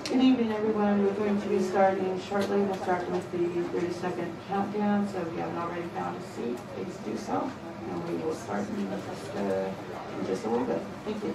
Good evening, everyone. We're going to be starting shortly. We'll start with the 30-second countdown. So if you haven't already found a seat, please do so. And we will start in just a little bit. Thank you.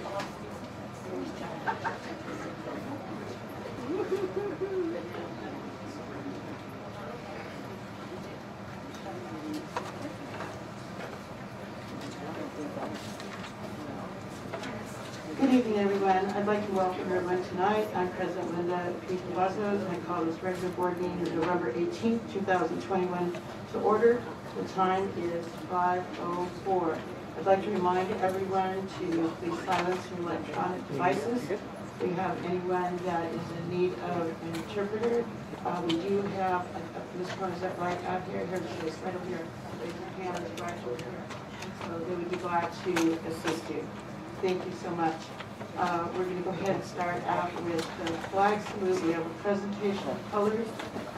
Good evening, everyone. I'd like to welcome everyone tonight. I'm President Linda P. Cavazos, and I call this regular board meeting of November 18th, 2021 to order. The time is 5:04. I'd like to remind everyone to please silence your electronic devices. If we have anyone that is in need of an interpreter, we do have, Ms. Corn, is that right out here? Here she is, right over here. Raise your hand, it's right over here. So they would be glad to assist you. Thank you so much. We're going to go ahead and start out with the flag salute. We have a presentation of colors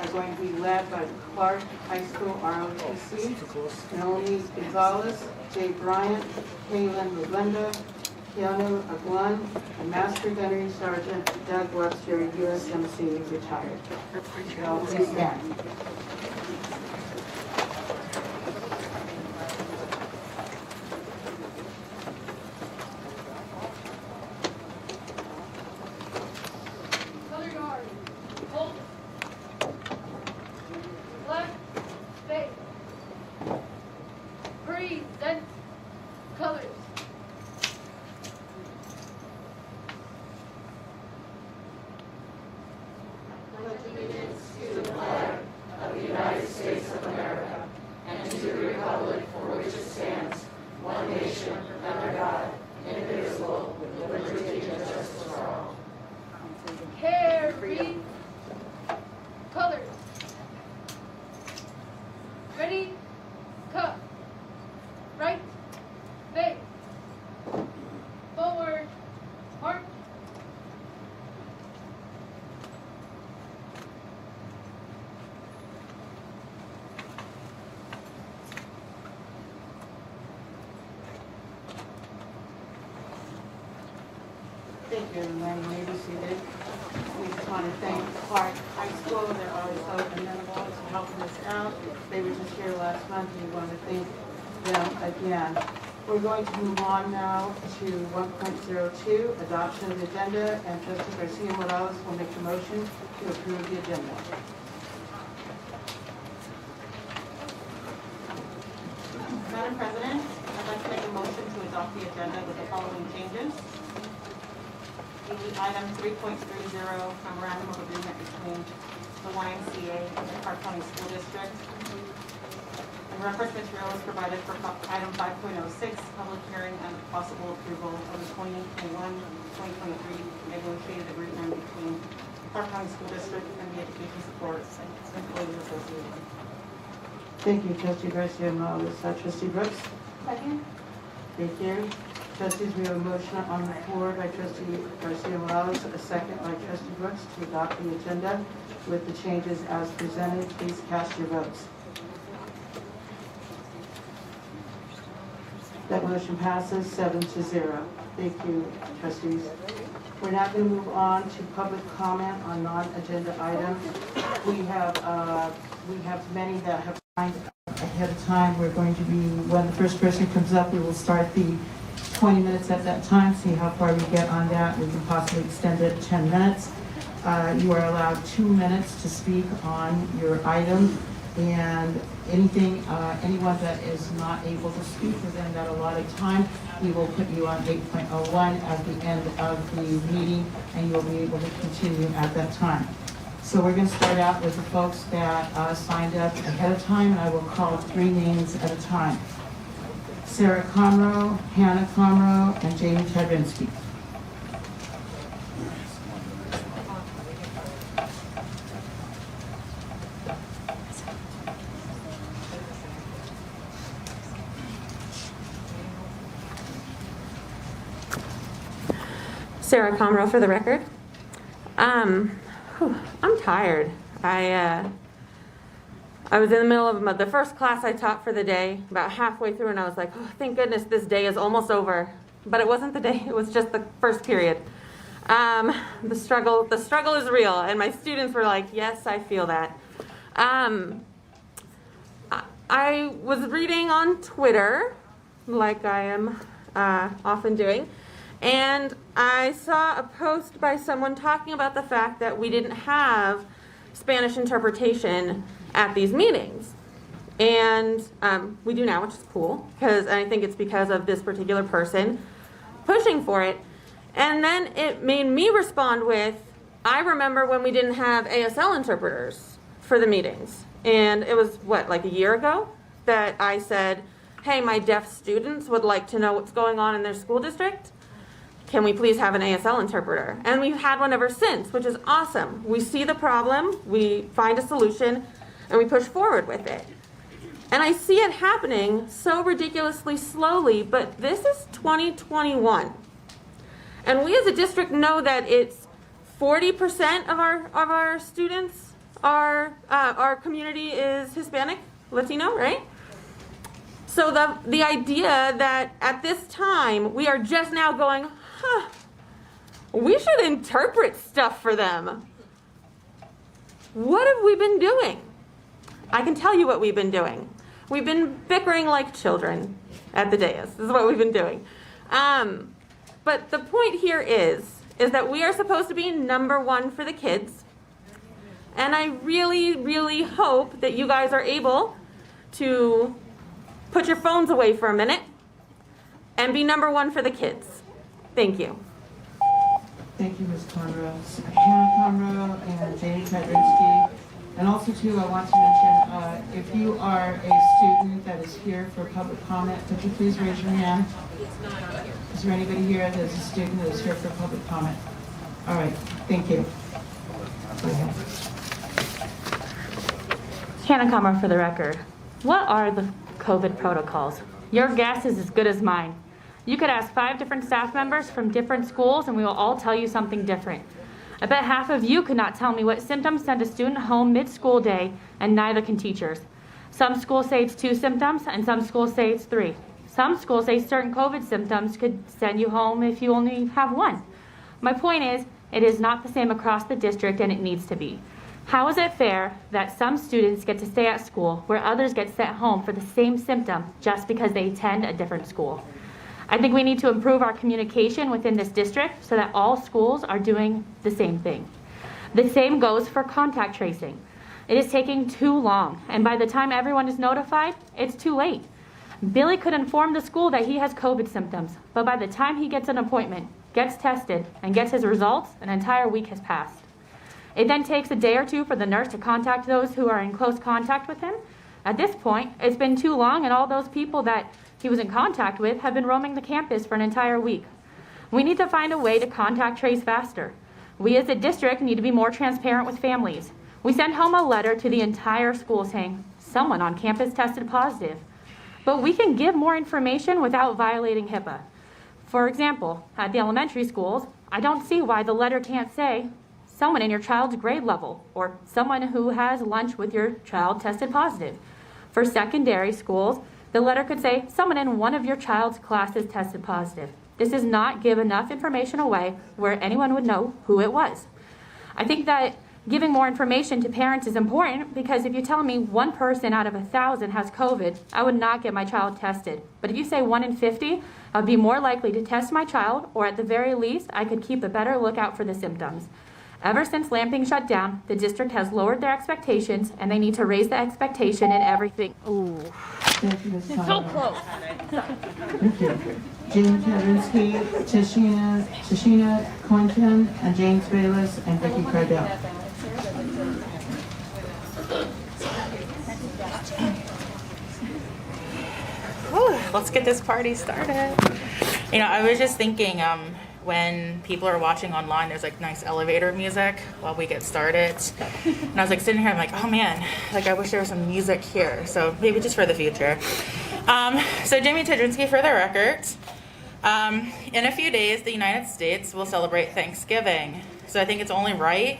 are going to be led by the Clark High School ROTC. Naomi Gonzalez, Jay Bryant, Kaylin Rubenda, Keanu Aguan, and Master Gunnery Sergeant Doug Webster, USMC, retired. So please stand. Thank you, everyone. You may be seated. just want to thank Clark High School. They're always so amenable to helping us out. They were just here last month, and we want to thank them again. We're going to move on now to 1.02, adoption of the agenda, and Trustee Garcia Morales will make a motion to approve the agenda. Madam President, I'd like to make a motion to adopt the agenda with the following changes. Item 3.30, memorandum of agreement between the YMCA and the Clark County School District. And reference material is provided for item 5.06, public hearing and possible approval of the 2021-2023 negotiated agreement between the Clark County School District and the Education Support Employees Association. Thank you, Trustee Garcia Morales. Trustee Brooks? Second. Thank you. Trustees, we have a motion on the floor by Trustee Garcia Morales, a second by Trustee Brooks to adopt the agenda with the changes as presented. Please cast your votes. That motion passes 7-0. Thank you, trustees. We're now going to move on to public comment on non-agenda items. We have many that have signed ahead of time. We're going to be, when the first person comes up, we will start the 20 minutes at that time, see how far we get on that. We can possibly extend it 10 minutes. You are allowed 2 minutes to speak on your item, and anyone that is not able to speak within that allotted time, we will put you on 8.01 at the end of the meeting, and you'll be able to continue at that time. So we're going to start out with the folks that signed up ahead of time, and I will call 3 names at a time. Sarah Comroe, Hannah Comroe, and Jamie Tadrinsky. Sarah Comroe for the record. I'm tired. I was in the middle of the first class I taught for the day, about halfway through, and I was like, oh, thank goodness this day is almost over. But it wasn't the day, it was just the first period. The struggle is real, and my students were like, yes, I feel that. I was reading on Twitter, like I am often doing, and I saw a post by someone talking about the fact that we didn't have Spanish interpretation at these meetings. And we do now, which is cool, because I think it's because of this particular person pushing for it. And then it made me respond with, I remember when we didn't have ASL interpreters for the meetings. And it was, like a year ago that I said, hey, my deaf students would like to know what's going on in their school district. Can we please have an ASL interpreter? And we've had one ever since, which is awesome. We see the problem, we find a solution, and we push forward with it. And I see it happening so ridiculously slowly, but this is 2021. And we as a district know that it's 40% of our students our community is Hispanic, Latino, right? So the idea that at this time we are just now going, we should interpret stuff for them. What have we been doing? I can tell you what we've been doing. We've been bickering like children at the dais. This is what we've been doing. But the point here is that we are supposed to be number one for the kids. And I really, really hope that you guys are able to put your phones away for a minute and be number one for the kids. Thank you. Thank you, Ms. Conroe. Hannah Comroe and Jamie Tadrinsky. And also, too, I want to mention, if you are a student that is here for public comment, could you please raise your hand? Is there anybody here that is a student that is here for public comment? All right, thank you. Go ahead. Hannah Comroe for the record. What are the COVID protocols? Your guess is as good as mine. You could ask 5 different staff members from different schools and we will all tell you something different. I bet half of you could not tell me what symptoms send a student home mid-school day, and neither can teachers. Some schools say it's 2 symptoms and some schools say it's 3. Some schools say certain COVID symptoms could send you home if you only have 1. My point is, It is not the same across the district, and it needs to be. How is it fair that some students get to stay at school where others get sent home for the same symptom just because they attend a different school? I think we need to improve our communication within this district so that all schools are doing the same thing. The same goes for contact tracing. It is taking too long, and by the time everyone is notified, it's too late. Billy could inform the school that he has COVID symptoms, but by the time he gets an appointment, gets tested, and gets his results, an entire week has passed. It then takes a day or two for the nurse to contact those who are in close contact with him. At this point, it's been too long, and all those people that he was in contact with have been roaming the campus for an entire week. We need to find a way to contact trace faster. We as a district need to be more transparent with families. We send home a letter to the entire school saying, someone on campus tested positive. But we can give more information without violating HIPAA. For example, at the elementary schools, I don't see why the letter can't say, someone in your child's grade level, or someone who has lunch with your child tested positive. For secondary schools, the letter could say, someone in one of your child's classes tested positive. This does not give enough information away where anyone would know who it was. I think that giving more information to parents is important because if you tell me one person out of 1,000 has COVID, I would not get my child tested. But if you say 1 in 50, I would be more likely to test my child, or at the very least, I could keep a better lookout for the symptoms. Ever since Lamping shut down, the district has lowered their expectations, and they need to raise the expectation in everything. Ooh. Thank you, Ms. So Tyler. close. Thank you. Jean Kavensky, Tashina Cointon, and James Bayless, and Vicki Cardell. Let's get this party started. You know, I was just thinking, when people are watching online, there's like nice elevator music while we get started. And I was like sitting here, I'm like, oh man, like I wish there was some music here. So maybe just for the future. So Jamie Tedrinsky, for the record. In a few days, the United States will celebrate Thanksgiving. So I think it's only right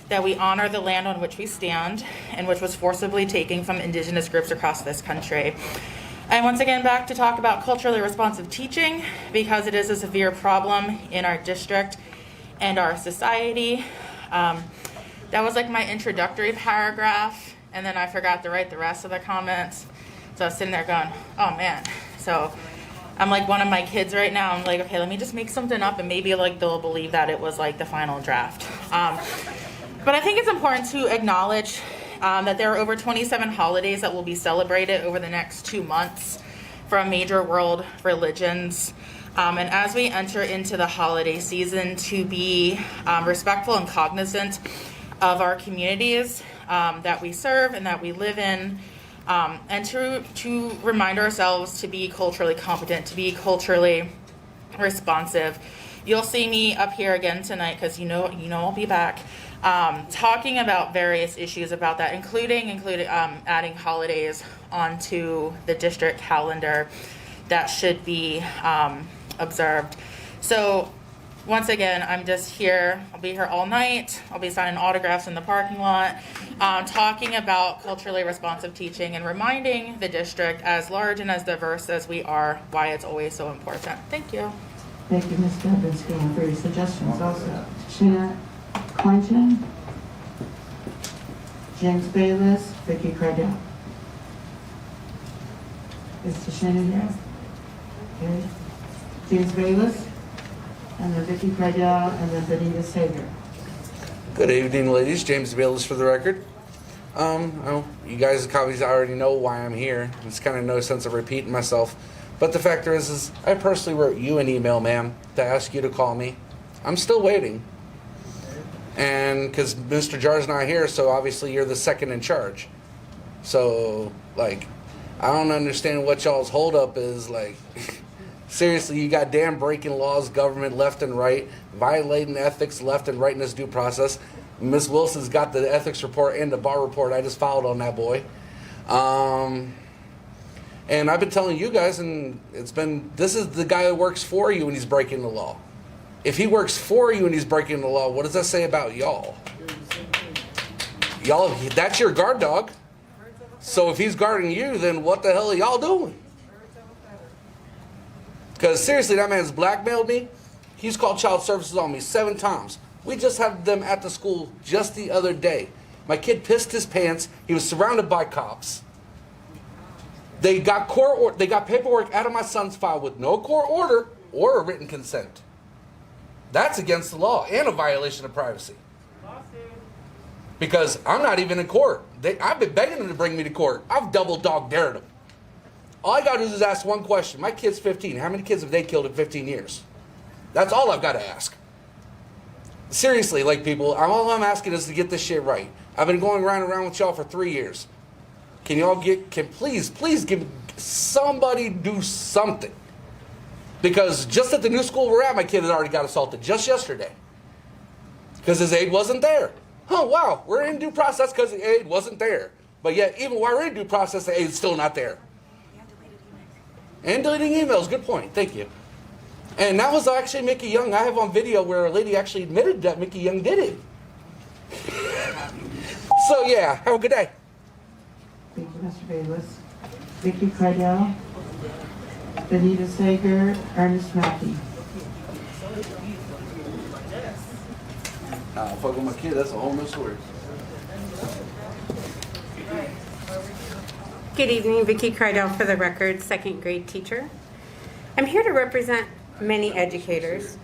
that we honor the land on which we stand and which was forcibly taken from indigenous groups across this country. And once again, back to talk about culturally responsive teaching, because it is a severe problem in our district and our society. That was like my introductory paragraph, and then I forgot to write the rest of the comments. So I was sitting there going, oh man. So I'm like one of my kids right now. I'm like, okay, let me just make something up and maybe like they'll believe that it was like the final draft. But I think it's important to acknowledge that there are over 27 holidays that will be celebrated over the next 2 months from major world religions. And as we enter into the holiday season, to be respectful and cognizant of our communities that we serve and that we live in, and to remind ourselves to be culturally competent, to be culturally responsive. You'll see me up here again tonight because you know I'll be back. Talking about various issues about that, including adding holidays onto the district calendar that should be observed. So once again, I'm just here. I'll be here all night. I'll be signing autographs in the parking lot, talking about culturally responsive teaching and reminding the district, as large and as diverse as we are, why it's always so important. Thank you. Thank you, Ms. Kavensky, and for your suggestions also. Tashina Cointon, James Bayless, Vicki Cardell. Is Tashina here? Okay. James Bayless, and then Vicki Cardell, and then Benita Sager. Good evening, ladies. James Bayless for the record. You guys probably already know why I'm here. It's kind of no sense of repeating myself. But the fact is I personally wrote you an email, ma'am, to ask you to call me. I'm still waiting. And because Mr. Jara's not here, so obviously you're the second in charge. So, like, I don't understand what y'all's holdup is. Like, seriously, you got damn breaking laws, government left and right, violating ethics left and right in this due process. Ms. Wilson's got the ethics report and the bar report. I just filed on that boy. And I've been telling you guys, and this is the guy that works for you when he's breaking the law. If he works for you and he's breaking the law, what does that say about y'all? Y'all, that's your guard dog. So if he's guarding you, then what the hell are y'all doing? Because seriously, that man's blackmailed me. He's called child services on me 7 times. We just had them at the school just the other day. My kid pissed his pants. He was surrounded by cops. They got paperwork out of my son's file with no court order or a written consent. That's against the law and a violation of privacy. Because I'm not even in court. I've been begging them to bring me to court. I've double dog dared them. All I got to do is ask one question. My kid's 15. How many kids have they killed in 15 years? That's all I've got to ask. Seriously, like people, all I'm asking is to get this shit right. I've been going around with y'all for 3 years. Can y'all please give somebody do something? Because just at the new school we're at, my kid had already got assaulted just yesterday. Because his aide wasn't there. Oh, wow, we're in due process because the aide wasn't there. But yet, even while we're in due process, the aide's still not there. And deleting emails, good point, thank you. And that was actually Mickey Young. I have on video where a lady actually admitted that Mickey Young did it. So yeah, have a good day. Thank you, Mr. Bayless. Vicki Kreidel, Benita Sager, Ernest Mackey. Fuck with my kid, that's a whole new story. Good evening, Vicki Kreidel for the record, second grade teacher. I'm here to represent many educators.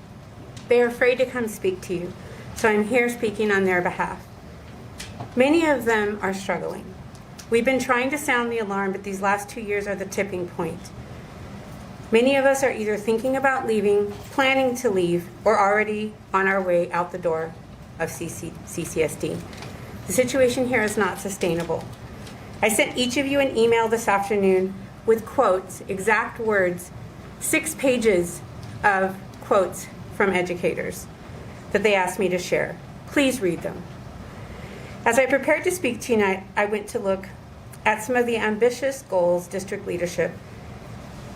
They are afraid to come speak to you, so I'm here speaking on their behalf. Many of them are struggling. We've been trying to sound the alarm, but these last 2 years are the tipping point. Many of us are either thinking about leaving, planning to leave, or already on our way out the door of CCSD. The situation here is not sustainable. I sent each of you an email this afternoon with quotes, exact words, 6 pages of quotes from educators that they asked me to share. Please read them. As I prepared to speak to you tonight, I went to look at some of the ambitious goals district leadership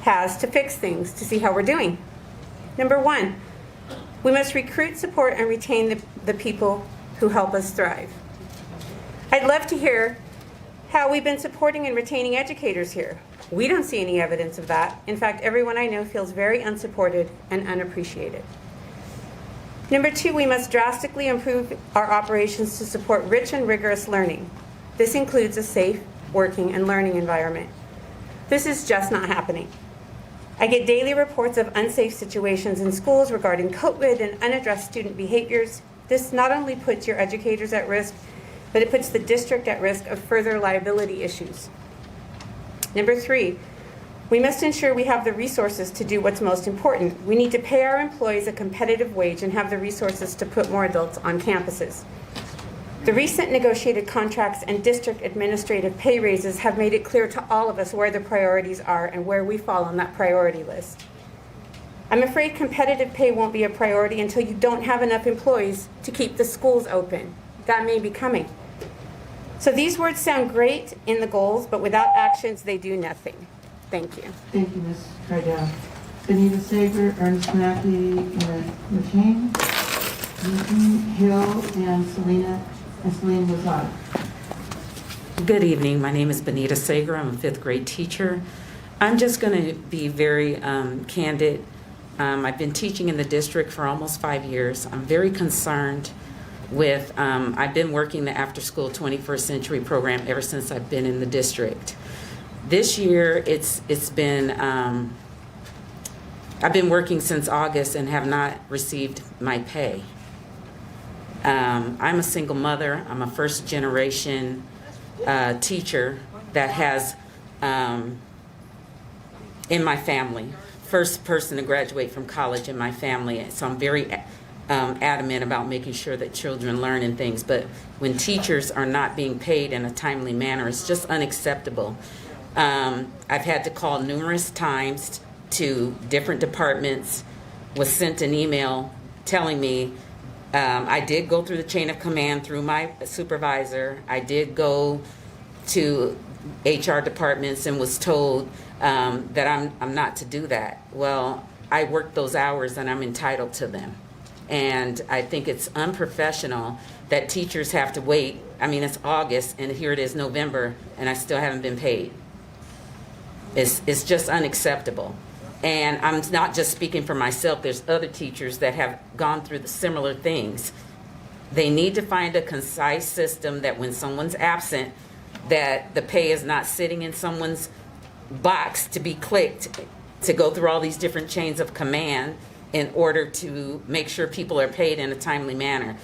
has to fix things, to see how we're doing. Number 1, we must recruit, support, and retain the people who help us thrive. I'd love to hear how we've been supporting and retaining educators here. We don't see any evidence of that. In fact, everyone I know feels very unsupported and unappreciated. Number 2, we must drastically improve our operations to support rich and rigorous learning. This includes a safe, working, and learning environment. This is just not happening. I get daily reports of unsafe situations in schools regarding COVID and unaddressed student behaviors. This not only puts your educators at risk, but it puts the district at risk of further liability issues. Number 3, we must ensure we have the resources to do what's most important. We need to pay our employees a competitive wage and have the resources to put more adults on campuses. The recent negotiated contracts and district administrative pay raises have made it clear to all of us where the priorities are and where we fall on that priority list. I'm afraid competitive pay won't be a priority until you don't have enough employees to keep the schools open. That may be coming. So these words sound great in the goals, but without actions, they do nothing. Thank you. Thank you, Ms. Kreidel. Benita Sager, Ernest Mackey, McCain, Eugene Hill, and Celine Lazard. Good evening. My name is Benita Sager. I'm a 5th grade teacher. I'm just going to be very candid. I've been teaching in the district for almost 5 years. I'm very concerned with, I've been working the after-school 21st century program ever since I've been in the district. This year, it's been, I've been working since August and have not received my pay. I'm a single mother. I'm a first-generation teacher that has, in my family, first person to graduate from college in my family. So I'm very adamant about making sure that children learn and things. But when teachers are not being paid in a timely manner, it's just unacceptable. I've had to call numerous times to different departments, was sent an email telling me I did go through the chain of command through my supervisor. I did go to HR departments and was told that I'm not to do that. Well, I worked those hours and I'm entitled to them. And I think it's unprofessional that teachers have to wait. I mean, it's August and here it is November and I still haven't been paid. It's just unacceptable. And I'm not just speaking for myself. There's other teachers that have gone through the similar things. They need to find a concise system that when someone's absent, that the pay is not sitting in someone's box to be clicked to go through all these different chains of command in order to make sure people are paid in a timely manner.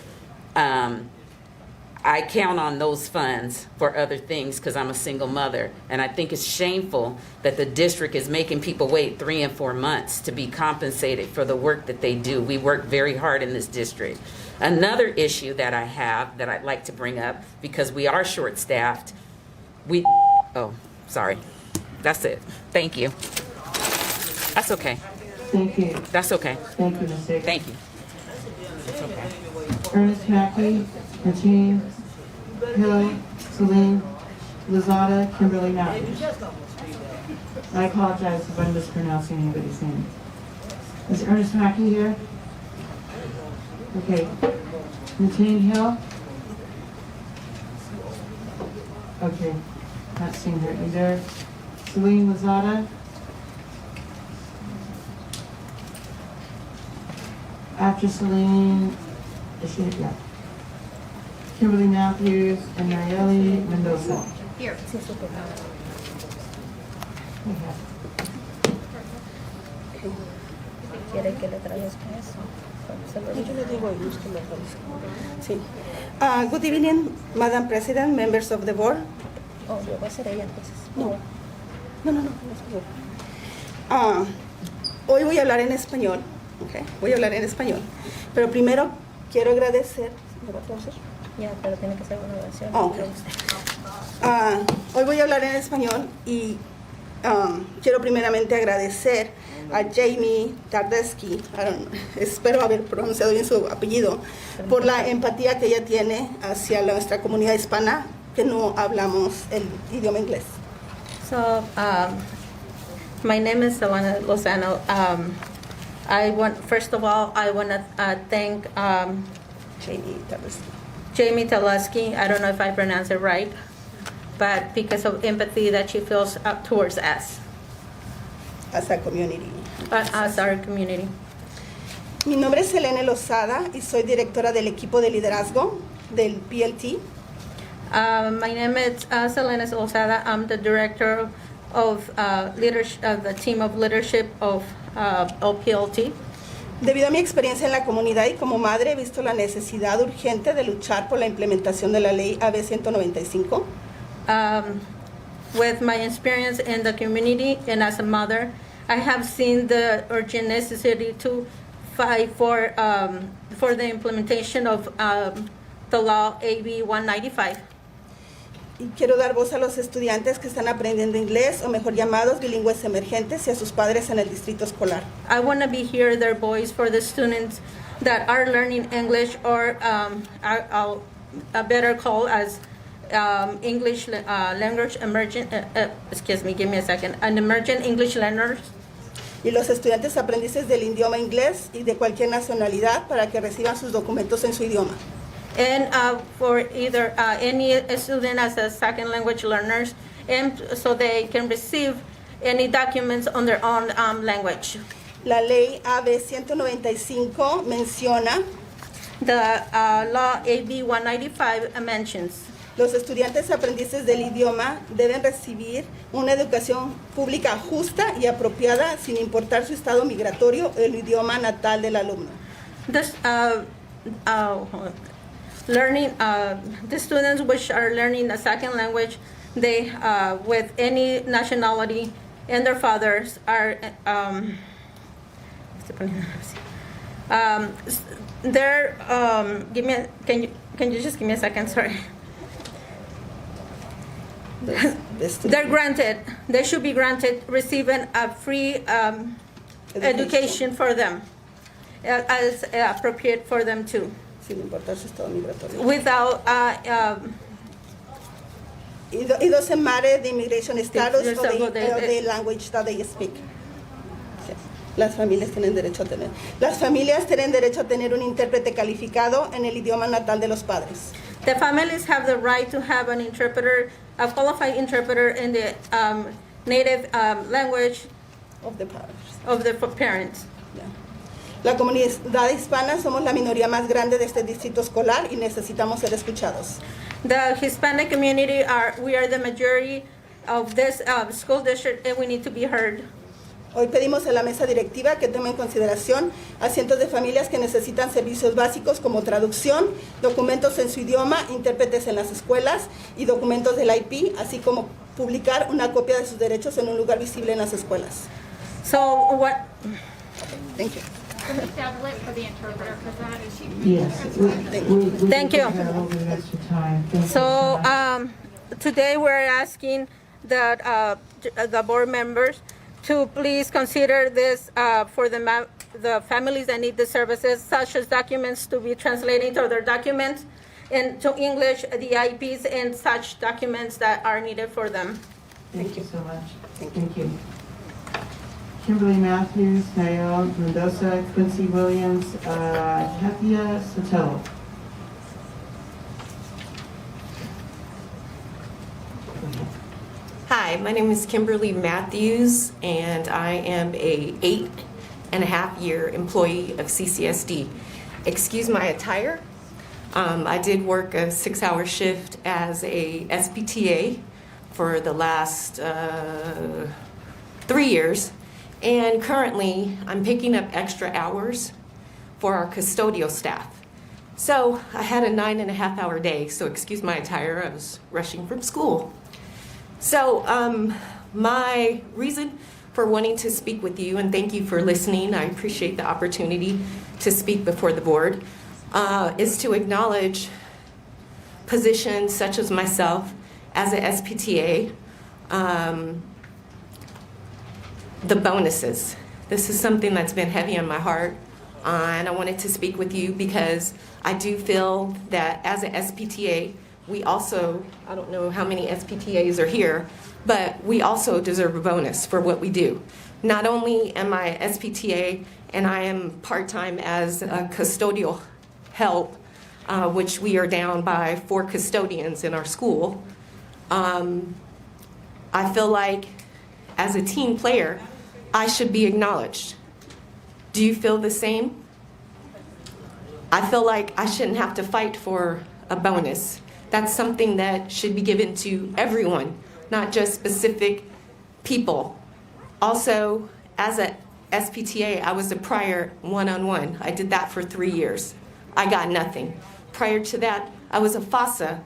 I count on those funds for other things because I'm a single mother. And I think it's shameful that the district is making people wait 3 and 4 months to be compensated for the work that they do. We work very hard in this district. Another issue that I have that I'd like to bring up, because we are short-staffed, oh, sorry. That's it. Thank you. That's okay. Thank you. That's okay. Thank you, Ms. Davis. Thank you. Ernest Mackey, Martine, Hill, Celine, Lozada, Kimberly Matthews. I apologize if I'm mispronouncing anybody's name. Is Ernest Mackey here? Okay. Martine Hill? Okay. Not seeing her either. Celine Lozada? After Celine, is she, yeah. Kimberly Matthews and Marielle Mendoza. Here. ¿Quiere que le traduzca eso? Yo le digo a ellos que lo traduzcan. Sí. Good evening, Madam President, members of the board. Oh, yo voy a ser ella entonces. No, hoy voy a hablar en español, okay. Voy a hablar en español. Pero primero quiero agradecer. ¿Me va a traducir? Ya, pero tiene que ser una oración. Okay. Hoy voy a hablar en español y quiero primeramente agradecer a Jamie Tardesky, espero haber pronunciado bien su apellido, por la empatía que ella tiene hacia nuestra comunidad hispana que no hablamos el idioma inglés. So, my name is Selena Lozano. First of all, I want to thank Jamie Tardesky. I don't know if I pronounced it right, but because of empathy that she feels towards us. As a community. As our community. Mi nombre es Selene Lozada y soy directora del equipo de liderazgo del PLT. My name is Selena Lozada. I'm the director of leadership of the team of leadership of PLT. Debido a mi experiencia en la comunidad y como madre, he visto la necesidad urgente de luchar por la implementación de la ley AB 195. With my experience in the community and as a mother, I have seen the urgent necessity to fight for the implementation of the law AB 195. Y quiero dar voz a los estudiantes que están aprendiendo inglés, o mejor llamados bilingües emergentes, y a sus padres en el distrito escolar. I want to be here, their voice for the students that are learning English or a better call as English language emergent, excuse me, give me a second, an emergent English learners. Y los estudiantes aprendices del idioma inglés y de cualquier nacionalidad para que reciban sus documentos en su idioma. And for either any student as a second language learners, and so they can receive any documents on their own language. La ley AB 195 menciona The law AB 195 mentions los estudiantes aprendices del idioma deben recibir una educación pública justa y apropiada sin importar su estado migratorio o el idioma natal del alumno. this learning the students which are learning a second language, they with any nationality and their fathers are they're can you just give me a second, sorry. They're granted, they should be granted receiving a free education for them as appropriate for them too, Sin importar su estado migratorio. without It doesn't matter the immigration status There's or several the language that they speak. Yes. Las familias tienen derecho a tener. Las familias tienen derecho a tener un intérprete calificado en el idioma natal de los padres. the families have the right to have an interpreter, a qualified interpreter in the native language Of the parents. of the parents. Yeah. La comunidad hispana somos la minoría más grande de este distrito escolar y necesitamos ser escuchados. The Hispanic community we are the majority of this school district, and we need to be heard. Hoy pedimos a la mesa directiva que tome en consideración a cientos de familias que necesitan servicios básicos como traducción, documentos en su idioma, intérpretes en las escuelas y documentos del IP, así como publicar una copia de sus derechos en un lugar visible en las escuelas. So what? Thank you. Can we tablet for the interpreter for that? Is she? Yes. Thank you. you. So today we're asking that the board members to please consider this for the families that need the services, such as documents to be translated to their documents into English, the IPs, and such documents that are needed for them. Thank you so much. Thank you. Kimberly Matthews, Nael Mendoza, Quincy Williams, Hethia Sotelo. Hi, my name is Kimberly Matthews, and I am a 8.5-year employee of CCSD. Excuse my attire. I did work a 6-hour shift as a SPTA for the last 3 years, and currently I'm picking up extra hours for our custodial staff. So I had a 9.5-hour day, so excuse my attire, I was rushing from school. So my reason for wanting to speak with you, and thank you for listening, I appreciate the opportunity to speak before the board, is to acknowledge positions such as myself as a SPTA, the bonuses. This is something that's been heavy on my heart, and I wanted to speak with you because I do feel that as a SPTA, we also, I don't know how many SPTAs are here, but we also deserve a bonus for what we do. Not only am I SPTA and I am part-time as a custodial help, which we are down by 4 custodians in our school, I feel like as a team player, I should be acknowledged. Do you feel the same? I feel like I shouldn't have to fight for a bonus. That's something that should be given to everyone, not just specific people. Also, as a SPTA, I was a prior one-on-one. I did that for 3 years. I got nothing. Prior to that, I was a FASA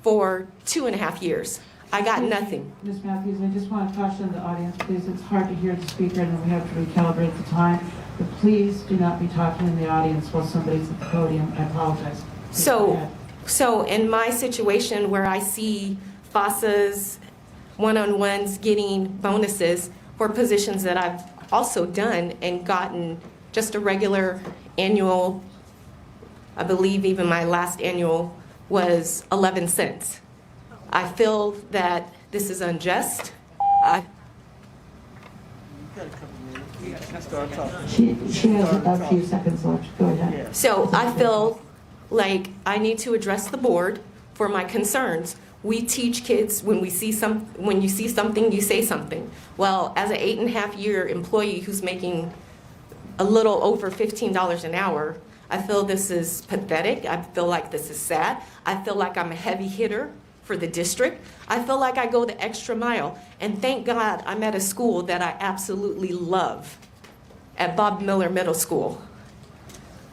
for 2.5 years. I got nothing. Ms. Matthews, I just want to caution the audience, please, it's hard to hear the speaker and we have to recalibrate the time. But please do not be talking in the audience while somebody's at the podium. I apologize. Please go ahead. So in my situation where I see FASAs, one-on-ones getting bonuses for positions that I've also done and gotten just a regular annual, I believe even my last annual was 11 cents. I feel that this is unjust. She has a few seconds left. Go ahead. So I feel like I need to address the board for my concerns. We teach kids when you see something, you say something. Well, as an 8.5-year employee who's making a little over $15 an hour, I feel this is pathetic. I feel like this is sad. I feel like I'm a heavy hitter for the district. I feel like I go the extra mile. And thank God I'm at a school that I absolutely love, at Bob Miller Middle School.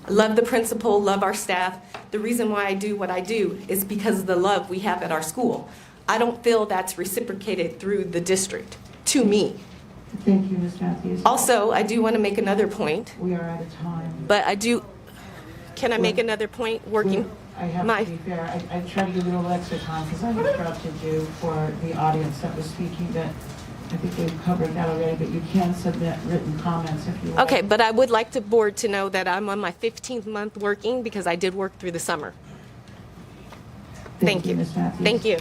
I love the principal, love our staff. The reason why I do what I do is because of the love we have at our school. I don't feel that's reciprocated through the district to me. Thank you, Ms. Matthews. Also, I do want to make another point. We are out of time. But I do, can I make another point working? I have to be fair. I tried to give you a little extra time because I interrupted you for the audience that was speaking, but I think we've covered that already, but you can submit written comments if you like. Okay, but I would like the board to know that I'm on my 15th month working because I did work through the summer. Thank you. Ms. Matthews. Thank you.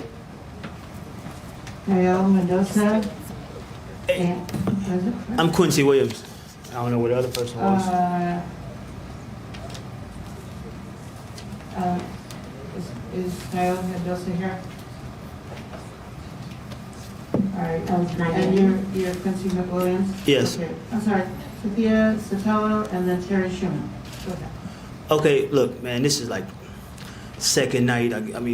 Nael Mendoza. I'm Quincy Williams. I don't know what the other person was. Is Nael Mendoza here? All right. And you're Quincy McWilliams? Yes. Okay. I'm sorry. Sophia Sotelo, and then Terry Schumann. Go ahead. Okay, look, man, this is like second night,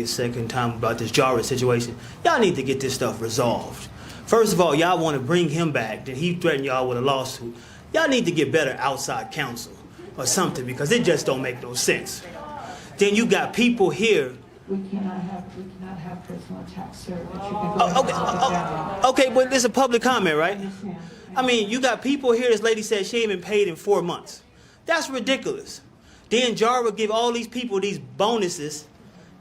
second time about this Jara situation. Y'all need to get this stuff resolved. First of all, y'all want to bring him back, then he threatened y'all with a lawsuit. Y'all need to get better outside counsel or something because it just don't make no sense. Then you got people here. We cannot have personal attacks, sir. But you can go ahead and talk. Okay, but this is a public comment, right? I mean, you got people here, this lady said she ain't been paid in 4 months. That's ridiculous. Then Jara give all these people these bonuses,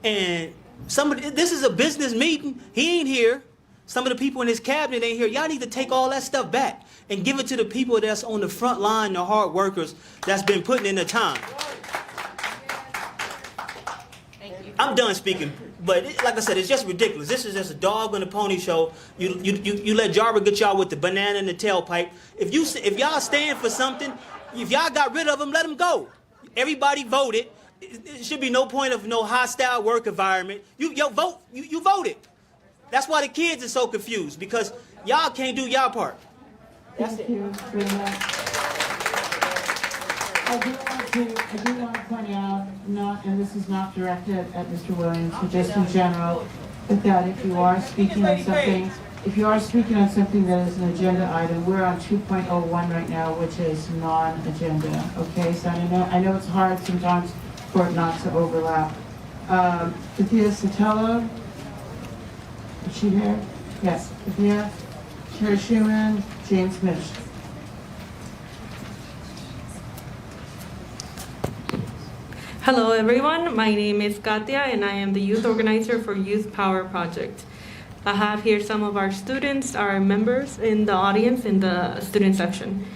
and this is a business meeting. He ain't here. Some of the people in his cabinet ain't here. Y'all need to take all that stuff back and give it to the people that's on the front line, the hard workers that's been putting in the time. I'm done speaking, but like I said, it's just ridiculous. This is just a dog on a pony show. You let Jara get y'all with the banana in the tailpipe. If y'all stand for something, if y'all got rid of him, let him go. Everybody voted. It should be no point of no hostile work environment. You voted. That's why the kids are so confused because y'all can't do y'all part. Thank you very much. I do want to point out, and this is not directed at Mr. Williams, but just in general, that if you are speaking on something, that is an agenda item, we're on 2.01 right now, which is non-agenda. Okay, so I know it's hard sometimes for it not to overlap. Sophia Sotelo, is she here? Yes, Sophia. Terry Schumann, James Mish. Hello everyone, my name is Katia and I am the youth organizer for Youth Power Project. I have here some of our students, our members in the audience in the student section.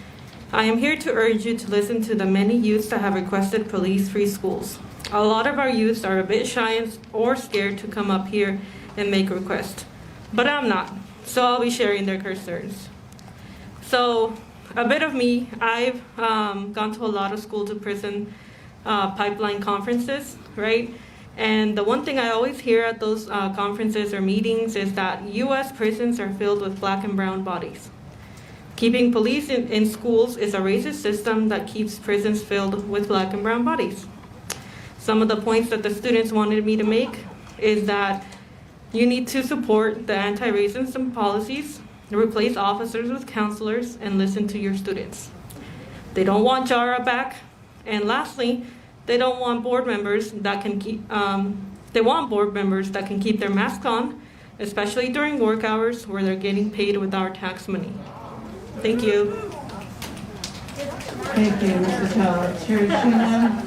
I am here to urge you to listen to the many youths that have requested police-free schools. A lot of our youths are a bit shy or scared to come up here and make requests, but I'm not, so I'll be sharing their concerns. So, a bit of me, I've gone to a lot of school to prison pipeline conferences, right? And the one thing I always hear at those conferences or meetings is that U.S. prisons are filled with black and brown bodies. Keeping police in schools is a racist system that keeps prisons filled with black and brown bodies. Some of the points that the students wanted me to make is that you need to support the anti-racism policies, replace officers with counselors, and listen to your students. They don't want Jara back. And lastly, they don't want board members that can keep. They want board members that can keep their mask on, especially during work hours where they're getting paid with our tax money. Thank you. Thank you, Mr. Teller. Terry Schumann,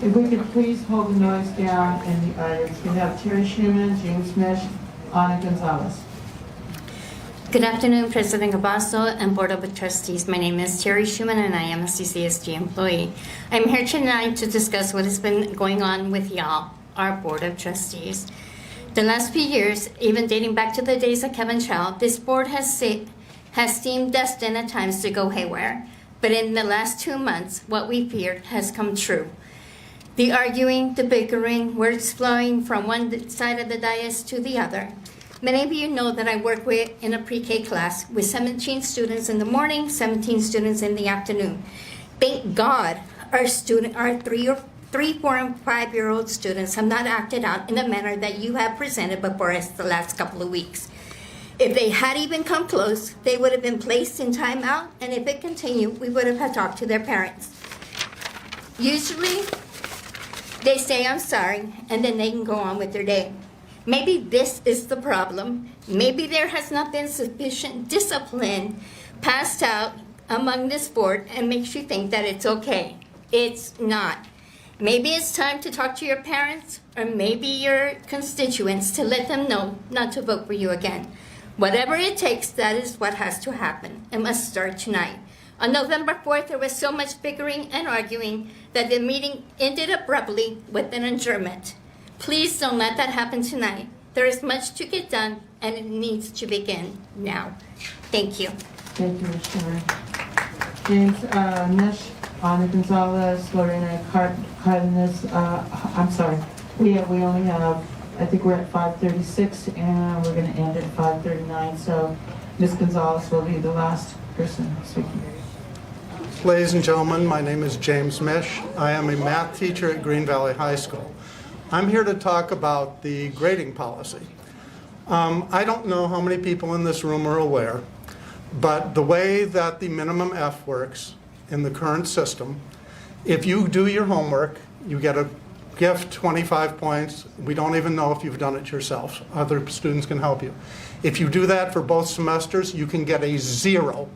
if we could please hold the noise down in the audience. We have Terry Schumann, James Mish, Ana Gonzalez. Good afternoon, President Gabasso and Board of Trustees. My name is Terry Schumann and I am a CCSD employee. I'm here tonight to discuss what has been going on with y'all, our Board of Trustees. The last few years, even dating back to the days of Kevin Chow, this board has seemed destined at times to go haywire. But in the last 2 months, what we feared has come true. The arguing, the bickering, words flowing from one side of the dais to the other. Many of you know that I work in a pre-K class with 17 students in the morning, 17 students in the afternoon. Thank God our 3, 4, and 5-year-old students have not acted out in the manner that you have presented before us the last couple of weeks. If they had even come close, they would have been placed in timeout, and if it continued, we would have had talked to their parents. Usually, they say, I'm sorry, and then they can go on with their day. Maybe this is the problem. Maybe there has not been sufficient discipline passed out among this board and makes you think that it's okay. It's not. Maybe it's time to talk to your parents or maybe your constituents to let them know not to vote for you again. Whatever it takes, that is what has to happen. It must start tonight. On November 4th, there was so much bickering and arguing that the meeting ended abruptly with an adjournment. Please don't let that happen tonight. There is much to get done, and it needs to begin now. Thank you. Thank you, Ms. Schumer. James Mish, Ana Gonzalez, Lorena Cardenas. I'm sorry. We only have, I think we're at 5:36, and we're going to end at 5:39. So Ms. Gonzalez will be the last person speaking. Ladies and gentlemen, my name is James Mish. I am a math teacher at Green Valley High School. I'm here to talk about the grading policy. I don't know how many people in this room are aware, but the way that the minimum F works in the current system, if you do your homework, you get a gift, 25 points. We don't even know if you've done it yourself. Other students can help you. If you do that for both semesters, you can get a 0,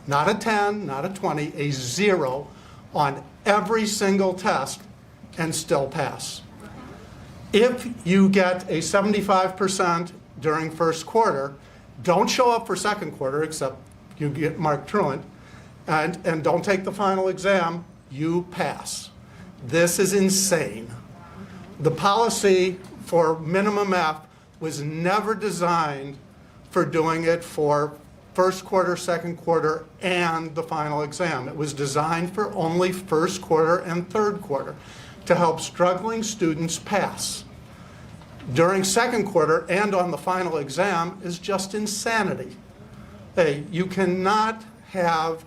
not a 10, not a 20, a 0 on every single test and still pass. If you get a 75% during first quarter, don't show up for second quarter except you get marked truant, and don't take the final exam, you pass. This is insane. The policy for minimum F was never designed for doing it for first quarter, second quarter, and the final exam. It was designed for only first quarter and third quarter to help struggling students pass. During second quarter and on the final exam is just insanity. Hey, you cannot have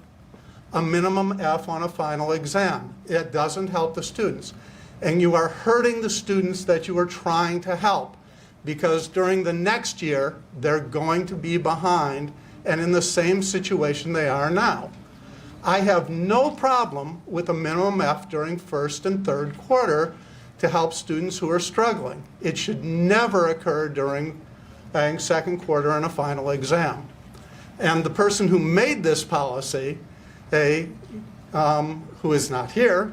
a minimum F on a final exam. It doesn't help the students. And you are hurting the students that you are trying to help, because during the next year, they're going to be behind and in the same situation they are now. I have no problem with a minimum F during first and third quarter to help students who are struggling. It should never occur during second quarter and a final exam. And the person who made this policy, who is not here,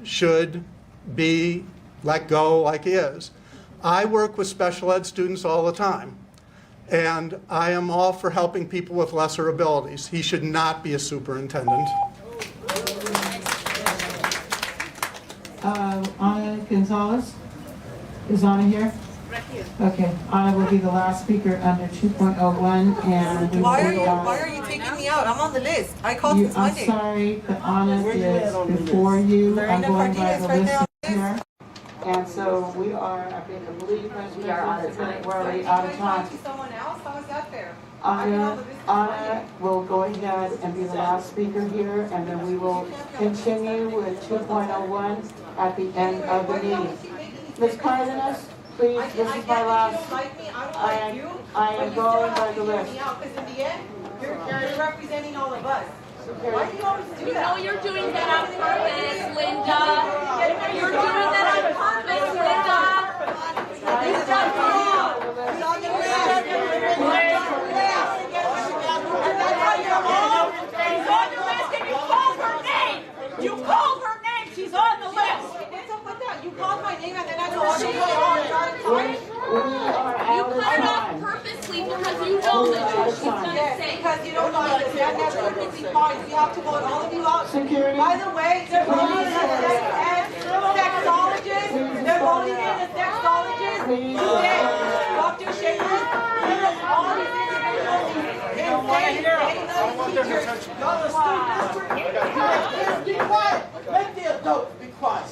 should be let go like he is. I work with special ed students all the time, and I am all for helping people with lesser abilities. He should not be a superintendent. Ana Gonzalez? Is Ana here? Right here. Okay, Ana will be the last speaker under 2.01, and Why are you taking me out? I'm on the list. I called since I'm Monday. sorry, but Ana is before you. I'm going by the list here. And so we are, I believe, we are out of time. We're already out of time. Someone else? How is that fair? Ana will go ahead and be the last speaker here, and then we will continue with 2.01 at the end of the meeting. Ms. Cardenas, please, this is my last. I am going by the list. Because in the end, you're representing all of us. Why do you always do that? You know you're doing that on purpose, Linda. You're doing that on purpose, Linda. Linda, He's on the list. She's on the list and you called her name. You called her name. She's on the list. What's up with that? You called my name and then I go, you cut it off purposely because you know that what she's going to say. Because you don't understand that's perfectly fine. We have to vote all of you out. Security. By the way, they're voting in a sexologist. They're voting in a sexologist today. Dr. Shaker, all these individuals insane, getting those teachers. Be quiet. Let the adults be quiet.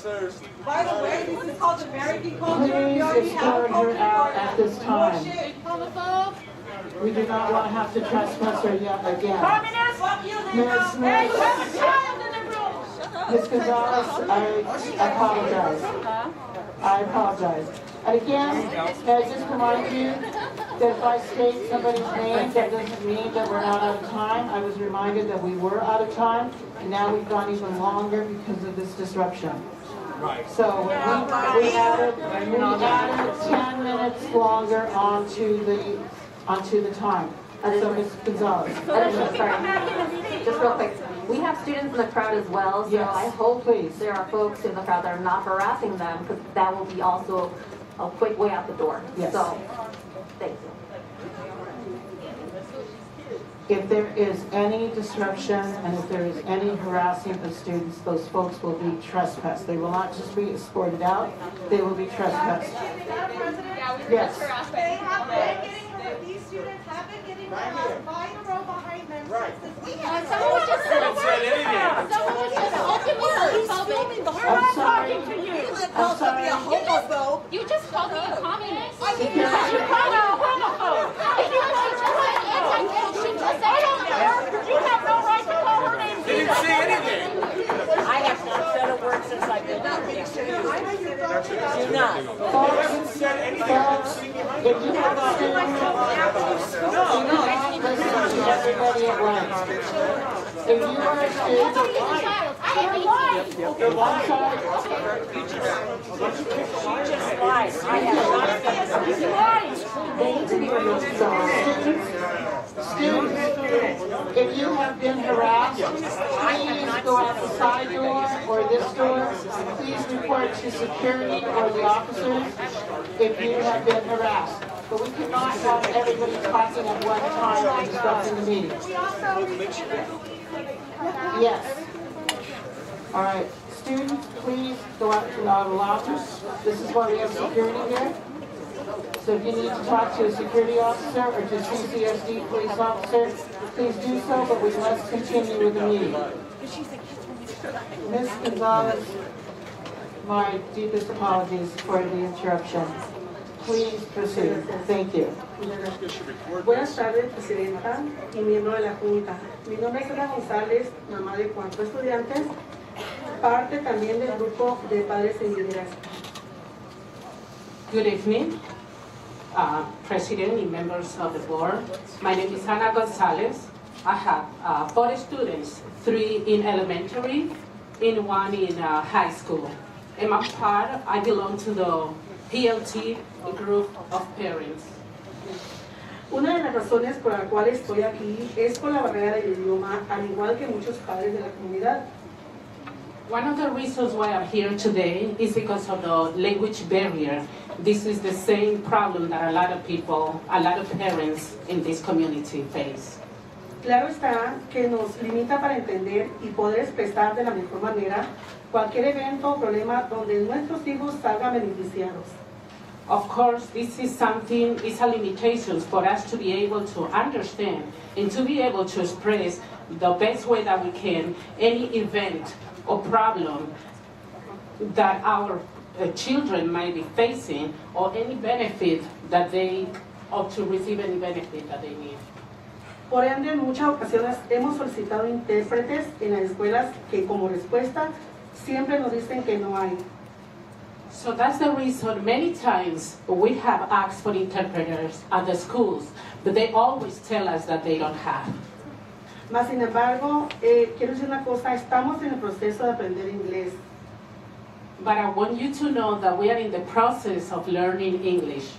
By the way, this is called American culture. We Please already have escort culture her out for at this time. homophobe. We do not want to have to trespass her yet again. Communist! Fuck you, Linda! Ms. Hey, you have a child in the room! Shut up! Ms. Gonzalez, I apologize. I apologize. And again, may I just remind you that if I state somebody's name, that doesn't mean that we're not out of time. I was reminded that we were out of time, and now we've gone even longer because of this disruption. Right. So we added 10 minutes longer onto the time. So Ms. Gonzalez. Just real quick, we have students in the crowd as well, so Yes. I hope Please. there are folks in the crowd that are not harassing them, because that will be also a quick way out the door. Yes. So, thank you. If there is any disruption and if there is any harassing of students, those folks will be trespassed. They will not just be escorted out, they will be trespassed. Yes. These students have been getting harassed by the row behind them since we have. Someone was just homophobic. We're not talking to you. You just called me a communist. You called me a homophobe. If you want to try anti-Christian to say You have no right to call her name. If you have students, listen to everybody at once. If you are a student, I'm sorry. Students, if you have been harassed, please go out the side door or this door. Please report to security or the officers if you have been harassed. But we cannot have everybody talking at one time and disrupting the meeting. Yes. All right. Students, please go out to the office. This is why we have security here. So if you need to talk to a security officer or to CCSD police officer, please do so, but we must continue with the meeting. Ms. Gonzalez, my deepest apologies for the interruption. Please proceed. Thank you. Buenas tardes, Presidenta y miembro de la Junta. Mi nombre es Ana González, mamá de 4 estudiantes, parte también del grupo de padres en liderazgo. Good evening, President and members of the board. My name is Ana Gonzalez. I have 4 students, 3 in elementary and 1 in high school. And I belong to the PLT group of parents. Una de las razones por la cual estoy aquí es por la barrera del idioma, al igual que muchos padres de la comunidad. One of the reasons why I'm here today is because of the language barrier. This is the same problem that a lot of parents in this community face. Claro está que nos limita para entender y poder expresar de la mejor manera cualquier evento o problema donde nuestros hijos salgan beneficiados. Of course, this is a limitation for us to be able to understand and to be able to express the best way that we can any event or problem that our children might be facing or any benefit that they ought to receive any benefit that they need. Por ende, en muchas ocasiones hemos solicitado intérpretes en las escuelas que como respuesta siempre nos dicen que no hay. So that's the reason many times we have asked for interpreters at the schools, but they always tell us that they don't have. Mas, sin embargo, quiero decir una cosa, estamos en el proceso de aprender inglés. But I want you to know that we are in the process of learning English.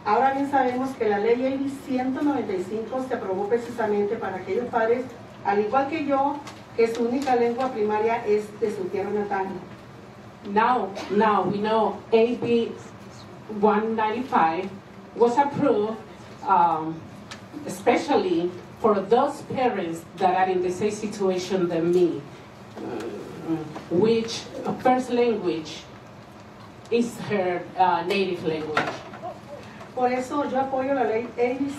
Ahora bien sabemos que la ley AB 195 se aprobó precisamente para aquellos padres, al igual que yo, que su única lengua primaria es de su tierra natal. Now we know AB 195 was approved especially for those parents that are in the same situation than me, which first language is her native language. Por eso yo apoyo la ley AB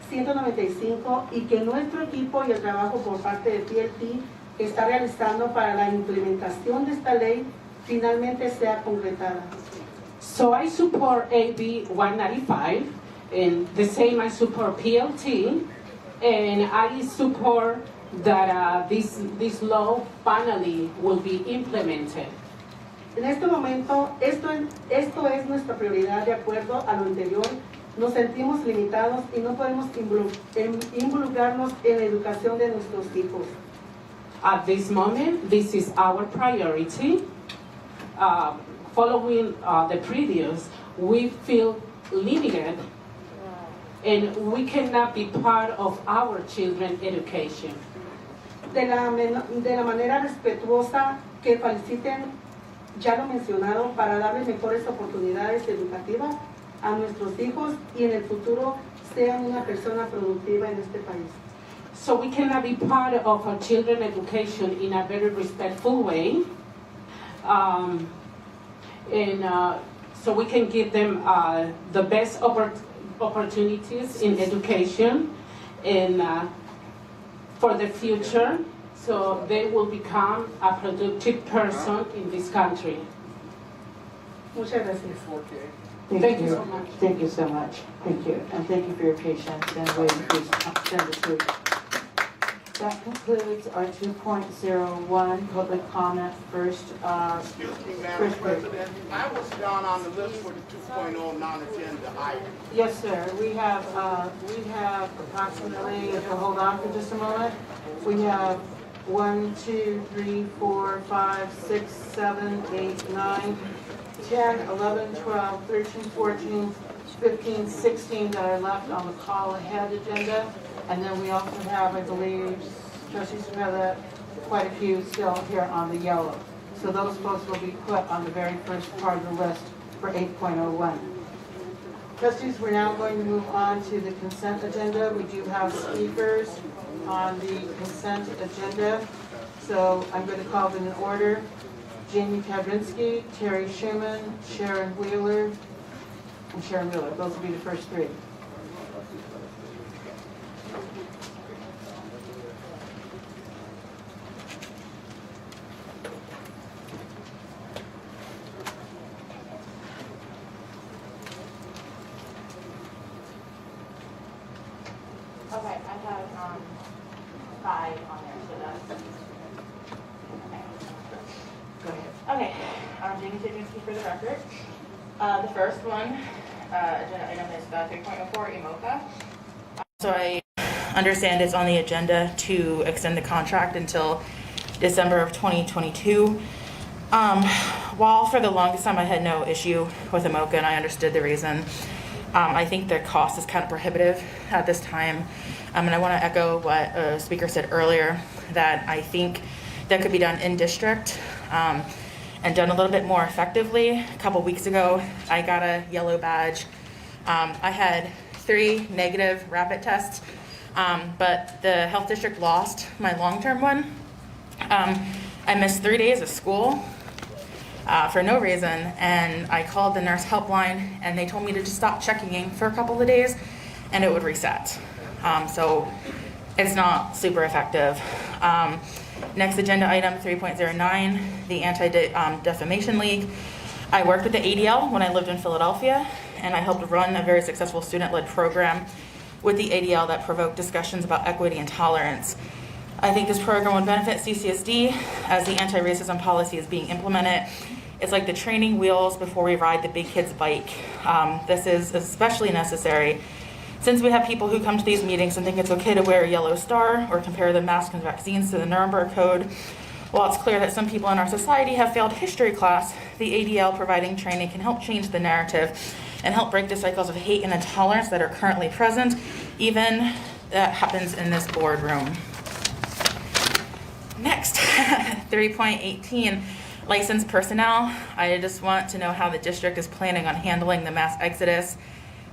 195 y que nuestro equipo y el trabajo por parte de PLT está realizando para la implementación de esta ley finalmente sea concretada. So I support AB 195, and the same I support PLT, and I support that this law finally will be implemented. En este momento, esto es nuestra prioridad de acuerdo a lo anterior. Nos sentimos limitados y no podemos involucrarnos en la educación de nuestros hijos. At this moment, this is our priority. Following the previous, we feel limited and we cannot be part of our children's education. De la manera respetuosa que feliciten, ya lo mencionaron, para darles mejores oportunidades educativas a nuestros hijos y en el futuro sean una persona productiva en este país. So we cannot be part of our children's education in a very respectful way. So we can give them the best opportunities in education and for the future, so they will become a productive person in this country. Muchas gracias. Thank you so much. Thank you so much. Thank you. And thank you for your patience and waiting for us to send this week. That concludes our 2.01 public comment first. Excuse me, Madam President. I was down on the list for the 2.0 non-agenda item. Yes, sir. We have approximately, if you'll hold on for just a moment, we have 1, 2, 3, 4, 5, 6, 7, 8, 9, 10, 11, 12, 13, 14, 15, 16 that are left on the call ahead agenda. And then we also have, I believe, Trustee Smith, quite a few still here on the yellow. So those folks will be put on the very first part of the list for 8.01. Trustees, we're now going to move on to the consent agenda. We do have speakers on the consent agenda. So I'm going to call them in order. Jamie Kavrinsky, Terry Schumann, Sharon Wheeler, and Sharon Miller. Those will be the first three. Okay, I have 5 on there, so that's... Go ahead. Okay, Jamie Kavrinsky for the record. The first one, agenda item is 3.04, EMOCA. So I understand it's on the agenda to extend the contract until December of 2022. While for the longest time I had no issue with EMOCA and I understood the reason, I think the cost is kind of prohibitive at this time. And I want to echo what a speaker said earlier, that I think that could be done in district and done a little bit more effectively. A couple weeks ago, I got a yellow badge. I had 3 negative rapid tests, but the health district lost my long-term one. I missed 3 days of school for no reason, and I called the nurse helpline, and they told me to just stop checking in for a couple of days, and it would reset. So it's not super effective. Next agenda item, 3.09, the Anti-Defamation League. I worked with the ADL when I lived in Philadelphia, and I helped run a very successful student-led program with the ADL that provoked discussions about equity and tolerance. I think this program would benefit CCSD as the anti-racism policy is being implemented. It's like the training wheels before we ride the big kid's bike. This is especially necessary since we have people who come to these meetings and think it's okay to wear a yellow star or compare the masks and vaccines to the Nuremberg Code. While it's clear that some people in our society have failed history class, the ADL providing training can help change the narrative and help break the cycles of hate and intolerance that are currently present, even that happens in this boardroom. Next, 3.18, licensed personnel. I just want to know how the district is planning on handling the mass exodus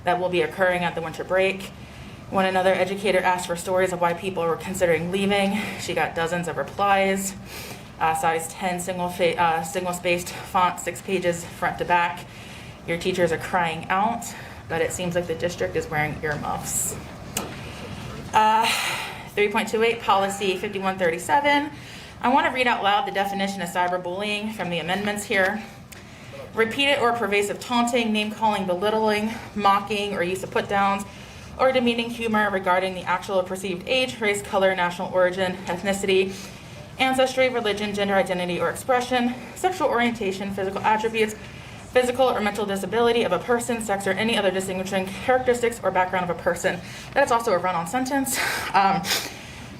that will be occurring at the winter break. When another educator asked for stories of why people were considering leaving, she got dozens of replies. Size 10, single-spaced font, 6 pages front to back. Your teachers are crying out, but it seems like the district is wearing earmuffs. 3.28, policy 5137. I want to read out loud the definition of cyberbullying from the amendments here. Repeated or pervasive taunting, name-calling, belittling, mocking, or use of put-downs, or demeaning humor regarding the actual or perceived age, race, color, national origin, ethnicity, ancestry, religion, gender identity or expression, sexual orientation, physical attributes, physical or mental disability of a person, sex, or any other distinguishing characteristics or background of a person. That is also a run-on sentence.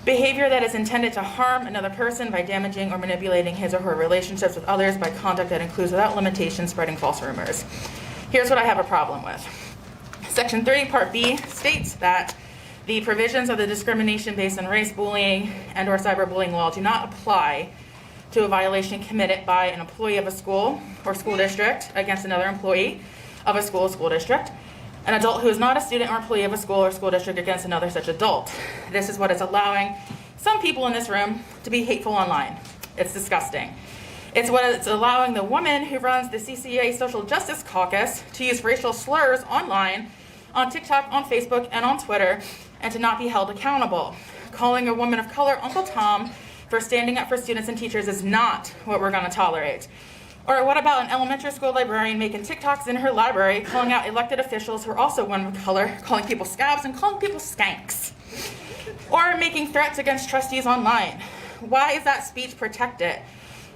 Behavior that is intended to harm another person by damaging or manipulating his or her relationships with others by conduct that includes without limitation spreading false rumors. Here's what I have a problem with. Section 3, Part B states that the provisions of the discrimination based on race, bullying, and or cyberbullying law do not apply to a violation committed by an employee of a school or school district against another employee of a school or school district, an adult who is not a student or employee of a school or school district against another such adult. This is what is allowing some people in this room to be hateful online. It's disgusting. It's what it's allowing the woman who runs the CCA Social Justice Caucus to use racial slurs online, on TikTok, on Facebook, and on Twitter, and to not be held accountable. Calling a woman of color Uncle Tom for standing up for students and teachers is not what we're going to tolerate. Or what about an elementary school librarian making TikToks in her library, calling out elected officials who are also women of color, calling people scabs and calling people skanks? Or making threats against trustees online? Why is that speech protected?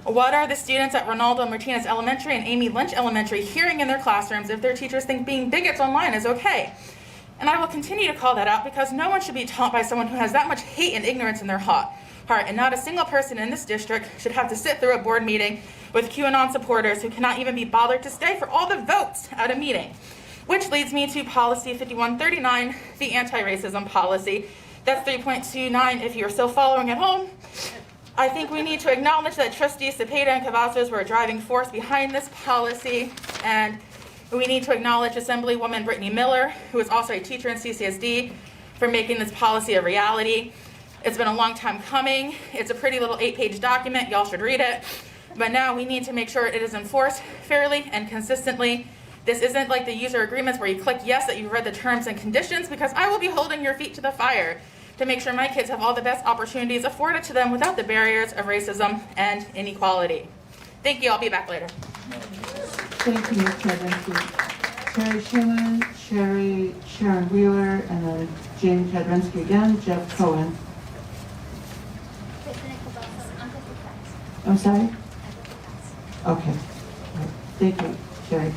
What are the students at Ronaldo Martinez Elementary and Amy Lynch Elementary hearing in their classrooms if their teachers think being bigots online is okay? And I will continue to call that out because no one should be taught by someone who has that much hate and ignorance in their heart. And not a single person in this district should have to sit through a board meeting with QAnon supporters who cannot even be bothered to stay for all the votes at a meeting. Which leads me to policy 5139, the anti-racism policy. That's 3.29 if you're still following at home. I think we need to acknowledge that trustees Cepeda and Cavazos were a driving force behind this policy, and we need to acknowledge Assemblywoman Brittany Miller, who is also a teacher in CCSD, for making this policy a reality. It's been a long time coming. It's a pretty little 8-page document. Y'all should read it. But now we need to make sure it is enforced fairly and consistently. This isn't like the user agreements where you click yes that you've read the terms and conditions, because I will be holding your feet to the fire to make sure my kids have all the best opportunities afforded to them without the barriers of racism and inequality. Thank you. I'll be back later. Thank you, Ms. Chadrinsky. Sherry Schuman, Sharon Wheeler, and then Jamie Chadrinsky again, Jeff Cohen. I'm sorry? Okay. Right. Thank you, Sherry.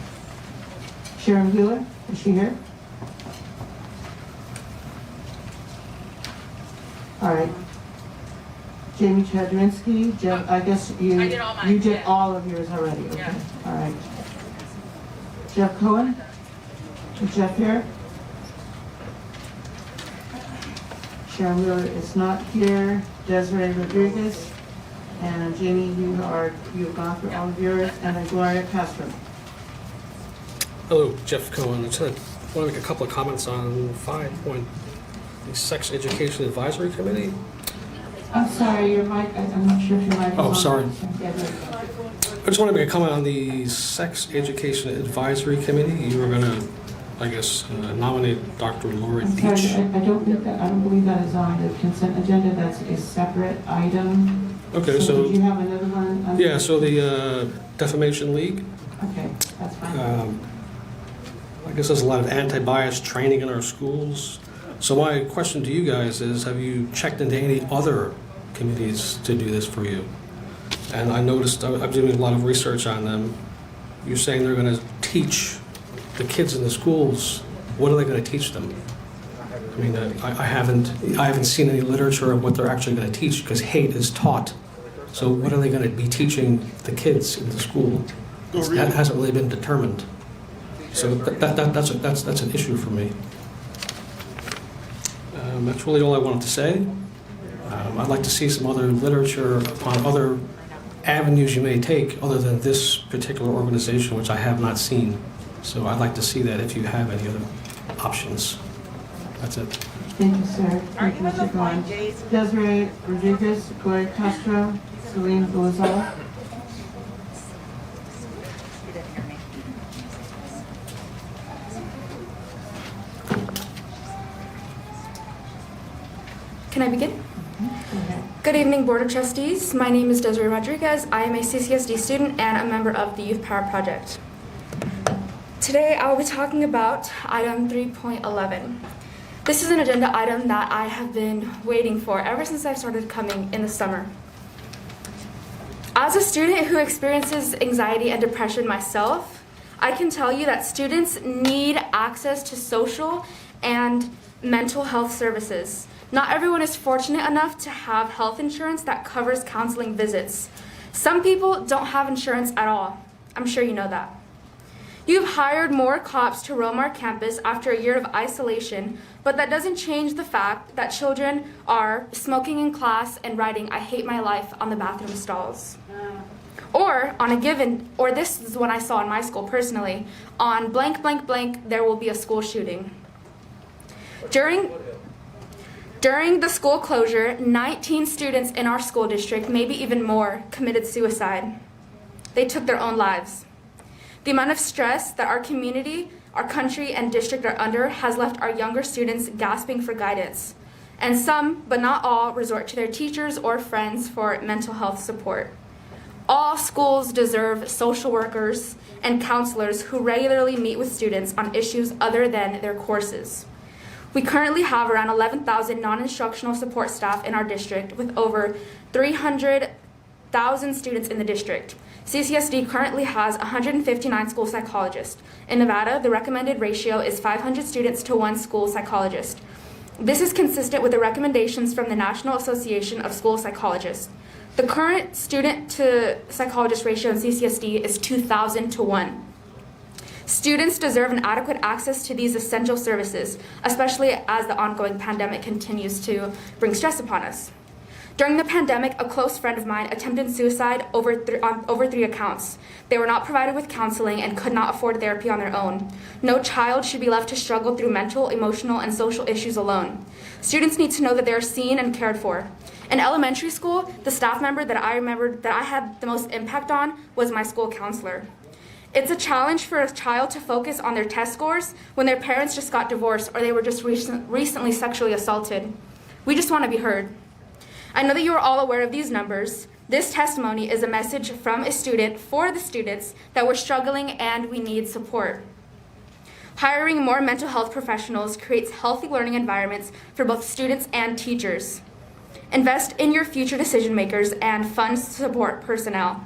Sharon Wheeler, is she here? All right. Jamie Chadrinsky, Jeff, I guess you, I did all mine, you did yeah. all of yours already, okay. Yeah. All right. Jeff Cohen? Is Jeff here? Sharon Wheeler is not here. Desiree Rodriguez? And Jamie, you've gone through all of yours, and then Gloria Castro. Hello, Jeff Cohen. I just want to make a couple of comments on 5 point, the Sex Education Advisory Committee. I'm sorry, your mic, I'm not sure if your mic is on. Oh, sorry. Yeah, I just want to make a comment on the Sex Education Advisory Committee. You were going to, I guess, nominate Dr. Laura I'm sorry, Deach. I don't believe that is on the consent agenda. That's a separate item. Okay, so Did you have another one? yeah, so the Defamation League. Okay, that's fine. I guess there's a lot of anti-bias training in our schools. So my question to you guys is, have you checked into any other committees to do this for you? And I noticed, I'm doing a lot of research on them. You're saying they're going to teach the kids in the schools. What are they going to teach them? I mean, I haven't seen any literature of what they're actually going to teach, because hate is taught. So what are they going to be teaching the kids in the school? That hasn't really been determined. So that's an issue for me. That's really all I wanted to say. I'd like to see some other literature upon other avenues you may take other than this particular organization, which I have not seen. So I'd like to see that if you have any other options. That's it. Thank you, sir. Thank you, Mr. Cohen. Desiree Rodriguez, Gloria Castro, Celine Gonzalez. Can I begin? Good evening, Board of Trustees. My name is Desiree Rodriguez. I am a CCSD student and a member of the Youth Power Project. Today, I will be talking about item 3.11. This is an agenda item that I have been waiting for ever since I started coming in the summer. As a student who experiences anxiety and depression myself, I can tell you that students need access to social and mental health services. Not everyone is fortunate enough to have health insurance that covers counseling visits. Some people don't have insurance at all. I'm sure you know that. You've hired more cops to roam our campus after a year of isolation, but that doesn't change the fact that children are smoking in class and writing "I hate my life" on the bathroom stalls. Or this is what I saw in my school personally, on blank, blank, blank, there will be a school shooting. During the school closure, 19 students in our school district, maybe even more, committed suicide. They took their own lives. The amount of stress that our community, our country, and district are under has left our younger students gasping for guidance. And some, but not all, resort to their teachers or friends for mental health support. All schools deserve social workers and counselors who regularly meet with students on issues other than their courses. We currently have around 11,000 non-instructional support staff in our district with over 300,000 students in the district. CCSD currently has 159 school psychologists. In Nevada, the recommended ratio is 500 students to 1 school psychologist. This is consistent with the recommendations from the National Association of School Psychologists. The current student to psychologist ratio in CCSD is 2,000 to 1. Students deserve an adequate access to these essential services, especially as the ongoing pandemic continues to bring stress upon us. During the pandemic, a close friend of mine attempted suicide on over 3 accounts. They were not provided with counseling and could not afford therapy on their own. No child should be left to struggle through mental, emotional, and social issues alone. Students need to know that they are seen and cared for. In elementary school, the staff member that I remembered that I had the most impact on was my school counselor. It's a challenge for a child to focus on their test scores when their parents just got divorced or they were just recently sexually assaulted. We just want to be heard. I know that you are all aware of these numbers. This testimony is a message from a student for the students that we're struggling and we need support. Hiring more mental health professionals creates healthy learning environments for both students and teachers. Invest in your future decision makers and fund support personnel.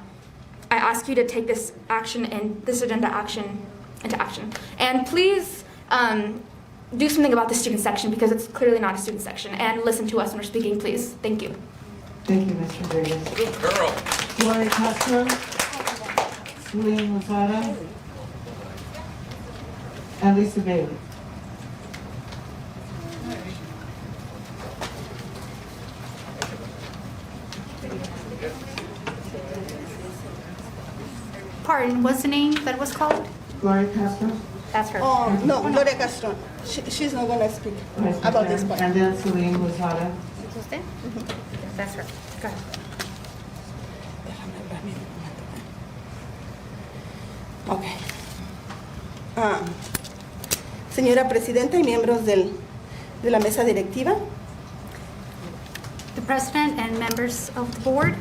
I ask you to take this action and this agenda into action. And please do something about the student section because it's clearly not a student section. And listen to us when we're speaking, please. Thank you. Thank you, Mr. Davis. Good girl. Gloria Castro, Celine Lozada, and Lisa Bailey. Pardon, what's the name that was called? Gloria Castro. That's her. Oh, no, Gloria Castro. She's not going to speak about this part. And then Celine Lozada. That's her. Go ahead. Okay. Señora Presidenta y miembros de la mesa directiva, The president and members of the board.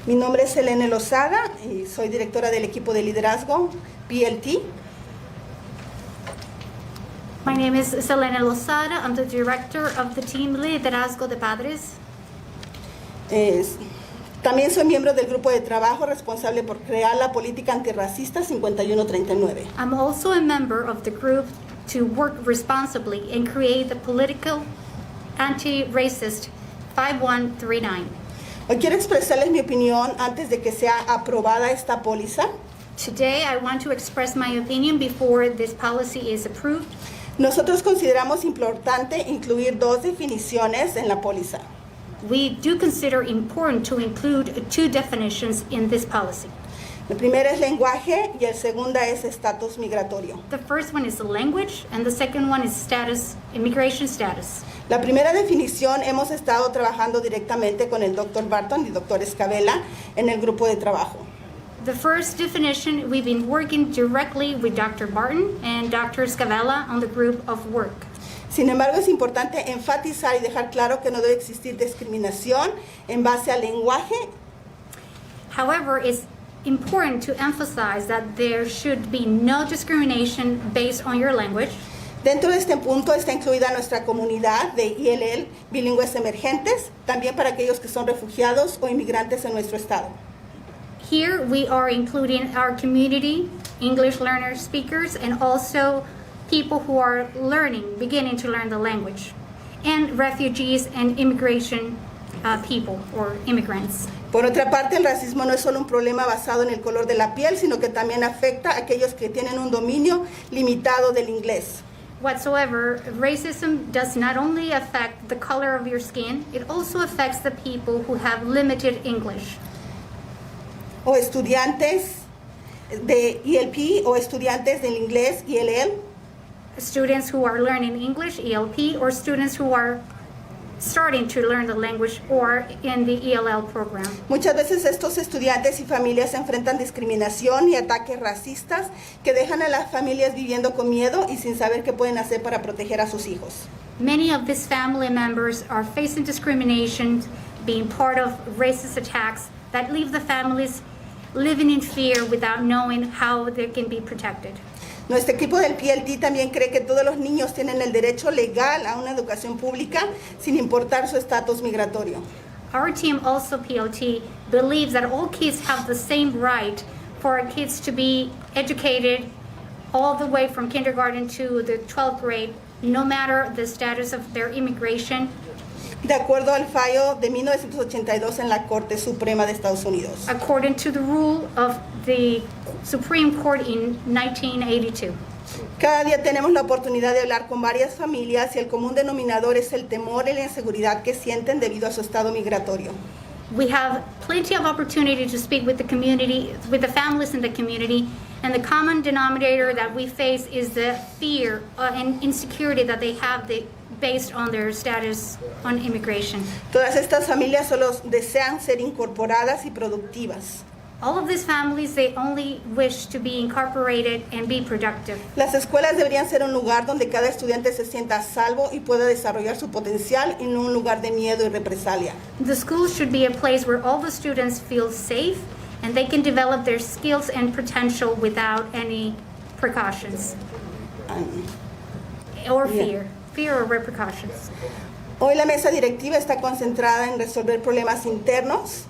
mi nombre es Helene Lozada y soy directora del equipo de liderazgo PLT. My name is Selena Lozada. I'm the director of the team Liderazgo de Padres. También soy miembro del grupo de trabajo responsable por crear la política antirracista 5139. I'm also a member of the group to work responsibly and create the political anti-racist 5139. Hoy quiero expresarles mi opinión antes de que sea aprobada esta póliza. Today, I want to express my opinion before this policy is approved. Nosotros consideramos importante incluir 2 definiciones en la póliza. We do consider important to include 2 definitions in this policy. La primera es lenguaje y el segunda es estatus migratorio. The first one is the language, and the second one is status, immigration status. La primera definición hemos estado trabajando directamente con el Dr. Barton y Dr. Escabela en el grupo de trabajo. The first definition, we've been working directly with Dr. Barton and Dr. Scavella on the group of work. Sin embargo, es importante enfatizar y dejar claro que no debe existir discriminación en base al lenguaje. However, it's important to emphasize that there should be no discrimination based on your language. Dentro de este punto está incluida nuestra comunidad de ILL bilingües emergentes, también para aquellos que son refugiados o inmigrantes en nuestro estado. Here we are including our community, English learner speakers, and also people who are beginning to learn the language, and refugees and immigration people or immigrants. Por otra parte, el racismo no es solo un problema basado en el color de la piel, sino que también afecta a aquellos que tienen un dominio limitado del inglés. Whatsoever, racism does not only affect the color of your skin, it also affects the people who have limited English. O estudiantes de ELP o estudiantes del inglés ILL. Students who are learning English, ELP, or students who are starting to learn the language or in the ELL program. Muchas veces estos estudiantes y familias enfrentan discriminación y ataques racistas que dejan a las familias viviendo con miedo y sin saber qué pueden hacer para proteger a sus hijos. Many of these family members are facing discrimination, being part of racist attacks that leave the families living in fear without knowing how they can be protected. Nuestro equipo del PLT también cree que todos los niños tienen el derecho legal a una educación pública sin importar su estatus migratorio. Our team, also PLT, believes that all kids have the same right for our kids to be educated all the way from kindergarten to the 12th grade, no matter the status of their immigration. De acuerdo al fallo de 1982 en la Corte Suprema de Estados Unidos. According to the rule of the Supreme Court in 1982. Cada día tenemos la oportunidad de hablar con varias familias y el común denominador es el temor y la inseguridad que sienten debido a su estado migratorio. We have plenty of opportunity to speak with the community, with the families in the community, and the common denominator that we face is the fear and insecurity that they have based on their status on immigration. Todas estas familias solo desean ser incorporadas y productivas. All of these families, they only wish to be incorporated and be productive. Las escuelas deberían ser un lugar donde cada estudiante se sienta a salvo y pueda desarrollar su potencial y no un lugar de miedo y represalia. The schools should be a place where all the students feel safe and they can develop their skills and potential without any precautions or fear or repercussions. Hoy la mesa directiva está concentrada en resolver problemas internos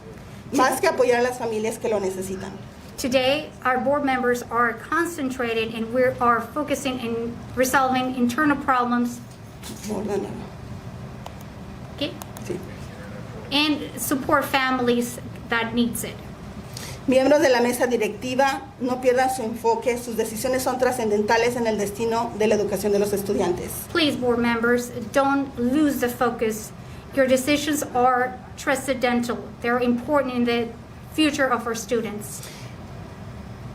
más que apoyar a las familias que lo necesitan. Today, our board members are concentrated and we are focusing in resolving internal problems. Okay? Sí. And support families that needs it. Miembros de la mesa directiva, no pierdan su enfoque, sus decisiones son trascendentales en el destino de la educación de los estudiantes. Please, board members, don't lose the focus. Your decisions are transcendental. They're important in the future of our students.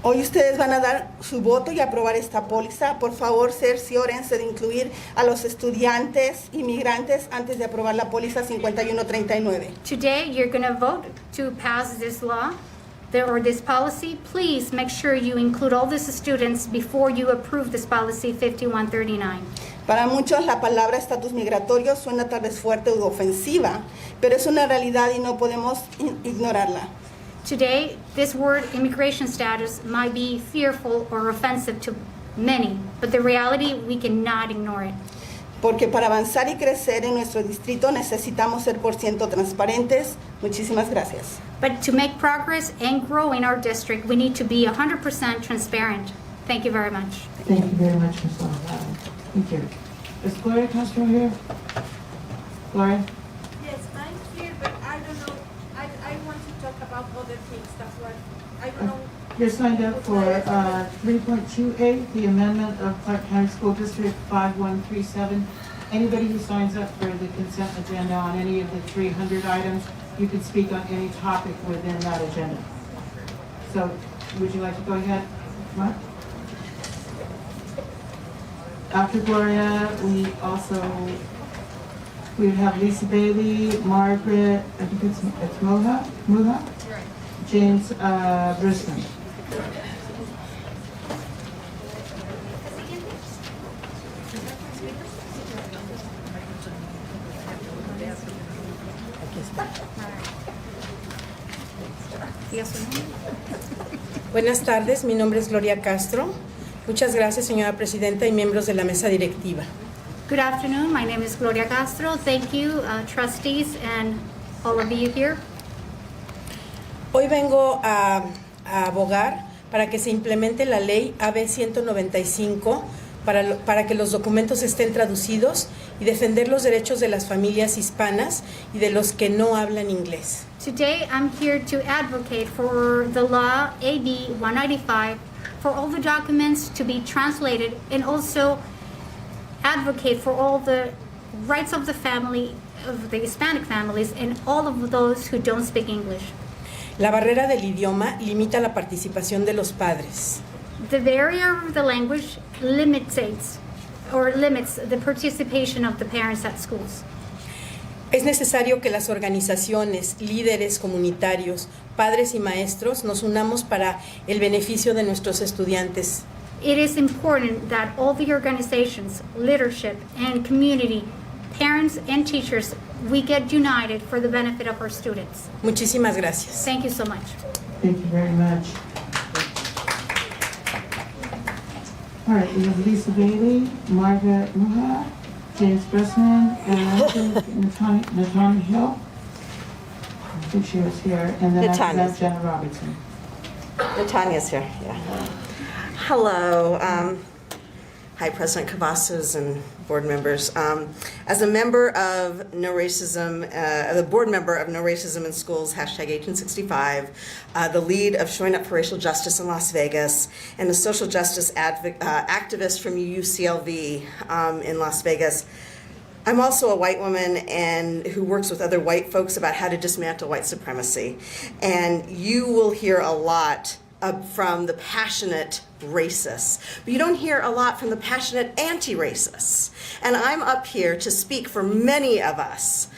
Hoy ustedes van a dar su voto y aprobar esta póliza. Por favor, cerciórense de incluir a los estudiantes inmigrantes antes de aprobar la póliza 5139. Today, you're going to vote to pass this law or this policy. Please make sure you include all these students before you approve this policy 5139. Para muchos la palabra estatus migratorio suena tal vez fuerte u ofensiva, pero es una realidad y no podemos ignorarla. Today, this word immigration status might be fearful or offensive to many, but the reality, we cannot ignore it. Porque para avanzar y crecer en nuestro distrito necesitamos ser por ciento transparentes. Muchísimas gracias. But to make progress and grow in our district, we need to be 100% transparent. Thank you very much. Thank you very much, Ms. Alvarado. Thank you. Is Gloria Castro here? Gloria? Yes, I'm here, but I don't know. I want to talk about other things. That's why I don't know. You're signed up for 3.28, the amendment of Clark County School District 5137. Anybody who signs up for the consent agenda on any of the 300 items, you can speak on any topic within that agenda. So, would you like to go ahead, Mark? After Gloria, we would have Lisa Bailey, Margaret, I think it's Muha? James Brisman. Buenas tardes, mi nombre es Gloria Castro. Muchas gracias, señora presidenta y miembros de la mesa directiva. Good afternoon. My name is Gloria Castro. Thank you, trustees and all of you here. Hoy vengo a abogar para que se implemente la ley AB 195 para que los documentos estén traducidos y defender los derechos de las familias hispanas y de los que no hablan inglés. Today, I'm here to advocate for the law AB 195 for all the documents to be translated and also advocate for all the rights of the family, of the Hispanic families, and all of those who don't speak English. La barrera del idioma limita la participación de los padres. The barrier of the language limits the participation of the parents at schools. Es necesario que las organizaciones, líderes comunitarios, padres y maestros nos unamos para el beneficio de nuestros estudiantes. It is important that all the organizations, leadership, and community, parents and teachers, we get united for the benefit of our students. Muchísimas gracias. Thank you so much. Thank you very much. All right, we have Lisa Bailey, Margaret Muha, James Bressman, and Natani Hill. I think she was here. And then after that, Jenna Robertson. Natanya's here, yeah. Hello. Hi, President Cavazos and board members. As a member of No Racism, the board member of No Racism in Schools, #1865, the lead of Showing Up for Racial Justice in Las Vegas, and a social justice activist from UCLV in Las Vegas, I'm also a white woman and who works with other white folks about how to dismantle white supremacy. And you will hear a lot from the passionate racists, but you don't hear a lot from the passionate anti-racists. And I'm up here to speak for many of us,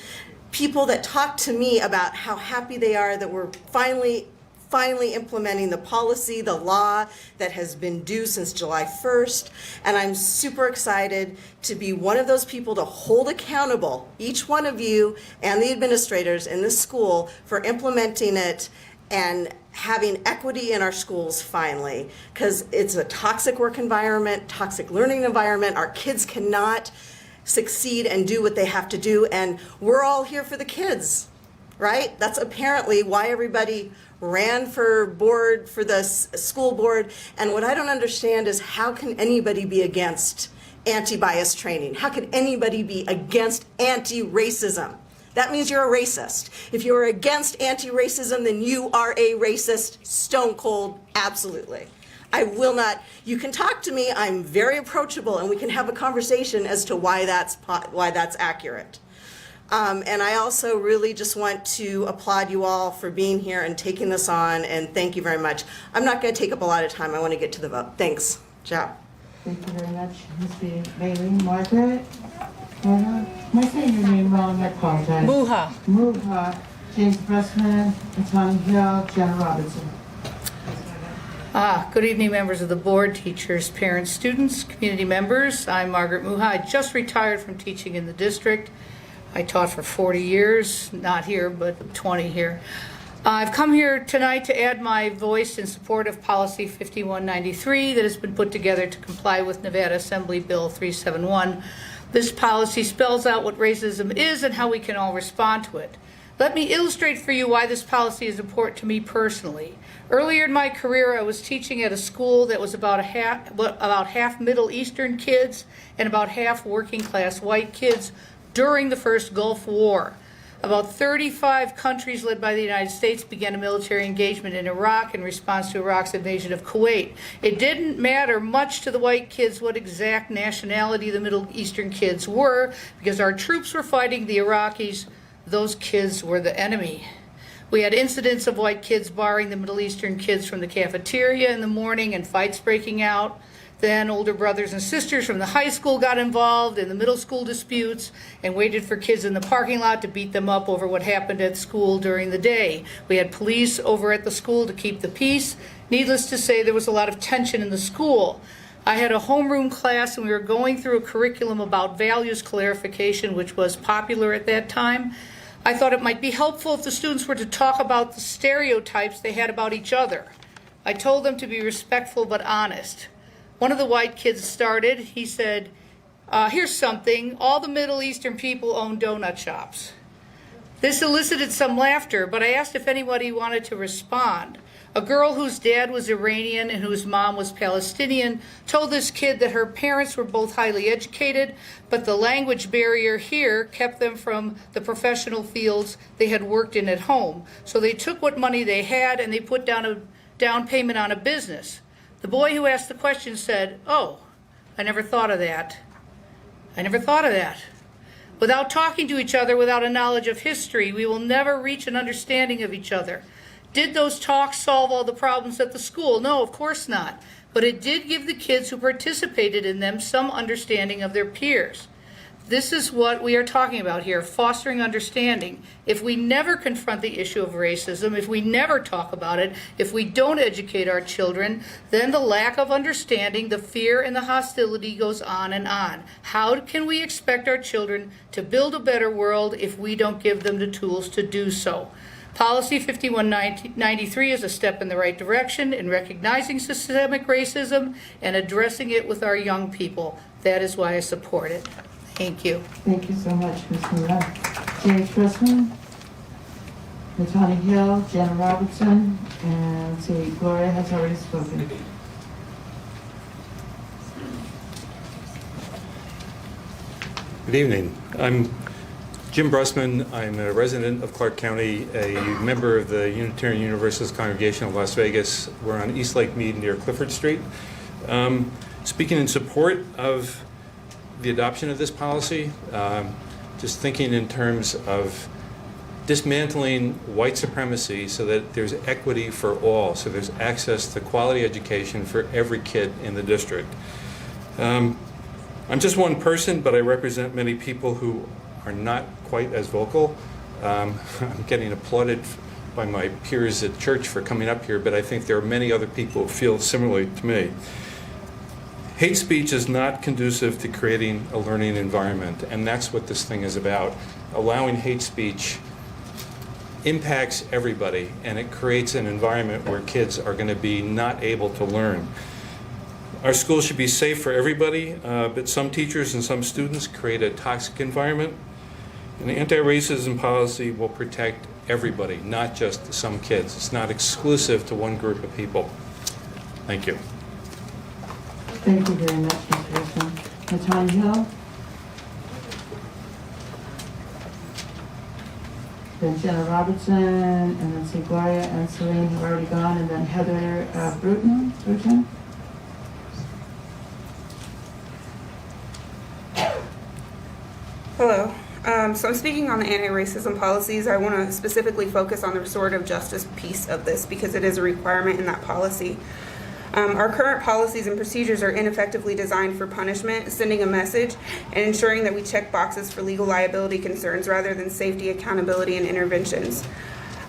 people that talk to me about how happy they are that we're finally implementing the policy, the law that has been due since July 1st. And I'm super excited to be one of those people to hold accountable each one of you and the administrators in this school for implementing it and having equity in our schools finally, because it's a toxic work environment, toxic learning environment. Our kids cannot succeed and do what they have to do, and we're all here for the kids, right? That's apparently why everybody ran for the school board. And what I don't understand is how can anybody be against anti-bias training? How can anybody be against anti-racism? That means you're a racist. If you're against anti-racism, then you are a racist, stone cold, absolutely. I will not, you can talk to me, I'm very approachable, and we can have a conversation as to why that's accurate. And I also really just want to applaud you all for being here and taking this on, and thank you very much. I'm not going to take up a lot of time. I want to get to the vote. Thanks. Ciao. Thank you very much, Ms. Bailey. Margaret? Am I saying your name wrong? I apologize. Muha. Muha, James Bressman, Natani Hill, Jenna Robinson. Good evening, members of the board, teachers, parents, students, community members. I'm Margaret Muha. I just retired from teaching in the district. I taught for 40 years, not here, but 20 here. I've come here tonight to add my voice in support of Policy 5193 that has been put together to comply with Nevada Assembly Bill 371. This policy spells out what racism is and how we can all respond to it. Let me illustrate for you why this policy is important to me personally. Earlier in my career, I was teaching at a school that was about half Middle Eastern kids and about half working class white kids during the first Gulf War. About 35 countries led by the United States began a military engagement in Iraq in response to Iraq's invasion of Kuwait. It didn't matter much to the white kids what exact nationality the Middle Eastern kids were, because our troops were fighting the Iraqis. Those kids were the enemy. We had incidents of white kids barring the Middle Eastern kids from the cafeteria in the morning and fights breaking out. Then older brothers and sisters from the high school got involved in the middle school disputes and waited for kids in the parking lot to beat them up over what happened at school during the day. We had police over at the school to keep the peace. Needless to say, there was a lot of tension in the school. I had a homeroom class and we were going through a curriculum about values clarification, which was popular at that time. I thought it might be helpful if the students were to talk about the stereotypes they had about each other. I told them to be respectful but honest. One of the white kids started. He said, here's something. All the Middle Eastern people own donut shops. This elicited some laughter, but I asked if anybody wanted to respond. A girl whose dad was Iranian and whose mom was Palestinian told this kid that her parents were both highly educated, but the language barrier here kept them from the professional fields they had worked in at home. So they took what money they had and they put down a down payment on a business. The boy who asked the question said, "Oh, I never thought of that. I never thought of that." Without talking to each other, without a knowledge of history, we will never reach an understanding of each other. Did those talks solve all the problems at the school? No, of course not. But it did give the kids who participated in them some understanding of their peers. This is what we are talking about here, fostering understanding. If we never confront the issue of racism, if we never talk about it, if we don't educate our children, then the lack of understanding, the fear, and the hostility goes on and on. How can we expect our children to build a better world if we don't give them the tools to do so? Policy 5193 is a step in the right direction in recognizing systemic racism and addressing it with our young people. That is why I support it. Thank you. Thank you so much, Ms. Mura. James Pressman, Natani Hill, Jana Robertson, and let's see, Gloria has already spoken. Good evening. I'm Jim Brusman. I'm a resident of Clark County, a member of the Unitarian Universalist Congregation of Las Vegas. We're on East Lake Mead near Clifford Street. Speaking in support of the adoption of this policy, just thinking in terms of dismantling white supremacy so that there's equity for all, so there's access to quality education for every kid in the district. I'm just one person, but I represent many people who are not quite as vocal. I'm getting applauded by my peers at church for coming up here, but I think there are many other people who feel similarly to me. Hate speech is not conducive to creating a learning environment, and that's what this thing is about. Allowing hate speech impacts everybody, and it creates an environment where kids are going to be not able to learn. Our schools should be safe for everybody, but some teachers and some students create a toxic environment. And the anti-racism policy will protect everybody, not just some kids. It's not exclusive to one group of people. Thank you. Thank you very much, Mr. Pressman. Natani Hill. Then Jenna Robertson, and then see Gloria and Celine have already gone, and then Heather Bruton. Hello. So I'm speaking on the anti-racism policies. I want to specifically focus on the restorative justice piece of this because it is a requirement in that policy. Our current policies and procedures are ineffectively designed for punishment, sending a message, and ensuring that we check boxes for legal liability concerns rather than safety, accountability, and interventions.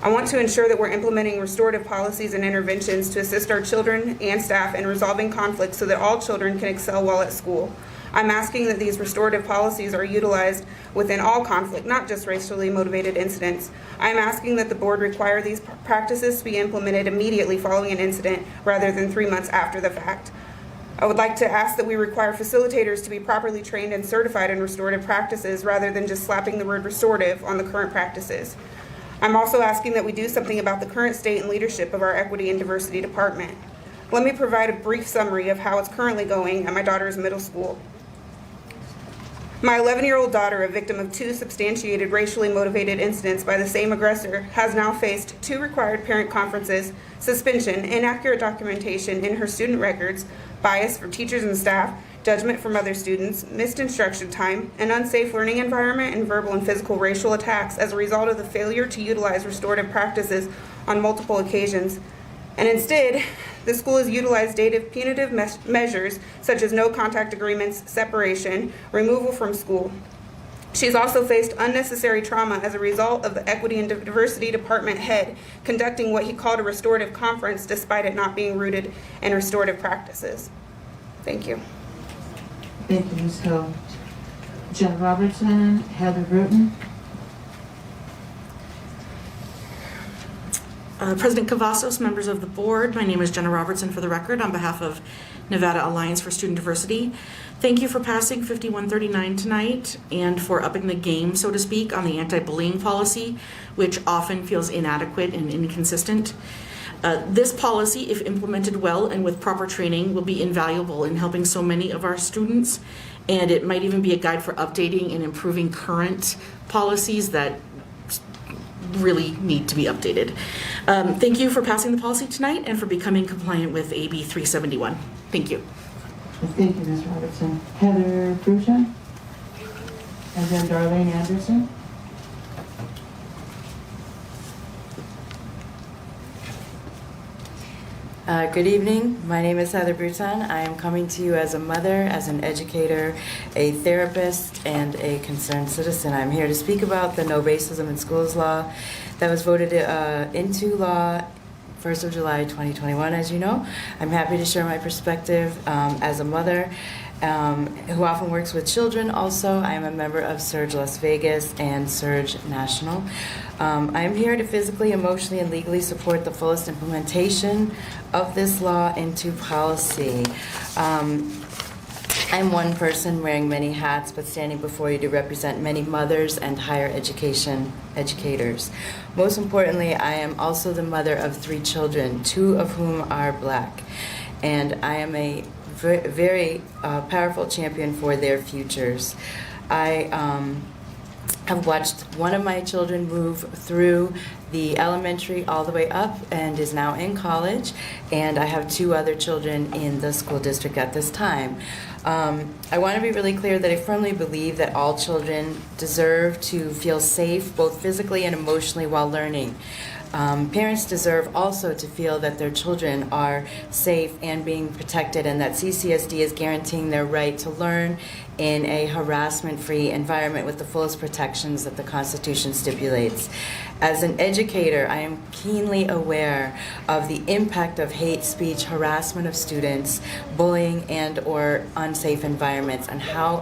I want to ensure that we're implementing restorative policies and interventions to assist our children and staff in resolving conflicts so that all children can excel while at school. I'm asking that these restorative policies are utilized within all conflict, not just racially motivated incidents. I'm asking that the board require these practices to be implemented immediately following an incident rather than 3 months after the fact. I would like to ask that we require facilitators to be properly trained and certified in restorative practices rather than just slapping the word restorative on the current practices. I'm also asking that we do something about the current state and leadership of our Equity and Diversity Department. Let me provide a brief summary of how it's currently going at my daughter's middle school. My 11-year-old daughter, a victim of 2 substantiated racially motivated incidents by the same aggressor, has now faced 2 required parent conferences, suspension, inaccurate documentation in her student records, bias for teachers and staff, judgment from other students, missed instruction time, an unsafe learning environment, and verbal and physical racial attacks as a result of the failure to utilize restorative practices on multiple occasions. And instead, the school has utilized dative punitive measures such as no contact agreements, separation, removal from school. She's also faced unnecessary trauma as a result of the Equity and Diversity Department head conducting what he called a restorative conference despite it not being rooted in restorative practices. Thank you. Thank you, Ms. Hill. Jen Robertson, Heather Bruton. President Cavazos, members of the board, my name is Jenna Robertson for the record on behalf of Nevada Alliance for Student Diversity. Thank you for passing 5139 tonight and for upping the game, so to speak, on the anti-bullying policy, which often feels inadequate and inconsistent. This policy, if implemented well and with proper training, will be invaluable in helping so many of our students, and it might even be a guide for updating and improving current policies that really need to be updated. Thank you for passing the policy tonight and for becoming compliant with AB 371. Thank you. Thank you, Ms. Robertson. Heather Bruton, and then Darlene Anderson. Good evening. My name is Heather Bruton. I am coming to you as a mother, as an educator, a therapist, and a concerned citizen. I'm here to speak about the No Racism in Schools law that was voted into law 1st of July 2021, as you know. I'm happy to share my perspective as a mother, who often works with children also. I am a member of Surge Las Vegas and Surge National. I am here to physically, emotionally, and legally support the fullest implementation of this law into policy. I'm one person wearing many hats, but standing before you to represent many mothers and higher education educators. Most importantly, I am also the mother of 3 children, 2 of whom are Black, and I am a very powerful champion for their futures. I have watched one of my children move through the elementary all the way up and is now in college, and I have 2 other children in the school district at this time. I want to be really clear that I firmly believe that all children deserve to feel safe, both physically and emotionally, while learning. Parents deserve also to feel that their children are safe and being protected, and that CCSD is guaranteeing their right to learn in a harassment-free environment with the fullest protections that the Constitution stipulates. As an educator, I am keenly aware of the impact of hate speech, harassment of students, bullying, and/or unsafe environments, and how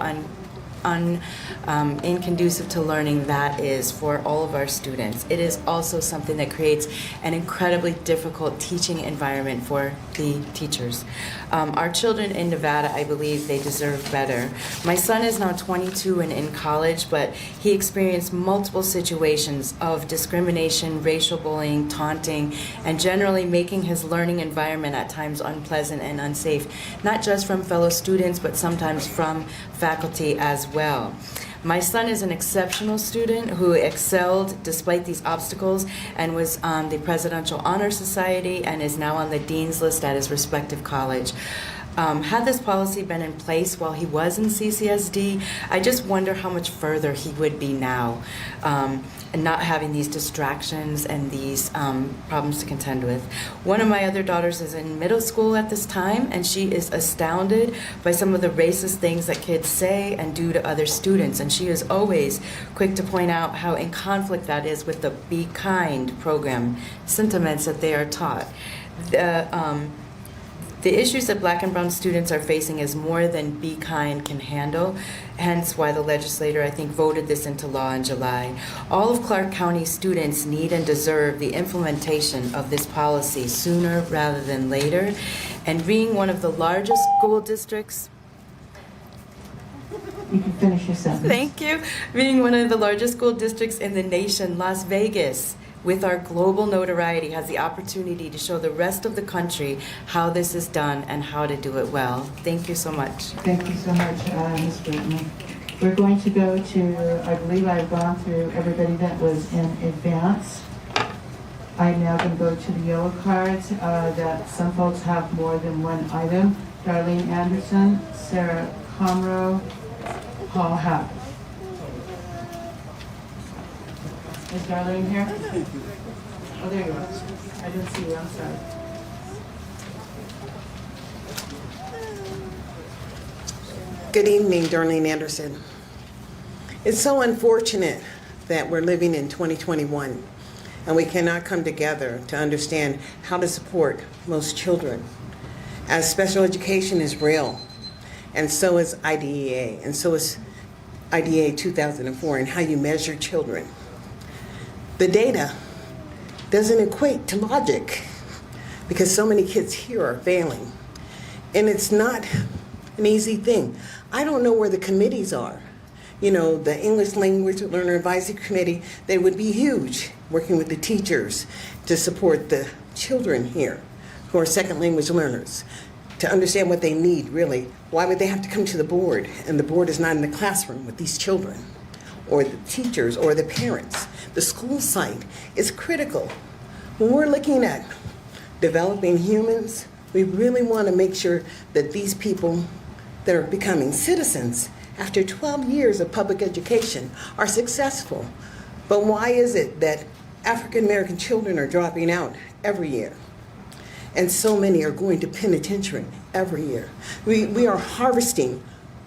inconducive to learning that is for all of our students. It is also something that creates an incredibly difficult teaching environment for the teachers. Our children in Nevada, I believe they deserve better. My son is now 22 and in college, but he experienced multiple situations of discrimination, racial bullying, taunting, and generally making his learning environment at times unpleasant and unsafe, not just from fellow students, but sometimes from faculty as well. My son is an exceptional student who excelled despite these obstacles and was on the Presidential Honor Society and is now on the Dean's List at his respective college. Had this policy been in place while he was in CCSD, I just wonder how much further he would be now, and not having these distractions and these problems to contend with. One of my other daughters is in middle school at this time, and she is astounded by some of the racist things that kids say and do to other students, and she is always quick to point out how in conflict that is with the Be Kind program, sentiments that they are taught. The issues that Black and brown students are facing is more than Be Kind can handle, hence why the legislature, I think, voted this into law in July. All of Clark County students need and deserve the implementation of this policy sooner rather than later, and being one of the largest school districts. You can finish your sentence. Thank you. Being one of the largest school districts in the nation, Las Vegas, with our global notoriety, has the opportunity to show the rest of the country how this is done and how to do it well. Thank you so much. Thank you so much, Ms. Brittany. We're going to go to, I believe I've gone through everybody that was in advance. I'm now going to go to the yellow cards that some folks have more than one item. Darlene Anderson, Sarah Comroe, Paul Happ. Is Darlene here? Oh, there you are. I didn't see you, I'm sorry. Good evening, Darlene Anderson. It's so unfortunate that we're living in 2021 and we cannot come together to understand how to support most children. As special education is real, and so is IDEA, and so is IDEA 2004, and how you measure children. The data doesn't equate to logic because so many kids here are failing. And it's not an easy thing. I don't know where the committees are. You know, the English Language Learner Advisory Committee, they would be huge, working with the teachers to support the children here who are second language learners, to understand what they need, really. Why would they have to come to the board? And the board is not in the classroom with these children, or the teachers, or the parents. The school site is critical. When we're looking at developing humans, we really want to make sure that these people that are becoming citizens after 12 years of public education are successful. But why is it that African American children are dropping out every year? And so many are going to penitentiary every year. We are harvesting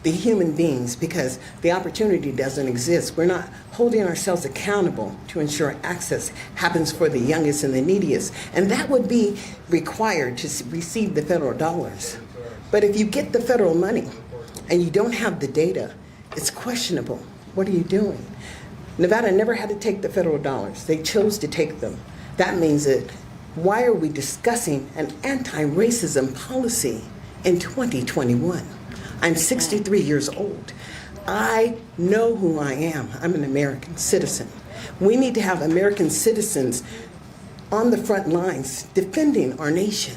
the human beings because the opportunity doesn't exist. We're not holding ourselves accountable to ensure access happens for the youngest and the neediest. And that would be required to receive the federal dollars. But if you get the federal money and you don't have the data, it's questionable. What are you doing? Nevada never had to take the federal dollars. They chose to take them. That means that why are we discussing an anti-racism policy in 2021? I'm 63 years old. I know who I am. I'm an American citizen. We need to have American citizens on the front lines defending our nation.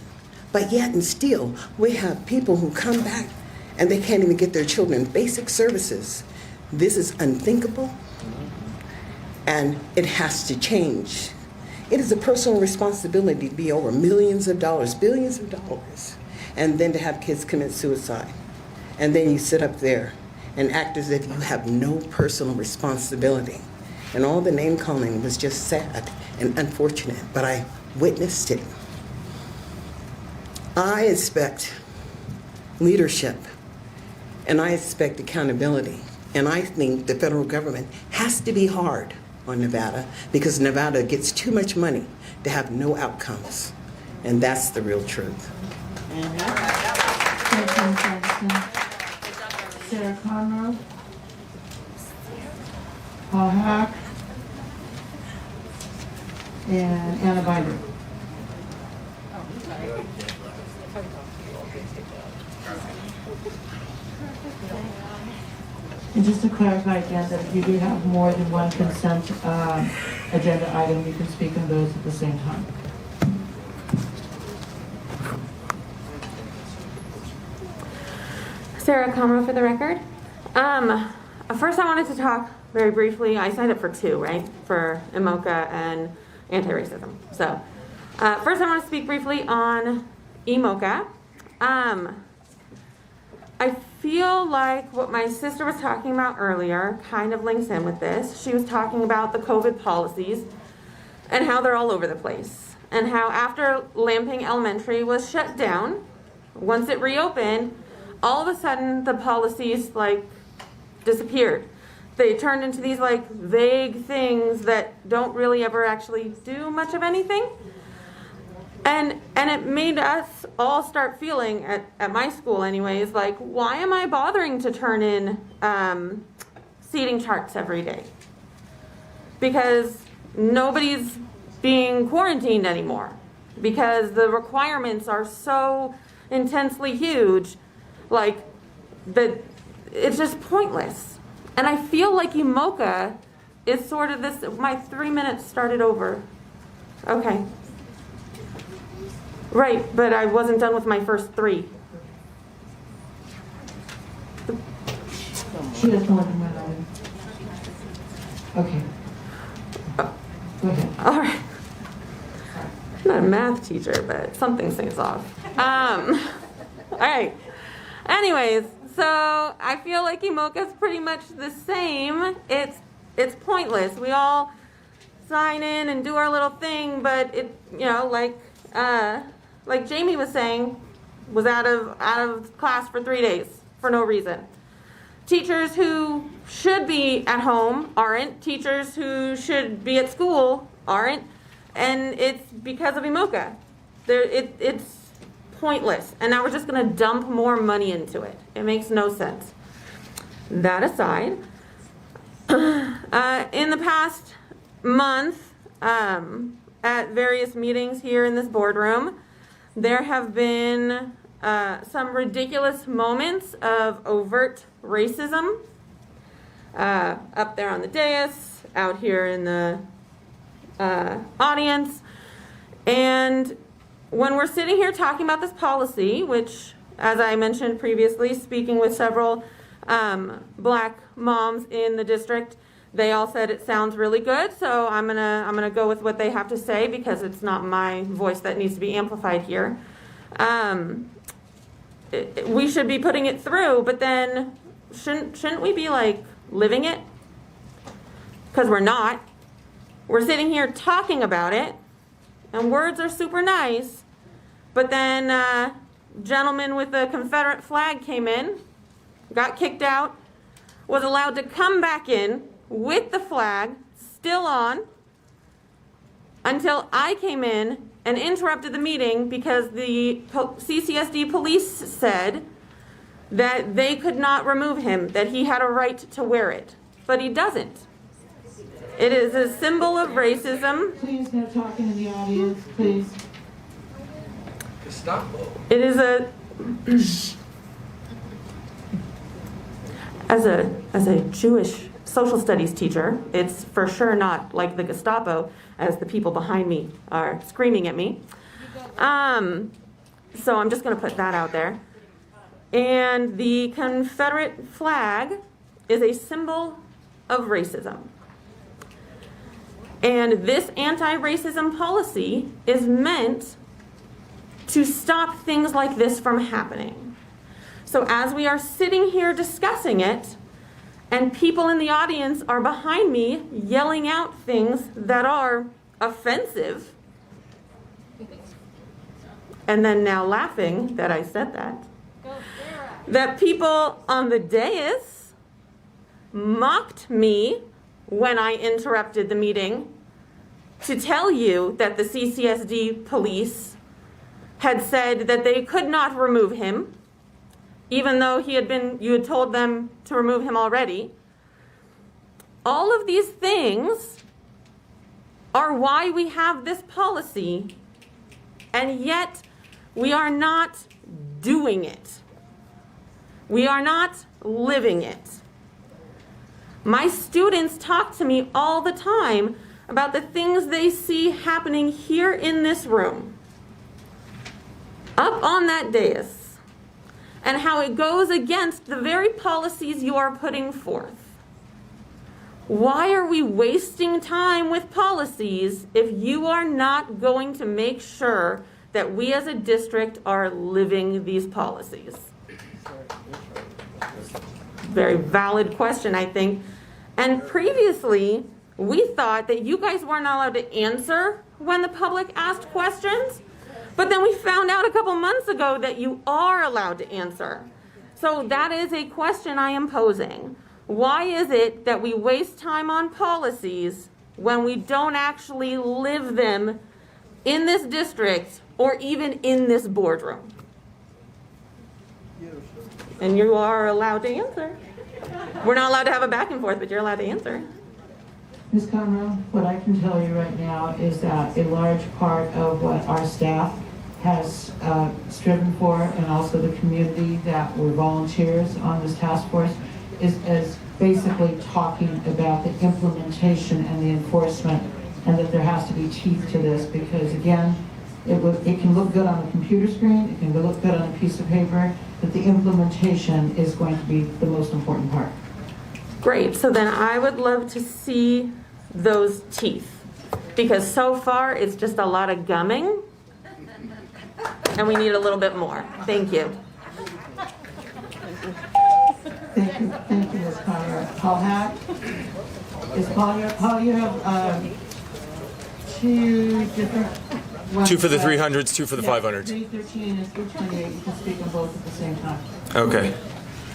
But yet and still, we have people who come back and they can't even get their children basic services. This is unthinkable, and it has to change. It is a personal responsibility to be over millions of dollars, billions of dollars, and then to have kids commit suicide. And then you sit up there and act as if you have no personal responsibility. And all the name calling was just sad and unfortunate, but I witnessed it. I expect leadership, and I expect accountability. And I think the federal government has to be hard on Nevada because Nevada gets too much money to have no outcomes. And that's the real truth. Sarah Conroe, Paul Hack, and Anna Binder. And just to clarify again, that if you do have more than one consent agenda item, you can speak on those at the same time. Sarah Conroe for the record. First I wanted to talk very briefly. I signed up for two, right? For IMOCA and anti-racism. So first I want to speak briefly on IMOCA. I feel like what my sister was talking about earlier kind of links in with this. She was talking about the COVID policies and how they're all over the place. And how after Lamping Elementary was shut down, once it reopened, all of a sudden the policies disappeared. They turned into these vague things that don't really ever actually do much of anything. And it made us all start feeling, at my school anyways, why am I bothering to turn in seating charts every day? Because nobody's being quarantined anymore. Because the requirements are so intensely huge, that it's just pointless. And I feel like IMOCA is sort of this, my 3 minutes started over. Okay. Right, but I wasn't done with my first three. She has more than one item. Okay. Go ahead. All right. I'm not a math teacher, but something seems off. All right. Anyways, so I feel like IMOCA is pretty much the same. It's pointless. We all sign in and do our little thing, but it, like Jamie was saying, was out of class for 3 days for no reason. Teachers who should be at home aren't. Teachers who should be at school aren't. And it's because of IMOCA. It's pointless. And now we're just going to dump more money into it. It makes no sense. That aside, in the past month, at various meetings here in this boardroom, there have been some ridiculous moments of overt racism up there on the dais, out here in the audience. And when we're sitting here talking about this policy, which, as I mentioned previously, speaking with several black moms in the district, they all said it sounds really good, so I'm gonna go with what they have to say because it's not my voice that needs to be amplified here. We should be putting it through, but then shouldn't we be living it? Because we're not. We're sitting here talking about it, and words are super nice, but then a gentleman with a Confederate flag came in, got kicked out, was allowed to come back in with the flag still on until I came in and interrupted the meeting because the CCSD police said that they could not remove him, that he had a right to wear it, but he doesn't. It is a symbol of racism. Please, no talking in the audience, please. It is a as a Jewish social studies teacher, it's for sure not like the Gestapo, as the people behind me are screaming at me. So I'm just going to put that out there. And the Confederate flag is a symbol of racism. And this anti-racism policy is meant to stop things like this from happening. So as we are sitting here discussing it, and people in the audience are behind me yelling out things that are offensive, and then now laughing that I said that people on the dais mocked me when I interrupted the meeting to tell you that the CCSD police had said that they could not remove him, even though you had told them to remove him already. All of these things are why we have this policy, and yet we are not doing it. We are not living it. My students talk to me all the time about the things they see happening here in this room, up on that dais, and how it goes against the very policies you are putting forth. Why are we wasting time with policies if you are not going to make sure that we as a district are living these policies? Very valid question, I think. And previously, we thought that you guys weren't allowed to answer when the public asked questions, but then we found out a couple months ago that you are allowed to answer. So that is a question I am posing. Why is it that we waste time on policies when we don't actually live them in this district or even in this boardroom? And you are allowed to answer. We're not allowed to have a back and forth, but you're allowed to answer. Ms. Conroe, what I can tell you right now is that a large part of what our staff has striven for, and also the community that were volunteers on this task force, is basically talking about the implementation and the enforcement, and that there has to be teeth to this, because again, it can look good on a computer screen, it can look good on a piece of paper, but the implementation is going to be the most important part. Great, so then I would love to see those teeth, because so far it's just a lot of gumming, and we need a little bit more. Thank you. Thank you, Ms. Collier. Paul Hack? Is Paul, you have two different ones. Two for the 300s, two for the 500s. 313 and 328, you can speak on both at the same time. Okay.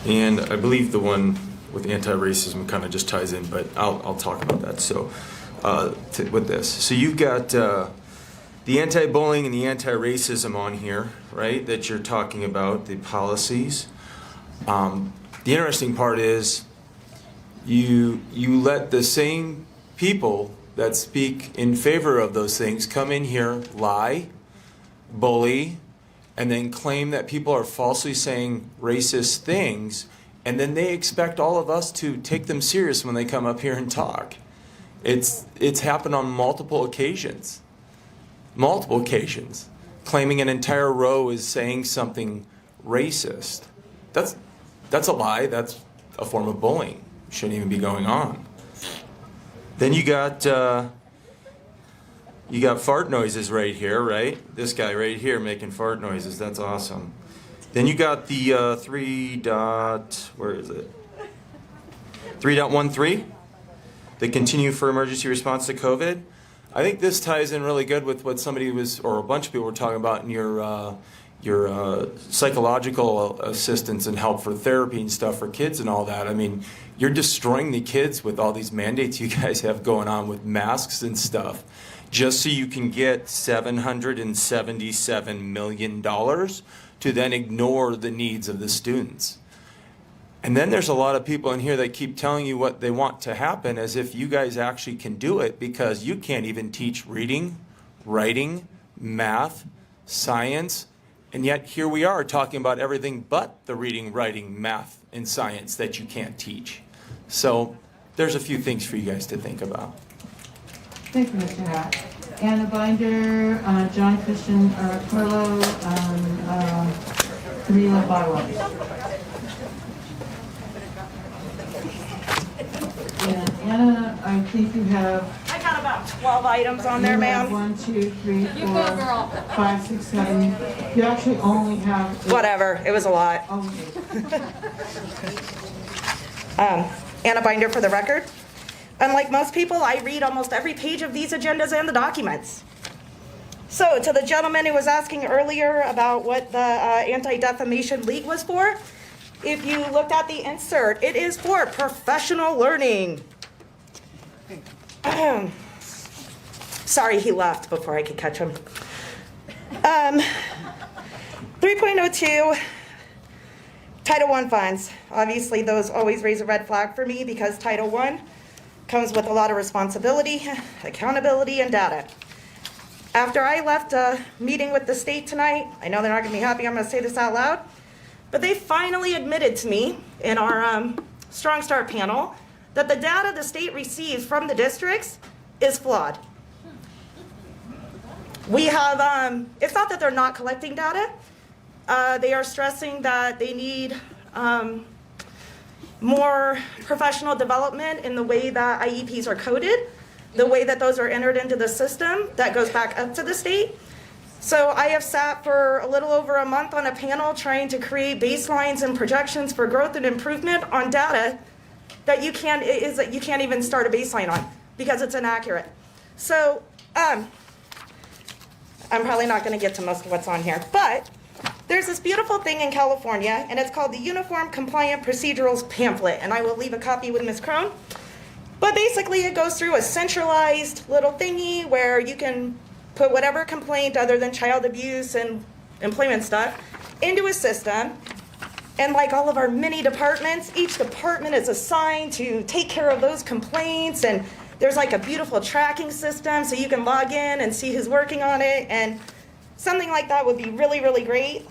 And I believe the one with anti-racism kind of just ties in, but I'll talk about that. So with this. So you've got the anti-bullying and the anti-racism on here, right, that you're talking about, the policies. The interesting part is you let the same people that speak in favor of those things come in here, lie, bully, and then claim that people are falsely saying racist things, and then they expect all of us to take them serious when they come up here and talk. It's happened on multiple occasions, claiming an entire row is saying something racist. That's a lie. That's a form of bullying. Shouldn't even be going on. Then you got fart noises right here, right? This guy right here making fart noises. That's awesome. Then you got the 3.13, the continue for emergency response to COVID. I think this ties in really good with what somebody was, or a bunch of people were talking about in your psychological assistance and help for therapy and stuff for kids and all that. I mean, you're destroying the kids with all these mandates you guys have going on with masks and stuff, just so you can get $777 million to then ignore the needs of the students. And then there's a lot of people in here that keep telling you what they want to happen as if you guys actually can do it, because you can't even teach reading, writing, math, science, and yet here we are talking about everything but the reading, writing, math, and science that you can't teach. So there's a few things for you guys to think about. Thank you, Mr. Hack. Anna Binder, John Christian Carlo, Camila Barwell. And Anna, I think you have... I got about 12 items on there, ma'am. 1, 2, 3, 4, 5, 6, 7. You actually only have... Whatever, it was a lot. Anna Binder for the record. Unlike most people, I read almost every page of these agendas and the documents. So, to the gentleman who was asking earlier about what the Anti-Defamation League was for, if you looked at the insert, it is for professional learning. Sorry, he left before I could catch him. 3.02, Title I funds. Obviously, those always raise a red flag for me because Title I comes with a lot of responsibility, accountability, and data. After I left a meeting with the state tonight, I know they're not going to be happy I'm going to say this out loud, but they finally admitted to me in our Strong Start panel that the data the state receives from the districts is flawed. We have, it's not that they're not collecting data. They are stressing that they need more professional development in the way that IEPs are coded, the way that those are entered into the system that goes back up to the state. So I have sat for a little over a month on a panel trying to create baselines and projections for growth and improvement on data that you can't even start a baseline on because it's inaccurate. So I'm probably not going to get to most of what's on here, but there's this beautiful thing in California, and it's called the Uniform Compliant Procedurals Pamphlet, and I will leave a copy with Ms. Crone. But basically it goes through a centralized little thingy where you can put whatever complaint other than child abuse and employment stuff into a system. And like all of our mini departments, each department is assigned to take care of those complaints, and there's like a beautiful tracking system so you can log in and see who's working on it. And something like that would be really, really great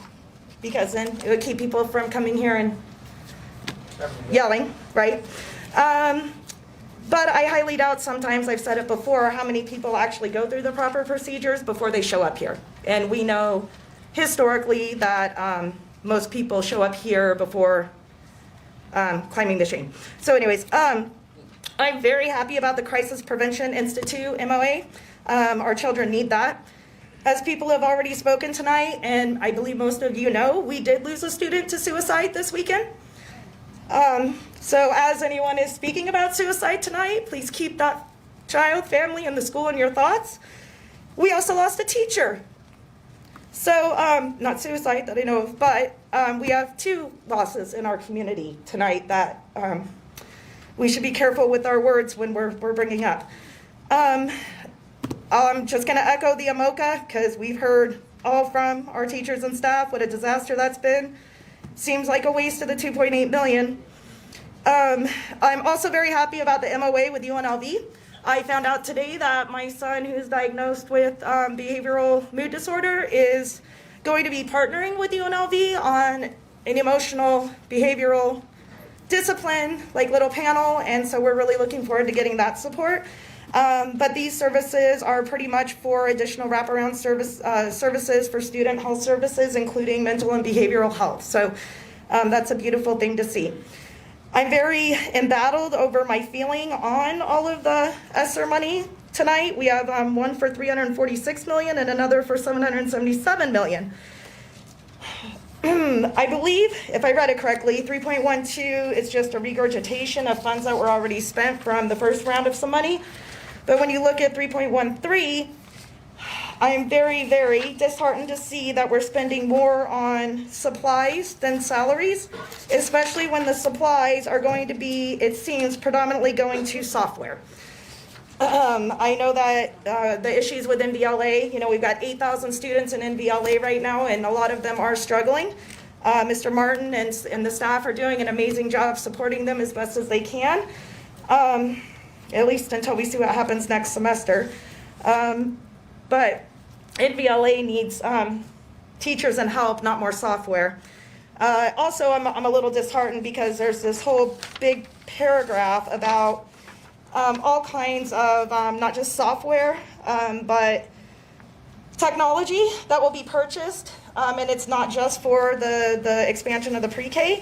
because then it would keep people from coming here and yelling, right? But I highly doubt, sometimes I've said it before, how many people actually go through the proper procedures before they show up here. And we know historically that most people show up here before climbing the chain. So anyways, I'm very happy about the Crisis Prevention Institute MOA. Our children need that. As people have already spoken tonight, and I believe most of you know, we did lose a student to suicide this weekend. So as anyone is speaking about suicide tonight, please keep that child, family, and the school in your thoughts. We also lost a teacher. So, not suicide that I know of, but we have 2 losses in our community tonight that we should be careful with our words when we're bringing up. I'm just going to echo the AMOCA because we've heard all from our teachers and staff what a disaster that's been. Seems like a waste of the $2.8 million. I'm also very happy about the MOA with UNLV. I found out today that my son, who's diagnosed with behavioral mood disorder, is going to be partnering with UNLV on an emotional behavioral discipline, like little panel, and so we're really looking forward to getting that support. But these services are pretty much for additional wraparound services for student health services, including mental and behavioral health. So that's a beautiful thing to see. I'm very embattled over my feeling on all of the ESSER money tonight. We have one for $346 million and another for $777 million. I believe, if I read it correctly, 3.12 is just a regurgitation of funds that were already spent from the first round of some money. But when you look at 3.13, I am very, very disheartened to see that we're spending more on supplies than salaries, especially when the supplies are going to be, it seems, predominantly going to software. I know that the issues with NVLA, we've got 8,000 students in NVLA right now, and a lot of them are struggling. Mr. Martin and the staff are doing an amazing job supporting them as best as they can, at least until we see what happens next semester. But NVLA needs teachers and help, not more software. Also, I'm a little disheartened because there's this whole big paragraph about all kinds of not just software, but technology that will be purchased, and it's not just for the expansion of the pre-K,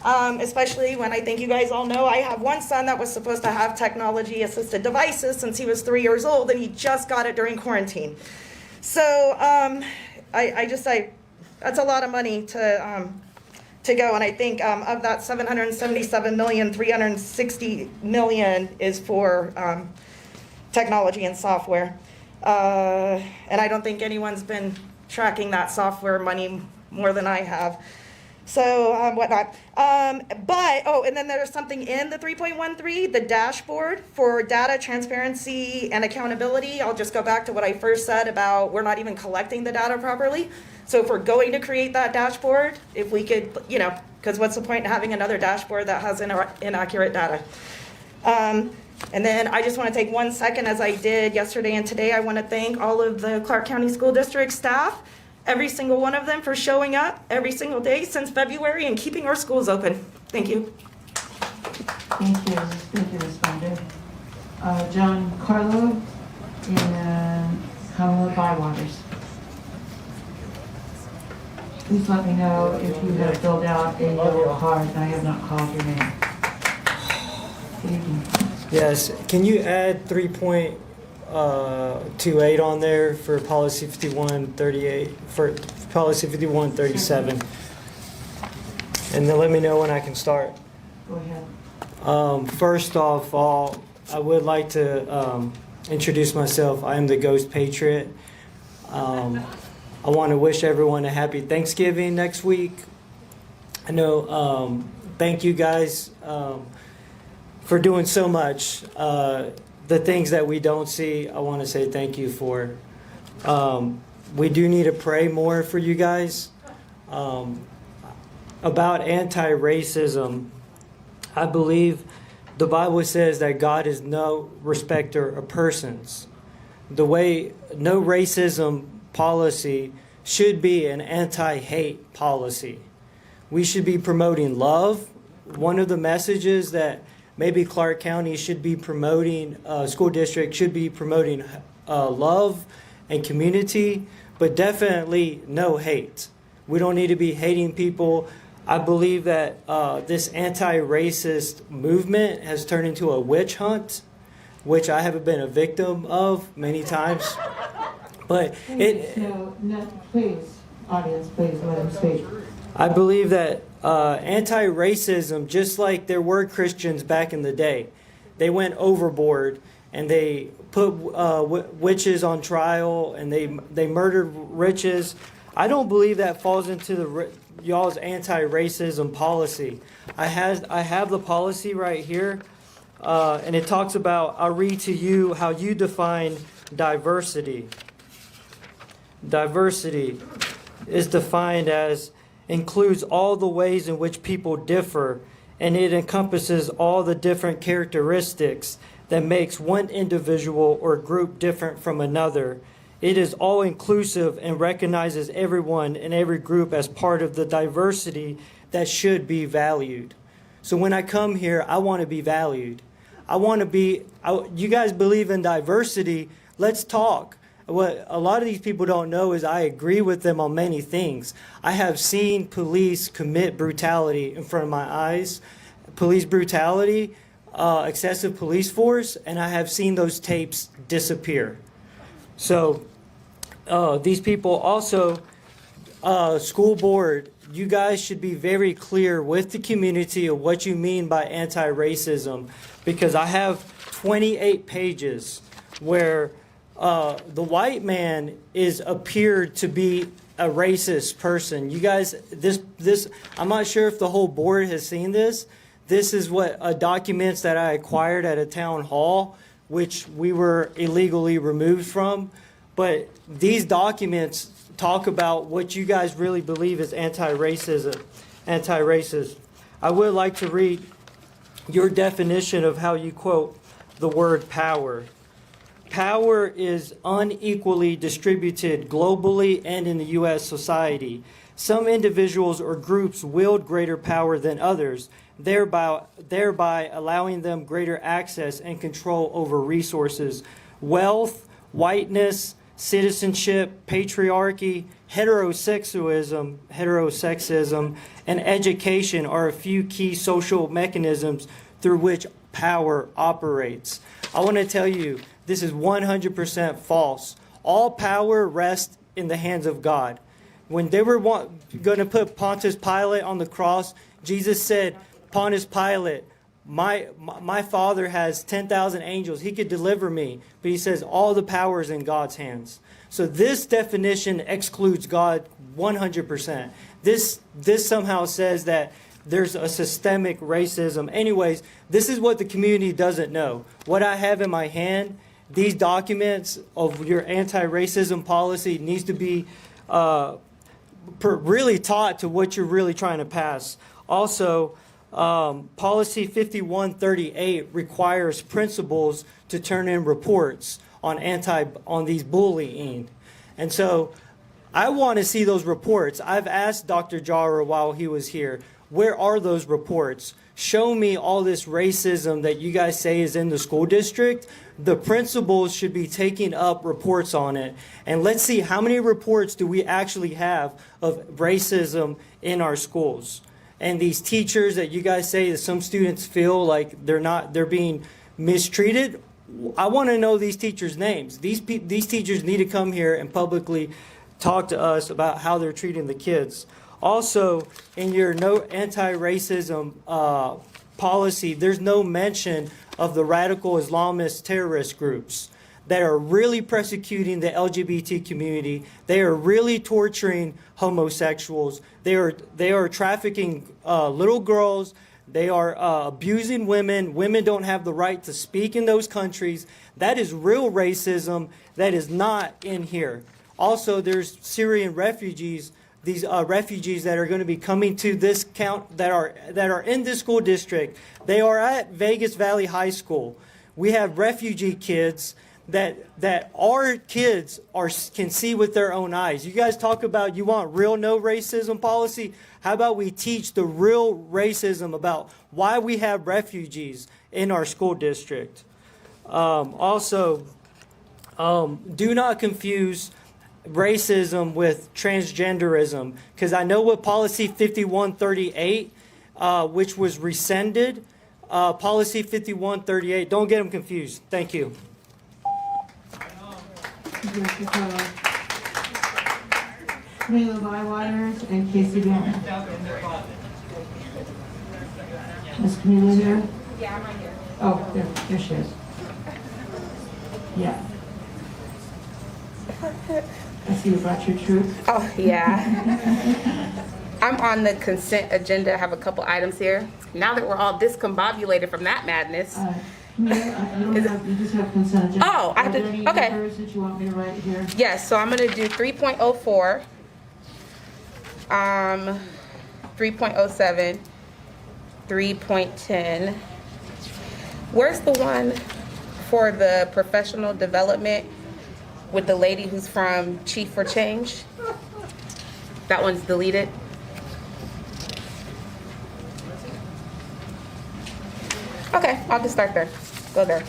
especially when I think you guys all know I have one son that was supposed to have technology-assisted devices since he was 3 years old, and he just got it during quarantine. So that's a lot of money to go, and I think of that $777 million, $360 million is for technology and software. And I don't think anyone's been tracking that software money more than I have. So whatnot. And then there's something in the 3.13, the dashboard for data transparency and accountability. I'll just go back to what I first said about we're not even collecting the data properly. So if we're going to create that dashboard, if we could, because what's the point in having another dashboard that has inaccurate data? And then I just want to take 1 second, as I did yesterday and today, I want to thank all of the Clark County School District staff, every single one of them, for showing up every single day since February and keeping our schools open. Thank you. Thank you. Thank you, Responder. John Carlo in Kamala Bywaters. Please let me know if you have filled out a yellow card and I have not called your name. Good evening. Yes, can you add 3.28 on there for policy 5138, for policy 5137? And then let me know when I can start. Go ahead. First off, I would like to introduce myself. I am the Ghost Patriot. I want to wish everyone a happy Thanksgiving next week. I know, thank you guys for doing so much. The things that we don't see, I want to say thank you for. We do need to pray more for you guys. About anti-racism, I believe the Bible says that God is no respecter of persons. The way no racism policy should be an anti-hate policy. We should be promoting love. One of the messages that maybe Clark County should be promoting, school district should be promoting love and community, but definitely no hate. We don't need to be hating people. I believe that this anti-racist movement has turned into a witch hunt, which I have been a victim of many times. But Please, audience, please let him speak. I believe that anti-racism, just like there were Christians back in the day, they went overboard and they put witches on trial and they murdered witches. I don't believe that falls into y'all's anti-racism policy. I have the policy right here, and it talks about, I'll read to you how you define diversity. Diversity is defined as includes all the ways in which people differ, and it encompasses all the different characteristics that makes one individual or group different from another. It is all inclusive and recognizes everyone and every group as part of the diversity that should be valued. So when I come here, I want to be valued. You guys believe in diversity, let's talk. What a lot of these people don't know is I agree with them on many things. I have seen police commit brutality in front of my eyes, police brutality, excessive police force, and I have seen those tapes disappear. So these people also, school board, you guys should be very clear with the community of what you mean by anti-racism, because I have 28 pages where the white man appeared to be a racist person. You guys, this I'm not sure if the whole board has seen this. This is what documents that I acquired at a town hall, which we were illegally removed from. But these documents talk about what you guys really believe is anti-racist. I would like to read your definition of how you quote the word power. Power is unequally distributed globally and in the U.S. society. Some individuals or groups wield greater power than others, thereby allowing them greater access and control over resources. Wealth, whiteness, citizenship, patriarchy, heterosexism, and education are a few key social mechanisms through which power operates. I want to tell you, this is 100% false. All power rests in the hands of God. When they were going to put Pontius Pilate on the cross, Jesus said, Pontius Pilate, my Father has 10,000 angels. He could deliver me. But he says all the power is in God's hands. So this definition excludes God 100%. This somehow says that there's a systemic racism. Anyways, this is what the community doesn't know. What I have in my hand, these documents of your anti-racism policy needs to be really taught to what you're really trying to pass. Also, Policy 5138 requires principals to turn in reports on these bullying. And so I want to see those reports. I've asked Dr. Jara while he was here, where are those reports? Show me all this racism that you guys say is in the school district. The principals should be taking up reports on it. And let's see how many reports do we actually have of racism in our schools. And these teachers that you guys say that some students feel like they're being mistreated. I want to know these teachers' names. These teachers need to come here and publicly talk to us about how they're treating the kids. Also, in your no anti-racism policy, there's no mention of the radical Islamist terrorist groups that are really persecuting the LGBT community. They are really torturing homosexuals. They are trafficking little girls. They are abusing women. Women don't have the right to speak in those countries. That is real racism that is not in here. Also, there's Syrian refugees. These refugees that are going to be coming to this count that are in this school district. They are at Vegas Valley High School. We have refugee kids that our kids can see with their own eyes. You guys talk about you want real no racism policy. How about we teach the real racism about why we have refugees in our school district? Also, do not confuse racism with transgenderism, because I know what Policy 5138, which was rescinded, Policy 5138, don't get them confused. Thank you. Camila Bywaters and Casey Bennett. Is Camila here? Yeah, I'm right here. Oh, there she is. Yeah. I see you brought your troop. Oh, yeah. I'm on the consent agenda. I have a couple items here. Now that we're all discombobulated from that madness. You just have consent agenda. Oh, I have to, Are there any okay. numbers that you want me to write here? Yes, so I'm going to do 3.04, 3.07, 3.10. Where's the one for the professional development with the lady who's from Chief for Change? That one's deleted. Okay, I'll just start there. Go there.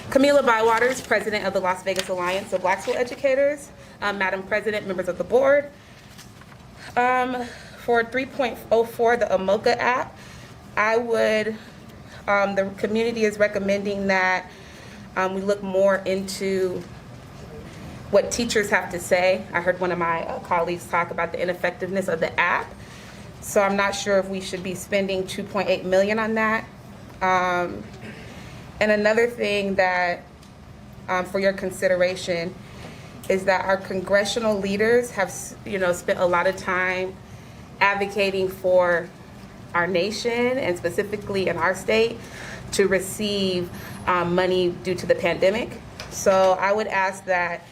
Camila Bywaters, President of the Las Vegas Alliance of Black School Educators. Madam President, members of the board. For 3.04, the AMOCA app, I would, the community is recommending that we look more into what teachers have to say. I heard one of my colleagues talk about the ineffectiveness of the app. So I'm not sure if we should be spending $2.8 million on that. And another thing that, for your consideration, is that our congressional leaders have, spent a lot of time advocating for our nation and specifically in our state to receive money due to the pandemic. So I would ask that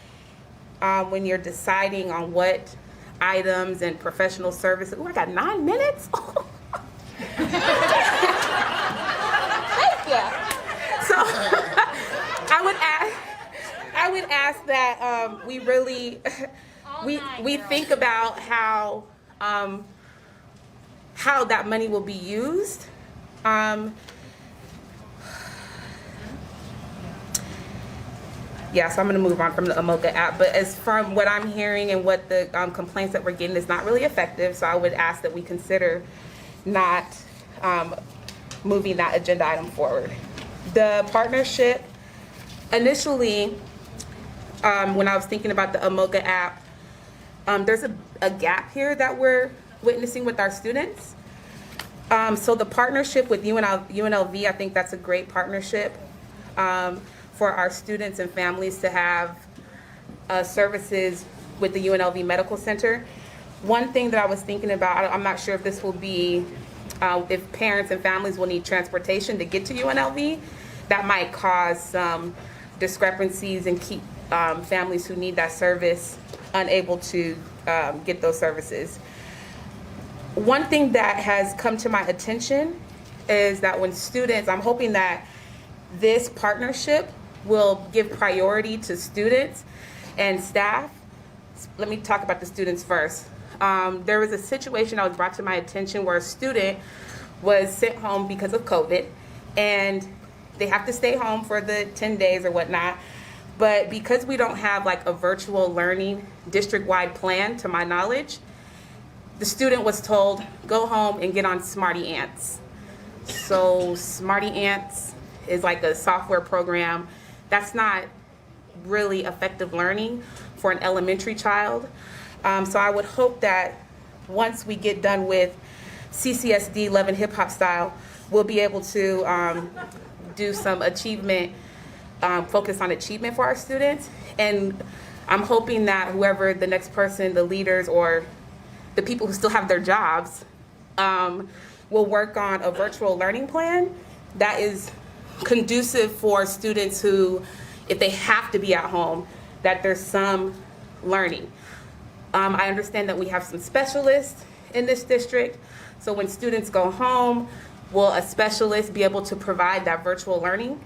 when you're deciding on what items and professional services. Oh, I got 9 minutes? Thank you. So I would ask that we really, we think about how that money will be used. Yeah, so I'm going to move on from the AMOCA app. But as from what I'm hearing and what the complaints that we're getting, is not really effective. So I would ask that we consider not moving that agenda item forward. The partnership, initially, when I was thinking about the AMOCA app, there's a gap here that we're witnessing with our students. So the partnership with UNLV, I think that's a great partnership. For our students and families to have services with the UNLV Medical Center. One thing that I was thinking about, I'm not sure if this will be, if parents and families will need transportation to get to UNLV, that might cause some discrepancies and keep families who need that service unable to get those services. One thing that has come to my attention is that when students, I'm hoping that this partnership will give priority to students and staff. Let me talk about the students first. There was a situation that was brought to my attention where a student was sent home because of COVID, and they have to stay home for the 10 days or whatnot. But because we don't have like a virtual learning district-wide plan, to my knowledge, the student was told, go home and get on Smarty Ants. So Smarty Ants is like a software program. That's not really effective learning for an elementary child. So I would hope that once we get done with CCSD Love and Hip Hop Style, we'll be able to do some achievement, focus on achievement for our students. And I'm hoping that whoever the next person, the leaders or the people who still have their jobs, will work on a virtual learning plan that is conducive for students who, if they have to be at home, that there's some learning. I understand that we have some specialists in this district, so when students go home, will a specialist be able to provide that virtual learning?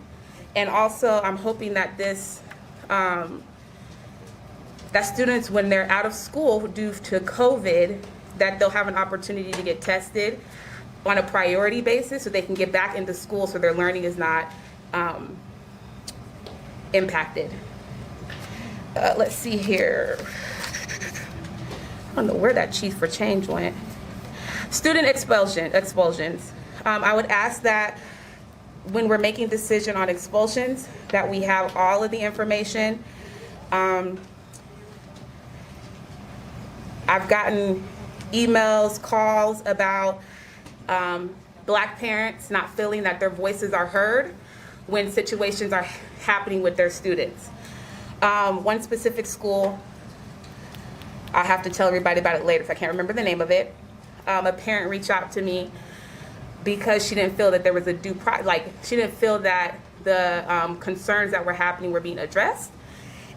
And also, I'm hoping that this, that students, when they're out of school due to COVID, that they'll have an opportunity to get tested on a priority basis so they can get back into school so their learning is not impacted. Let's see here. I don't know where that Chief for Change went. Student expulsions. I would ask that when we're making decision on expulsions, that we have all of the information. I've gotten emails, calls about Black parents not feeling that their voices are heard when situations are happening with their students. One specific school, I'll have to tell everybody about it later if I can't remember the name of it. A parent reached out to me because she didn't feel that there was a she didn't feel that the concerns that were happening were being addressed.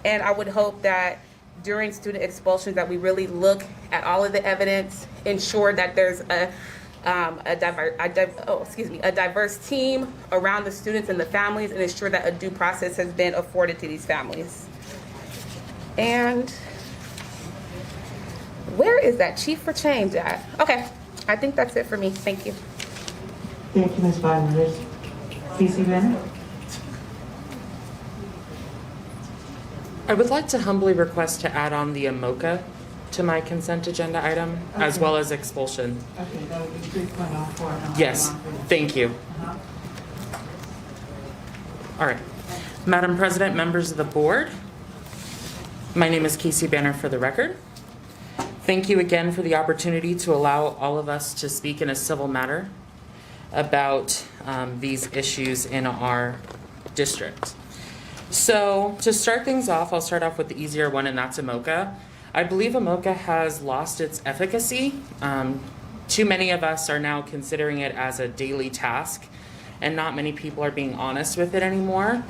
And I would hope that during student expulsions that we really look at all of the evidence, ensure that there's a diverse team around the students and the families, and ensure that a due process has been afforded to these families. And where is that Chief for Change at? Okay, I think that's it for me. Thank you. Thank you, Ms. Biden. Casey Bennett. I would like to humbly request to add on the AMOCA to my consent agenda item, as well as expulsion. Okay, that would be 3.04. Yes, thank you. All right. Madam President, members of the board, my name is Casey Banner for the record. Thank you again for the opportunity to allow all of us to speak in a civil matter about these issues in our district. So to start things off, I'll start off with the easier one, and that's AMOCA. I believe AMOCA has lost its efficacy. Too many of us are now considering it as a daily task, and not many people are being honest with it anymore.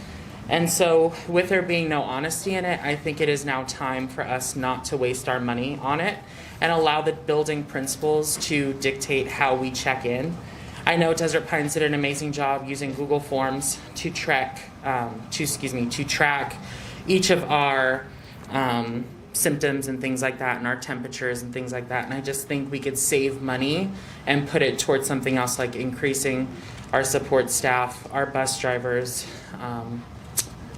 And so with there being no honesty in it, I think it is now time for us not to waste our money on it and allow the building principals to dictate how we check in. I know Desert Pines did an amazing job using Google Forms to track each of our symptoms and things like that, and our temperatures and things like that. And I just think we could save money and put it towards something else, like increasing our support staff, our bus drivers,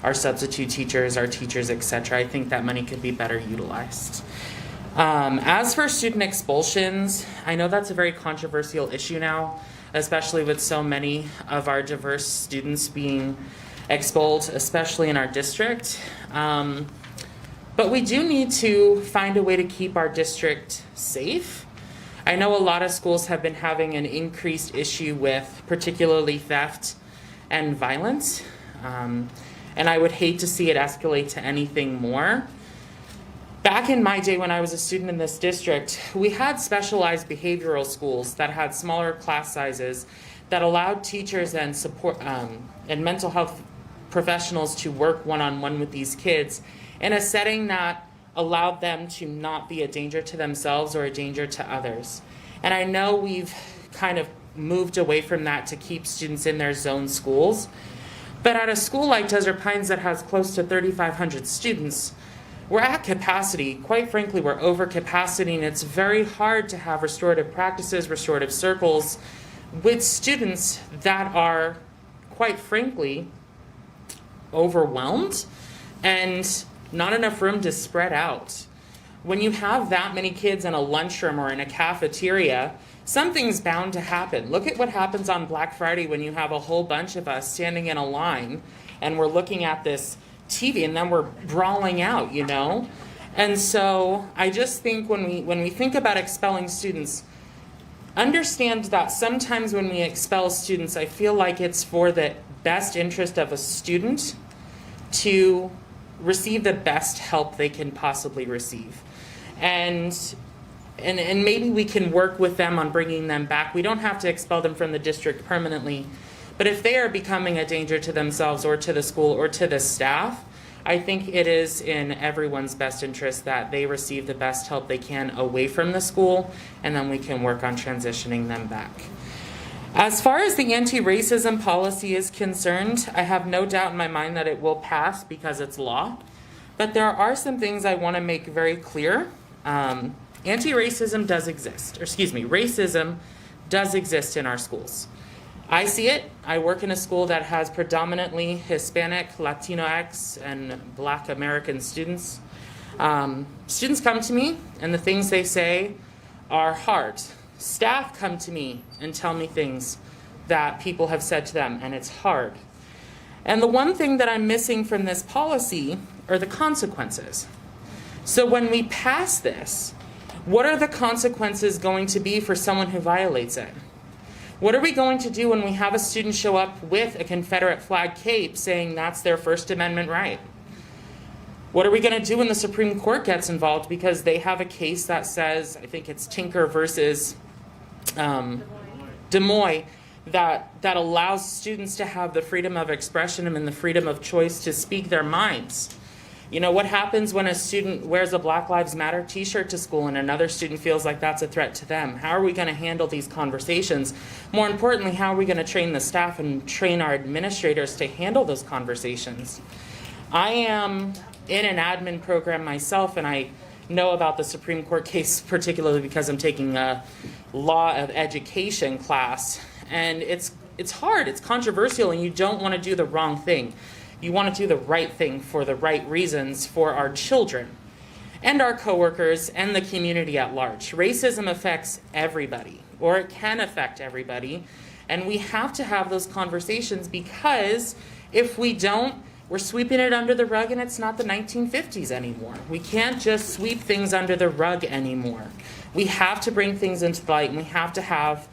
our substitute teachers, our teachers, etc. I think that money could be better utilized. As for student expulsions, I know that's a very controversial issue now, especially with so many of our diverse students being expelled, especially in our district. But we do need to find a way to keep our district safe. I know a lot of schools have been having an increased issue with particularly theft and violence. And I would hate to see it escalate to anything more. Back in my day when I was a student in this district, we had specialized behavioral schools that had smaller class sizes that allowed teachers and support and mental health professionals to work one-on-one with these kids in a setting that allowed them to not be a danger to themselves or a danger to others. And I know we've kind of moved away from that to keep students in their zone schools. But at a school like Desert Pines that has close to 3,500 students, we're at capacity. Quite frankly, we're over capacity, and it's very hard to have restorative practices, restorative circles with students that are, quite frankly, overwhelmed and not enough room to spread out. When you have that many kids in a lunchroom or in a cafeteria, something's bound to happen. Look at what happens on Black Friday when you have a whole bunch of us standing in a line and we're looking at this TV and then we're brawling out, you know? And so I just think when we think about expelling students, understand that sometimes when we expel students, I feel like it's for the best interest of a student to receive the best help they can possibly receive. And maybe we can work with them on bringing them back. We don't have to expel them from the district permanently, but if they are becoming a danger to themselves or to the school or to the staff, I think it is in everyone's best interest that they receive the best help they can away from the school, and then we can work on transitioning them back. As far as the anti-racism policy is concerned, I have no doubt in my mind that it will pass because it's law, but there are some things I want to make very clear. Anti-racism does exist, racism does exist in our schools. I see it. I work in a school that has predominantly Hispanic, Latinx, and Black American students. Students come to me, and the things they say are hard. Staff come to me and tell me things that people have said to them, and it's hard. And the one thing that I'm missing from this policy are the consequences. So when we pass this, what are the consequences going to be for someone who violates it? What are we going to do when we have a student show up with a Confederate flag cape saying that's their First Amendment right? What are we going to do when the Supreme Court gets involved because they have a case that says, I think it's Tinker versus Des Moines, that allows students to have the freedom of expression and the freedom of choice to speak their minds? You know, what happens when a student wears a Black Lives Matter t-shirt to school and another student feels like that's a threat to them? How are we going to handle these conversations? More importantly, how are we going to train the staff and train our administrators to handle those conversations? I am in an admin program myself, and I know about the Supreme Court case particularly because I'm taking a law of education class, and it's hard, it's controversial, and you don't want to do the wrong thing. You want to do the right thing for the right reasons for our children and our coworkers and the community at large. Racism affects everybody, or it can affect everybody, and we have to have those conversations because if we don't, we're sweeping it under the rug and it's not the 1950s anymore. We can't just sweep things under the rug anymore. We have to bring things into light, and we have to have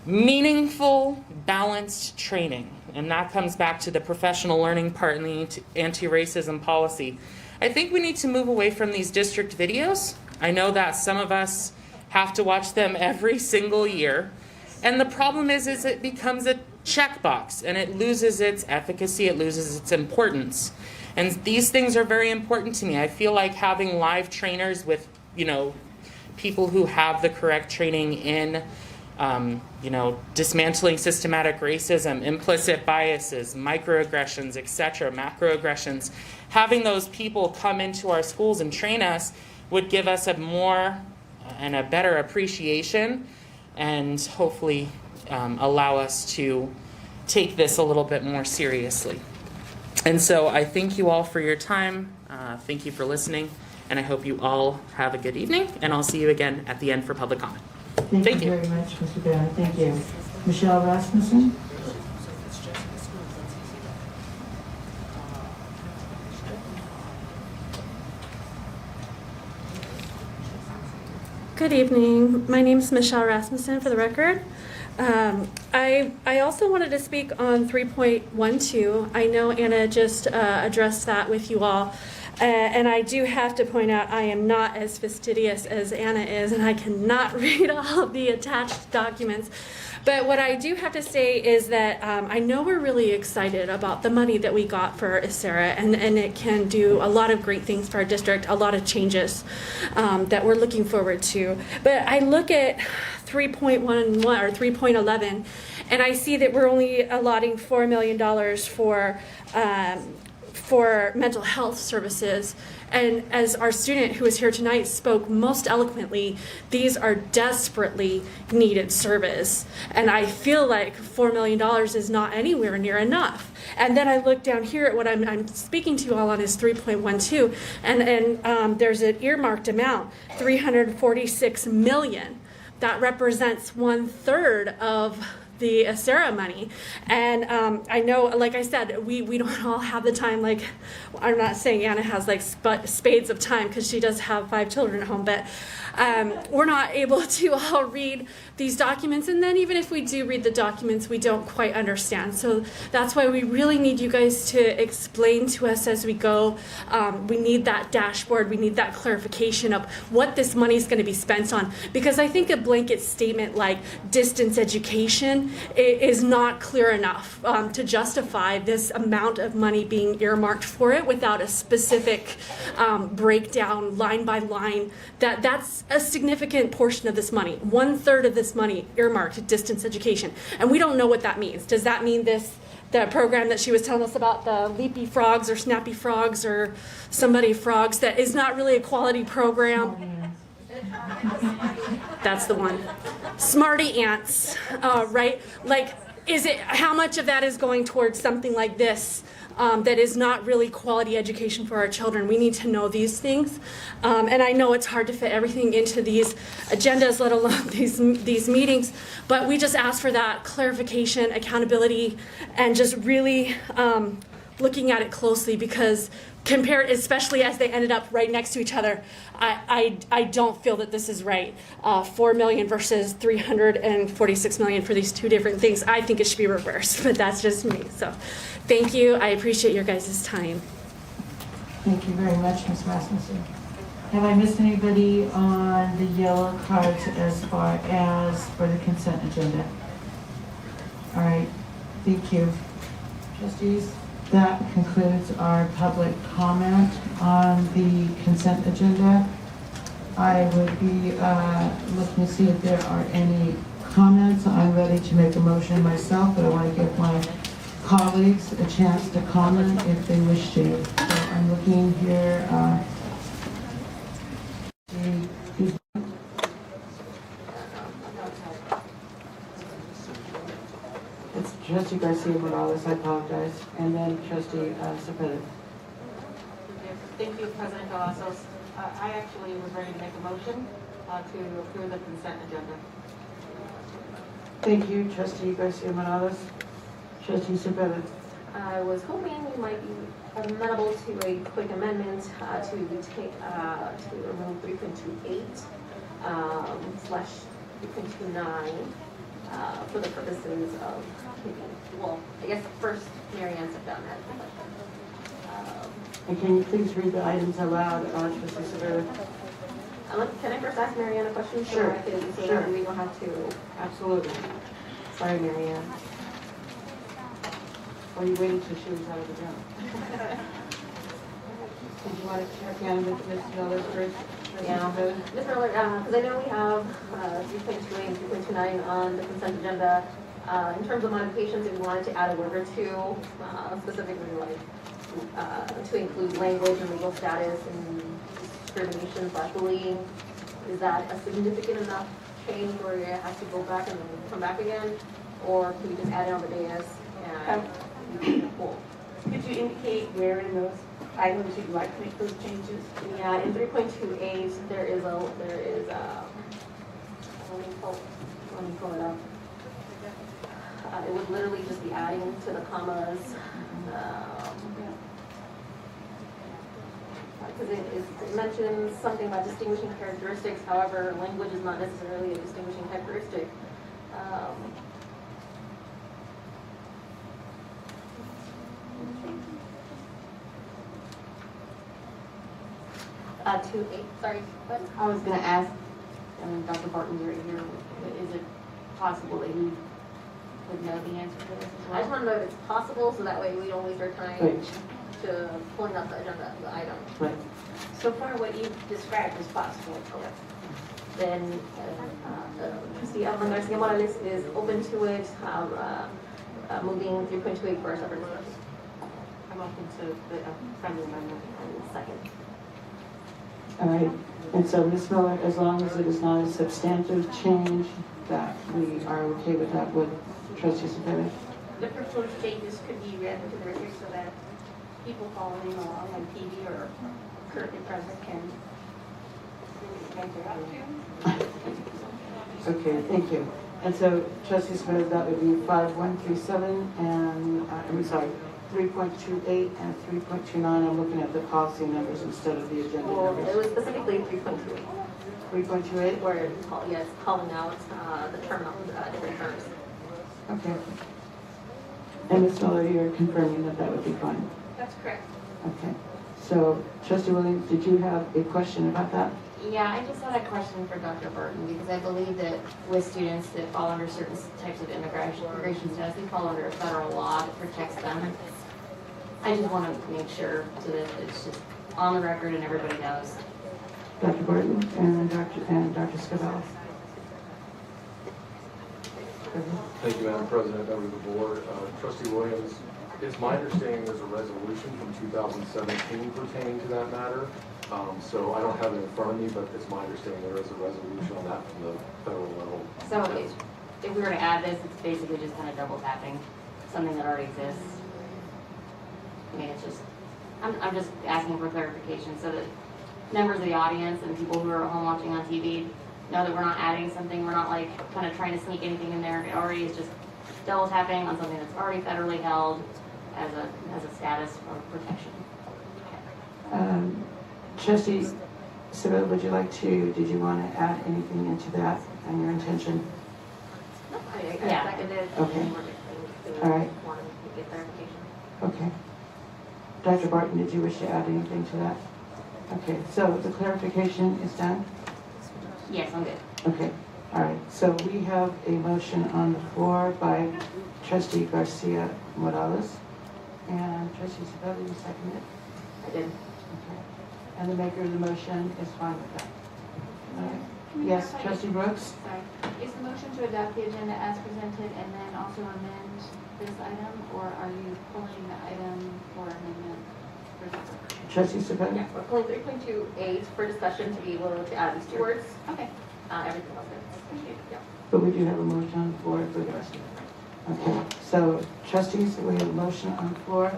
meaningful, balanced training. And that comes back to the professional learning part in the anti-racism policy. I think we need to move away from these district videos. I know that some of us have to watch them every single year. And the problem is it becomes checkbox, and it loses its efficacy, it loses its importance. And these things are very important to me. I feel like having live trainers with, people who have the correct training in, dismantling systematic racism, implicit biases, microaggressions, etc., macroaggressions, having those people come into our schools and train us would give us a more and a better appreciation, and hopefully allow us to take this a little bit more seriously. And so I thank you all for your time. Thank you for listening. And I hope you all have a good evening. And I'll see you again at the end for public comment. Thank you very much, Mr. Banner. Thank you. Michelle Rasmussen? Good evening. My name is Michelle Rasmussen, for the record. I also wanted to speak on 3.12. I know Anna just addressed that with you all. And I do have to point out I am not as fastidious as Anna is, and I cannot read all of the attached documents. But what I do have to say is that I know we're really excited about the money that we got for ISERA, and it can do a lot of great things for our district, a lot of changes that we're looking forward to. But I look at 3.11 or 3.11, and I see that we're only allotting $4 million for mental health services. And as our student who is here tonight spoke most eloquently, these are desperately needed service. And I feel like $4 million is not anywhere near enough. And then I look down here at what I'm speaking to you all on is 3.12, and there's an earmarked amount, $346 million. That represents 1/3 of the ISERA money. And I know, like I said, we don't all have the time. Like, I'm not saying Anna has like spades of time, because she does have 5 children at home, but we're not able to all read these documents. And then even if we do read the documents, we don't quite understand. So that's why we really need you guys to explain to us as we go. We need that dashboard. We need that clarification of what this money is going to be spent on. Because I think a blanket statement like distance education is not clear enough to justify this amount of money being earmarked for it without a specific breakdown line by line. That's a significant portion of this money. 1/3 of this money earmarked to distance education, and we don't know what that means. Does that mean the program that she was telling us about, the Leapy Frogs or Snappy Frogs or somebody frogs, that is not really a quality program? That's the one. Smarty ants, right? Like, how much of that is going towards something like this that is not really quality education for our children? We need to know these things. And I know it's hard to fit everything into these agendas, let alone these meetings, but we just ask for that clarification, accountability, and just really looking at it closely, because compared, especially as they ended up right next to each other, I don't feel that this is right. 4 million versus 346 million for these two different things. I think it should be reversed, but that's just me. So thank you. I appreciate your guys' time. Thank you very much, Ms. Rasmussen. Have I missed anybody on the yellow cards as far as for the consent agenda? All right, thank you. Trustees, that concludes our public comment on the consent agenda. I would be looking to see if there are any comments. I'm ready to make a motion myself, but I want to give my colleagues a chance to comment if they wish to. So I'm looking here. It's Trustee Garcia Morales, I apologize, and then Trustee Cepeda. Thank you, President Cavazos. I actually was ready to make a motion to approve the consent agenda. Thank you, Trustee Garcia Morales. Trustee Cepeda. I was hoping you might be amenable to a quick amendment to remove 3.28 slash 3.29 for the purposes of well, I guess first Mary Ann's have done that. And can you please read the items aloud, Trustee Cepeda? Can I first ask Mary Ann a question? Sure. So Sure. that we don't have to. Absolutely. Sorry, Mary Ann. Or you waited till she was out of the room? Did you want to check in with Ms. Miller first? Yeah, Ms. Miller, because I know we have 3.28 and 3.29 on the consent agenda. In terms of modifications, if we wanted to add a word or two, specifically like to include language and legal status and discrimination/bullying, is that a significant enough change where it has to go back and then come back again? Or can we just add it on the dais and cool? Could you indicate where in those items you'd like to make those changes? Yeah, in 3.28, there is let me pull it up. It would literally just be adding to the commas. Because it mentions something about distinguishing characteristics. However, language is not necessarily a distinguishing characteristic. 2.8, sorry, what? I was going to ask, Dr. Barton's right here, is it possible that he would know the answer to this as well? I just want to know if it's possible, so that way we don't waste our time Right. to pulling up the agenda, the item. Right. So far, what you've described is possible. Then trustee Alvin Garcia Morales is open to it, moving 3.28 for a separate discussion. I'm open to the friendly amendment. And second. All right, and so Ms. Miller, as long as it is not a substantive change, that we are okay with that with trustee Cepeda? The proposed changes could be read into the record so that people following along on TV or currently present can make their attitude. Okay, thank you. And so trustee Cepeda, that would be 5137 and, 3.28 and 3.29. I'm looking at the policy numbers instead of the agenda Well, numbers. it was specifically 3.28. 3.28? Where it's calling out the different terms. Okay. And Ms. Miller, you're confirming that that would be fine? That's correct. Okay. So trustee Williams, did you have a question about that? Yeah, I just had a question for Dr. Burton, because I believe that with students that fall under certain types of immigration status, they fall under a federal law that protects them. I just want to make sure so that it's just on the record and everybody knows. Dr. Barton and Dr. Scavella. Thank you, Madam President, members of the board. Trustee Williams, it's my understanding there's a resolution from 2017 pertaining to that matter. So I don't have it in front of me, but it's my understanding there is a resolution on that from the federal level. So if we were to add this, it's basically just kind of double tapping something that already exists. I mean, it's just, I'm just asking for clarification so that members of the audience and people who are at home watching on TV know that we're not adding something, we're not like kind of trying to sneak anything in there. It already is just double tapping on something that's already federally held as a status of protection. Trustee Sybil, would you like to, did you want to add anything into that and your intention? No, I Yeah. seconded. Okay. All right. Wanted to get clarification. Okay. Dr. Barton, did you wish to add anything to that? Okay, so the clarification is done? Yes, I'm good. Okay, all right. So we have a motion on the floor by trustee Garcia Morales. And trustee Sybil, you second it? I did. Okay. And the maker of the motion is fine with that. All right. Yes, trustee Brooks? Sorry. Is the motion to adopt the agenda as presented and then also amend this item, or are you pulling the item for amendment? Trustee Sybil? Yeah, we're pulling 3.28 for discussion to be able to add these two words. Okay. Everything else is. Thank you. Yeah. But we do have a motion on the floor for the rest of it. Okay, so trustees, we have a motion on the floor,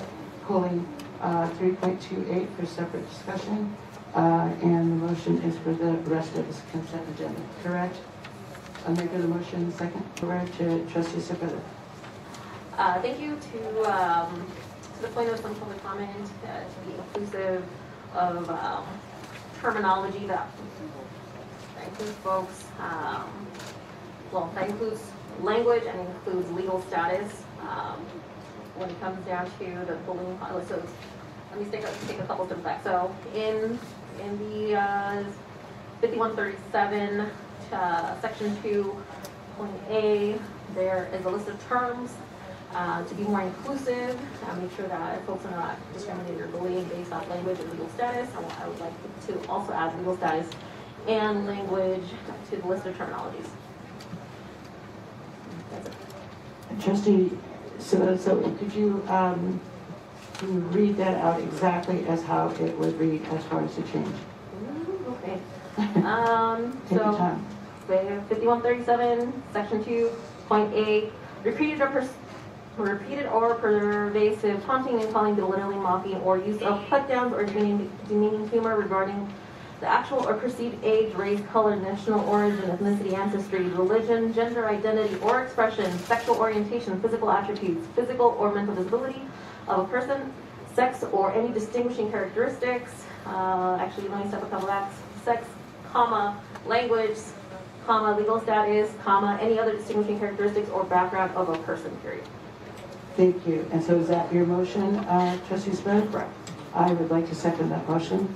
pulling 3.28 for separate discussion, and the motion is for the rest of this consent agenda, correct? I'll make the motion second. Over to trustee Cepeda. Thank you to the point of some public comment, to be inclusive of terminology that includes folks, that includes language and includes legal status. When it comes down to the bullying, so let me take a couple steps back. So in the 5137 section 2.a, there is a list of terms to be more inclusive, make sure that folks are not discriminated or bullied based on language or legal status. I would like to also add legal status and language to the list of terminologies. That's it. Trustee, so could you read that out exactly as how it would read as far as the change? Okay. Take your So, time. 5137, section 2.a, repeated or pervasive taunting and calling, belittling, mocking, or use of put-downs or demeaning humor regarding the actual or perceived age, race, color, national origin, ethnicity, ancestry, religion, gender identity or expression, sexual orientation, physical attributes, physical or mental disability of a person, sex or any distinguishing characteristics. Actually, let me step a couple backs. Sex, comma, language, comma, legal status, comma, any other distinguishing characteristics or background of a person, period. Thank you. And so is that your motion, Trustee Smith? Correct. I would like to second that motion.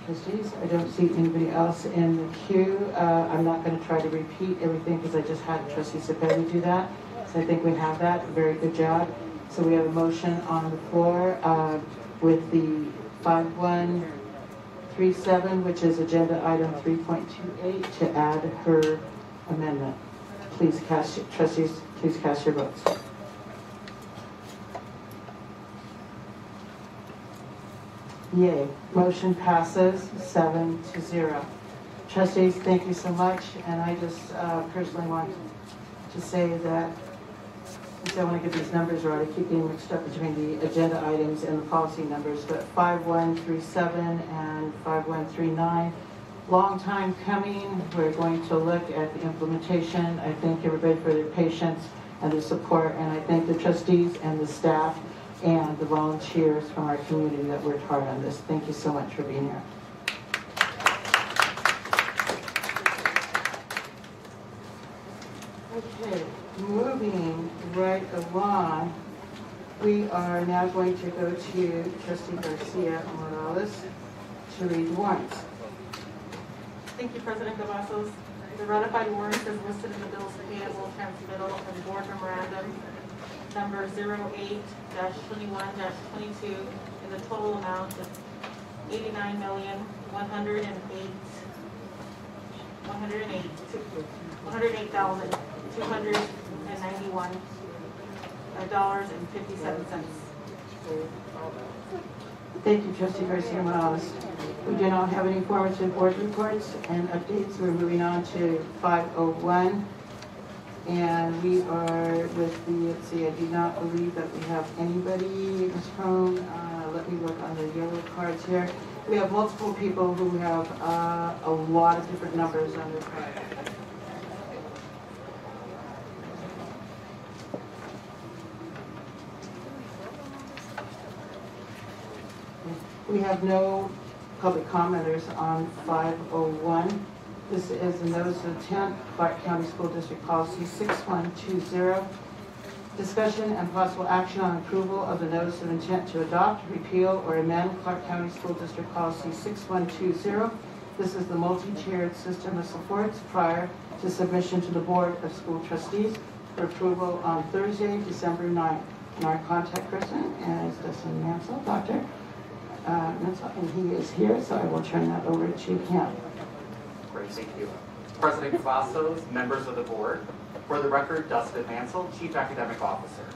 Trustees, I don't see anybody else in the queue. I'm not going to try to repeat everything because I just had Trustee Cepedi do that. So I think we have that. Very good job. So we have a motion on the floor with the 5137, which is agenda item 3.28, to add her amendment. Please cast, trustees, please cast your votes. Yay. Motion passes 7-0. Trustees, thank you so much. And I just personally want to say that I want to get these numbers right. I keep getting mixed up between the agenda items and the policy numbers, but 5137 and 5139, long time coming. We're going to look at the implementation. I thank everybody for their patience and their support, and I thank the trustees and the staff and the volunteers from our community that worked hard on this. Thank you so much for being here. Okay, moving right along, we are now going to go to Trustee Garcia Morales to read the warrants. Thank you, President Cavazos. The ratified warrants as listed in the bills payable transmittal and board memorandum number 08-21-22 in the total amount of $108,291.57. Thank you, Trustee Garcia Morales. We do not have any formative board reports and updates. We're moving on to 501. And we are with the, let's see, I do not believe that we have anybody, Ms. Crone. Let me look on the yellow cards here. We have multiple people who have a lot of different numbers on their card. We have no public commenters on 501. This is a notice of intent, Clark County School District Policy 6120. Discussion and possible action on approval of the notice of intent to adopt, repeal, or amend Clark County School District Policy 6120. This is the multi-tiered system of supports prior to submission to the Board of School Trustees for approval on Thursday, December 9th. And our contact person is Dustin Mansell, Dr. Mansell, and he is here, so I will turn that over to him. Great, thank you. President Cavazos, members of the board, for the record, Dustin Mansell, Chief Academic Officer.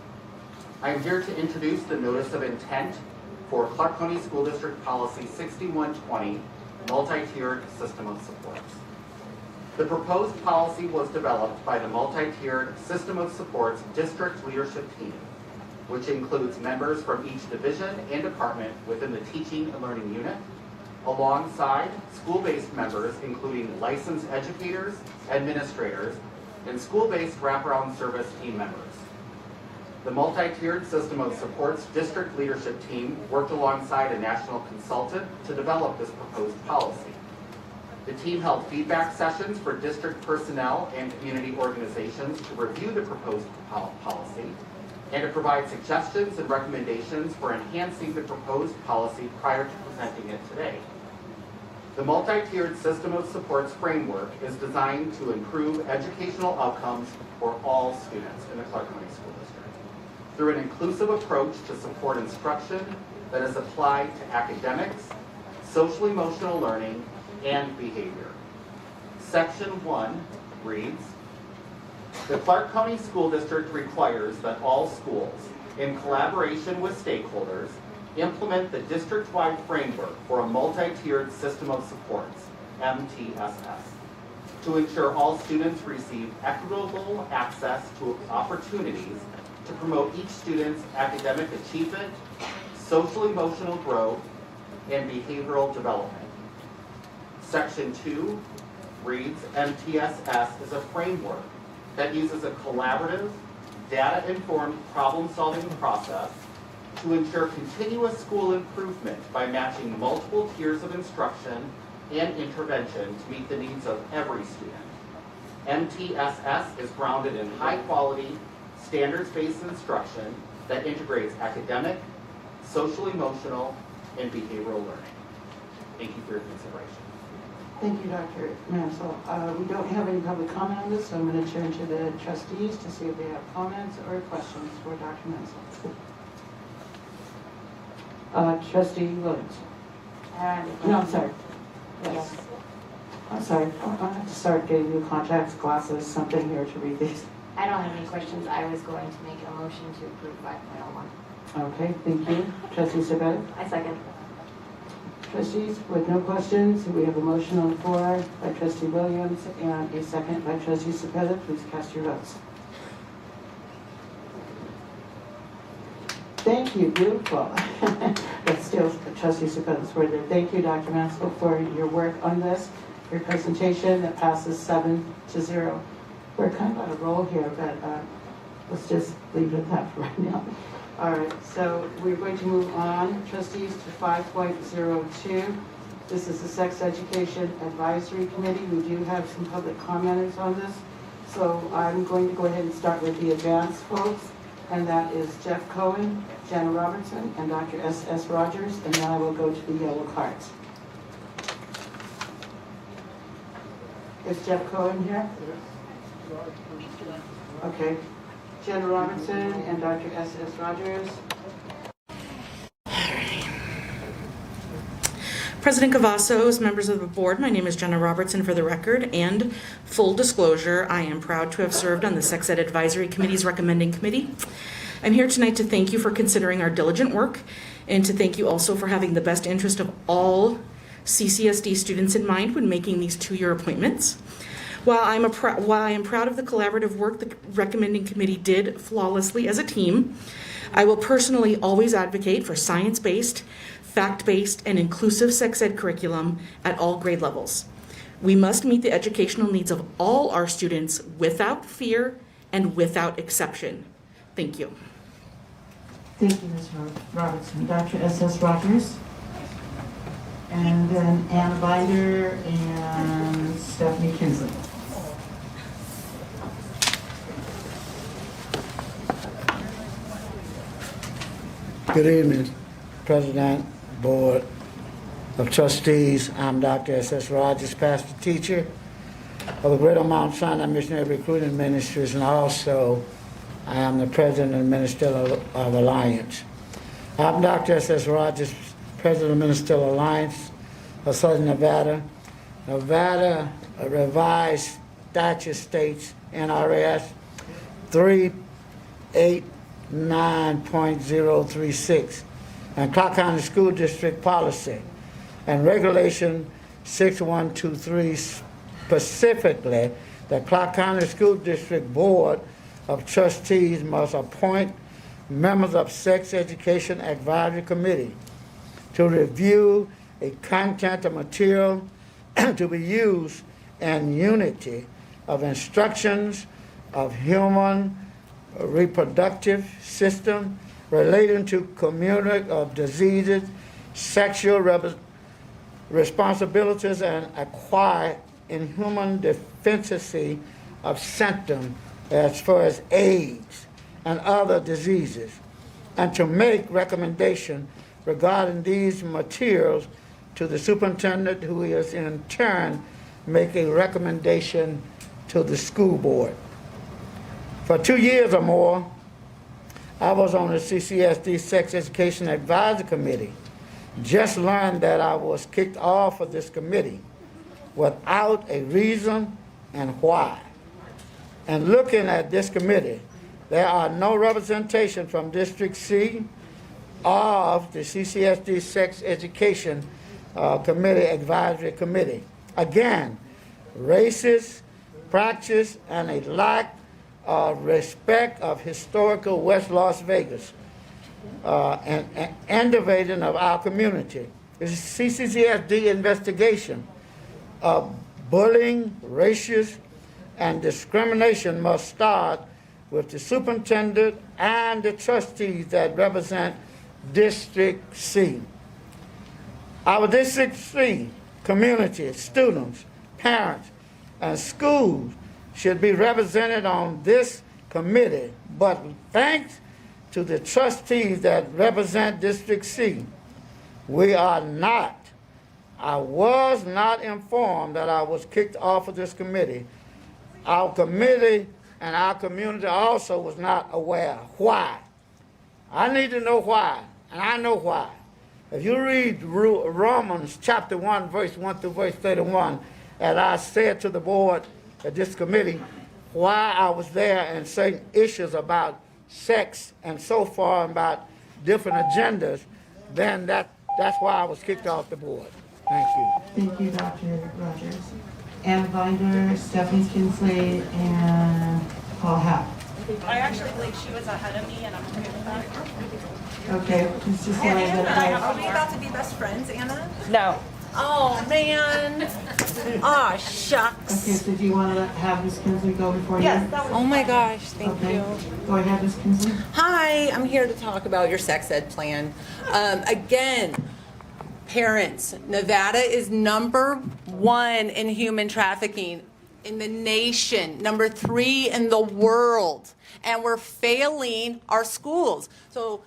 I am here to introduce the Notice of Intent for Clark County School District Policy 6120, Multi-Tiered System of Supports. The proposed policy was developed by the Multi-Tiered System of Supports District Leadership Team, which includes members from each division and department within the Teaching and Learning Unit, alongside school-based members including licensed educators, administrators, and school-based wraparound service team members. The Multi-Tiered System of Supports District Leadership Team worked alongside a national consultant to develop this proposed policy. The team held feedback sessions for district personnel and community organizations to review the proposed policy and to provide suggestions and recommendations for enhancing the proposed policy prior to presenting it today. The multi-tiered system of supports framework is designed to improve educational outcomes for all students in the Clark County School District through an inclusive approach to support instruction that is applied to academics, social-emotional learning, and behavior. Section 1 reads, the Clark County School District requires that all schools, in collaboration with stakeholders, implement the district-wide framework for a multi-tiered system of supports, MTSS, to ensure all students receive equitable access to opportunities to promote each student's academic achievement, social-emotional growth, and behavioral development. Section 2 reads, MTSS is a framework that uses a collaborative, data-informed problem-solving process to ensure continuous school improvement by matching multiple tiers of instruction and intervention to meet the needs of every student. MTSS is grounded in high-quality, standards-based instruction that integrates academic, social-emotional, and behavioral learning. Thank you for your consideration. Thank you, Dr. Mansell. We don't have any public comment on this, so I'm going to turn to the trustees to see if they have comments or questions for Dr. Mansell. Trustee Williams. No, I'm sorry. Yes. I'm sorry. I have to start getting new contacts, glasses, something here to read these. I don't have any questions. I was going to make a motion to approve 5.01. Okay, thank you. Trustee Sabet? I second. Trustees, with no questions, we have a motion on the floor by Trustee Williams and a second by Trustee Cepeda. Please cast your votes. Thank you, beautiful. But still, Trustee Cepeda's word there. Thank you, Dr. Mansell, for your work on this, your presentation that passes 7-0. We're kind of on a roll here, but let's just leave it at that for right now. All right, so we're going to move on, trustees, to 5.02. This is the Sex Education Advisory Committee. We do have some public commenters on this. So I'm going to go ahead and start with the advanced folks, and that is Jeff Cohen, Jana Robertson, and Dr. S.S. Rogers, and then I will go to the yellow cards. Is Jeff Cohen here? Okay. Jana Robertson and Dr. S.S. Rogers. President Cavazos, members of the board, my name is Jana Robertson for the record, and full disclosure, I am proud to have served on the Sex Ed Advisory Committee's recommending committee. I'm here tonight to thank you for considering our diligent work and to thank you also for having the best interest of all CCSD students in mind when making these 2-year appointments. While I am proud of the collaborative work the recommending committee did flawlessly as a team, I will personally always advocate for science-based, fact-based, and inclusive sex ed curriculum at all grade levels. We must meet the educational needs of all our students without fear and without exception. Thank you. Thank you, Ms. Robertson. Dr. S.S. Rogers. And then Ann Bider and Stephanie Kinsley. Good evening, President, Board of Trustees. I'm Dr. S.S. Rogers, pastor teacher of the Greater Mount Sinai Missionary Recruiting Ministries, and also I am the President and Minister of Alliance. I'm Dr. S.S. Rogers, President of Ministerial Alliance of Southern Nevada. Nevada revised statute states NRS 389.036 and Clark County School District Policy and Regulation 6123 specifically the Clark County School District Board of Trustees must appoint members of Sex Education Advisory Committee to review a content of material to be used in unity of instructions of human reproductive system relating to community of diseases, sexual responsibilities, and acquired inhuman deficiency of symptoms as far as AIDS and other diseases, and to make recommendations regarding these materials to the superintendent, who is in turn make a recommendation to the school board. For 2 years or more, I was on the CCSD Sex Education Advisory Committee. Just learned that I was kicked off of this committee without a reason and why. And looking at this committee, there are no representation from District C of the CCSD Sex Education Committee Advisory Committee. Again, racist practice and a lack of respect of historical West Las Vegas and innovating of our community. This is CCSD investigation of bullying, racism, and discrimination must start with the superintendent and the trustees that represent District C. Our District C community, students, parents, and schools should be represented on this committee, but thanks to the trustees that represent District C, we are not. I was not informed that I was kicked off of this committee. Our committee and our community also was not aware. Why? I need to know why, and I know why. If you read Romans chapter 1, verse 1 through verse 31, as I said to the board at this committee, why I was there and certain issues about sex and so far about different agendas, then that's why I was kicked off the board. Thank you. Thank you, Dr. Rogers. Ann Binder, Stephanie Kinsley, and Paul Happ. I actually believe she was ahead of me, and I'm okay with that. Okay, it's just And like Anna and I, are we that. about to be best friends, Anna? No. Oh, man. Aw, shucks. Okay, so do you want to have Ms. Kinsley go before you? Yes, that was. Oh my gosh, thank Okay. you. Go ahead, Ms. Kinsley. Hi, I'm here to talk about your sex ed plan. Again, parents, Nevada is #1 in human trafficking in the nation, #3 in the world, and we're failing our schools. So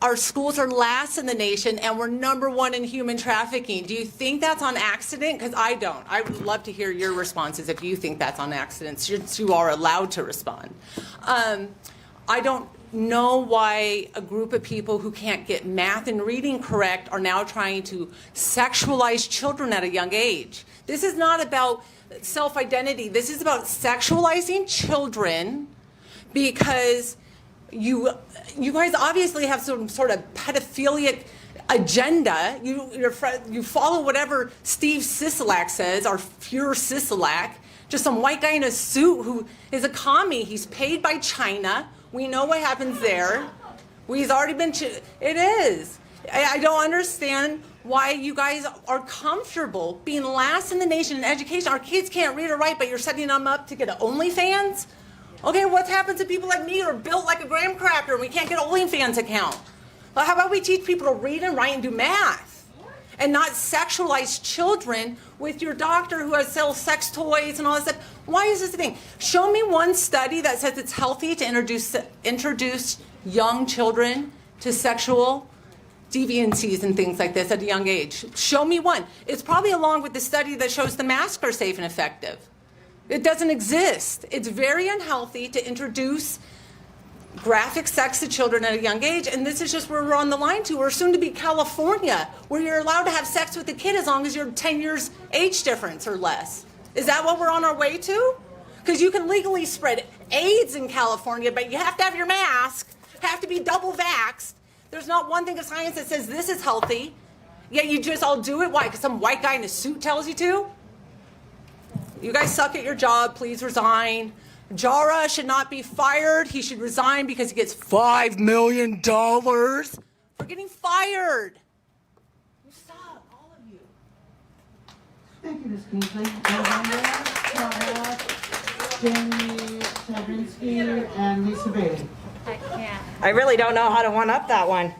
our schools are last in the nation, and we're #1 in human trafficking. Do you think that's on accident? Because I don't. I would love to hear your responses if you think that's on accident, since you are allowed to respond. I don't know why a group of people who can't get math and reading correct are now trying to sexualize children at a young age. This is not about self-identity. This is about sexualizing children because you guys obviously have some sort of pedophilic agenda. You follow whatever Steve Sisolak says, or Fuhrer Sisolak, just some white guy in a suit who is a commie. He's paid by China. We know what happens there. He's already been. It is. I don't understand why you guys are comfortable being last in the nation in education. Our kids can't read or write, but you're setting them up to get an OnlyFans? Okay, what happens to people like me who are built like a graham cracker and we can't get an OnlyFans account? Well, how about we teach people to read and write and do math? And not sexualize children with your doctor who sells sex toys and all that stuff. Why is this a thing? Show me one study that says it's healthy to introduce young children to sexual deviancies and things like this at a young age. Show me one. It's probably along with the study that shows the masks are safe and effective. It doesn't exist. It's very unhealthy to introduce graphic sex to children at a young age, and this is just where we're on the line to. We're soon to be California, where you're allowed to have sex with a kid as long as you're 10 years age difference or less. Is that what we're on our way to? Because you can legally spread AIDS in California, but you have to have your mask, have to be double vaxxed. There's not one thing of science that says this is healthy, yet you just all do it. Why? Because some white guy in a suit tells you to? You guys suck at your job. Please resign. Jara should not be fired. He should resign because he gets $5 million for getting fired. You suck, all of you. Thank you, Ms. Kingsley. Jamie Sabrinsky and Lisa Bailey. I can't. I really don't know how to one-up that one.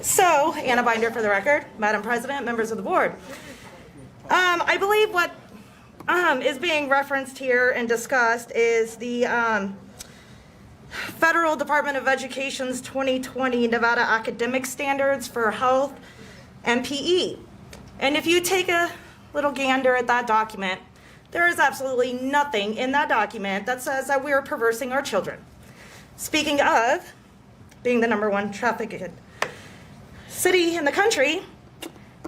So, Anna Binder for the record, Madam President, members of the board. I believe what is being referenced here and discussed is the Federal Department of Education's 2020 Nevada Academic Standards for Health and PE. And if you take a little gander at that document, there is absolutely nothing in that document that says that we are perversing our children. Speaking of being the #1 trafficked city in the country,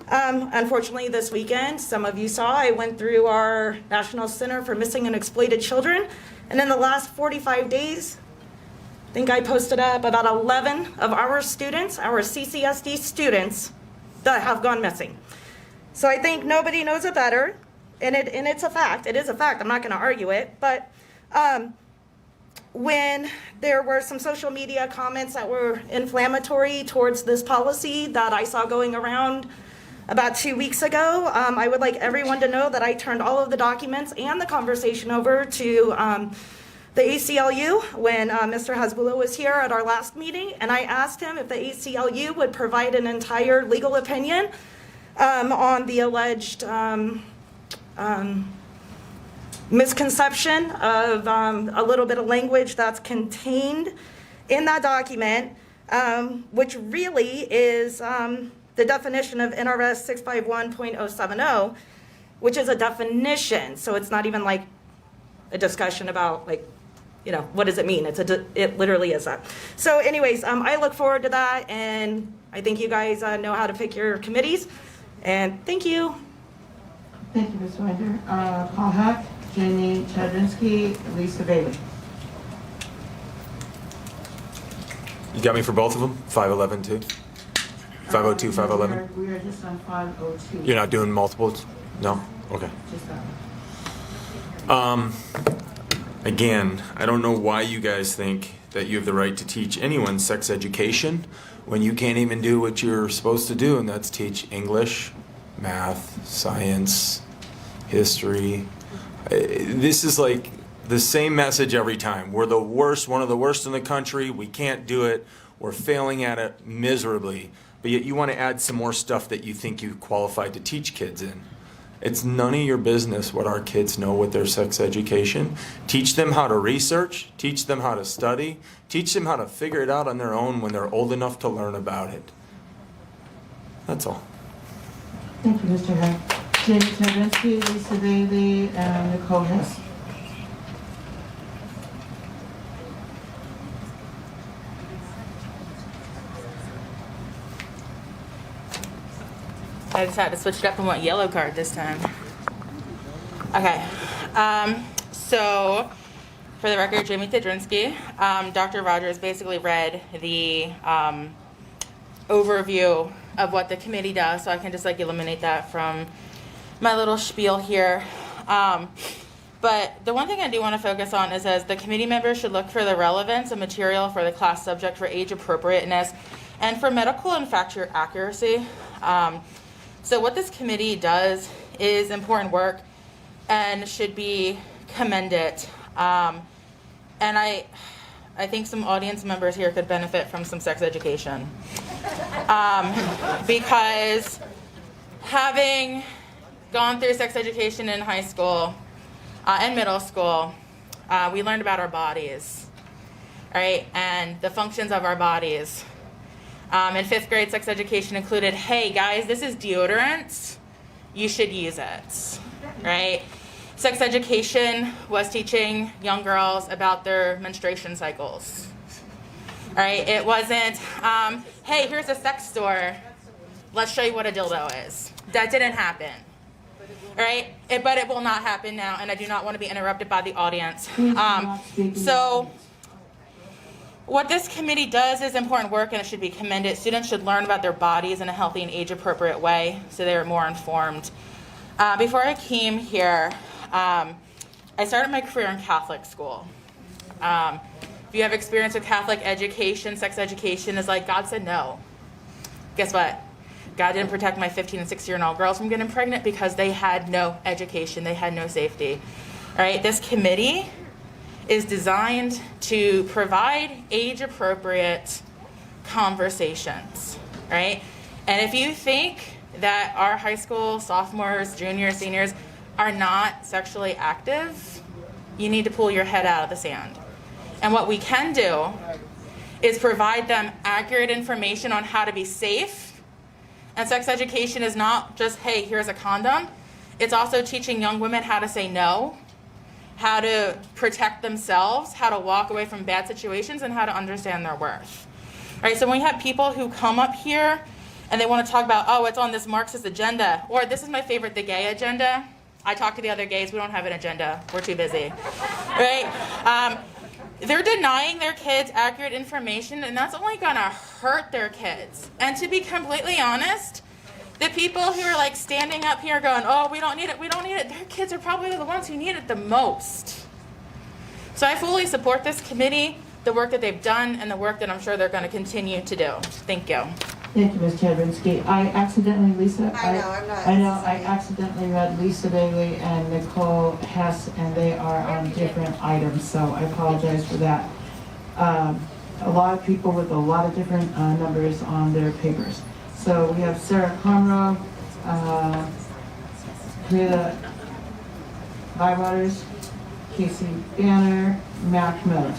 unfortunately this weekend, some of you saw, I went through our National Center for Missing and Exploited Children, and in the last 45 days, I think I posted up about 11 of our students, our CCSD students, that have gone missing. So I think nobody knows it better, and it's a fact. It is a fact. I'm not going to argue it. But when there were some social media comments that were inflammatory towards this policy that I saw going around about 2 weeks ago, I would like everyone to know that I turned all of the documents and the conversation over to the ACLU when Mr. Hasbullah was here at our last meeting, and I asked him if the ACLU would provide an entire legal opinion on the alleged misconception of a little bit of language that's contained in that document, which really is the definition of NRS 651.070, which is a definition. So it's not even like a discussion about what does it mean? It literally is that. So anyways, I look forward to that, and I think you guys know how to pick your committees. And thank you. Thank you, Ms. Winder. Paul Huck, Jamie Chadrinsky, Lisa Bailey. You got me for both of them? 511 too? 502, 511? We are just on 502. You're not doing multiples? No? Okay. Just that one. Again, I don't know why you guys think that you have the right to teach anyone sex education when you can't even do what you're supposed to do, and that's teach English, math, science, history. This is like the same message every time. We're the worst, one of the worst in the country. We can't do it. We're failing at it miserably. But yet you want to add some more stuff that you think you qualified to teach kids in. It's none of your business what our kids know with their sex education. Teach them how to research, teach them how to study, teach them how to figure it out on their own when they're old enough to learn about it. That's all. Thank you, Mr. Huck. Jamie Chadrinsky, Lisa Bailey, and Nicole Hess. I just had to switch it up and went yellow card this time. Okay. So, for the record, Jamie Tedrinsky. Dr. Rogers basically read the overview of what the committee does, so I can just eliminate that from my little spiel here. But the one thing I do want to focus on is as the committee members should look for the relevance of material for the class subject for age appropriateness and for medical and factual accuracy. So what this committee does is important work and should be commended. And I think some audience members here could benefit from some sex education. Because having gone through sex education in high school and middle school, we learned about our bodies, right? And the functions of our bodies. In 5th grade, sex education included, hey guys, this is deodorant, you should use it, right? Sex education was teaching young girls about their menstruation cycles, right? It wasn't, hey, here's a sex store, let's show you what a dildo is. That didn't happen, right? But it will not happen now, and I do not want to be interrupted by the audience. So what this committee does is important work, and it should be commended. Students should learn about their bodies in a healthy and age-appropriate way so they are more informed. Before I came here, I started my career in Catholic school. If you have experience with Catholic education, sex education is like God said no. Guess what? God didn't protect my 15 and 16-year-old girls from getting pregnant because they had no education, they had no safety. All right, this committee is designed to provide age-appropriate conversations, right? And if you think that our high school sophomores, juniors, seniors are not sexually active, you need to pull your head out of the sand. And what we can do is provide them accurate information on how to be safe. And sex education is not just, hey, here's a condom. It's also teaching young women how to say no, how to protect themselves, how to walk away from bad situations, and how to understand their worth. All right, so when we have people who come up here and they want to talk about, oh, it's on this Marxist agenda, or this is my favorite, the gay agenda. I talk to the other gays, we don't have an agenda, we're too busy, right? They're denying their kids accurate information, and that's only gonna hurt their kids. And to be completely honest, the people who are like standing up here going, oh, we don't need it, their kids are probably the ones who need it the most. So I fully support this committee, the work that they've done, and the work that I'm sure they're gonna continue to do. Thank you. Thank you, Ms. Chadrinsky. I accidentally, Lisa. I know, I'm not. I know, I accidentally read Lisa Bailey and Nicole Hess, and they are on different items, so I apologize for that. A lot of people with a lot of different numbers on their papers. So we have Sarah Conroe, Rita Bywaters, Casey Banner, Mac Miller.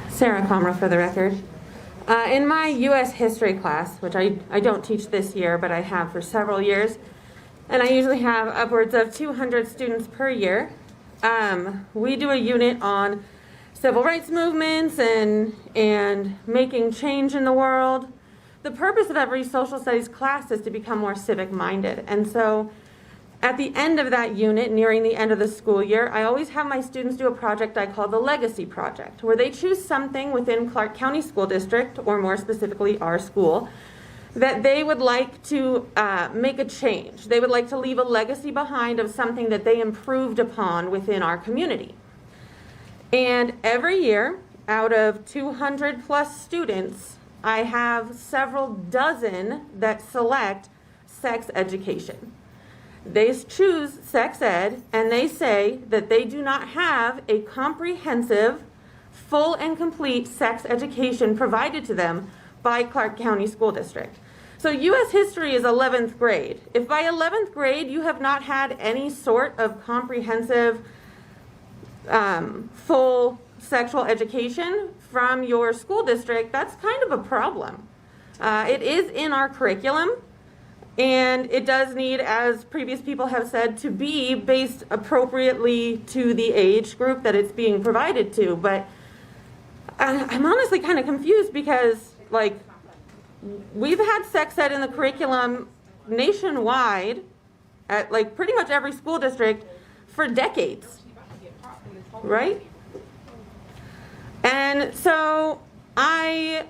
Sarah Comra for the record. In my U.S. history class, which I don't teach this year, but I have for several years, and I usually have upwards of 200 students per year, we do a unit on civil rights movements and making change in the world. The purpose of every social studies class is to become more civic minded. And so at the end of that unit, nearing the end of the school year, I always have my students do a project I call the Legacy Project, where they choose something within Clark County School District, or more specifically our school, that they would like to make a change. They would like to leave a legacy behind of something that they improved upon within our community. And every year, out of 200 plus students, I have several dozen that select sex education. They choose sex ed, and they say that they do not have a comprehensive, full and complete sex education provided to them by Clark County School District. So U.S. history is 11th grade. If by 11th grade you have not had any sort of comprehensive, full sexual education from your school district, that's kind of a problem. It is in our curriculum. And it does need, as previous people have said, to be based appropriately to the age group that it's being provided to. But I'm honestly kind of confused because, like, we've had sex ed in the curriculum nationwide at, like, pretty much every school district for decades, right? And so I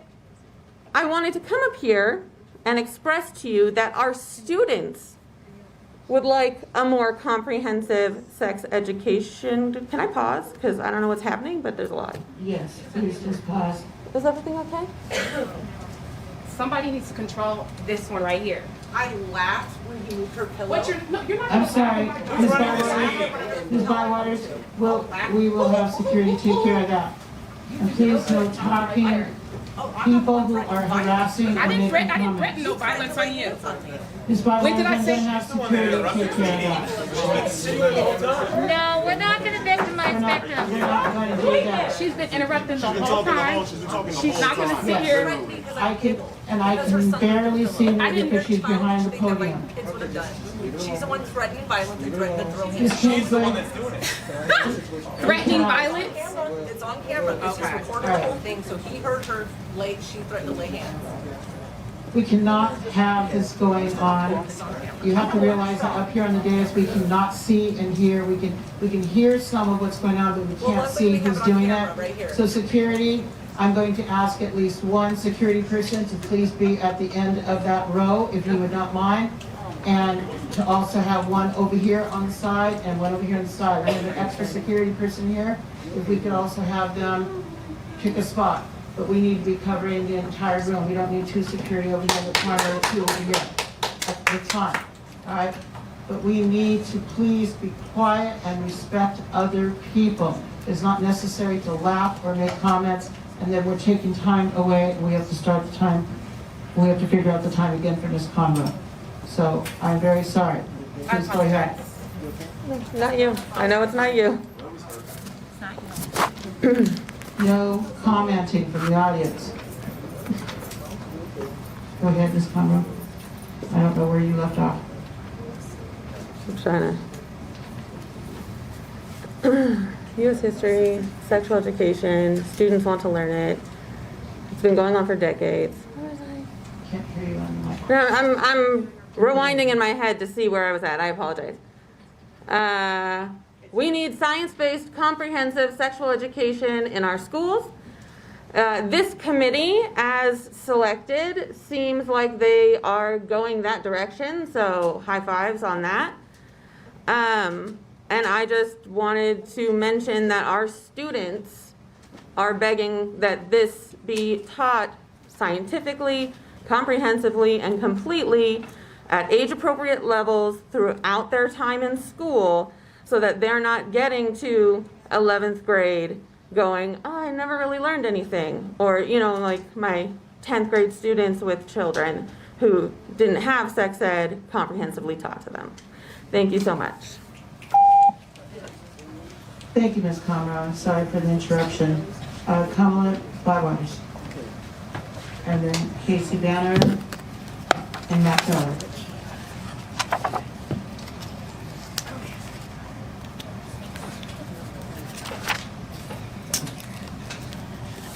wanted to come up here and express to you that our students would like a more comprehensive sex education. Can I pause? Because I don't know what's happening, but there's a lot. Yes, please just pause. Is everything okay? Somebody needs to control this one right here. I laughed when he moved her pillow. You're not I'm sorry, Ms. Bywaters. Ms. Bywaters, we will have security take care of that. And please, no talking. People who are harassing or making comments. I didn't threaten no violence on you. Ms. Bywaters, When did I I'm say going to have security take care of that. No, we're not going to victimize victims. We're not going to do that. She's been interrupting the whole time. She's not going to sit here. I can barely see her because she's behind the podium. Kids would have done. She's the one threatening violence and threatening to throw This hands. kid's the one that's doing it. Threatening violence? It's on camera. This is recording the whole thing. So he heard her she threatened to lay hands. We cannot have this going on. You have to realize that up here on the dais, we cannot see and hear. We can hear some of what's going on, but we can't see who's doing it. So security, I'm going to ask at least one security person to please be at the end of that row, if you would not mind. And to also have one over here on the side and one over here on the side. I have an extra security person here. If we could also have them pick a spot. But we need to be covering the entire room. We don't need two security over here in the corner or two over here. That's fine, all right? But we need to please be quiet and respect other people. It's not necessary to laugh or make comments, and then we're taking time away, and we have to start the time we have to figure out the time again for Ms. Conroe. So I'm very sorry. Please go ahead. Not you. I know it's not you. No commenting from the audience. Go ahead, Ms. Conroe. I don't know where you left off. I'm trying to. U.S. history, sexual education, students want to learn it. It's been going on for decades. Can't hear you on the mic. No, I'm rewinding in my head to see where I was at. I apologize. We need science-based, comprehensive sexual education in our schools. This committee, as selected, seems like they are going that direction, so high fives on that. And I just wanted to mention that our students are begging that this be taught scientifically, comprehensively, and completely at age-appropriate levels throughout their time in school, so that they're not getting to 11th grade going, oh, I never really learned anything. Or, you know, like my 10th grade students with children who didn't have sex ed comprehensively taught to them. Thank you so much. Thank you, Ms. Conroe. I'm sorry for the interruption. Kamala Bywaters. And then Casey Banner and Matt Miller.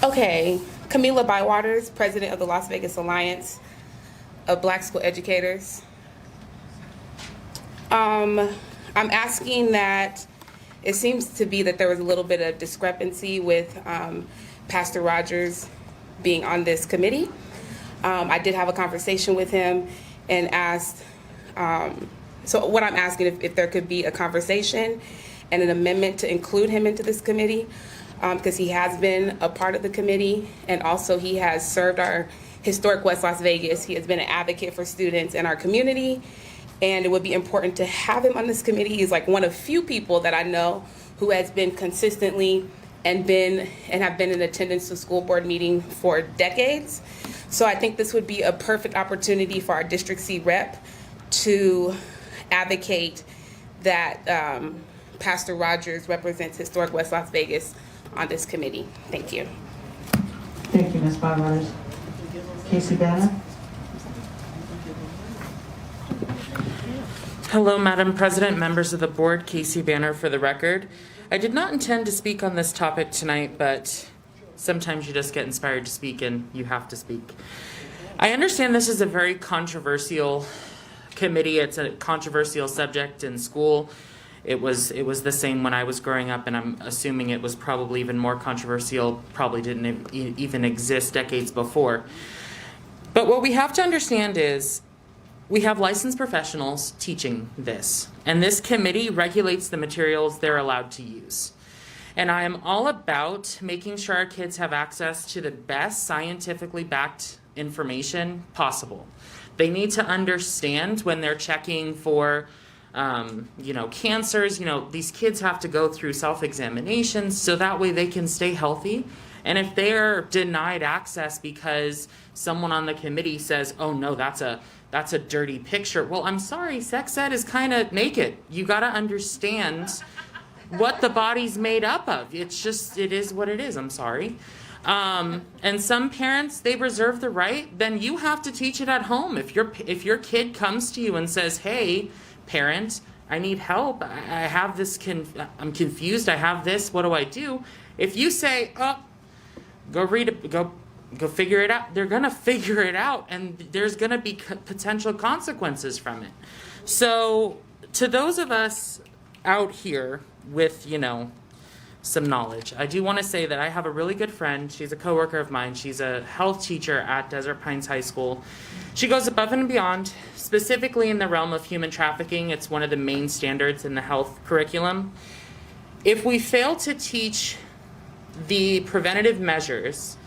Okay, Camila Bywaters, president of the Las Vegas Alliance of Black School Educators. I'm asking that it seems to be that there was a little bit of discrepancy with Pastor Rogers being on this committee. I did have a conversation with him and asked, so what I'm asking if there could be a conversation and an amendment to include him into this committee, because he has been a part of the committee, and also he has served our historic West Las Vegas. He has been an advocate for students in our community, and it would be important to have him on this committee. He's like one of few people that I know who has been consistently and have been in attendance to school board meeting for decades. So I think this would be a perfect opportunity for our District C rep to advocate that Pastor Rogers represents historic West Las Vegas on this committee. Thank you. Thank you, Ms. Bywaters. Casey Banner. Hello, Madam President, members of the board, Casey Banner for the record. I did not intend to speak on this topic tonight, but sometimes you just get inspired to speak and you have to speak. I understand this is a very controversial committee. It's a controversial subject in school. It was the same when I was growing up, and I'm assuming it was probably even more controversial, probably didn't even exist decades before. But what we have to understand is we have licensed professionals teaching this, and this committee regulates the materials they're allowed to use. And I am all about making sure our kids have access to the best scientifically backed information possible. They need to understand when they're checking for cancers, these kids have to go through self-examinations so that way they can stay healthy. And if they're denied access because someone on the committee says, oh no, that's a dirty picture. Well, I'm sorry, sex ed is kind of naked. You got to understand what the body's made up of. It is what it is. I'm sorry. And some parents, they reserve the right, then you have to teach it at home. If your kid comes to you and says, hey, parent, I need help. I have this, I'm confused. I have this. What do I do? If you say, oh, go read it, go figure it out, they're going to figure it out, and there's going to be potential consequences from it. So to those of us out here with, some knowledge, I do want to say that I have a really good friend. She's a coworker of mine. She's a health teacher at Desert Pines High School. She goes above and beyond, specifically in the realm of human trafficking. It's one of the main standards in the health curriculum. If we fail to teach the preventative measures,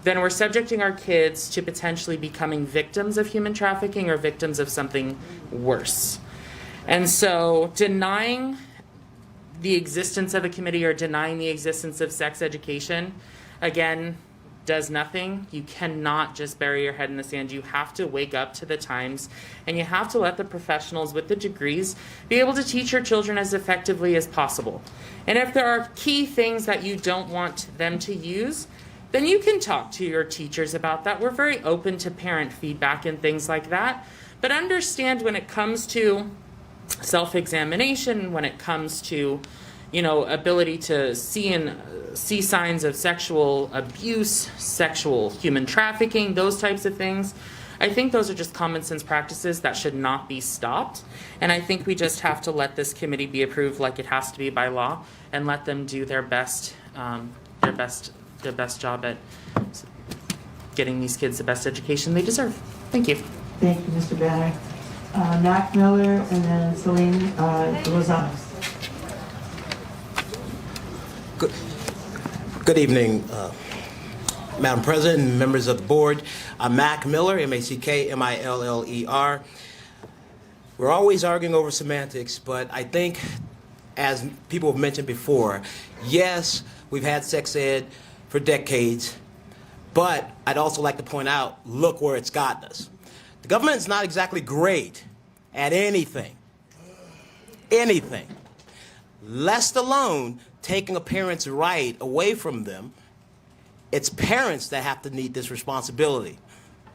then we're subjecting our kids to potentially becoming victims of human trafficking or victims of something worse. And so denying the existence of a committee or denying the existence of sex education, again, does nothing. You cannot just bury your head in the sand. You have to wake up to the times, and you have to let the professionals with the degrees be able to teach your children as effectively as possible. And if there are key things that you don't want them to use, then you can talk to your teachers about that. We're very open to parent feedback and things like that. But understand when it comes to self-examination, when it comes to, ability to see signs of sexual abuse, sexual human trafficking, those types of things, I think those are just common sense practices that should not be stopped. And I think we just have to let this committee be approved like it has to be by law, and let them do their best job at getting these kids the best education they deserve. Thank you. Thank you, Mr. Banner. Mac Miller and then Celine Lozano. Good evening, Madam President and members of the board. I'm Mac Miller, M-A-C-K-M-I-L-L-E-R. We're always arguing over semantics, but I think, as people have mentioned before, yes, we've had sex ed for decades, but I'd also like to point out, look where it's gotten us. The government is not exactly great at anything, lest alone taking a parent's right away from them. It's parents that have to need this responsibility.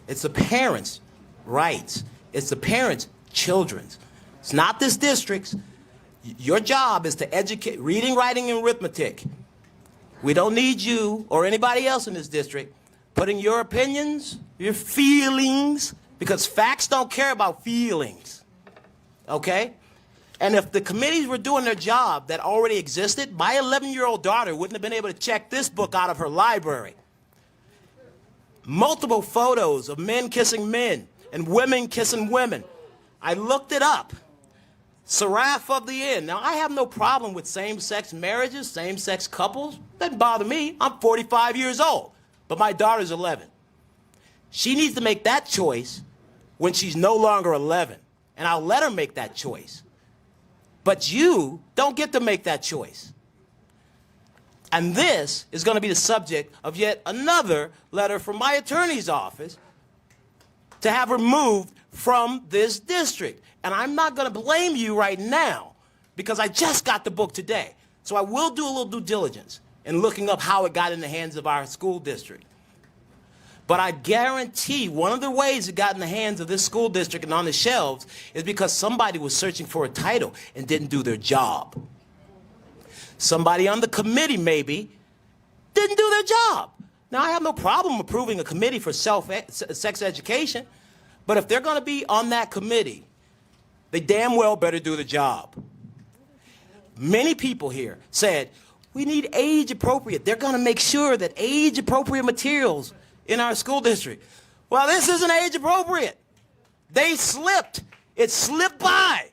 It's the parents' rights. It's the parents' children's. It's not this district's. Your job is to educate, reading, writing, and arithmetic. We don't need you or anybody else in this district putting your opinions, your feelings, because facts don't care about feelings, okay? And if the committees were doing their job that already existed, my 11-year-old daughter wouldn't have been able to check this book out of her library. Multiple photos of men kissing men and women kissing women. I looked it up. Seraph of the end. Now, I have no problem with same-sex marriages, same-sex couples. Doesn't bother me. I'm 45 years old, but my daughter's 11. She needs to make that choice when she's no longer 11, and I'll let her make that choice. But you don't get to make that choice. And this is going to be the subject of yet another letter from my attorney's office to have removed from this district. And I'm not going to blame you right now because I just got the book today. So I will do a little due diligence in looking up how it got in the hands of our school district. But I guarantee one of the ways it got in the hands of this school district and on the shelves is because somebody was searching for a title and didn't do their job. Somebody on the committee maybe didn't do their job. Now, I have no problem approving a committee for sex education, but if they're going to be on that committee, they damn well better do the job. Many people here said, we need age appropriate. They're going to make sure that age appropriate materials in our school district. Well, this isn't age appropriate. They slipped. It slipped by.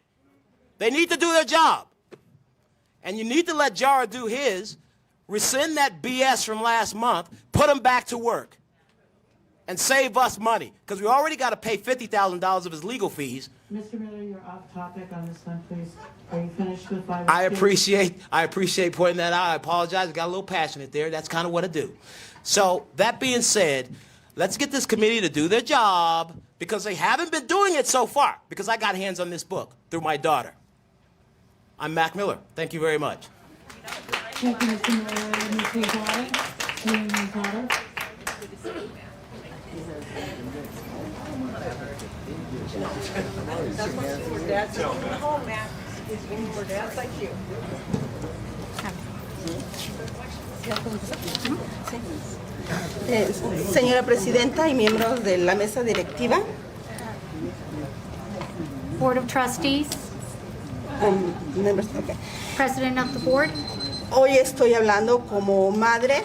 They need to do their job. And you need to let Jara do his, rescind that BS from last month, put him back to work, and save us money. Because we already got to pay $50,000 of his legal fees. Mr. Miller, you're off topic on this one, please. Are you finished with 5? I appreciate pointing that out. I apologize. I got a little passionate there. That's kind of what I do. So that being said, let's get this committee to do their job because they haven't been doing it so far because I got hands on this book through my daughter. I'm Mac Miller. Thank you very much. Thank you, Mr. Miller. Ms. Lozano. Ms. Lozano. That's what she was dad's home, Matt. We're dads like you. Señora Presidenta y miembros de la mesa directiva. Board of Trustees. Okay. President of the Board. Hoy estoy hablando como madre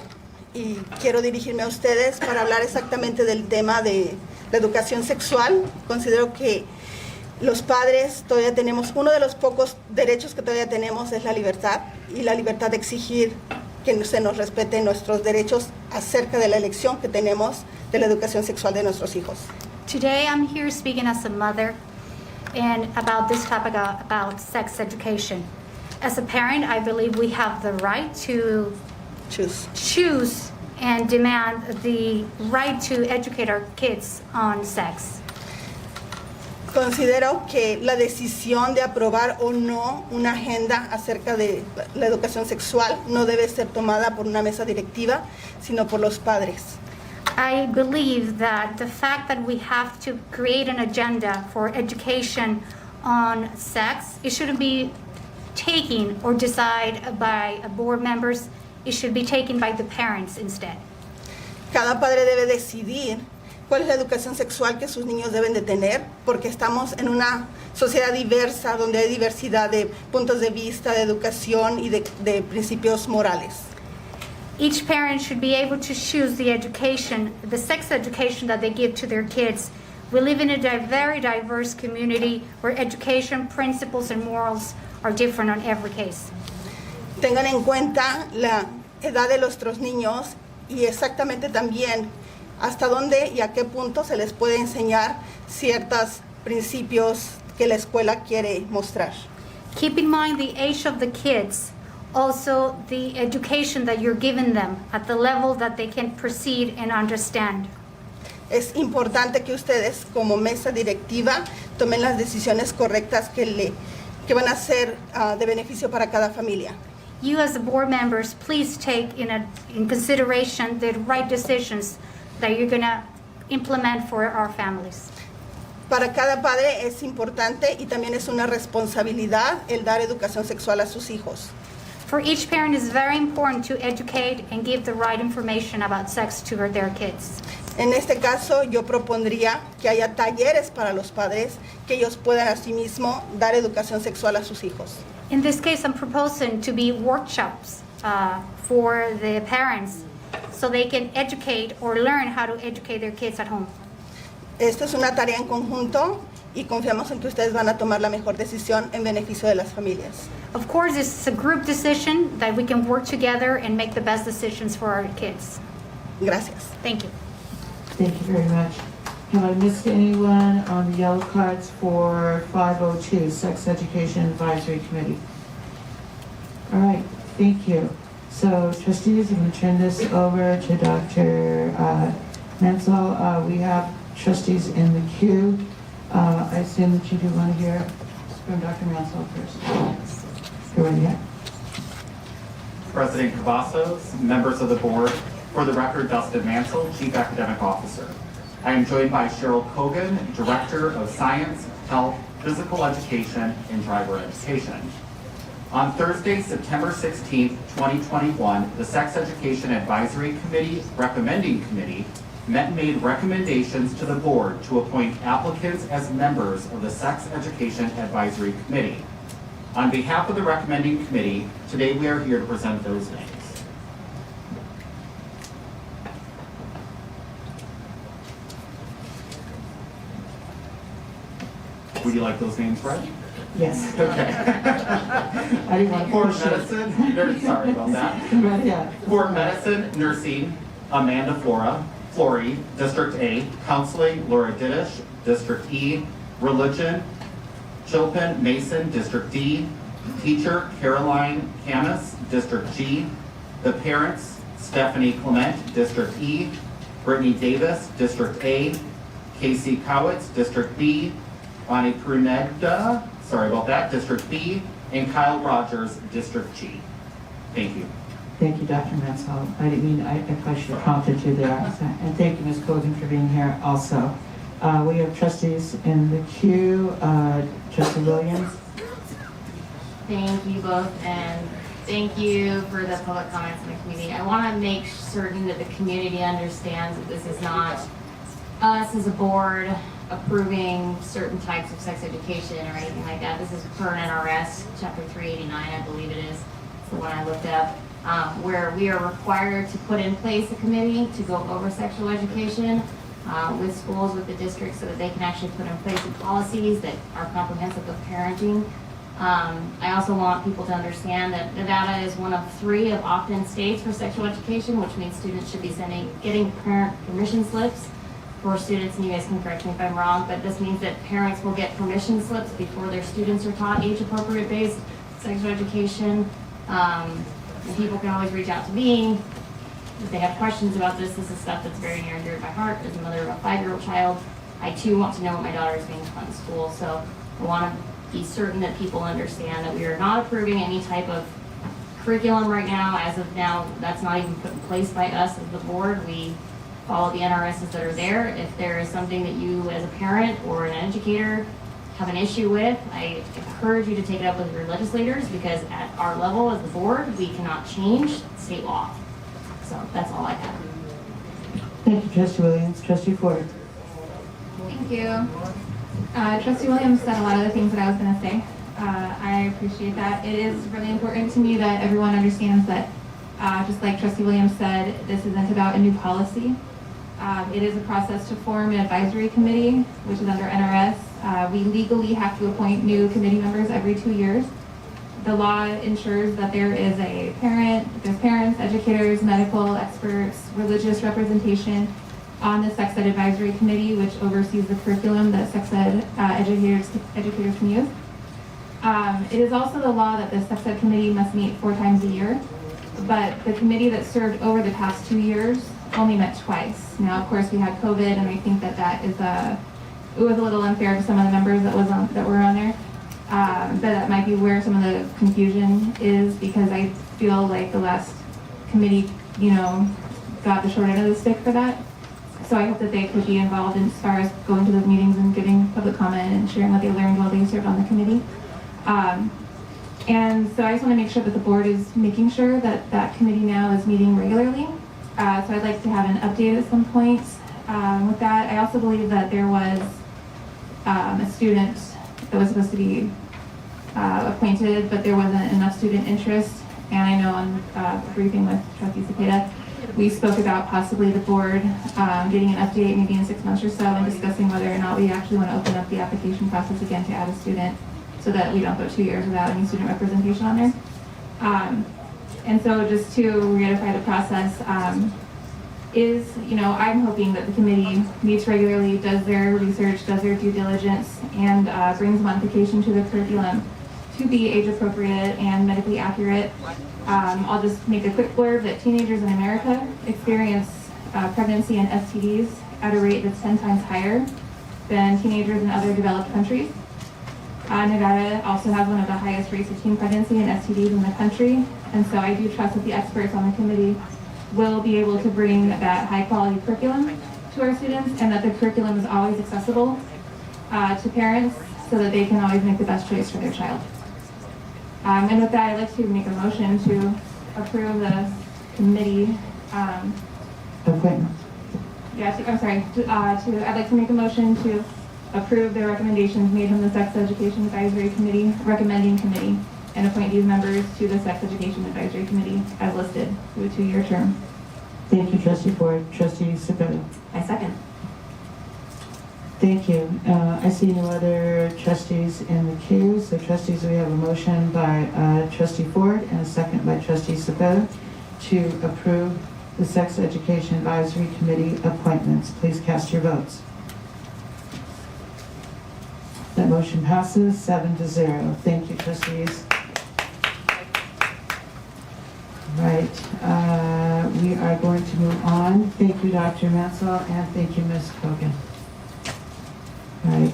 y quiero dirigirme a ustedes para hablar exactamente del tema de la educación sexual. Considero que los padres todavía tenemos, uno de los pocos derechos que todavía tenemos es la libertad y la libertad de exigir que se nos respeten nuestros derechos acerca de la elección que tenemos de la educación sexual de nuestros hijos. Today I'm here speaking as a mother and about this topic about sex education. As a parent, I believe we have the right to choose and demand the right to educate our kids on sex. Considero que la decisión de aprobar o no una agenda acerca de la educación sexual no debe ser tomada por una mesa directiva, sino por los padres. I believe that the fact that we have to create an agenda for education on sex, it shouldn't be taken or decided by board members. It should be taken by the parents instead. Cada padre debe decidir cuál es la educación sexual que sus niños deben de tener, porque estamos en una sociedad diversa donde hay diversidad de puntos de vista, de educación y de principios morales. Each parent should be able to choose the education, the sex education that they give to their kids. We live in a very diverse community where education, principles, and morals are different on every case. Tengan en cuenta la edad de nuestros niños y exactamente también hasta dónde y a qué punto se les puede enseñar ciertos principios que la escuela quiere mostrar. Keep in mind the age of the kids, also the education that you're giving them at the level that they can proceed and understand. Es importante que ustedes como mesa directiva tomen las decisiones correctas que van a ser de beneficio para cada familia. You as the board members, please take in consideration the right decisions that you're going to implement for our families. Para cada padre es importante y también es una responsabilidad el dar educación sexual a sus hijos. For each parent, it's very important to educate and give the right information about sex to their kids. En este caso, yo propondría que haya talleres para los padres, que ellos puedan asimismo dar educación sexual a sus hijos. In this case, I'm proposing to be workshops for the parents so they can educate or learn how to educate their kids at home. Esto es una tarea en conjunto y confiamos en que ustedes van a tomar la mejor decisión en beneficio de las familias. Of course, it's a group decision that we can work together and make the best decisions for our kids. Gracias. Thank you. Thank you very much. Have I missed anyone on the yellow cards for 502, Sex Education Advisory Committee? All right, thank you. So trustees, I'm going to turn this over to Dr. Mansell. We have trustees in the queue. I assume that you do want to hear from Dr. Mansell first. Go right ahead. President Cavazos, members of the board, for the record, Dustin Mansell, Chief Academic Officer. I am joined by Cheryl Kogan, Director of Science, Health, Physical Education, and Driver Education. On Thursday, September 16, 2021, the Sex Education Advisory Committee Recommending Committee met and made recommendations to the board to appoint applicants as members of the Sex Education Advisory Committee. On behalf of the recommending committee, today we are here to present those names. Would you like those names read? Yes. Okay. I didn't want to For push it. medicine, sorry about that. Right, yeah. For medicine, nursing, Amanda Flory, District A, counseling, Laura Diddish, District E, religion, Chilpin Mason, District D, teacher, Caroline Camus, District G, the parents, Stephanie Clement, District E, Brittany Davis, District A, Casey Cowitz, District B, Bonnie Pruneda, sorry about that, District B, and Kyle Rogers, District G. Thank you. Thank you, Dr. Mansell. I didn't mean, I probably should have prompted you there. And thank you, Ms. Kogan, for being here also. We have trustees in the queue. Trustee Williams. Thank you both, and thank you for the public comments in the community. I want to make certain that the community understands that this is not us as a board approving certain types of sex education or anything like that. This is per NRS chapter 389, I believe it is. It's the one I looked up, where we are required to put in place a committee to go over sexual education with schools, with the districts, so that they can actually put in place the policies that are comprehensive of parenting. I also want people to understand that Nevada is one of 3 of opt-in states for sexual education, which means students should be getting parent permission slips for students, and you guys can correct me if I'm wrong, but this means that parents will get permission slips before their students are taught age-appropriate based sexual education. And people can always reach out to me if they have questions about this is stuff that's very near and dear to my heart. As a mother of a 5-year-old child, I too want to know what my daughter is being taught in school. So I want to be certain that people understand that we are not approving any type of curriculum right now. As of now, that's not even put in place by us as the board. We follow the NRSs that are there. If there is something that you as a parent or an educator have an issue with, I encourage you to take it up with your legislators, because at our level as the board, we cannot change state law. So that's all I have. Thank you, Trustee Williams. Trustee Ford. Thank you. Trustee Williams said a lot of the things that I was going to say. I appreciate that. It is really important to me that everyone understands that, just like Trustee Williams said, this isn't about a new policy. It is a process to form an advisory committee, which is under NRS. We legally have to appoint new committee members every 2 years. The law ensures that there's parents, educators, medical experts, religious representation on the sex ed advisory committee, which oversees the curriculum that sex ed educators can use. It is also the law that the sex ed committee must meet 4 times a year, but the committee that served over the past 2 years only met twice. Now, of course, we had COVID, and I think that is it was a little unfair to some of the members that were on there. But that might be where some of the confusion is, because I feel like the last committee, got the short end of the stick for that. So I hope that they could be involved as far as going to those meetings and giving public comment and sharing what they learned while they served on the committee. And so I just want to make sure that the board is making sure that that committee now is meeting regularly. So I'd like to have an update at some point with that. I also believe that there was a student that was supposed to be appointed, but there wasn't enough student interest. And I know on the briefing with Trustee Cepeda, we spoke about possibly the board getting an update maybe in 6 months or so and discussing whether or not we actually want to open up the application process again to add a student, so that we don't go 2 years without any student representation on there. And so just to reiterate the process, I'm hoping that the committee meets regularly, does their research, does their due diligence, and brings modification to the curriculum to be age appropriate and medically accurate. I'll just make a quick blurb that teenagers in America experience pregnancy and STDs at a rate that's 10 times higher than teenagers in other developed countries. Nevada also has one of the highest rates of teen pregnancy and STDs in the country, and so I do trust that the experts on the committee will be able to bring that high quality curriculum to our students, and that the curriculum is always accessible to parents so that they can always make the best choice for their child. And with that, I'd like to make a motion to approve the committee. Appointment. I'd like to make a motion to approve the recommendations made from the Sex Education Advisory Committee, recommending committee, and appoint these members to the Sex Education Advisory Committee as listed to a 2-year term. Thank you, Trustee Ford. Trustee Cepeda. I second. Thank you. I see no other trustees in the queue. So trustees, we have a motion by Trustee Ford and a second by Trustee Cepeda to approve the Sex Education Advisory Committee appointments. Please cast your votes. That motion passes 7-0. Thank you, trustees. Right, we are going to move on. Thank you, Dr. Mansell, and thank you, Ms. Kogan. Right.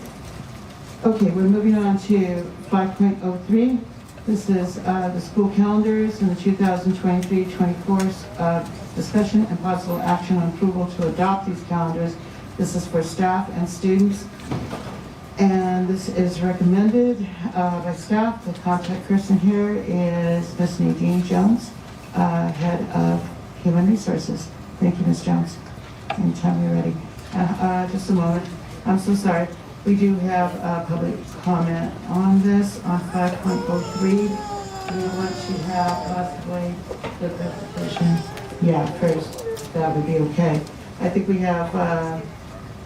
Okay, we're moving on to 5.03. This is the school calendars and the 2023-24 discussion and possible action on approval to adopt these calendars. This is for staff and students. And this is recommended by staff. The contact person here is Ms. Nadine Jones, Head of Human Resources. Thank you, Ms. Jones. Anytime you're ready. Just a moment. I'm so sorry. We do have public comment on this on 5.03. We want to have possibly the presentation. Yeah, first. That would be okay. I think we have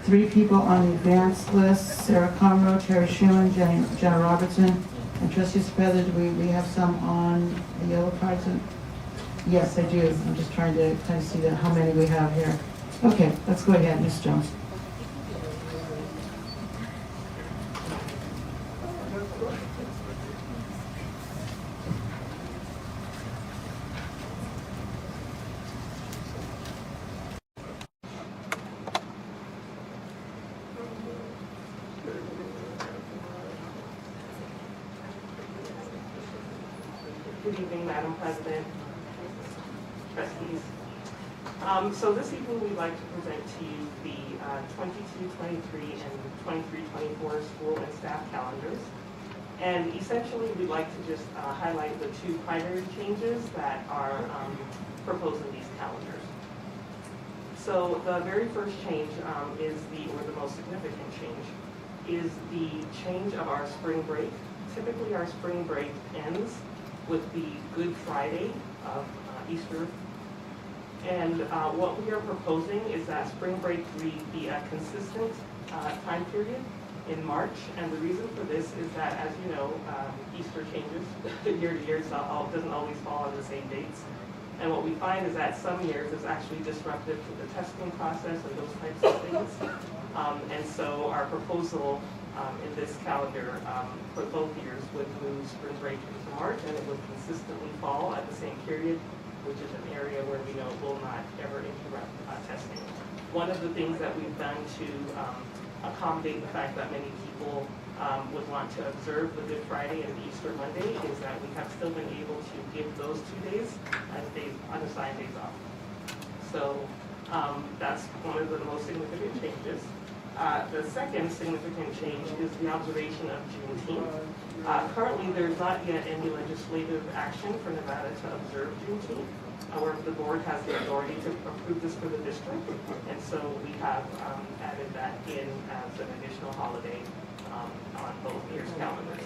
3 people on the advanced list: Sarah Conroe, Terry Schumann, Jara Robertson, and Trustee Cepeda. Do we have some on the yellow cards? Yes, I do. I'm just trying to kind of see how many we have here. Okay, let's go ahead, Ms. Jones. Good evening, Madam President, trustees. So this evening, we'd like to present to you the 22-23 and 23-24 school and staff calendars. And essentially, we'd like to just highlight the two primary changes that are proposed in these calendars. So the very first change is the most significant change, is the change of our spring break. Typically, our spring break ends with the Good Friday of Easter. And what we are proposing is that spring break be a consistent time period in March. And the reason for this is that, as you know, Easter changes year to year, so it doesn't always fall on the same dates. And what we find is that some years it's actually disruptive to the testing process and those types of things. And so our proposal in this calendar for both years would move spring break into March, and it would consistently fall at the same period, which is an area where we know it will not ever interrupt testing. One of the things that we've done to accommodate the fact that many people would want to observe the Good Friday and the Easter Monday is that we have still been able to give those 2 days as unassigned days off. So that's one of the most significant changes. The second significant change is the observation of Juneteenth. Currently, there's not yet any legislative action for Nevada to observe Juneteenth. However, the board has the authority to approve this for the district, and so we have added that in as an additional holiday on both years' calendars.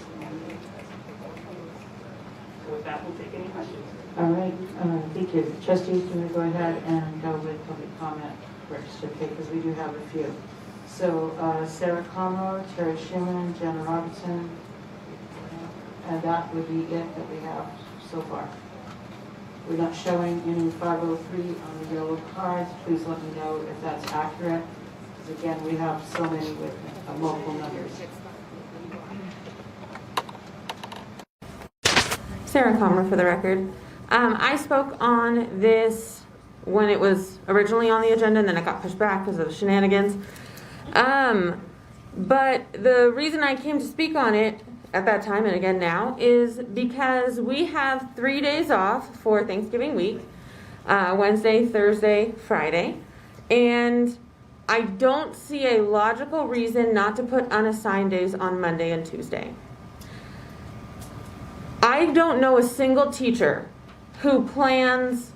So with that, we'll take any questions. All right, thank you. Trustees, can we go ahead and go with public comment first, okay, because we do have a few. So Sarah Conroe, Terry Schumann, Jenna Robertson, and that would be it that we have so far. We're not showing any 503 on the yellow cards. Please let me know if that's accurate, because again, we have so many with multiple numbers. Sarah Comer for the record. I spoke on this when it was originally on the agenda, and then it got pushed back because of shenanigans. But the reason I came to speak on it at that time, and again now, is because we have 3 days off for Thanksgiving week, Wednesday, Thursday, Friday, and I don't see a logical reason not to put unassigned days on Monday and Tuesday. I don't know a single teacher who plans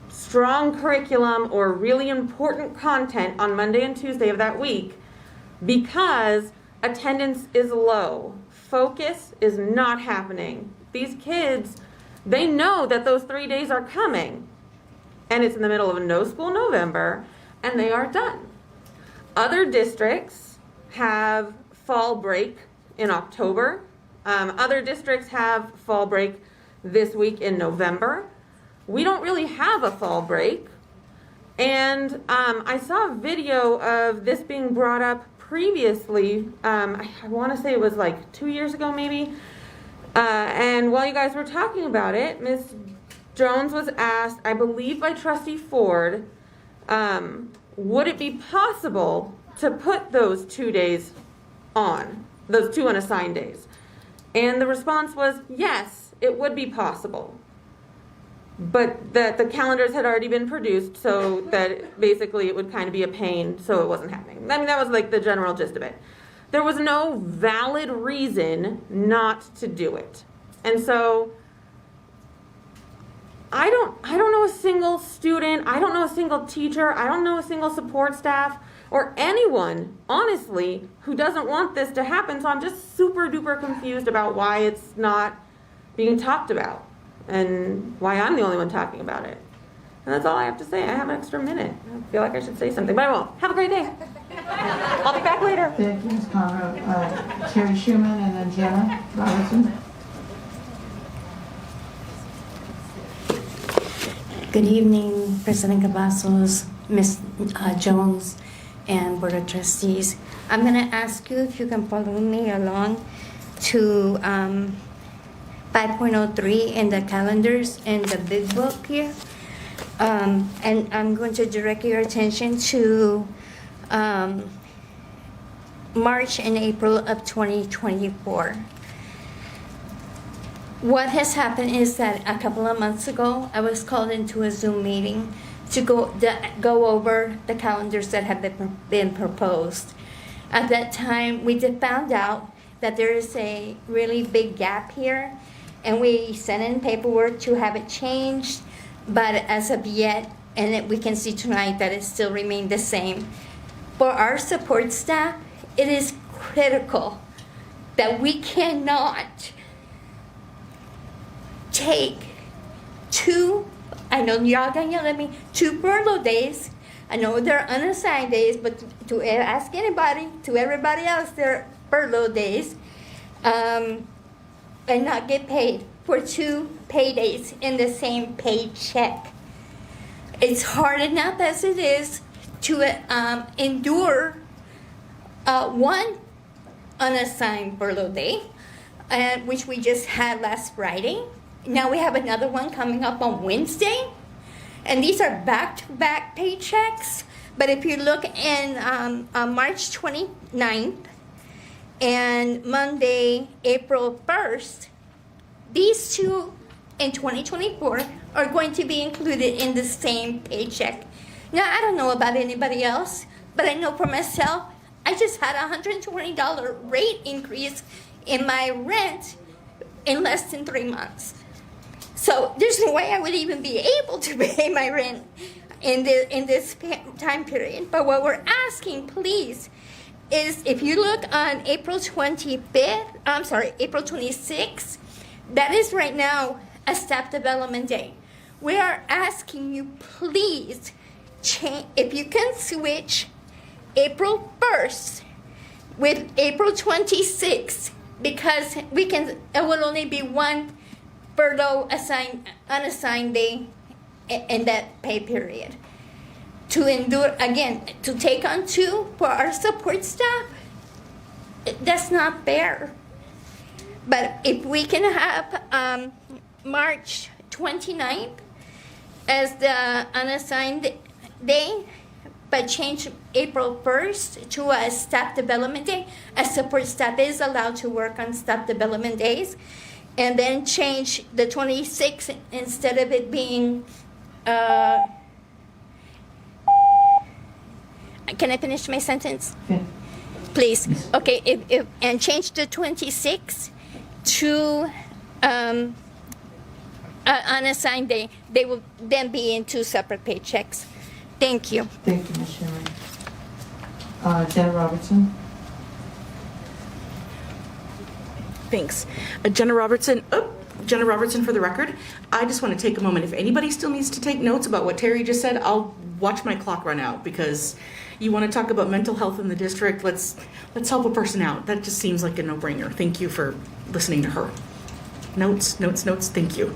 strong curriculum or really important content on Monday and Tuesday of that week because attendance is low. Focus is not happening. These kids, they know that those 3 days are coming, and it's in the middle of no school November, and they are done. Other districts have fall break in October. Other districts have fall break this week in November. We don't really have a fall break. And I saw a video of this being brought up previously. I want to say it was like 2 years ago maybe. And while you guys were talking about it, Ms. Jones was asked, I believe by Trustee Ford, would it be possible to put those 2 days on, those 2 unassigned days? And the response was, yes, it would be possible. But that the calendars had already been produced, so that basically it would kind of be a pain, so it wasn't happening. I mean, that was like the general gist of it. There was no valid reason not to do it. And so I don't know a single student, I don't know a single teacher, I don't know a single support staff, or anyone, honestly, who doesn't want this to happen. So I'm just super duper confused about why it's not being talked about and why I'm the only one talking about it. And that's all I have to say. I have an extra minute. I feel like I should say something, but I won't. Have a great day. I'll be back later. Thank you, Ms. Conroe. Terry Schumann and then Jenna Robertson. Good evening, President Cavazos, Ms. Jones, and Board of Trustees. I'm going to ask you if you can follow me along to 5.03 in the calendars in the big book here. And I'm going to direct your attention to March and April of 2024. What has happened is that a couple of months ago, I was called into a Zoom meeting to go over the calendars that have been proposed. At that time, we found out that there is a really big gap here, and we sent in paperwork to have it changed, but as of yet, we can see tonight that it still remained the same. For our support staff, it is critical that we cannot take I know y'all gonna yell at me, 2 furlough days. I know they're unassigned days, but to ask anybody, to everybody else, they're furlough days, and not get paid for 2 paydays in the same paycheck. It's hard enough as it is to endure 1 unassigned furlough day, which we just had last Friday. Now we have another one coming up on Wednesday, and these are back-to-back paychecks. But if you look in on March 29th and Monday, April 1st, these 2 in 2024 are going to be included in the same paycheck. Now, I don't know about anybody else, but I know for myself, I just had a $120 rate increase in my rent in less than 3 months. So there's no way I would even be able to pay my rent in this time period. But what we're asking, please, is if you look on April 26th, that is right now a staff development day. We are asking you, please, if you can switch April 1st with April 26th, because it will only be 1 furlough unassigned day in that pay period. To endure, again, to take on 2 for our support staff, that's not fair. But if we can have March 29th as the unassigned day, but change April 1st to a staff development day, as support staff is allowed to work on staff development days, and then change the 26th instead of it being, can I finish my sentence? Yeah. Please. Okay, and change the 26th to unassigned day. They will then be in 2 separate paychecks. Thank you. Thank you, Ms. Sherman. Jara Robertson. Thanks. Jenna Robertson for the record. I just want to take a moment. If anybody still needs to take notes about what Terry just said, I'll watch my clock run out, because you want to talk about mental health in the district. Let's help a person out. That just seems like a no-brainer. Thank you for listening to her. Notes. Thank you.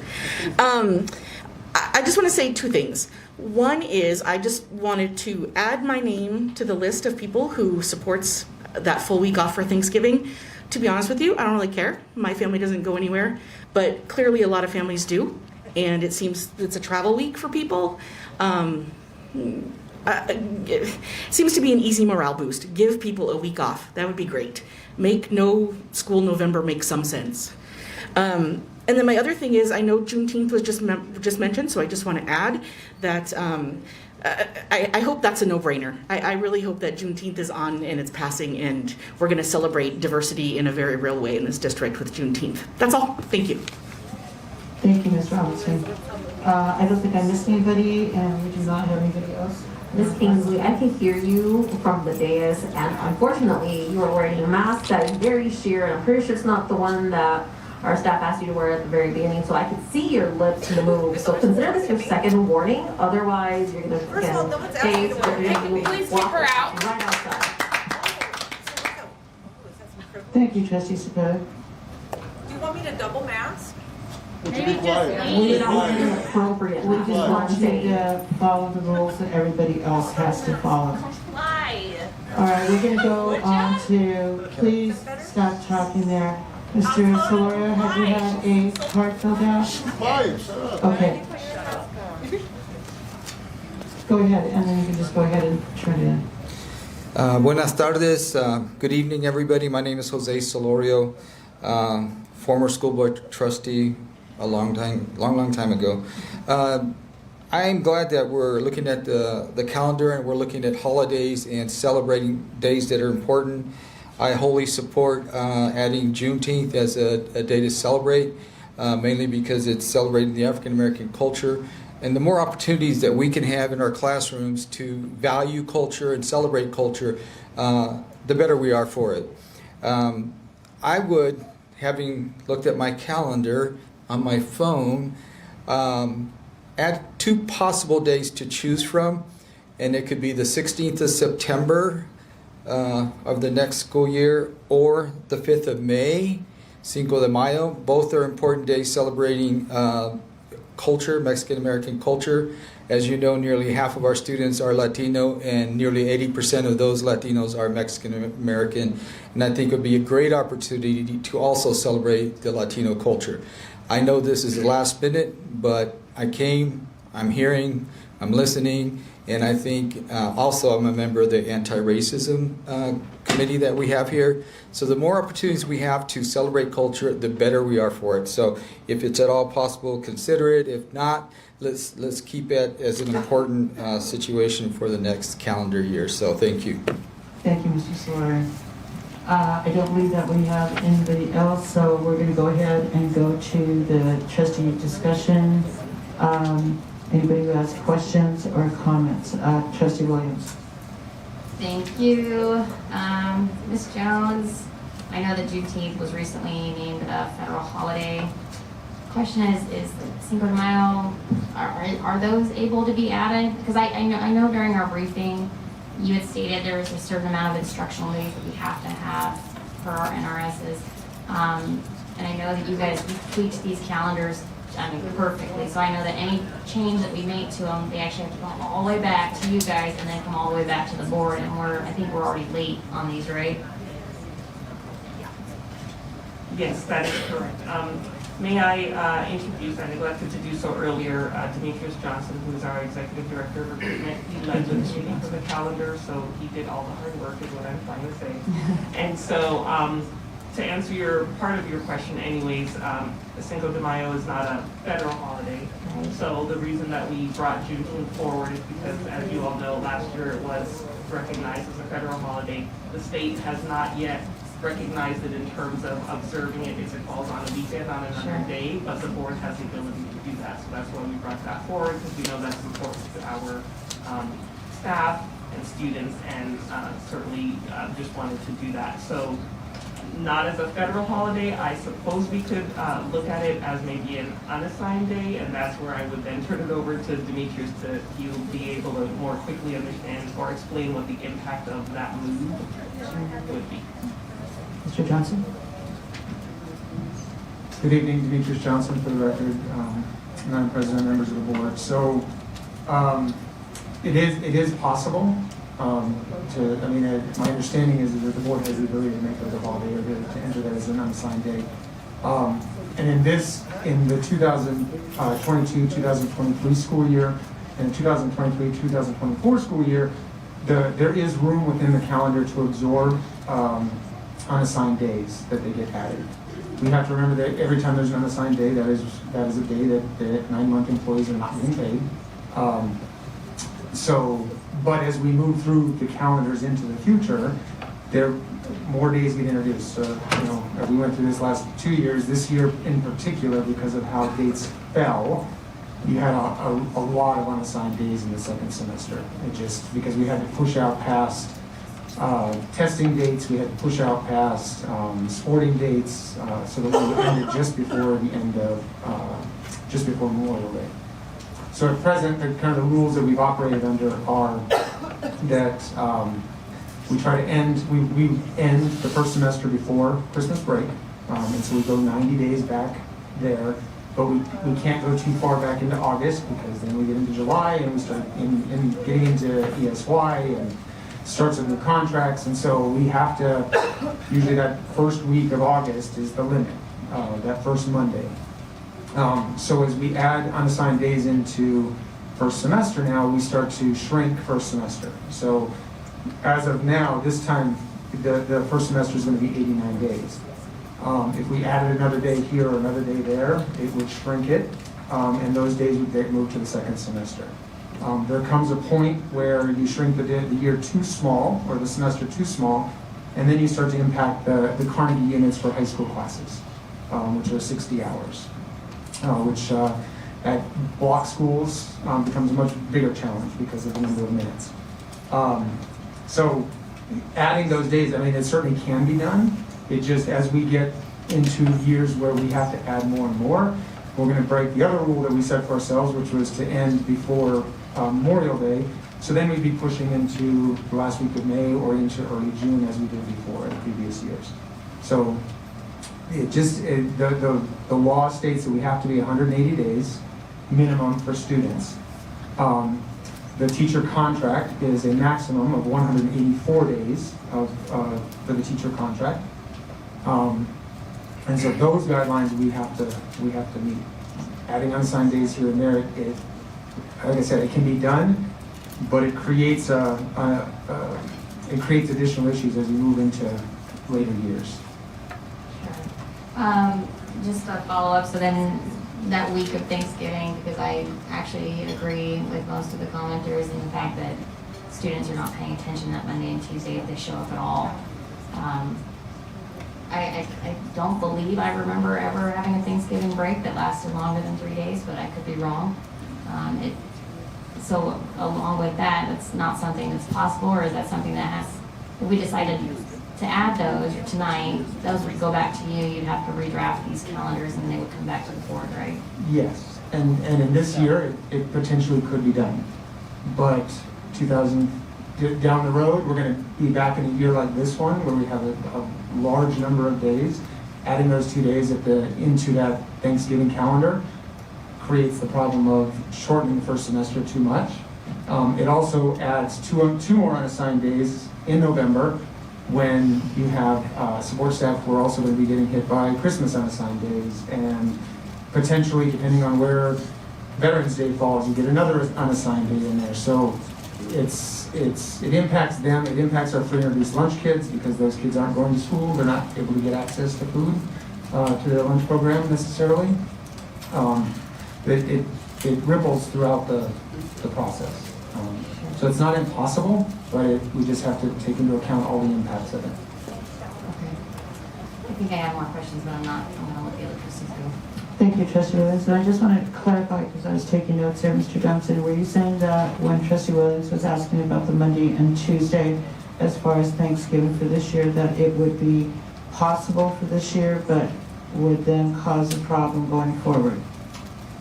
I just want to say 2 things. One is I just wanted to add my name to the list of people who supports that full week off for Thanksgiving. To be honest with you, I don't really care. My family doesn't go anywhere, but clearly a lot of families do, and it seems it's a travel week for people. It seems to be an easy morale boost. Give people a week off. That would be great. Make no school November make some sense. And then my other thing is, I know Juneteenth was just mentioned, so I just want to add that I hope that's a no-brainer. I really hope that Juneteenth is on and it's passing, and we're going to celebrate diversity in a very real way in this district with Juneteenth. That's all. Thank you. Thank you, Ms. Robinson. I don't think I missed anybody, and we do not have anybody else. Ms. Kingsley, I can hear you from the dais, and unfortunately, you are wearing a mask that is very sheer, and I'm pretty sure it's not the one that our staff asked you to wear at the very beginning, so I can see your lips move. So consider this your second warning. Otherwise, you're going to face Please keep her out. right outside. Thank you, Trustee Cepeda. Do you want me to double mask? Maybe just appropriate. We just want you to follow the rules that everybody else has to follow. All right, we're going to go on to, please stop talking there. Mr. Solorio, have you had a card filled out? Okay. Go ahead, and then you can just go ahead and turn it in. Buenas tardes. Good evening, everybody. My name is Jose Solorio. former school board trustee a long time ago. I am glad that we're looking at the calendar and we're looking at holidays and celebrating days that are important. I wholly support adding Juneteenth as a day to celebrate, mainly because it's celebrating the African American culture. And the more opportunities that we can have in our classrooms to value culture and celebrate culture, the better we are for it. I would, having looked at my calendar on my phone, add 2 possible days to choose from, and it could be the 16th of September of the next school year or the 5th of May, Cinco de Mayo. Both are important days celebrating culture, Mexican American culture. As you know, nearly half of our students are Latino, and nearly 80% of those Latinos are Mexican American. And I think it would be a great opportunity to also celebrate the Latino culture. I know this is the last minute, but I came, I'm hearing, I'm listening, and I think also I'm a member of the anti-racism committee that we have here. So the more opportunities we have to celebrate culture, the better we are for it. So if it's at all possible, consider it. If not, let's keep it as an important situation for the next calendar year. So thank you. Thank you, Mr. Solari. I don't believe that we have anybody else, so we're going to go ahead and go to the trustee discussion. Anybody who has questions or comments? Trustee Williams. Thank you. Ms. Jones, I know that Juneteenth was recently named a federal holiday. Question is Cinco de Mayo, are those able to be added? Because I know during our briefing, you had stated there was a certain amount of instructional days that we have to have for our NRSs. And I know that you guys tweaked these calendars, perfectly. So I know that any change that we make to them, they actually have to come all the way back to you guys and then come all the way back to the board. And I think we're already late on these, right? Yes, that is correct. May I introduce, I neglected to do so earlier, Demetrius Johnson, who is our Executive Director of Recruitment. He led the meeting for the calendar, so he did all the hard work is what I'm trying to say. And so to answer part of your question anyways, Cinco de Mayo is not a federal holiday. So the reason that we brought Juneteenth forward is because, as you all know, last year it was recognized as a federal holiday. The state has not yet recognized it in terms of observing it if it falls on a weekend on another day, but the board has the ability to do that. So that's why we brought that forward, because we know that's important to our staff and students, and certainly just wanted to do that. So not as a federal holiday, I suppose we could look at it as maybe an unassigned day, and that's where I would then turn it over to Demetrius he'll be able to more quickly understand or explain what the impact of that move would be. Mr. Johnson. Good evening, Demetrius Johnson for the record, Madam President, members of the board. So it is possible my understanding is that the board has the ability to make it a holiday or to enter that as an unassigned day. And in the 2022-2023 school year and 2023-2024 school year, there is room within the calendar to absorb unassigned days that they get added. We have to remember that every time there's an unassigned day, that is a day that the 9-month employees are not getting paid. But as we move through the calendars into the future, more days get introduced. So, we went through this last 2 years. This year in particular, because of how dates fell, you had a lot of unassigned days in the second semester. Because we had to push out past testing dates, we had to push out past sporting dates, so that we ended just before Memorial Day. So at present, the kind of the rules that we've operated under are that we try to end, we end the first semester before Christmas break, and so we go 90 days back there, but we can't go too far back into August, because then we get into July and we start getting into ESY and starts of new contracts, and so we have to, usually that first week of August is the limit, that first Monday. So as we add unassigned days into first semester now, we start to shrink first semester. So as of now, this time, the first semester is going to be 89 days. If we added another day here or another day there, it would shrink it, and those days would get moved to the second semester. There comes a point where you shrink the year too small, or the semester too small, and then you start to impact the Carnegie units for high school classes, which are 60 hours, which at block schools becomes a much bigger challenge because of the number of minutes. So adding those days, I mean, it certainly can be done. It just, as we get into years where we have to add more and more, we're going to break the other rule that we set for ourselves, which was to end before Memorial Day. So then we'd be pushing into the last week of May or into early June as we did before in previous years. So the law states that we have to be 180 days minimum for students. The teacher contract is a maximum of 184 days for the teacher contract. And so those guidelines we have to meet. Adding unassigned days here and there, like I said, it can be done, but it creates additional issues as we move into later years. Just a follow-up, so then that week of Thanksgiving, because I actually agree with most of the commenters in the fact that students are not paying attention that Monday and Tuesday if they show up at all. I don't believe I remember ever having a Thanksgiving break that lasted longer than 3 days, but I could be wrong. So along with that, that's not something that's possible, or is that something that has, if we decided to add those tonight, those would go back to you, you'd have to redraft these calendars and they would come back to the board, right? Yes, and in this year, it potentially could be done. But down the road, we're going to be back in a year like this one, where we have a large number of days. Adding those 2 days into that Thanksgiving calendar creates the problem of shortening the first semester too much. It also adds two more unassigned days in November, when you have support staff who are also going to be getting hit by Christmas unassigned days, and potentially, depending on where Veterans Day falls, you get another unassigned day in there. So it impacts them. It impacts our free and reduced lunch kids, because those kids aren't going to school. They're not able to get access to food to their lunch program necessarily. It ripples throughout the process. So it's not impossible, but we just have to take into account all the impacts of it. Okay. I think I have more questions, but I'm going to let the other trustees go. Thank you, Trustee Williams. And I just want to clarify, because I was taking notes there, Mr. Johnson, were you saying that when Trustee Williams was asking about the Monday and Tuesday, as far as Thanksgiving for this year, that it would be possible for this year, but would then cause a problem going forward?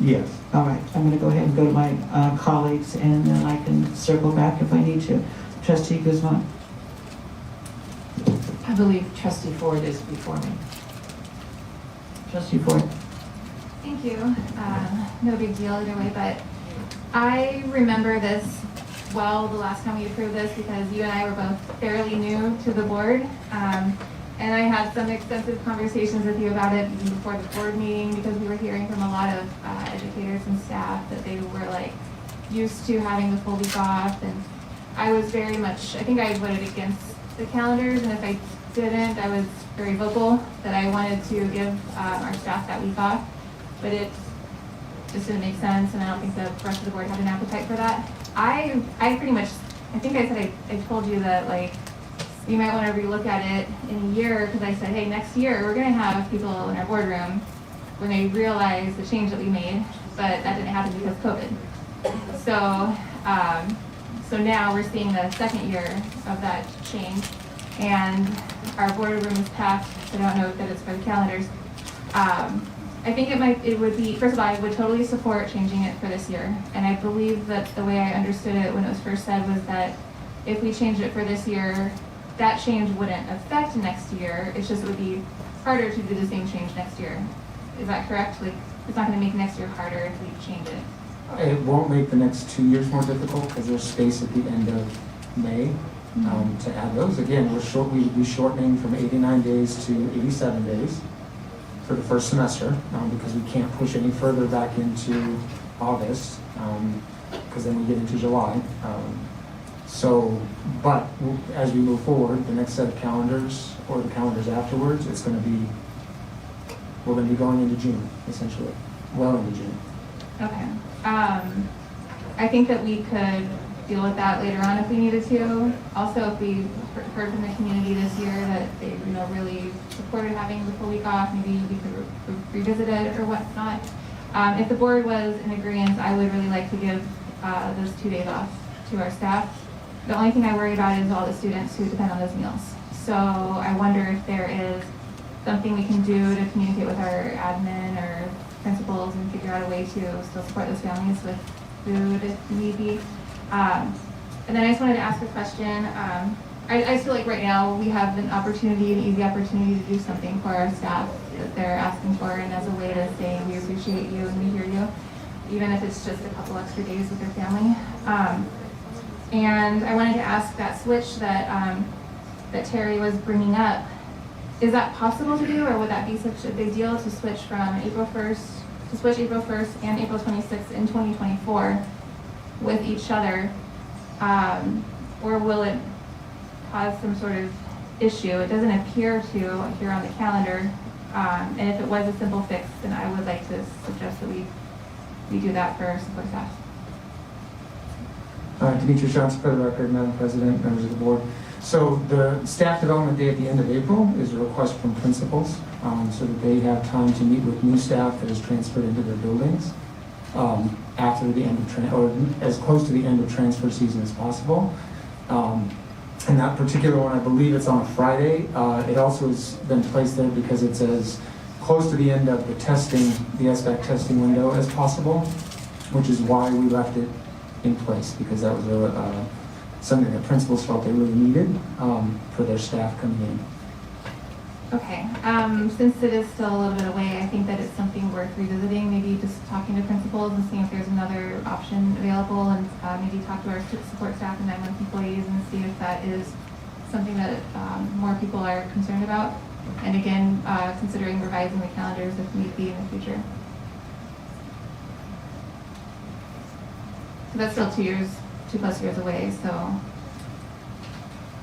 Yes. All right, I'm going to go ahead and go to my colleagues, and then I can circle back if I need to. Trustee Guzman. I believe Trustee Ford is before me. Trustee Ford. Thank you. No big deal either way, but I remember this well the last time we approved this, because you and I were both fairly new to the board. And I had some extensive conversations with you about it even before the board meeting, because we were hearing from a lot of educators and staff that they were like used to having the full week off. And I was very much, I think I voted against the calendars, and if I didn't, I was very vocal that I wanted to give our staff that week off. But it just didn't make sense, and I don't think the rest of the board had an appetite for that. I pretty much, I think I said I told you that, like, you might want to relook at it in a year, because I said, hey, next year we're going to have people in our boardroom when they realize the change that we made, but that didn't happen because of COVID. So now we're seeing the second year of that change, and our boardroom is packed. I don't know that it's for the calendars. I think it would be, first of all, I would totally support changing it for this year. And I believe that the way I understood it when it was first said was that if we changed it for this year, that change wouldn't affect next year. It's just, it would be harder to do the same change next year. Is that correct? Like, it's not going to make next year harder if we change it. It won't make the next 2 years more difficult, because there's space at the end of May to add those. Again, we'd be shortening from 89 days to 87 days for the first semester, because we can't push any further back into August, because then we get into July. But as we move forward, the next set of calendars, or the calendars afterwards, it's going to be We're going to be going into June, essentially, well into June. Okay. I think that we could deal with that later on if we needed to. Also, if we heard from the community this year that they, really supported having the full week off, maybe we could revisit it or whatnot. If the board was in agreement, I would really like to give those 2 days off to our staff. The only thing I worry about is all the students who depend on those meals. So I wonder if there is something we can do to communicate with our admin or principals and figure out a way to still support those families with food if need be. And then I just wanted to ask a question. I feel like right now we have an opportunity, an easy opportunity to do something for our staff that they're asking for, and as a way to say we appreciate you and we hear you, even if it's just a couple extra days with their family. And I wanted to ask that switch that that Terry was bringing up. Is that possible to do, or would that be such a big deal to switch from April 1st and April 26th in 2024 with each other, or will it cause some sort of issue? It doesn't appear to here on the calendar, and if it was a simple fix, then I would like to suggest that we do that for our support staff. Demetrius Johnson for the record, Madam President, members of the board. So the staff development day at the end of April is a request from principals so that they have time to meet with new staff that is transferred into their buildings after the end of or as close to the end of transfer season as possible. And that particular one, I believe it's on a Friday. It also has been placed there because it's as close to the end of the testing, the SBAC testing window as possible, which is why we left it in place, because that was something that principals felt they really needed for their staff coming in. Okay, since it is still a little bit away, I think that it's something worth revisiting, maybe just talking to principals and seeing if there's another option available, and maybe talk to our support staff and 9-month employees and see if that is something that more people are concerned about. And again, considering revising the calendars if need be in the future. So that's still 2+ years away, so.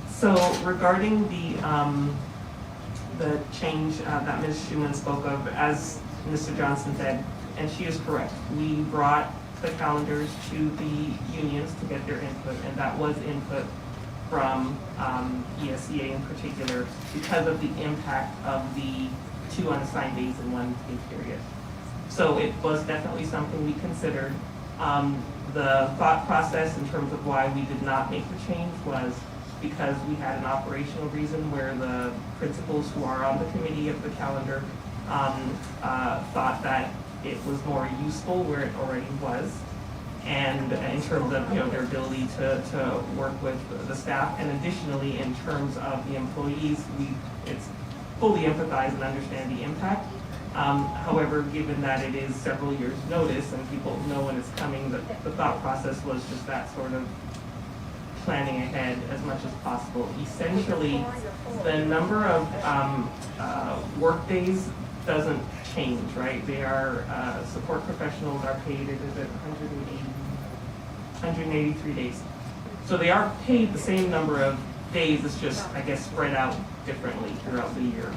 So regarding the change that Ms. Schumann spoke of, as Mr. Johnson said, and she is correct, we brought the calendars to the unions to get their input, and that was input from ESEA in particular because of the impact of the 2 unassigned days in 1 pay period. So it was definitely something we considered. The thought process in terms of why we did not make the change was because we had an operational reason where the principals who are on the committee of the calendar thought that it was more useful where it already was, and in terms of their ability to work with the staff, and additionally in terms of the employees, it's fully empathize and understand the impact. However, given that it is several years' notice and people know when it's coming, the thought process was just that sort of planning ahead as much as possible. Essentially, the number of work days doesn't change, right? They are, support professionals are paid, is it 183 days. So they are paid the same number of days, it's just, I guess, spread out differently throughout the year.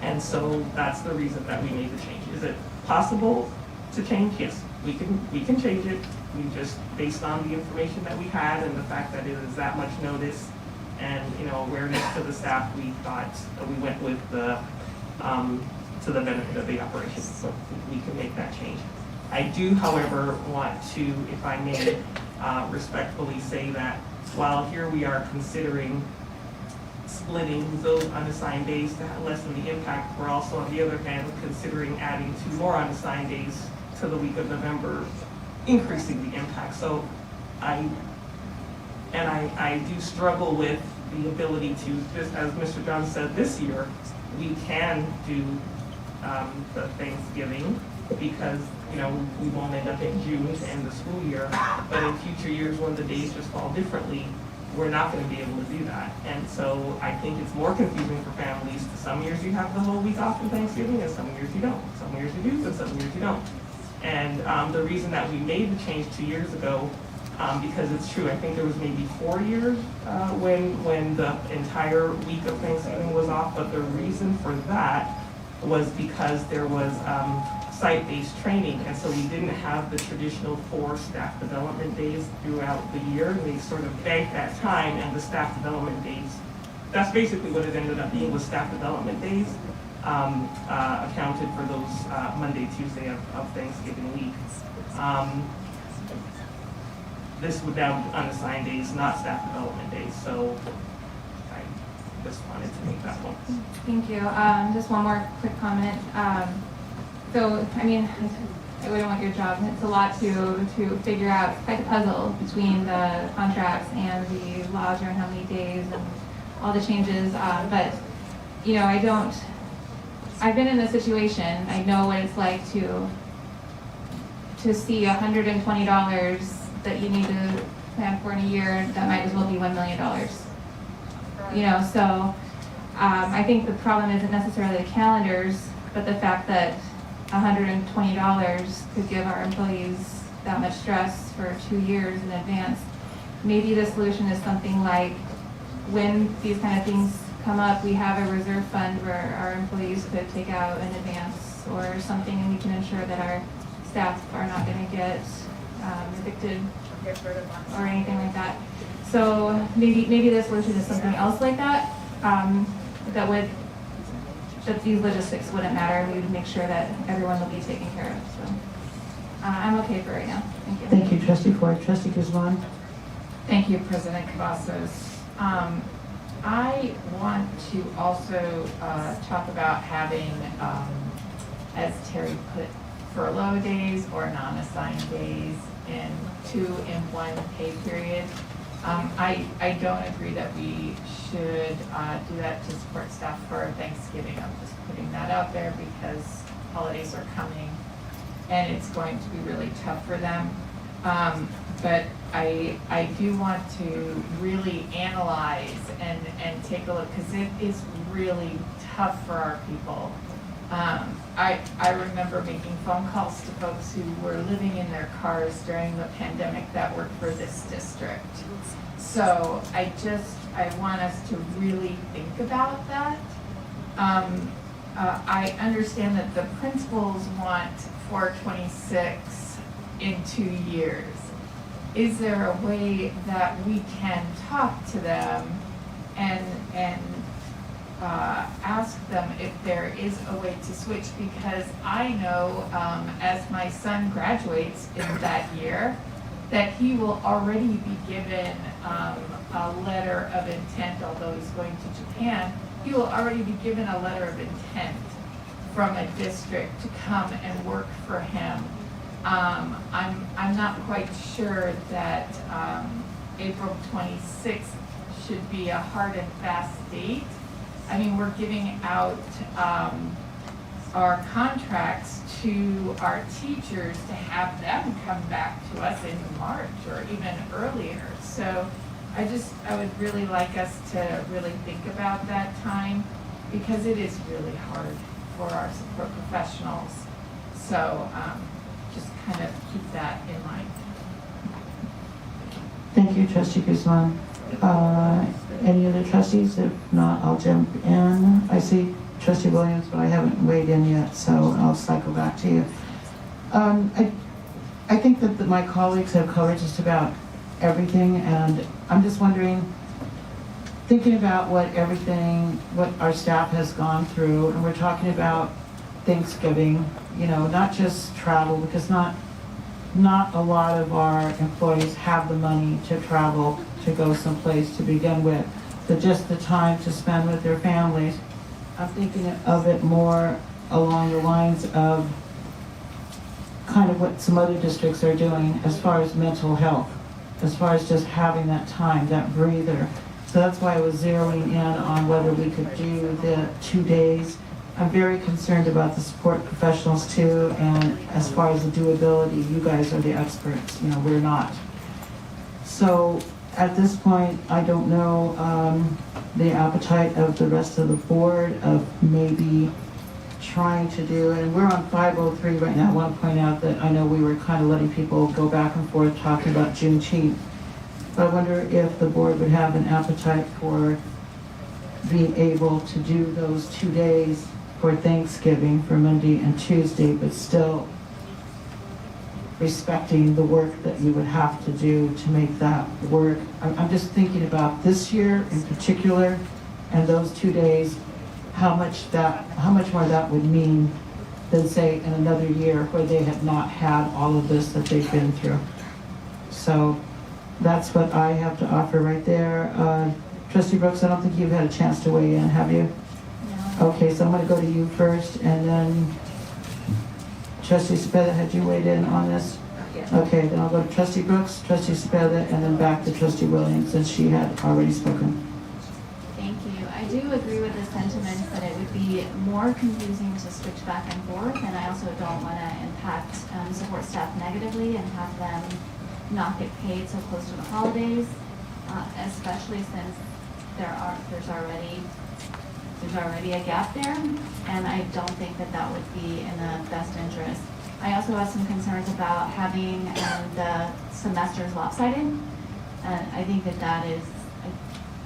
And so that's the reason that we made the change. Is it possible to change? Yes, we can change it. We just, based on the information that we had and the fact that it is that much notice and awareness to the staff, we thought we went with the to the benefit of the operation. So we can make that change. I do, however, want to, if I may, respectfully say that while here we are considering splitting those unassigned days to lessen the impact, we're also, on the other hand, considering adding 2 more unassigned days to the week of November, increasing the impact. So I do struggle with the ability to, as Mr. Johnson said, this year, we can do the Thanksgiving because, we won't end up in June to end the school year, but in future years when the days just fall differently, we're not going to be able to do that. And so I think it's more confusing for families. Some years you have the whole week off in Thanksgiving, and some years you don't. Some years you do, and some years you don't. And the reason that we made the change 2 years ago, because it's true, I think there was maybe 4 years when the entire week of Thanksgiving was off, but the reason for that was because there was site-based training, and so we didn't have the traditional 4 staff development days throughout the year. We sort of banked that time and the staff development days. That's basically what it ended up being, was staff development days accounted for those Monday, Tuesday of Thanksgiving week. This would now be unassigned days, not staff development days, so I just wanted to make that point. Thank you. Just one more quick comment. So, I mean, I wouldn't want your job. It's a lot to figure out, quite a puzzle between the contracts and the laws around how many days and all the changes. But, you know, I've been in this situation. I know what it's like to see $120 that you need to plan for in a year that might as well be $1 million. You know, so I think the problem isn't necessarily the calendars, but the fact that $120 could give our employees that much stress for 2 years in advance. Maybe the solution is something like, when these kind of things come up, we have a reserve fund where our employees could take out in advance or something, and we can ensure that our staff are not going to get evicted or anything like that. So maybe the solution is something else like that, that these logistics wouldn't matter. We would make sure that everyone will be taken care of. So I'm okay for right now. Thank you. Thank you, Trustee Ford. Trustee Guzman. Thank you, President Cavazos. I want to also talk about having, as Terry put, furlough days or non-assigned days in 2 in 1 pay period. I don't agree that we should do that to support staff for Thanksgiving. I'm just putting that out there because holidays are coming and it's going to be really tough for them. But I do want to really analyze and take a look, because it is really tough for our people. I remember making phone calls to folks who were living in their cars during the pandemic that worked for this district. So I want us to really think about that. I understand that the principals want 426 in 2 years. Is there a way that we can talk to them and ask them if there is a way to switch? Because I know as my son graduates in that year, that he will already be given a letter of intent, although he's going to Japan. He will already be given a letter of intent from a district to come and work for him. I'm not quite sure that April 26th should be a hard and fast date. I mean, we're giving out our contracts to our teachers to have them come back to us in March or even earlier. So I would really like us to really think about that time, because it is really hard for our support professionals. So just kind of keep that in mind. Thank you, Trustee Guzman. Any other trustees? If not, I'll jump in. I see Trustee Williams, but I haven't weighed in yet, so I'll cycle back to you. I think that my colleagues have covered just about everything, and I'm just wondering, thinking about what our staff has gone through, and we're talking about Thanksgiving, you know, not just travel, because not a lot of our employees have the money to travel to go someplace to begin with, but just the time to spend with their families. I'm thinking of it more along the lines of kind of what some other districts are doing as far as mental health, as far as just having that time, that breather. So that's why I was zeroing in on whether we could do the 2 days. I'm very concerned about the support professionals too, and as far as the doability, you guys are the experts, you know, we're not. So at this point, I don't know the appetite of the rest of the board of maybe trying to do, and we're on 503 right now. I want to point out that I know we were kind of letting people go back and forth talking about Juneteenth, but I wonder if the board would have an appetite for being able to do those 2 days for Thanksgiving for Monday and Tuesday, but still respecting the work that you would have to do to make that work. I'm just thinking about this year in particular and those 2 days, how much more that would mean than say in another year where they had not had all of this that they've been through. So that's what I have to offer right there. Trustee Brooks, I don't think you've had a chance to weigh in, have you? No. Okay, so I'm going to go to you first, and then Trustee Cepeda, had you weighed in on this? Yes. Okay, then I'll go to Trustee Brooks, Trustee Cepeda, and then back to Trustee Williams, since she had already spoken. Thank you. I do agree with the sentiment that it would be more confusing to switch back and forth, and I also don't want to impact support staff negatively and have them not get paid so close to the holidays, especially since there's already a gap there, and I don't think that would be in the best interest. I also have some concerns about having the semesters lopsided, and I think that is,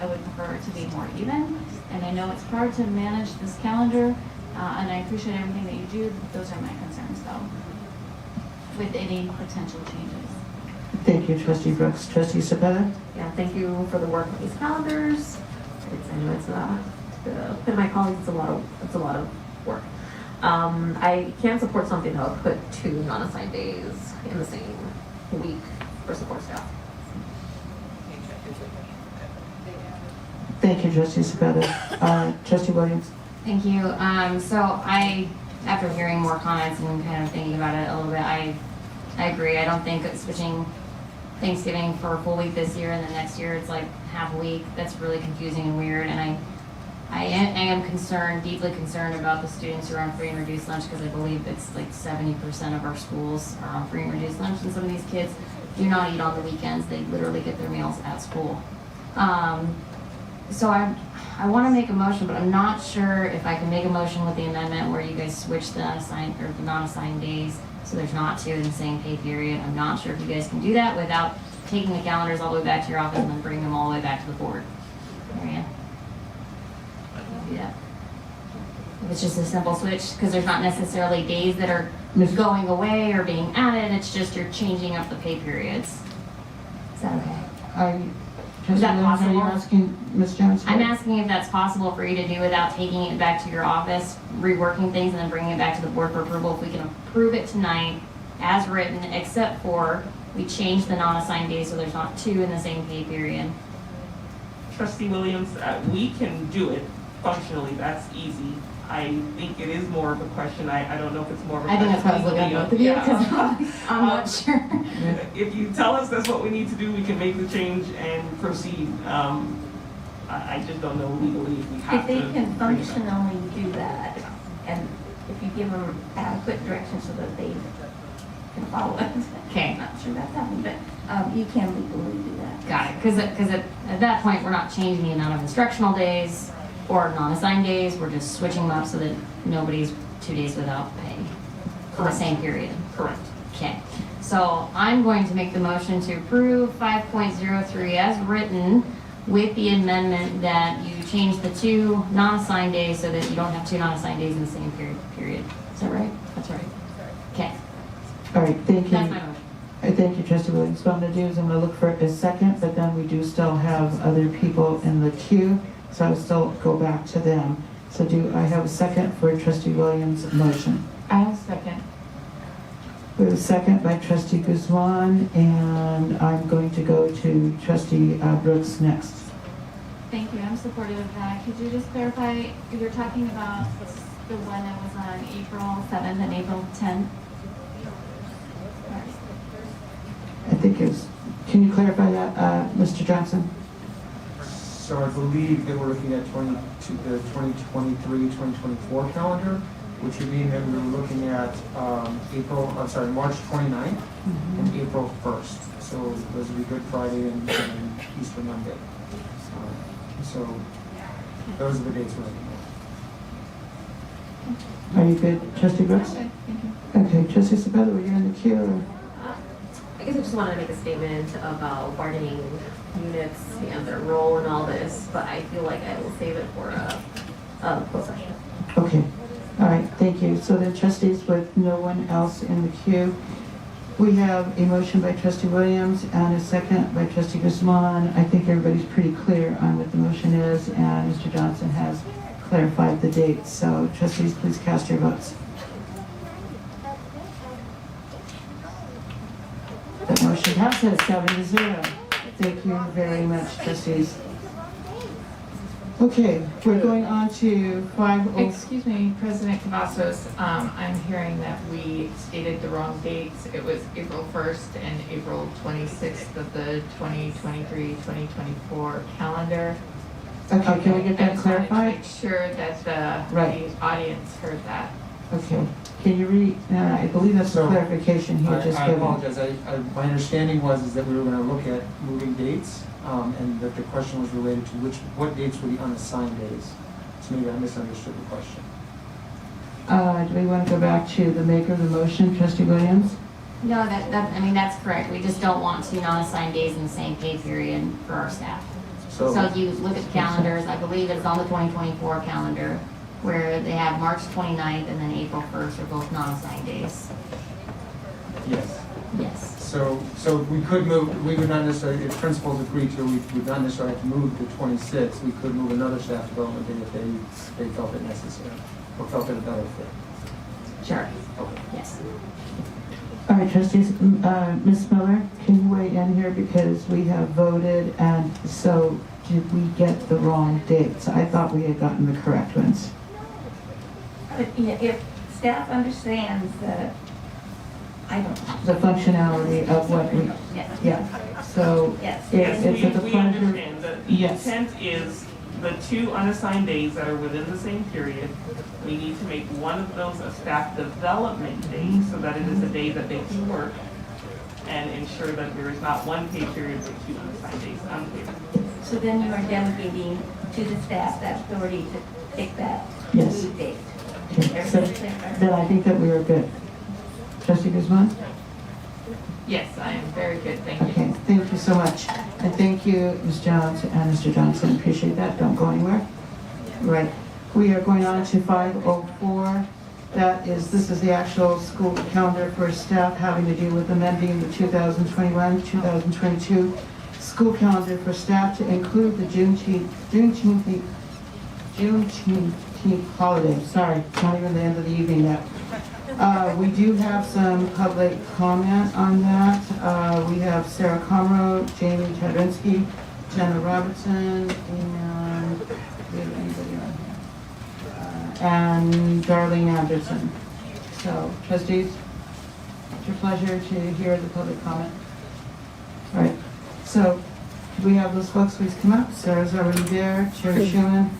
I would prefer it to be more even, and I know it's hard to manage this calendar, and I appreciate everything that you do. Those are my concerns, though, with any potential changes. Thank you, Trustee Brooks. Trustee Cepeda? Yeah, thank you for the work with these calendars. I know it's and my colleagues, it's a lot of work. I can't support something that would put 2 non-assigned days in the same week for support staff. Thank you, Trustee Cepeda. Trustee Williams? Thank you. So after hearing more comments and kind of thinking about it a little bit, I agree. I don't think switching Thanksgiving for a full week this year and then next year it's like half a week. That's really confusing and weird. And I am concerned, deeply concerned about the students who are on free and reduced lunch, because I believe it's like 70% of our schools are on free and reduced lunch, and some of these kids do not eat on the weekends. They literally get their meals at school. So I want to make a motion, but I'm not sure if I can make a motion with the amendment where you guys switch the non-assigned days so there's not 2 in the same pay period. I'm not sure if you guys can do that without taking the calendars all the way back to your office and then bringing them all the way back to the board. Marianne? Yeah. If it's just a simple switch, because there's not necessarily days that are going away or being added, it's just you're changing up the pay periods. Is that okay? Is that possible? Are you asking Ms. Jones? I'm asking if that's possible for you to do without taking it back to your office, reworking things, and then bringing it back to the board for approval. If we can approve it tonight as written, except for we change the non-assigned days so there's not 2 in the same pay period. Trustee Williams, we can do it functionally. That's easy. I think it is more of a question. I don't know if it's more of a question. I think that's probably looking at both of you because I'm not sure. If you tell us that's what we need to do, we can make the change and proceed. I just don't know legally if we have to. If they can functionally do that, and if you give them adequate direction so that they can follow it. Okay. I'm not sure that's happening, but you can legally do that. Got it. Because at that point, we're not changing the amount of instructional days or non-assigned days. We're just switching them up so that nobody's 2 days without pay for the same period. Correct. Okay. So I'm going to make the motion to approve 5.03 as written with the amendment that you change the 2 non-assigned days so that you don't have 2 non-assigned days in the same period. Is that right? That's right. Okay. All right, thank you. That's my motion. Thank you, Trustee Williams. What I'm going to do is I'm going to look for a second, but then we do still have other people in the queue, so I'll still go back to them. So do I have a second for Trustee Williams' motion? I'll second. We have a second by Trustee Guzman, and I'm going to go to Trustee Brooks next. Thank you. I'm supportive of that. Could you just clarify, you're talking about the one that was on April 7th and April 10th? I think it's, can you clarify that, Mr. Johnson? So I believe that we're looking at the 2023-2024 calendar, which would mean that we were looking at March 29th and April 1st. So those would be Good Friday and Easter Monday. So those are the dates we're looking at. Are you good, Trustee Brooks? Okay, thank you. Okay, Trustee Cepeda, were you in the queue? Or? I guess I just wanted to make a statement about bargaining units and their role in all this, but I feel like I will save it for a closed session. Okay, All right, thank you. So then trustees, with no one else in the queue, we have a motion by trustee Williams and a second by trustee Guzman. I think everybody's pretty clear on what the motion is, and Mr. Johnson has clarified the dates. So trustees, please cast your votes. The motion passes 7-0. Thank you very much, trustees. Okay, we're going on to 5. Excuse me, President Cavazos, I'm hearing that we stated the wrong dates. It was April 1st and April 26th of the 2023-2024 calendar. Okay, can we get that I just wanted to clarified? make sure that the audience heard that. Okay, can you read, I believe that's the So, clarification he had just I given. apologize. My understanding is that we were going to look at moving dates, and that the question was related to what dates were the unassigned days. So maybe I misunderstood the question. Do we want to go back to the maker of the motion, trustee Williams? No, that's correct. We just don't want to non-assign days in the same pay period for our staff. So if you look at the calendars, I believe it's on the 2024 calendar, where they have March 29th and then April 1st are both non-assigned days. Yes. Yes. So we could move, we would not necessarily, if principals agree to, we would not necessarily have to move the 26th. We could move another staff development day if they felt it necessary, or felt it a better fit. Sure. Okay. Yes. All right, trustees, Ms. Miller, can you weigh in here because we have voted, and so did we get the wrong dates? I thought we had gotten the correct ones. If staff understands that, I don't know. The functionality of what we, Yes. yeah, so Yes. it's at the We pleasure. understand that the Yes. intent is the 2 unassigned days that are within the same period. We need to make one of those a staff development day so that it is a day that they can work and ensure that there is not one pay period with 2 unassigned days unpaid. So then you are delegating to the staff that authority to pick that Yes. due date. Okay, so Everybody clear? then I think that we are good. Trustee Guzman? Yes, I am very good, thank you. Okay, thank you so much. And thank you, Ms. Jones and Mr. Johnson. Appreciate that. Don't go anywhere. Right. We are going on to 504. This is the actual school calendar for staff having to do with amending the 2021-2022 school calendar for staff to include the Juneteenth holiday. Sorry, it's not even the end of the evening yet. We do have some public comment on that. We have Sarah Comro, Jamie Chadrinsky, Jenna Robertson, and do we have anybody on here? And Darlene Anderson. So, trustees, it's your pleasure to hear the public comment. All right. So, could we have those folks please come up? Sarah's already there. Chair Schumann.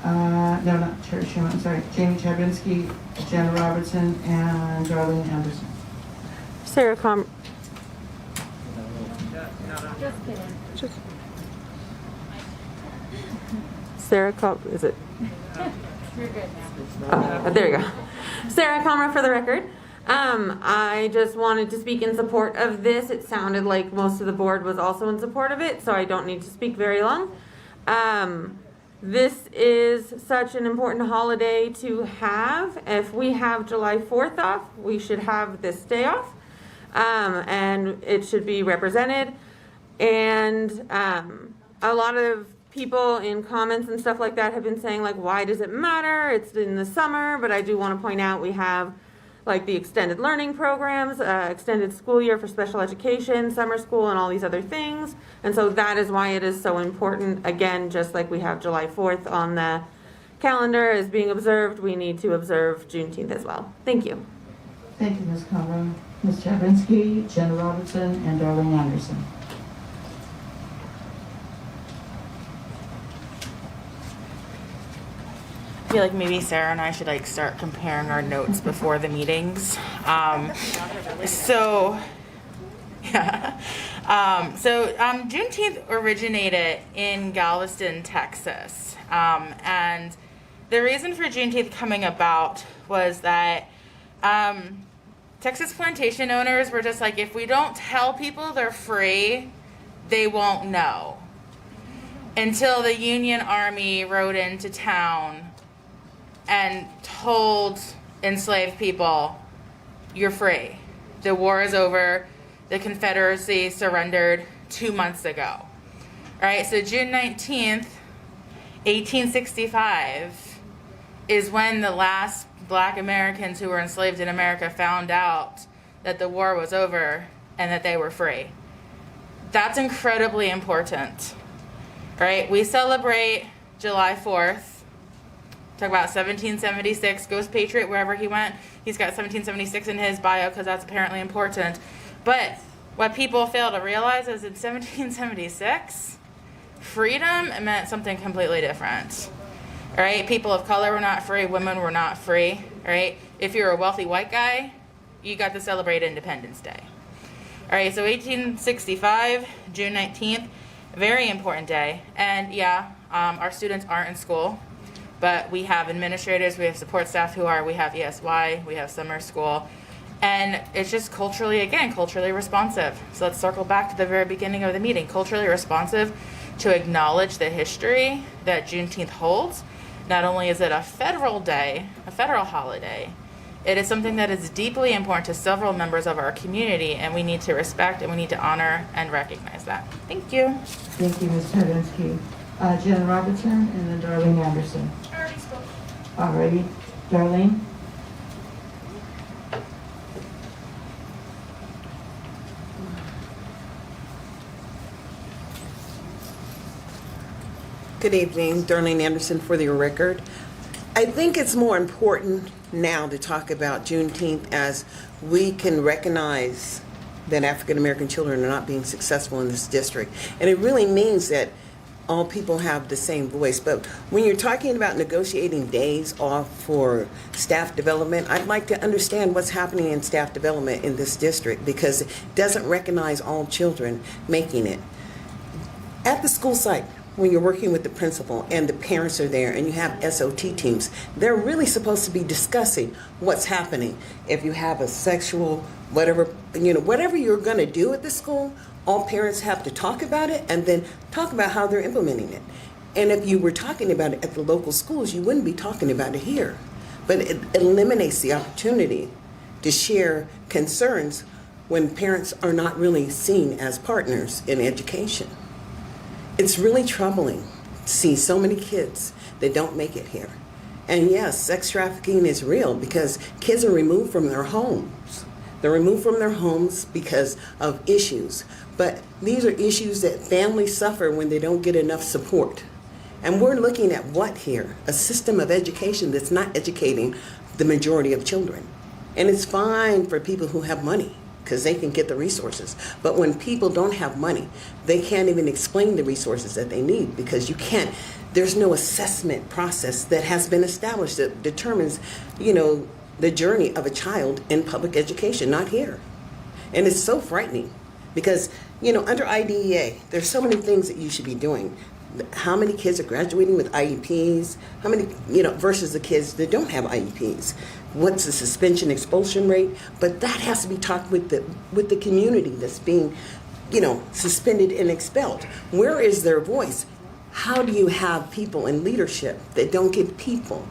No, not Chair Schumann, sorry. Jamie Chabrinsky, Jenna Robertson, and Darlene Anderson. Sarah is it? Oh, there you go. Sarah Comer for the record. I just wanted to speak in support of this. It sounded like most of the board was also in support of it, so I don't need to speak very long. This is such an important holiday to have. If we have July 4th off, we should have this day off, and it should be represented. And a lot of people in comments and stuff like that have been saying, like, why does it matter? It's in the summer, but I do want to point out we have like the extended learning programs, extended school year for special education, summer school, and all these other things. And so that is why it is so important. Again, just like we have July 4th on the calendar as being observed, we need to observe Juneteenth as well. Thank you. Thank you, Ms. Conroy. Ms. Chabrinsky, Jenna Robertson, and Darlene Anderson. I feel like maybe Sarah and I should like start comparing our notes before the meetings. Juneteenth originated in Galveston, Texas. And the reason for Juneteenth coming about was that Texas plantation owners were just like, if we don't tell people they're free, they won't know. Until the Union Army rode into town and told enslaved people, you're free. The war is over. The Confederacy surrendered 2 months ago. All right, so June 19th, 1865 is when the last Black Americans who were enslaved in America found out that the war was over and that they were free. That's incredibly important, right? We celebrate July 4th. Talk about 1776, Ghost Patriot, wherever he went. He's got 1776 in his bio because that's apparently important. But what people fail to realize is in 1776, freedom meant something completely different. All right, people of color were not free, women were not free. All right, if you're a wealthy white guy, you got to celebrate Independence Day. All right, so 1865, June 19th, very important day. And yeah, our students aren't in school, but we have administrators, we have support staff who are, we have ESY, we have summer school. And it's just culturally responsive. So let's circle back to the very beginning of the meeting. Culturally responsive to acknowledge the history that Juneteenth holds. Not only is it a federal day, a federal holiday, it is something that is deeply important to several members of our community, and we need to respect and we need to honor and recognize that. Thank you. Thank you, Ms. Tedinsky. Jen Robertson and then Darlene Anderson. I already spoke. Alrighty, Darlene? Good evening, Darlene Anderson for the record. I think it's more important now to talk about Juneteenth as we can recognize that African American children are not being successful in this district. And it really means that all people have the same voice. But when you're talking about negotiating days off for staff development, I'd like to understand what's happening in staff development in this district because it doesn't recognize all children making it. At the school site, when you're working with the principal and the parents are there and you have SOT teams, they're really supposed to be discussing what's happening. If you have a sexual, whatever you're going to do at the school, all parents have to talk about it and then talk about how they're implementing it. And if you were talking about it at the local schools, you wouldn't be talking about it here. But it eliminates the opportunity to share concerns when parents are not really seen as partners in education. It's really troubling to see so many kids that don't make it here. And yes, sex trafficking is real because kids are removed from their homes. They're removed from their homes because of issues. But these are issues that families suffer when they don't get enough support. And we're looking at what here? A system of education that's not educating the majority of children. And it's fine for people who have money, because they can get the resources. But when people don't have money, they can't even explain the resources that they need because there's no assessment process that has been established that determines, the journey of a child in public education, not here. And it's so frightening because, under IDEA, there's so many things that you should be doing. How many kids are graduating with IEPs? How many, versus the kids that don't have IEPs? What's the suspension expulsion rate? But that has to be talked with the community that's being, suspended and expelled. Where is their voice? How do you have people in leadership that don't give people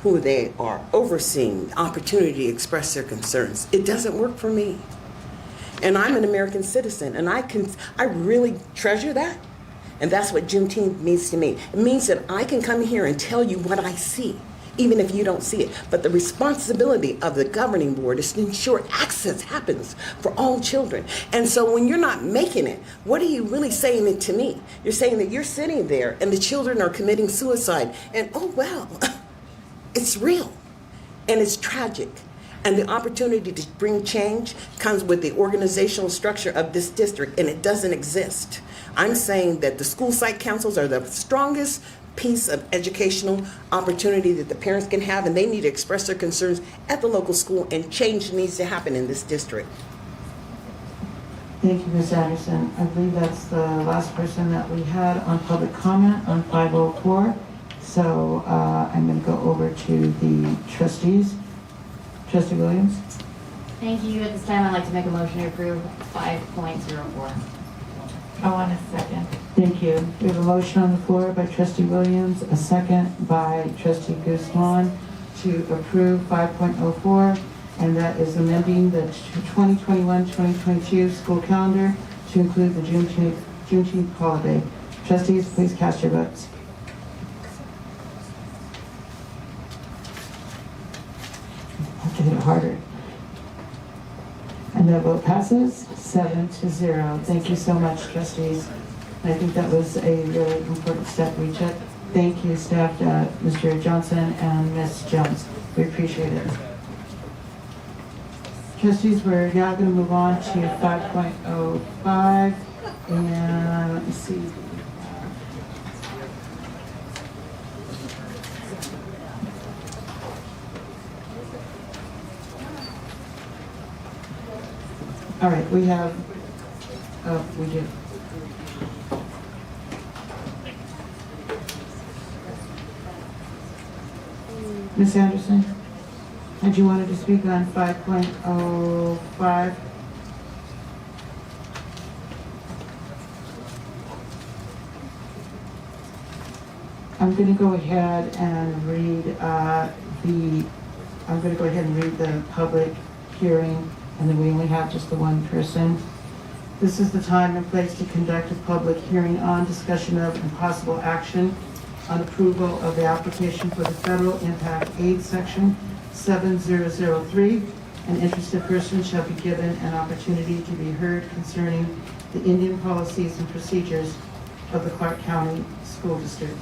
who they are overseeing opportunity to express their concerns? It doesn't work for me. And I'm an American citizen, and I really treasure that. And that's what Juneteenth means to me. It means that I can come here and tell you what I see, even if you don't see it. But the responsibility of the governing board is to ensure access happens for all children. And so when you're not making it, what are you really saying it to me? You're saying that you're sitting there and the children are committing suicide. And oh, well, it's real. And it's tragic. And the opportunity to bring change comes with the organizational structure of this district, and it doesn't exist. I'm saying that the school site councils are the strongest piece of educational opportunity that the parents can have, and they need to express their concerns at the local school, and change needs to happen in this district. Thank you, Ms. Anderson. I believe that's the last person that we had on public comment on 504. So I'm going to go over to the trustees. Trustee Williams? Thank you. At this time, I'd like to make a motion to approve 5.04. I want a second. Thank you. We have a motion on the floor by Trustee Williams, a second by Trustee Guzman. to approve 5.04, and that is amending the 2021-2022 school calendar to include the Juneteenth holiday. Trustees, please cast your votes. I have to hit it harder. And that vote passes 7-0. Thank you so much, trustees. I think that was a really important step we took. Thank you, staff, Mr. Johnson and Ms. Jones. We appreciate it. Trustees, we're now going to move on to 5.05, and let me see. All right, we have, we do. Ms. Anderson, had you wanted to speak on 5.05? I'm going to go ahead and read the public hearing, and then we only have just the one person. This is the time and place to conduct a public hearing on discussion of and possible action on approval of the application for the Federal Impact Aid Section 7003. An interested person shall be given an opportunity to be heard concerning the Indian policies and procedures of the Clark County School District.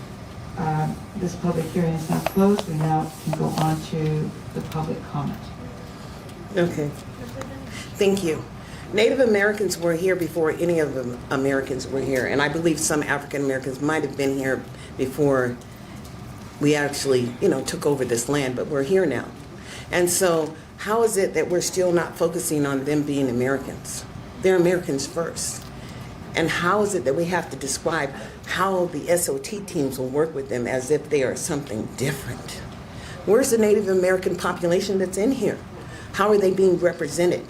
This public hearing is now closed. We now can go on to the public comment. Okay. Thank you. Native Americans were here before any of the Americans were here, and I believe some African Americans might have been here before we actually, took over this land, but we're here now. And so how is it that we're still not focusing on them being Americans? They're Americans first. And how is it that we have to describe how the SOT teams will work with them as if they are something different? Where's the Native American population that's in here? How are they being represented?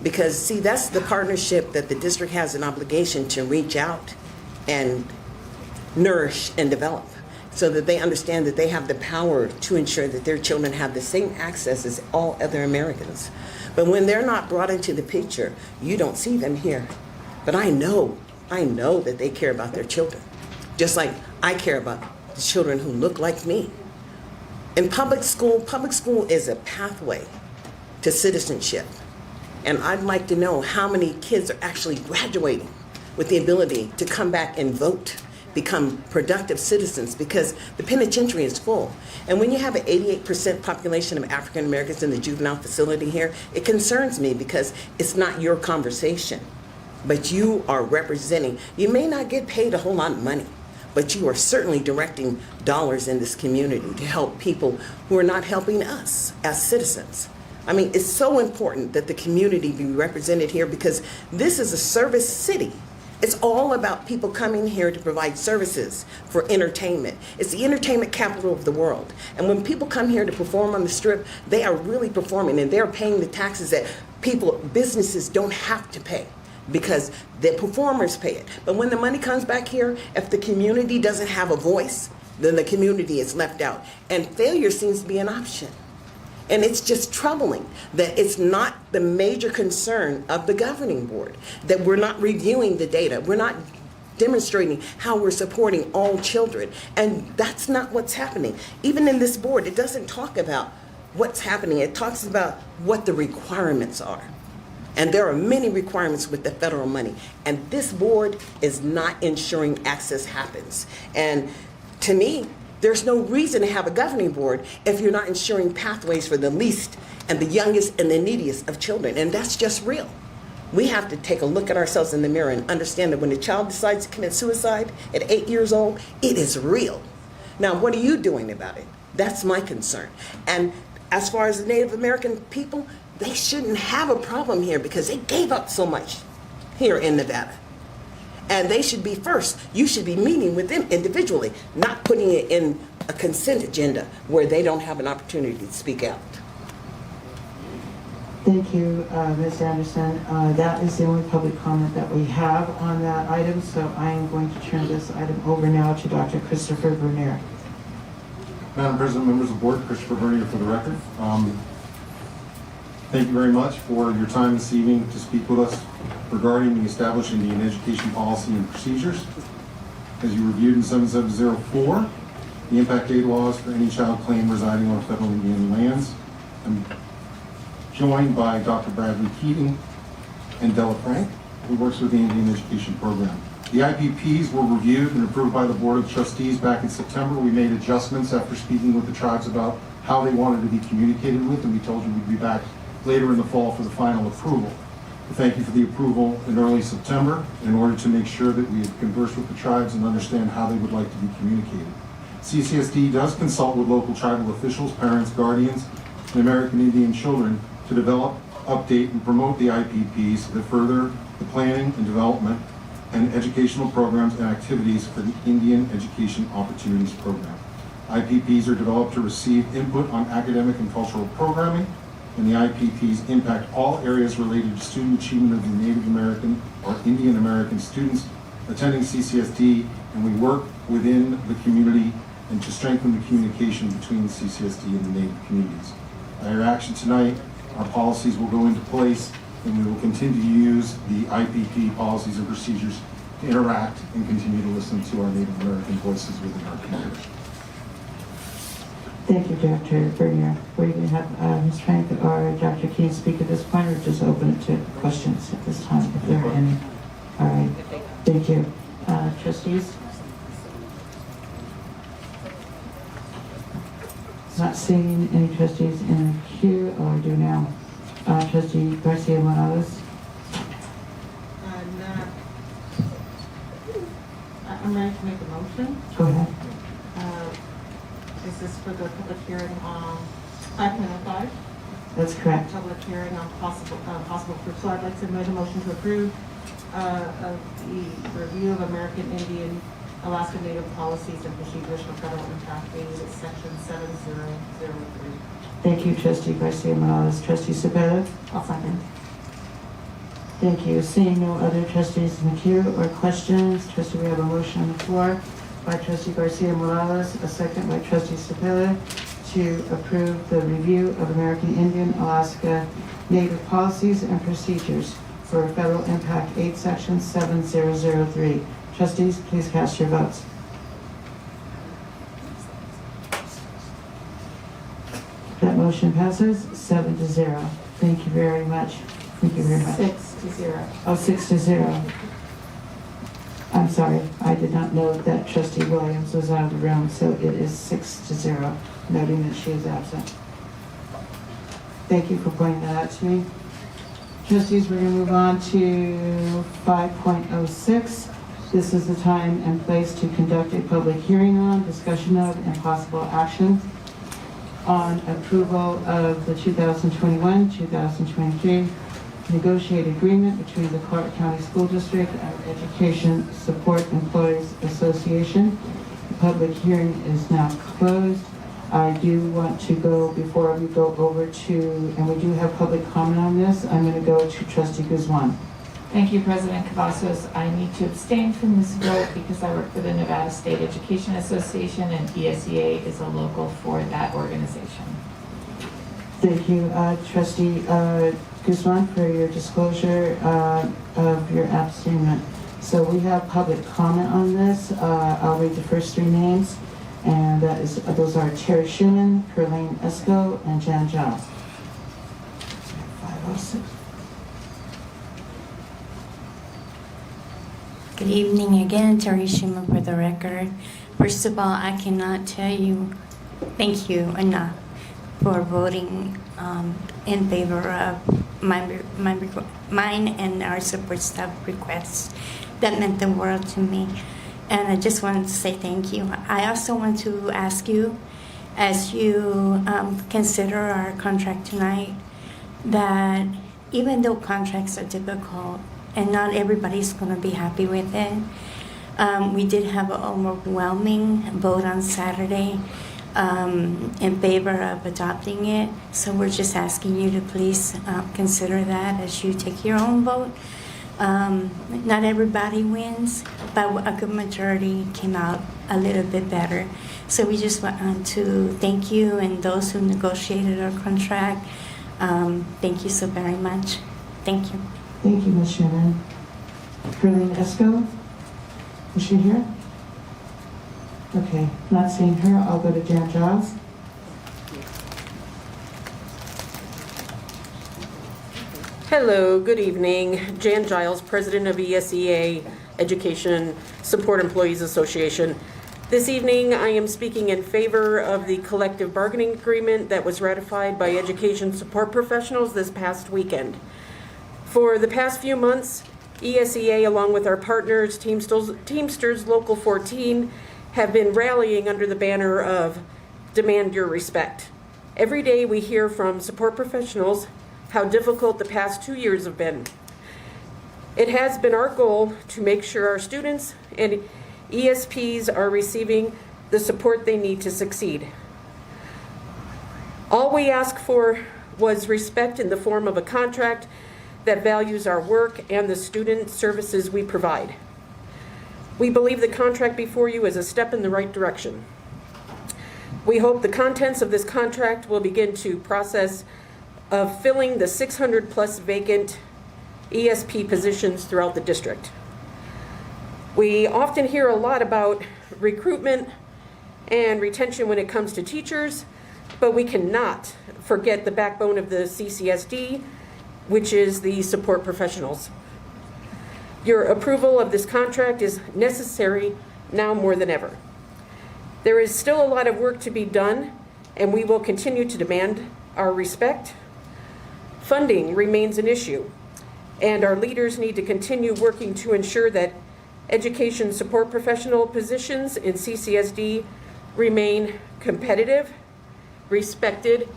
Because, see, that's the partnership that the district has an obligation to reach out and nourish and develop so that they understand that they have the power to ensure that their children have the same access as all other Americans. But when they're not brought into the picture, you don't see them here. But I know that they care about their children, just like I care about the children who look like me. In public school is a pathway to citizenship. And I'd like to know how many kids are actually graduating with the ability to come back and vote, become productive citizens, because the penitentiary is full. And when you have an 88% population of African Americans in the juvenile facility here, it concerns me because it's not your conversation, but you are representing. You may not get paid a whole lot of money, but you are certainly directing dollars in this community to help people who are not helping us as citizens. I mean, it's so important that the community be represented here because this is a service city. It's all about people coming here to provide services for entertainment. It's the entertainment capital of the world. And when people come here to perform on the Strip, they are really performing and they're paying the taxes that businesses don't have to pay because the performers pay it. But when the money comes back here, if the community doesn't have a voice, then the community is left out. And failure seems to be an option. And it's just troubling that it's not the major concern of the governing board, that we're not reviewing the data. We're not demonstrating how we're supporting all children. And that's not what's happening. Even in this board, it doesn't talk about what's happening. It talks about what the requirements are. And there are many requirements with the federal money. And this board is not ensuring access happens. And to me, there's no reason to have a governing board if you're not ensuring pathways for the least and the youngest and the neediest of children. And that's just real. We have to take a look at ourselves in the mirror and understand that when a child decides to commit suicide at 8 years old, it is real. Now, what are you doing about it? That's my concern. And as far as the Native American people, they shouldn't have a problem here because they gave up so much here in Nevada. And they should be first. You should be meeting with them individually, not putting it in a consent agenda where they don't have an opportunity to speak out. Thank you, Ms. Anderson. That is the only public comment that we have on that item, so I am going to turn this item over now to Dr. Christopher Bernier. Madam President, members of the board, Christopher Bernier for the record. Thank you very much for your time this evening to speak with us regarding the established Indian education policy and procedures. As you reviewed in 7704, the impact aid laws for any child claim residing on federal Indian lands. I'm joined by Dr. Bradley Keating and Della Frank, who works with the Indian Education Program. The IPPs were reviewed and approved by the Board of Trustees back in September. We made adjustments after speaking with the tribes about how they wanted to be communicated with, and we told you we'd be back later in the fall for the final approval. Thank you for the approval in early September in order to make sure that we had conversed with the tribes and understand how they would like to be communicated. CCSD does consult with local tribal officials, parents, guardians, and American Indian children to develop, update, and promote the IPPs that further the planning and development and educational programs and activities for the Indian Education Opportunities Program. IPPs are developed to receive input on academic and cultural programming, and the IPPs impact all areas related to student achievement of the Native American or Indian American students attending CCSD, and we work within the community and to strengthen the communication between CCSD and the Native communities. By your action tonight, our policies will go into place, and we will continue to use the IPP policies and procedures to interact and continue to listen to our Native American voices within our community. Thank you, Dr. Bernier. We're going to have Ms. Frank or Dr. Keene speak at this point, or just open it to questions at this time, if there are any. All right. Thank you. Trustees? Not seeing any trustees in the queue, or do now. Trustee Garcia Morales? I'm ready to make a motion. Go ahead. This is for the public hearing on 5.05. That's correct. Public hearing on possible proof. So I'd like to make a motion to approve of the review of American Indian Alaska Native policies and procedures for federal impact aid, section 7003. Thank you, Trustee Garcia Morales. Trustee Cepeda? I'll second. Thank you. Seeing no other trustees in the queue or questions, Trustee, we have a motion on the floor by Trustee Garcia Morales, a second by Trustee Cepeda, to approve the review of American Indian Alaska Native policies and procedures for federal impact aid, section 7003. Trustees, please cast your votes. That motion passes 7-0. Thank you very much. Thank you very much. 6-0. Oh, 6-0. I'm sorry, I did not know that Trustee Williams was out of the room, so it is 6-0, noting that she is absent. Thank you for pointing that out to me. Trustees, we're going to move on to 5.06. This is the time and place to conduct a public hearing on, discussion of, and possible action on approval of the 2021-2023 negotiated agreement between the Clark County School District and Education Support Employees Association. The public hearing is now closed. I do want to go, before we go over to, and we do have public comment on this, I'm going to go to Trustee Guzman. Thank you, President Cavazos. I need to abstain from this vote because I work for the Nevada State Education Association, and ESEA is a local for that organization. Thank you, Trustee Guzman, for your disclosure of your abstainment. So we have public comment on this. I'll read the first three names, and those are Terry Schumann, Perlene Esco, and Jan Giles. 506. Good evening again, Terry Schumann for the record. First of all, I cannot tell you thank you enough for voting in favor of mine and our support staff requests. That meant the world to me. And I just wanted to say thank you. I also want to ask you, as you consider our contract tonight, that even though contracts are difficult and not everybody's going to be happy with it, we did have an overwhelming vote on Saturday in favor of adopting it. So we're just asking you to please consider that as you take your own vote, Not everybody wins, but a good majority came out a little bit better. So we just want to thank you and those who negotiated our contract. Thank you so very much. Thank you. Thank you, Ms. Shannon. Carlene Esco, is she here? Okay, not seeing her, I'll go to Jan Giles. Hello, good evening. Jan Giles, President of ESEA Education Support Employees Association. This evening, I am speaking in favor of the collective bargaining agreement that was ratified by education support professionals this past weekend. For the past few months, ESEA, along with our partners, Teamsters Local 14, have been rallying under the banner of Demand Your Respect. Every day we hear from support professionals how difficult the past 2 years have been. It has been our goal to make sure our students and ESPs are receiving the support they need to succeed. All we ask for was respect in the form of a contract that values our work and the student services we provide. We believe the contract before you is a step in the right direction. We hope the contents of this contract will begin to process of filling the 600 plus vacant ESP positions throughout the district. We often hear a lot about recruitment and retention when it comes to teachers, but we cannot forget the backbone of the CCSD, which is the support professionals. Your approval of this contract is necessary now more than ever. There is still a lot of work to be done, and we will continue to demand our respect. Funding remains an issue, and our leaders need to continue working to ensure that education support professional positions in CCSD remain competitive, respected,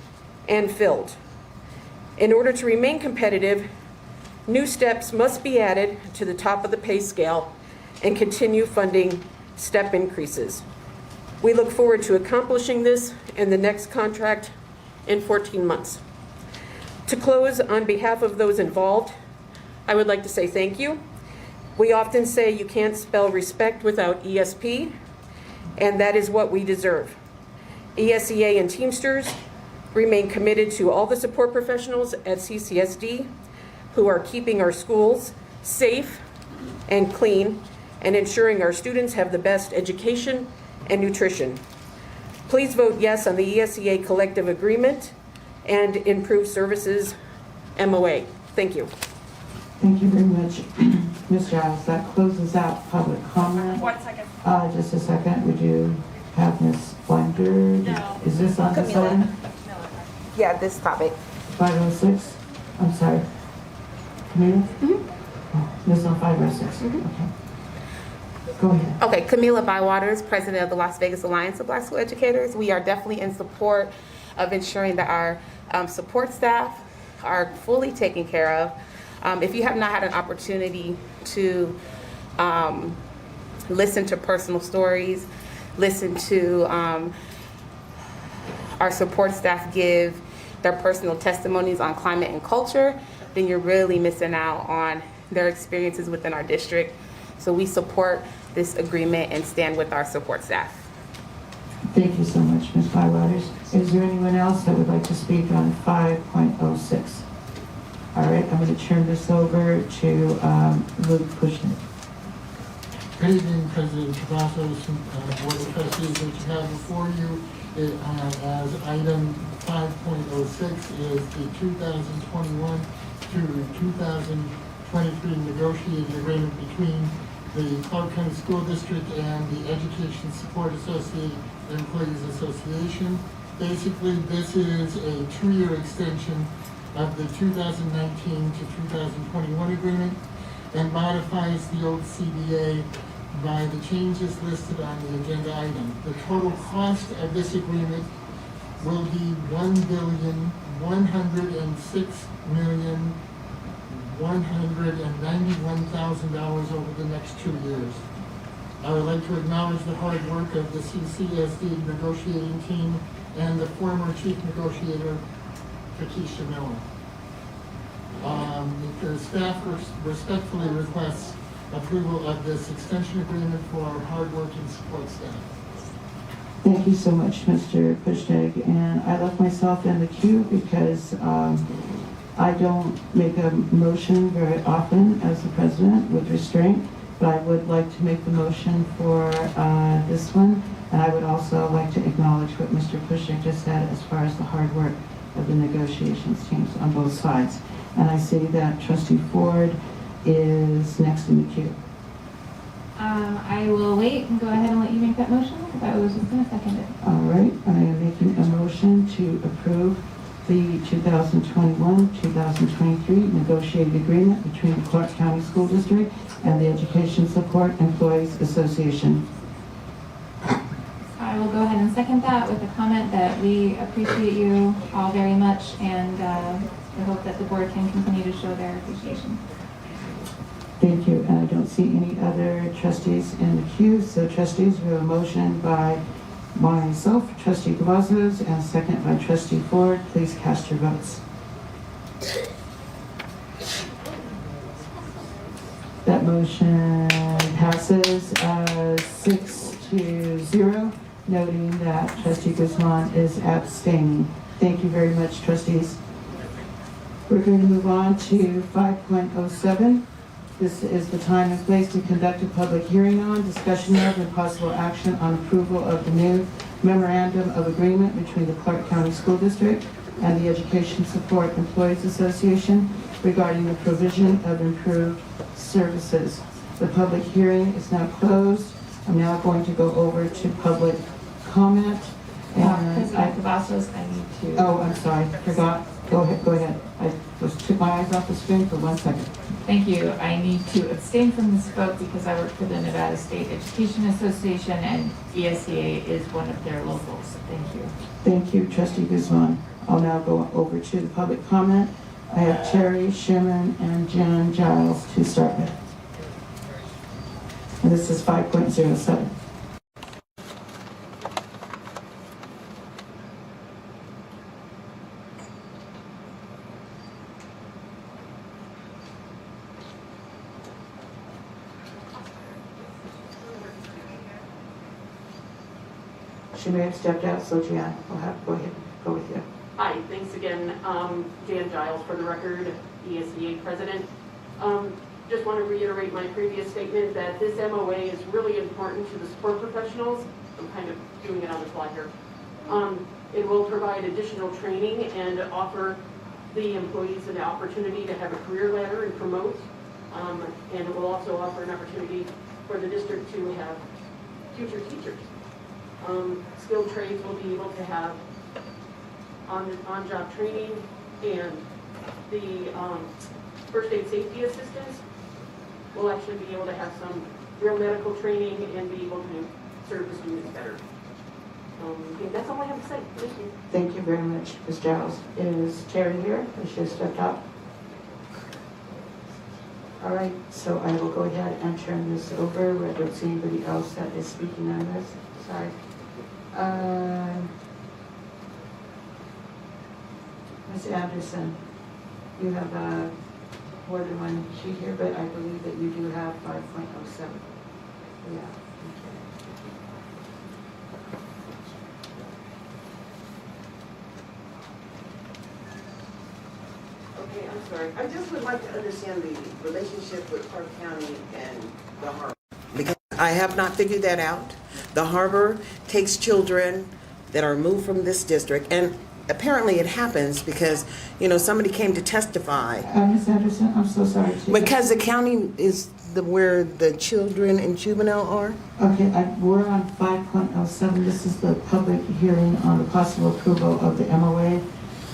and filled. In order to remain competitive, new steps must be added to the top of the pay scale and continue funding step increases. We look forward to accomplishing this in the next contract in 14 months. To close, on behalf of those involved, I would like to say thank you. We often say you can't spell respect without ESP, and that is what we deserve. ESEA and Teamsters remain committed to all the support professionals at CCSD who are keeping our schools safe and clean and ensuring our students have the best education and nutrition. Please vote yes on the ESEA collective agreement and improved services MOA. Thank you. Thank you very much, Ms. Giles. That closes out public comment. 1 second. Just a second, would you have Ms. Blinder? No. Is this on this item? Yeah, this topic. 506? I'm sorry. Camila? Oh, this is on 506. Okay. Go ahead. Okay, Camila Bywaters, President of the Las Vegas Alliance of Black School Educators. We are definitely in support of ensuring that our support staff are fully taken care of. If you have not had an opportunity to listen to personal stories, listen to our support staff give their personal testimonies on climate and culture, then you're really missing out on their experiences within our district. So we support this agreement and stand with our support staff. Thank you so much, Ms. Bywaters. Is there anyone else that would like to speak on 5.06? All right, I'm going to turn this over to Luke Kushner. Good evening, President Cavazos, Board of Trustees. What you have before you as item 5.06 is the 2021 to 2023 negotiated agreement between the Clark County School District and the Education Support Employees Association. Basically, this is a 2-year extension of the 2019 to 2021 agreement and modifies the old CBA by the changes listed on the agenda item. The total cost of this agreement will be $1,106,191,000 over the next 2 years. I would like to acknowledge the hard work of the CCSD negotiating team and the former chief negotiator, Takesha Miller. The staff respectfully requests approval of this extension agreement for our hardworking support staff. Thank you so much, Mr. Pushnig. And I left myself in the queue because I don't make a motion very often as the president with restraint, but I would like to make the motion for this one. And I would also like to acknowledge what Mr. Pushnik just said as far as the hard work of the negotiations teams on both sides. And I see that Trustee Ford is next in the queue. I will wait and go ahead and let you make that motion because I was just going to second it. All right, I am making a motion to approve the 2021-2023 negotiated agreement between the Clark County School District and the Education Support Employees Association. I will go ahead and second that with a comment that we appreciate you all very much, and I hope that the board can continue to show their appreciation. Thank you, and I don't see any other trustees in the queue. So trustees, we have a motion by myself, Trustee Cavazos, and a second by Trustee Ford. Please cast your votes. That motion passes 6-0, noting that Trustee Guzman is abstaining. Thank you very much, trustees. We're going to move on to 5.07. This is the time and place to conduct a public hearing on, discussion of, and possible action on approval of the new memorandum of agreement between the Clark County School District and the Education Support Employees Association regarding the provision of improved services. The public hearing is now closed. I'm now going to go over to public comment. President Cavazos, I need to. Oh, I'm sorry, forgot. Go ahead. I just took my eyes off the screen for 1 second. Thank you. I need to abstain from this vote because I work for the Nevada State Education Association and ESEA is one of their locals. Thank you. Thank you, Trustee Guzman. I'll now go over to the public comment. I have Terry Sherman and Jan Giles to start with. And this is 5.07. She may have stepped out, so Jan, I'll have to go with you. Hi, thanks again. Jan Giles for the record, ESEA president. Just want to reiterate my previous statement that this MOA is really important to the support professionals. I'm kind of doing it on the fly here. It will provide additional training and offer the employees an opportunity to have a career ladder and promote. And it will also offer an opportunity for the district to have future teachers. Skilled trades will be able to have on-job training, and the first aid safety assistants will actually be able to have some real medical training and be able to serve the students better. And that's all I have to say. Thank you. Thank you very much, Ms. Giles. Is Terry here? Has she stepped out? All right, so I will go ahead and turn this over. I don't see anybody else that is speaking on this. Sorry. Ms. Anderson, you have more than one sheet here, but I believe that you do have 5.07. Yeah. Okay, I'm sorry. I just would like to understand the relationship with Clark County and the harbor. Because I have not figured that out. The harbor takes children that are moved from this district, and apparently it happens because, somebody came to testify. Ms. Anderson, I'm so sorry. Because the county is where the children and juvenile are? Okay, we're on 5.07. This is the public hearing on the possible approval of the MOA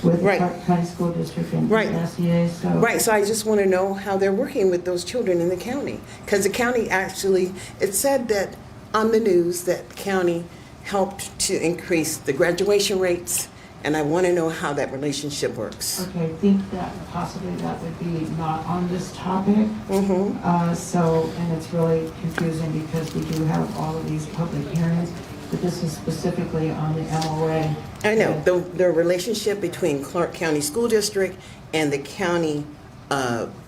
with the Clark County School District and SEA. Right, so I just want to know how they're working with those children in the county. Because the county actually, it said that on the news that the county helped to increase the graduation rates, and I want to know how that relationship works. Okay, I think that possibly that would be not on this topic. And it's really confusing because we do have all of these public hearings, but this is specifically on the MOA. I know, the relationship between Clark County School District and the county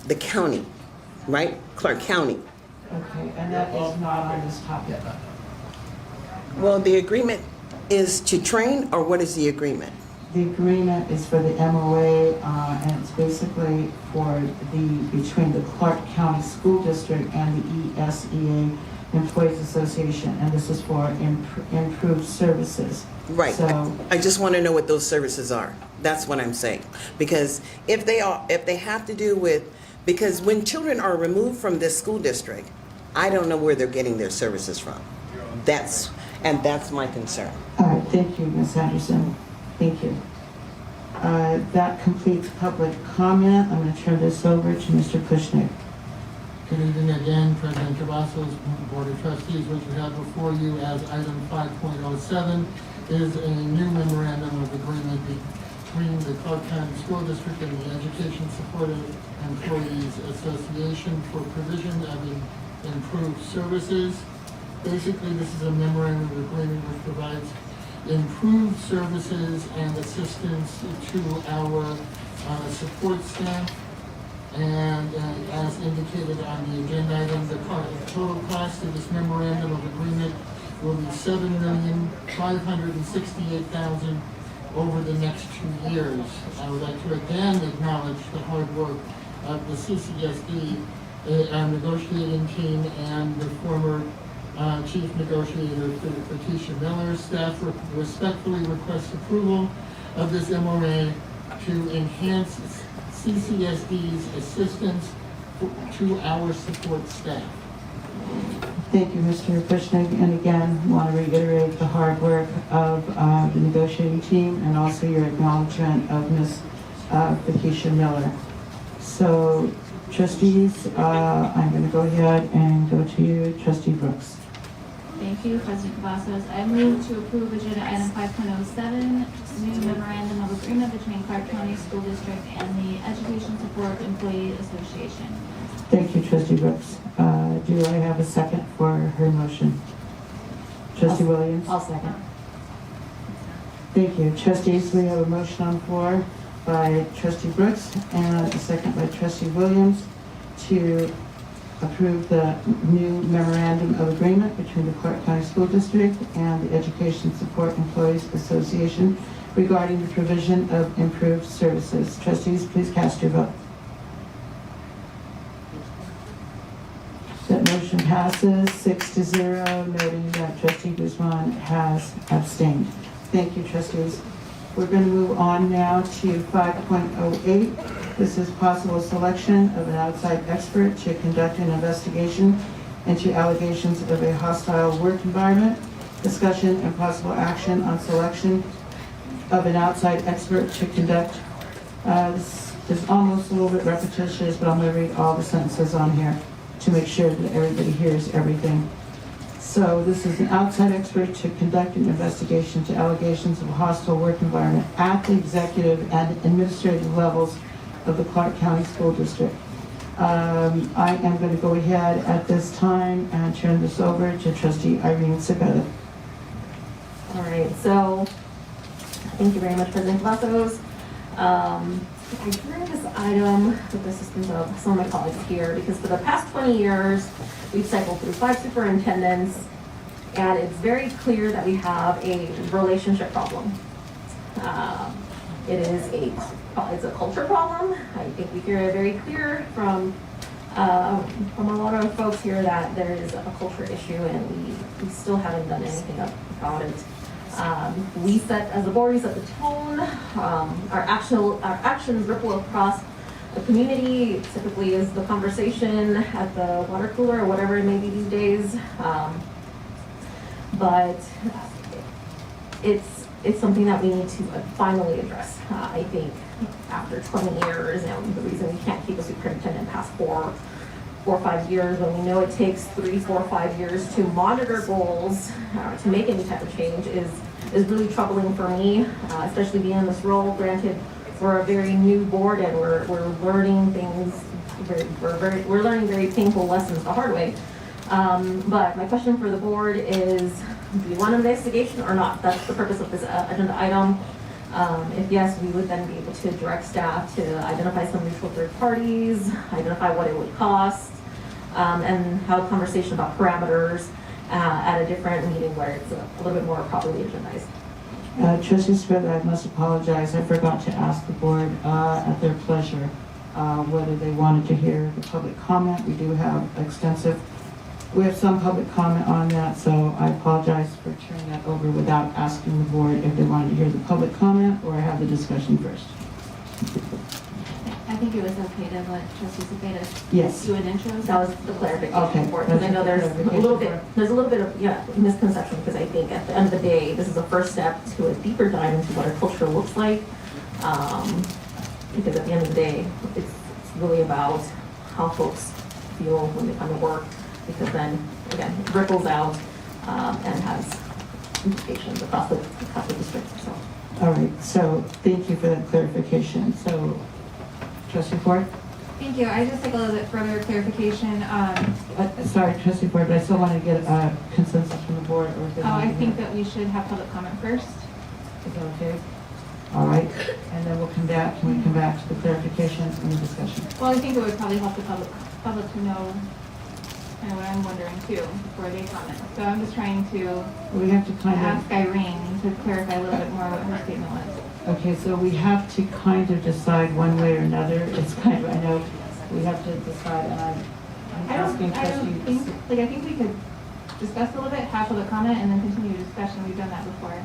the county, right? Clark County. Okay, and that is not on this topic. Well, the agreement is to train, or what is the agreement? The agreement is for the MOA, and it's basically for between the Clark County School District and the ESEA Employees Association, and this is for improved services. Right. So, I just want to know what those services are. That's what I'm saying. Because if they have to do with, because when children are removed from this school district, I don't know where they're getting their services from. That's my concern. all right, thank you, Ms. Anderson. Thank you. That completes public comment. I'm going to turn this over to Mr. Kushnick. Good evening again, President Cavazos, Board of Trustees. What you have before you as item 5.07 is a new memorandum of agreement between the Clark County School District and the Education Support Employees Association for provision of improved services. Basically, this is a memorandum of agreement which provides improved services and assistance to our support staff. And as indicated on the agenda item, the total cost of this memorandum of agreement will be $7,568,000 over the next 2 years. I would like to again acknowledge the hard work of the CCSD negotiating team and the former Chief Negotiator Patricia Miller. Staff respectfully request approval of this MOA to enhance CCSD's assistance to our support staff. Thank you, Mr. Kushnick. And again, want to reiterate the hard work of the negotiating team and also your acknowledgement of Ms. Patricia Miller. So, trustees, I'm going to go ahead and go to you, Trustee Brooks. Thank you, President Cavazos. I move to approve agenda item 5.07, new memorandum of agreement between Clark County School District and the Education Support Employee Association. Thank you, Trustee Brooks. Do I have a second for her motion? Trustee Williams? I'll second. Thank you. Trustees, we have a motion on the floor by Trustee Brooks and a second by Trustee Williams to approve the new memorandum of agreement between the Clark County School District and the Education Support Employees Association regarding the provision of improved services. Trustees, please cast your vote. That motion passes 6-0, noting that Trustee Guzman has abstained. Thank you, trustees. We're going to move on now to 5.08. This is possible selection of an outside expert to conduct an investigation into allegations of a hostile work environment. Discussion and possible action on selection of an outside expert to conduct. This is almost a little bit repetitious, but I'm going to read all the sentences on here to make sure that everybody hears everything. So this is an outside expert to conduct an investigation to allegations of a hostile work environment at the executive and administrative levels of the Clark County School District. I am going to go ahead at this time and turn this over to Trustee Irene Cepeda. All right, so thank you very much, President Cavazos. I drew this item with the assistance of some of my colleagues here because for the past 20 years, we've cycled through 5 superintendents, and it's very clear that we have a relationship problem. It's a culture problem. I think we hear it very clear from a lot of folks here that there is a culture issue, and we still haven't done anything about it. We set, as a board, we set the tone. Our actions ripple across the community. It typically is the conversation at the water cooler or whatever it may be these days. But it's something that we need to finally address. I think after 20 years, and the reason we can't keep a superintendent past 4 or 5 years when we know it takes 3, 4, 5 years to monitor goals, to make any type of change is really troubling for me, especially being in this role. Granted, we're a very new board and we're learning things, we're learning very painful lessons the hard way. But my question for the board is, do you want an investigation or not? That's the purpose of this agenda item. If yes, we would then be able to direct staff to identify some neutral third parties, identify what it would cost, and have a conversation about parameters at a different meeting where it's a little bit more properly agendized. Trustee Smith, I must apologize. I forgot to ask the board at their pleasure whether they wanted to hear the public comment. We have some public comment on that, so I apologize for turning that over without asking the board if they wanted to hear the public comment or have the discussion first. I think it was okay to let Trustee Cepeda Yes. do an intro. That was the clarification Okay, for it, because I know there's a little bit, clarification of misconception, because I think at the end of the day, this is a first step to a deeper dive into what our culture looks like. Because at the end of the day, it's really about how folks feel when they come to work, because then, again, it ripples out and has implications across the district, so. All right, so thank you for that clarification. So, Trustee Ford? Thank you. I just like a little bit further clarification. Sorry, Trustee Ford, but I still want to get a consensus from the board. Or if they want I to think hear- that we should have public comment first. Is that okay? All right, and then we'll come back, can we come back to the clarification and the discussion? Well, I think it would probably help the public to know kind of what I'm wondering too before they comment. So I'm just trying to We have to kind of, ask Irene to clarify a little bit more what her statement was. okay, so we have to kind of decide one way or another. It's kind of, I know, we have to decide, and I'm asking I don't think, trustees. I think we could discuss a little bit, have public comment, and then continue discussion. We've done that before.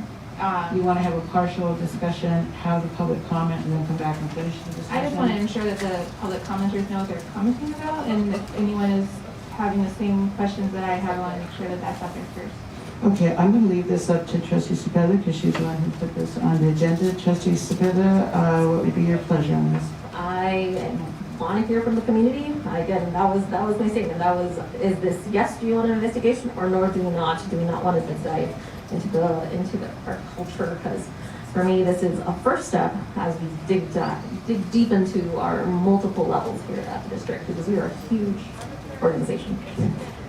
You want to have a partial discussion, have the public comment, and then come back and finish the discussion? I just want to ensure that the public commenters know what they're commenting about, and if anyone is having the same questions that I have, I want to make sure that that's up there first. Okay, I'm going to leave this up to Trustee Cepeda because she's the one who put this on the agenda. Trustee Cepeda, what would be your pleasure on this? I want to hear from the community. Again, that was my statement. Is this yes, do you want an investigation, or no, do we not? Do we not want to dive into our culture? Because for me, this is a first step as we dig deep into our multiple levels here at the district, because we are a huge organization.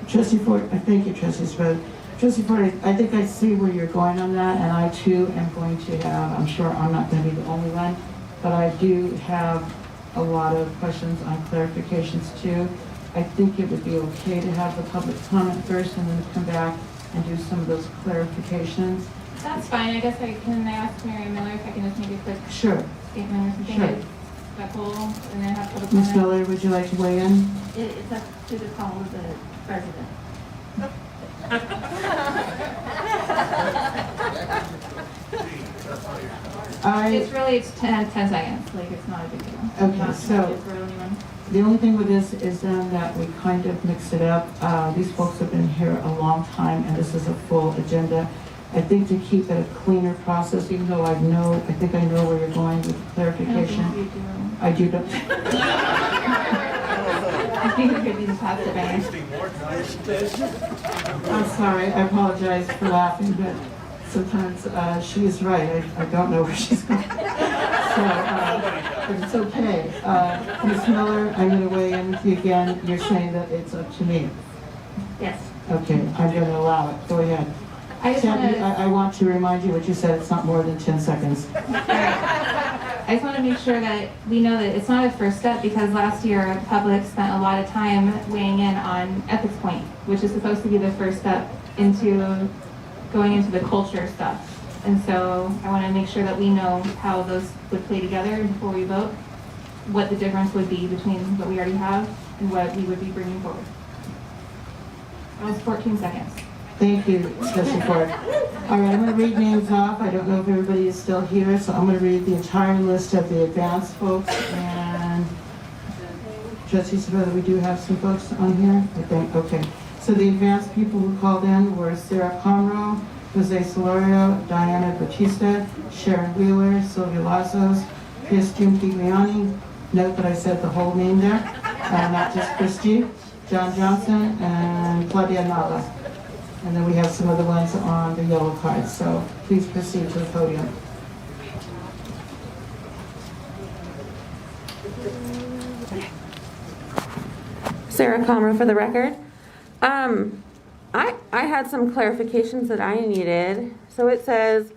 Trustee Ford, thank you, Trustee Cepeda. Trustee Ford, I think I see where you're going on that, and I too am going to have, I'm sure I'm not going to be the only one, but I do have a lot of questions on clarifications too. I think it would be okay to have the public comment first and then come back and do some of those clarifications. That's fine. I guess can I ask Mary Miller if I can just make a quick Sure. statement or something? Sure. That's cool, and then have public Ms. comment. Miller, would you like to weigh in? It's up to the call of the president. It's 10 seconds. Like, it's not a big deal. Okay, Not so- for anyone. The only thing with this is then that we kind of mix it up. These folks have been here a long time, and this is a full agenda. I think to keep it a cleaner process, even though I think I know where you're going with the clarification. I do. I think it could be the past event. I'm sorry, I apologize for laughing, but sometimes she is right. I don't know where she's going. So, but it's okay. Ms. Miller, I'm going to weigh in with you again. You're saying that it's up to me. Yes. Okay, I'm going to allow it. Go ahead. I want to remind you what you said. It's not more than 10 seconds. I just want to make sure that we know that it's not a first step, because last year the public spent a lot of time weighing in on ethics point, which is supposed to be the first step into going into the culture stuff. And so I want to make sure that we know how those would play together before we vote, what the difference would be between what we already have and what we would be bringing forward. That was 14 seconds. Thank you, Trustee Ford. All right, I'm going to read names off. I don't know if everybody is still here, so I'm going to read the entire list of the advanced folks. And Trustee Cepeda, we do have some folks on here, I think. Okay. So the advanced people who called in were Sarah Conroe, Jose Solorio, Diana Batista, Sharon Wheeler, Sylvia Lazos, Christine Pigliani. Note that I said the whole name there, not just Christy, John Johnson, and Claudia Nava. And then we have some other ones on the yellow cards. So please proceed to the podium. Sarah Comro for the record. I had some clarifications that I needed. So it says,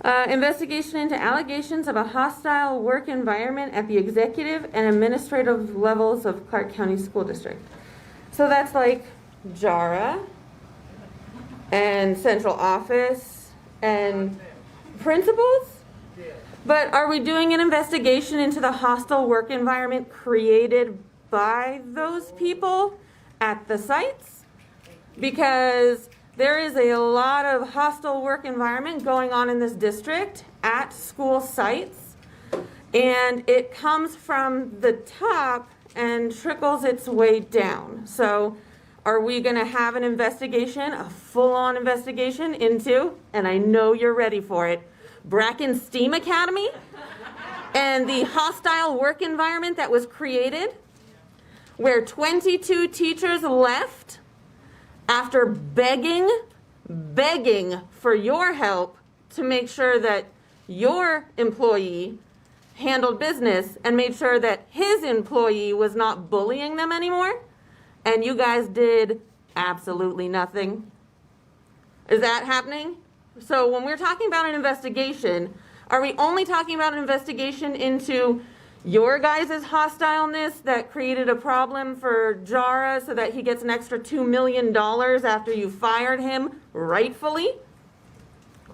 Investigation into allegations of a hostile work environment at the executive and administrative levels of Clark County School District. So that's like Jara and central office and principals? But are we doing an investigation into the hostile work environment created by those people at the sites? Because there is a lot of hostile work environment going on in this district at school sites, and it comes from the top and trickles its way down. So are we going to have an investigation, a full-on investigation into, and I know you're ready for it, Bracken STEAM Academy and the hostile work environment that was created where 22 teachers left after begging for your help to make sure that your employee handled business and made sure that his employee was not bullying them anymore, and you guys did absolutely nothing? Is that happening? So when we're talking about an investigation, are we only talking about an investigation into your guys' hostileness that created a problem for Jara so that he gets an extra $2 million after you fired him rightfully?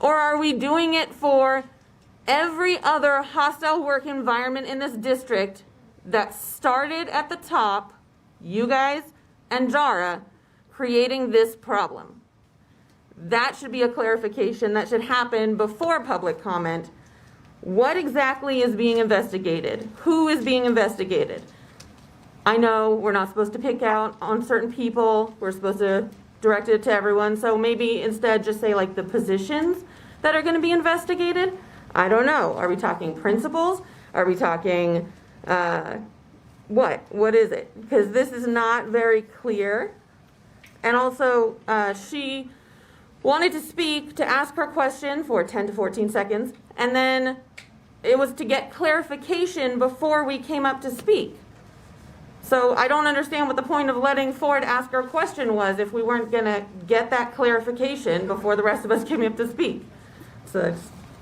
Or are we doing it for every other hostile work environment in this district that started at the top, you guys and Jara, creating this problem? That should be a clarification that should happen before public comment. What exactly is being investigated? Who is being investigated? I know we're not supposed to pick out on certain people. We're supposed to direct it to everyone. So maybe instead just say like the positions that are going to be investigated. I don't know. Are we talking principals? Are we talking what? What is it? Because this is not very clear. And also she wanted to speak, to ask her question for 10 to 14 seconds, and then it was to get clarification before we came up to speak. So I don't understand what the point of letting Ford ask her question was if we weren't going to get that clarification before the rest of us came up to speak. So it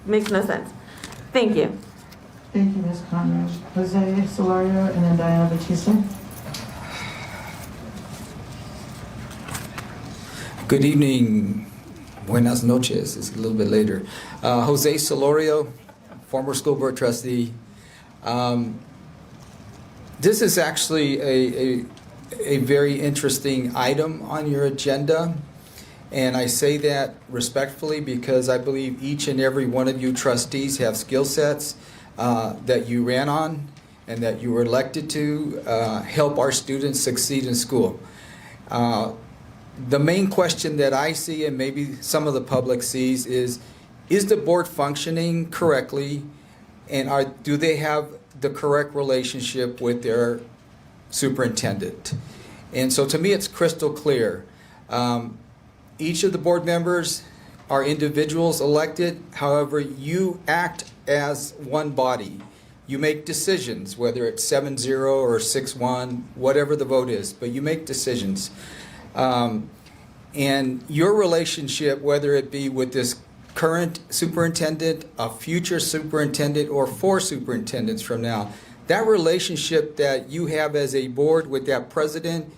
makes no sense. Thank you. Thank you, Ms. Conrad. Jose Solorio and then Diana Batista. Good evening. Buenas noches. It's a little bit later. Jose Solorio, former school board trustee. This is actually a very interesting item on your agenda. And I say that respectfully because I believe each and every one of you trustees have skill sets that you ran on and that you were elected to help our students succeed in school. The main question that I see, and maybe some of the public sees, is the board functioning correctly, and do they have the correct relationship with their superintendent? And so to me it's crystal clear. Each of the board members are individuals elected. However, you act as one body. You make decisions, whether it's 7-0 or 6-1, whatever the vote is, but you make decisions. And your relationship, whether it be with this current superintendent, a future superintendent, or 4 superintendents from now, that relationship that you have as a board with that president,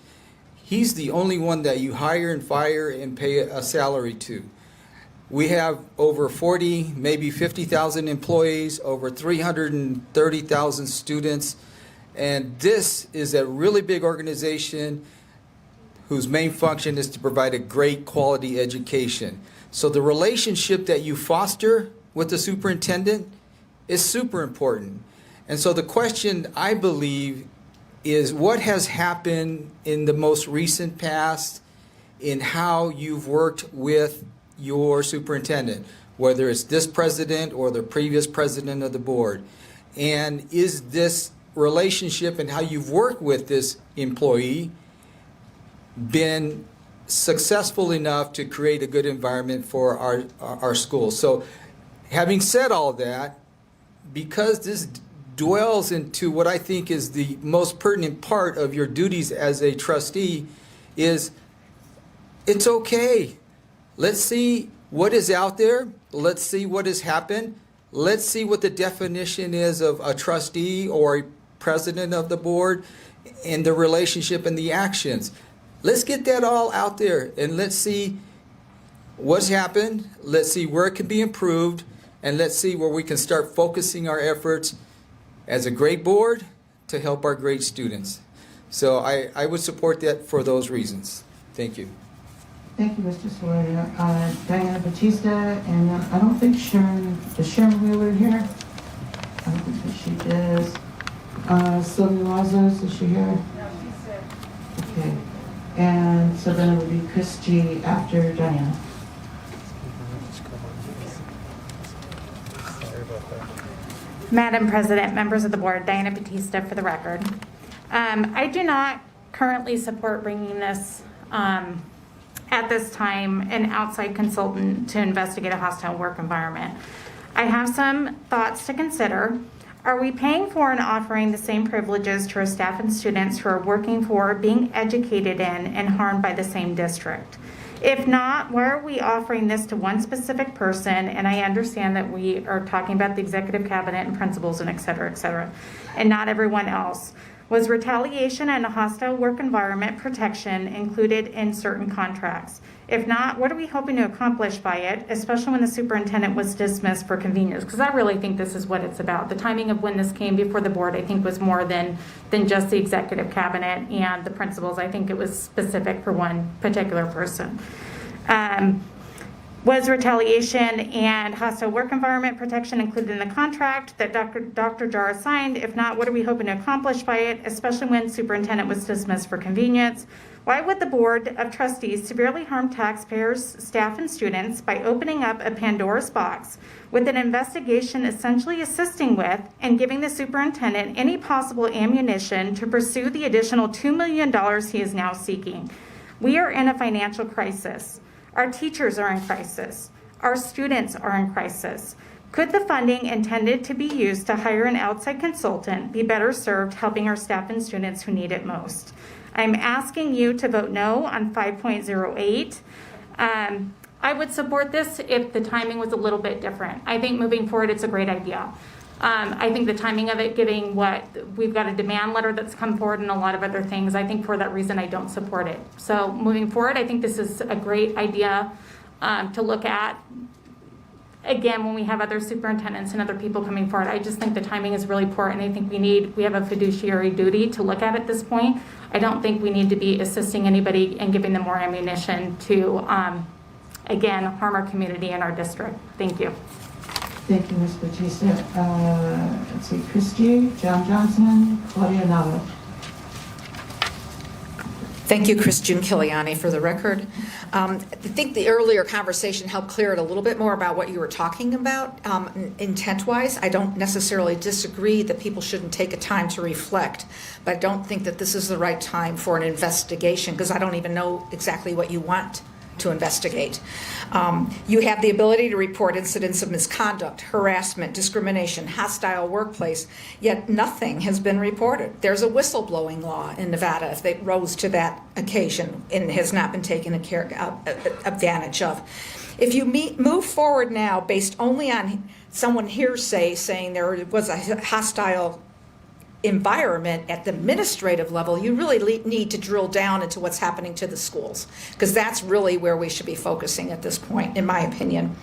he's the only one that you hire and fire and pay a salary to. We have over 40, maybe 50,000 employees, over 330,000 students, and this is a really big organization whose main function is to provide a great quality education. So the relationship that you foster with the superintendent is super important. And so the question, I believe, is what has happened in the most recent past in how you've worked with your superintendent, whether it's this president or the previous president of the board. And is this relationship and how you've worked with this employee been successful enough to create a good environment for our schools? So having said all that, because this dwells into what I think is the most pertinent part of your duties as a trustee, is it's okay. Let's see what is out there. Let's see what has happened. Let's see what the definition is of a trustee or a president of the board and the relationship and the actions. Let's get that all out there and let's see what's happened. Let's see where it can be improved, and let's see where we can start focusing our efforts as a great board to help our great students. So I would support that for those reasons. Thank you. Thank you, Mr. Sawyer. Diana Batista, and I don't think is Sharon Wheeler here? I don't think that she is. Sylvia Lazos, is she here? No, she's sick. Okay. And so then it would be Chris G. after Diana. Madam President, members of the board, Diana Batista for the record. I do not currently support bringing this, at this time, an outside consultant to investigate a hostile work environment. I have some thoughts to consider. Are we paying for and offering the same privileges to our staff and students who are working for, being educated in, and harmed by the same district? If not, why are we offering this to one specific person? And I understand that we are talking about the executive cabinet and principals and et cetera, and not everyone else. Was retaliation and a hostile work environment protection included in certain contracts? If not, what are we hoping to accomplish by it, especially when the superintendent was dismissed for convenience? Because I really think this is what it's about. The timing of when this came before the board, I think, was more than just the executive cabinet and the principals. I think it was specific for one particular person. Was retaliation and hostile work environment protection included in the contract that Dr. Jara signed? If not, what are we hoping to accomplish by it, especially when superintendent was dismissed for convenience? Why would the Board of Trustees severely harm taxpayers, staff, and students by opening up a Pandora's box with an investigation essentially assisting with and giving the superintendent any possible ammunition to pursue the additional $2 million he is now seeking? We are in a financial crisis. Our teachers are in crisis. Our students are in crisis. Could the funding intended to be used to hire an outside consultant be better served helping our staff and students who need it most? I'm asking you to vote no on 5.08. I would support this if the timing was a little bit different. I think moving forward, it's a great idea. I think the timing of it, giving what we've got a demand letter that's come forward and a lot of other things, I think for that reason I don't support it. So moving forward, I think this is a great idea to look at. Again, when we have other superintendents and other people coming forward, I just think the timing is really poor, and I think we have a fiduciary duty to look at this point. I don't think we need to be assisting anybody and giving them more ammunition to, again, harm our community and our district. Thank you. Thank you, Ms. Batista. Let's see, Christy, John Johnson, Claudia Nava. Thank you, Christian Kiliani, for the record. I think the earlier conversation helped clear it a little bit more about what you were talking about intent-wise. I don't necessarily disagree that people shouldn't take a time to reflect, but I don't think that this is the right time for an investigation because I don't even know exactly what you want to investigate. You have the ability to report incidents of misconduct, harassment, discrimination, hostile workplace, yet nothing has been reported. There's a whistleblowing law in Nevada if they rose to that occasion and has not been taken advantage of. If you move forward now based only on someone hearsay saying there was a hostile environment at the administrative level, you really need to drill down into what's happening to the schools, because that's really where we should be focusing at this point, in my opinion.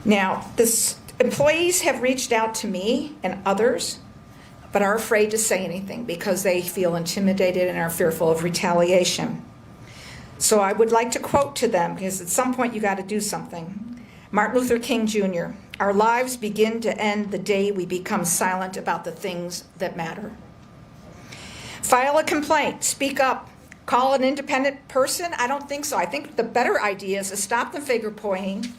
Now, employees have reached out to me and others, but are afraid to say anything because they feel intimidated and are fearful of retaliation. So I would like to quote to them, because at some point you got to do something. Martin Luther King Jr., "Our lives begin to end the day we become silent about the things that matter." File a complaint, speak up, call an independent person. I don't think so. I think the better idea is to stop the finger pointing,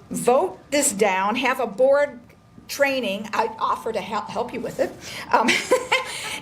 vote this down, have a board training. I offer to help you with it,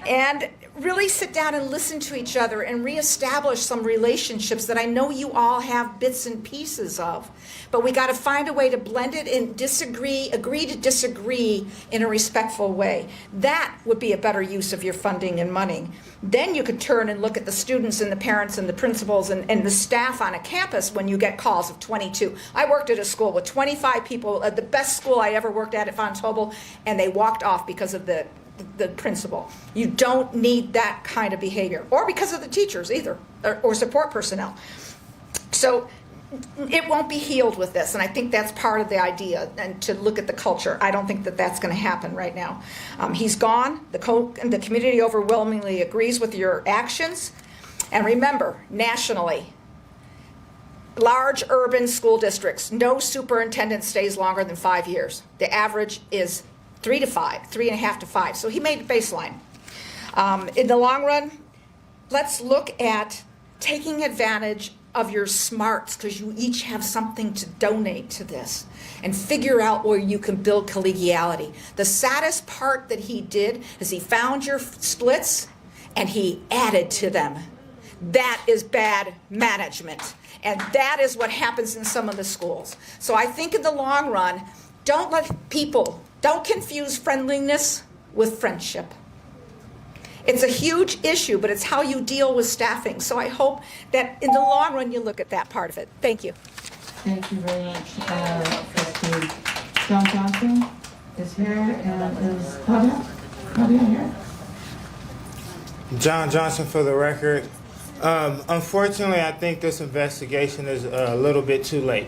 and really sit down and listen to each other and reestablish some relationships that I know you all have bits and pieces of. But we got to find a way to blend it and agree to disagree in a respectful way. That would be a better use of your funding and money. Then you could turn and look at the students and the parents and the principals and the staff on a campus when you get calls of 22. I worked at a school with 25 people, the best school I ever worked at Von Tobel, and they walked off because of the principal. You don't need that kind of behavior, or because of the teachers either, or support personnel. So it won't be healed with this, and I think that's part of the idea, and to look at the culture. I don't think that that's going to happen right now. He's gone. The community overwhelmingly agrees with your actions. And remember, nationally, large urban school districts, no superintendent stays longer than 5 years. The average is 3 to 5, 3.5 to 5. So he made a baseline. In the long run, let's look at taking advantage of your smarts, because you each have something to donate to this, and figure out where you can build collegiality. The saddest part that he did is he found your splits and he added to them. That is bad management. And that is what happens in some of the schools. So I think in the long run, don't confuse friendliness with friendship. It's a huge issue, but it's how you deal with staffing. So I hope that in the long run, you look at that part of it. Thank you. Thank you very much, Trustee. John Johnson is here, and is Claudia here? John Johnson for the record. Unfortunately, I think this investigation is a little bit too late.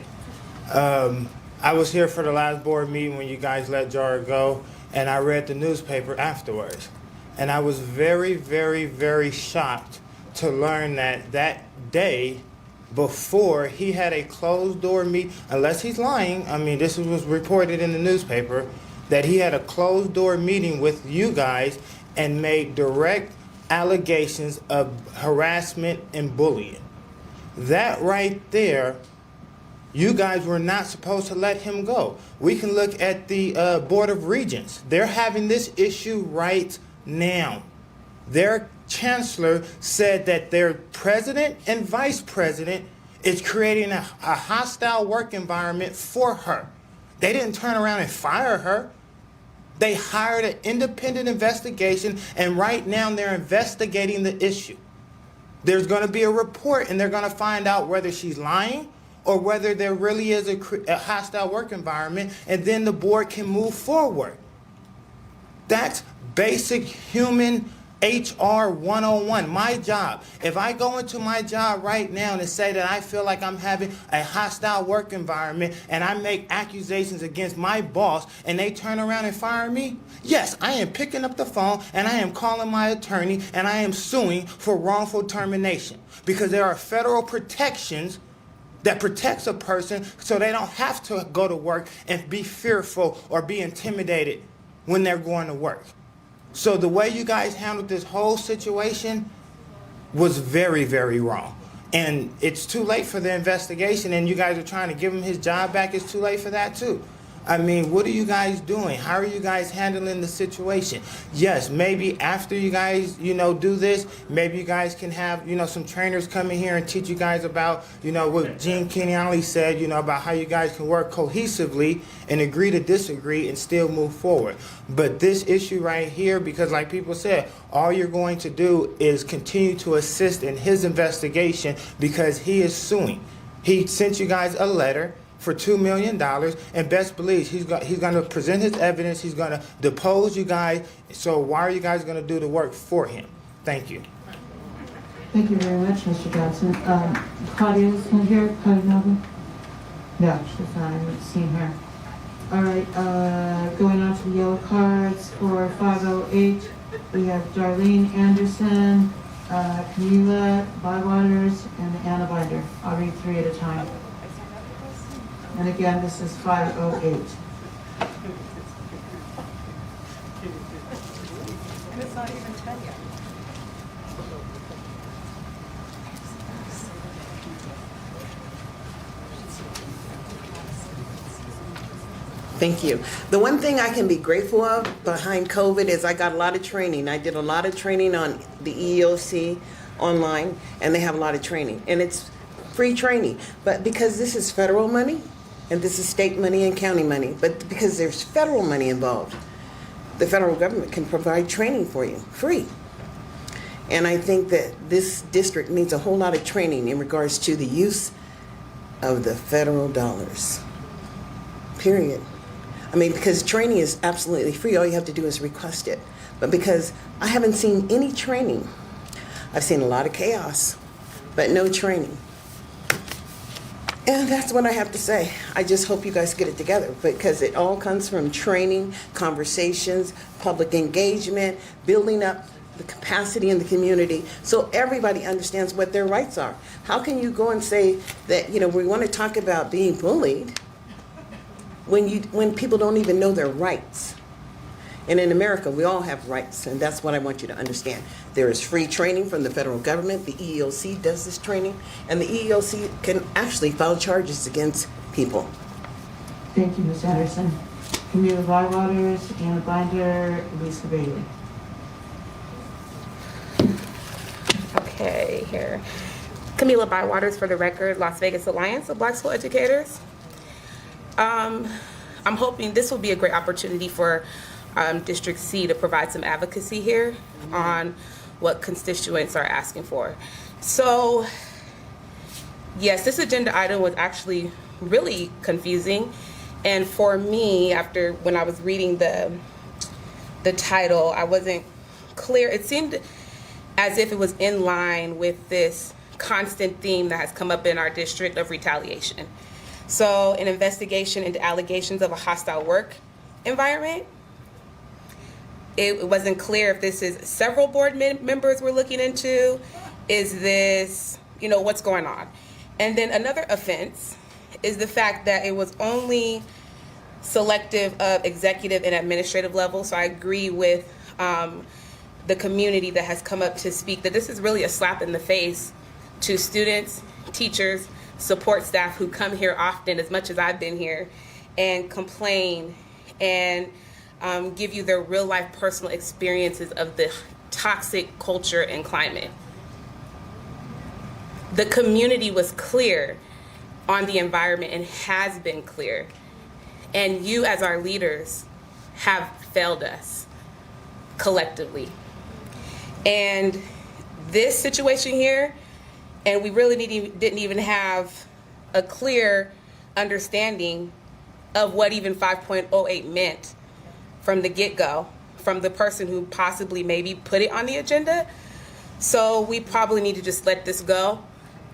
I was here for the last board meeting when you guys let Jara go, and I read the newspaper afterwards. And I was very, very, very shocked to learn that that day before he had a closed door meeting, unless he's lying, I mean, this was reported in the newspaper, that he had a closed door meeting with you guys and made direct allegations of harassment and bullying. That right there, you guys were not supposed to let him go. We can look at the Board of Regents. They're having this issue right now. Their chancellor said that their president and vice president is creating a hostile work environment for her. They didn't turn around and fire her. They hired an independent investigation, and right now they're investigating the issue. There's going to be a report, and they're going to find out whether she's lying or whether there really is a hostile work environment, and then the board can move forward. That's basic human HR 101, my job. If I go into my job right now and say that I feel like I'm having a hostile work environment and I make accusations against my boss and they turn around and fire me, yes, I am picking up the phone and I am calling my attorney and I am suing for wrongful termination, because there are federal protections that protects a person so they don't have to go to work and be fearful or be intimidated when they're going to work. So the way you guys handled this whole situation was very, very wrong. And it's too late for the investigation, and you guys are trying to give him his job back. It's too late for that too. I mean, what are you guys doing? How are you guys handling the situation? Yes, maybe after you guys, do this, maybe you guys can have, some trainers come in here and teach you guys about, what Gene Kenyali said, about how you guys can work cohesively and agree to disagree and still move forward. But this issue right here, because like people said, all you're going to do is continue to assist in his investigation because he is suing. He sent you guys a letter for $2 million, and best believe he's going to present his evidence. He's going to depose you guys. So why are you guys going to do the work for him? Thank you. Thank you very much, Mr. Johnson. Claudia's in here. Claudia Melvin? No, she's not. I haven't seen her. All right, going on to the yellow cards for 508. We have Darlene Anderson, Camila Bywaters, and Anna Binder. I'll read three at a time. And again, this is 508. And it's not even 10 yet. Thank you. The one thing I can be grateful of behind COVID is I got a lot of training. I did a lot of training on the EEOC online, and they have a lot of training. And it's free training. But because this is federal money, and this is state money and county money, but because there's federal money involved, the federal government can provide training for you, free. And I think that this district needs a whole lot of training in regards to the use of the federal dollars. Period. I mean, because training is absolutely free. All you have to do is request it. But because I haven't seen any training, I've seen a lot of chaos, but no training. And that's what I have to say. I just hope you guys get it together, because it all comes from training, conversations, public engagement, building up the capacity in the community so everybody understands what their rights are. How can you go and say that, we want to talk about being bullied when people don't even know their rights? And in America, we all have rights, and that's what I want you to understand. There is free training from the federal government. The EEOC does this training, and the EEOC can actually file charges against people. Thank you, Ms. Anderson. Camila Bywaters, Anna Binder, Lisa Bailey. Okay, here. Camila Bywaters, for the record, Las Vegas Alliance of Black School Educators. I'm hoping this will be a great opportunity for District C to provide some advocacy here on what constituents are asking for. So, yes, this agenda item was actually really confusing. And for me, when I was reading the title, I wasn't clear. It seemed as if it was in line with this constant theme that has come up in our district of retaliation. So, an investigation into allegations of a hostile work environment. It wasn't clear if this is several board members we're looking into. Is this, what's going on? And then another offense is the fact that it was only selective of executive and administrative level. So I agree with the community that has come up to speak that this is really a slap in the face to students, teachers, support staff who come here often, as much as I've been here, and complain and give you their real life personal experiences of the toxic culture and climate. The community was clear on the environment and has been clear. And you as our leaders have failed us collectively. And this situation here, and we really didn't even have a clear understanding of what even 5.08 meant from the get-go, from the person who possibly maybe put it on the agenda. So we probably need to just let this go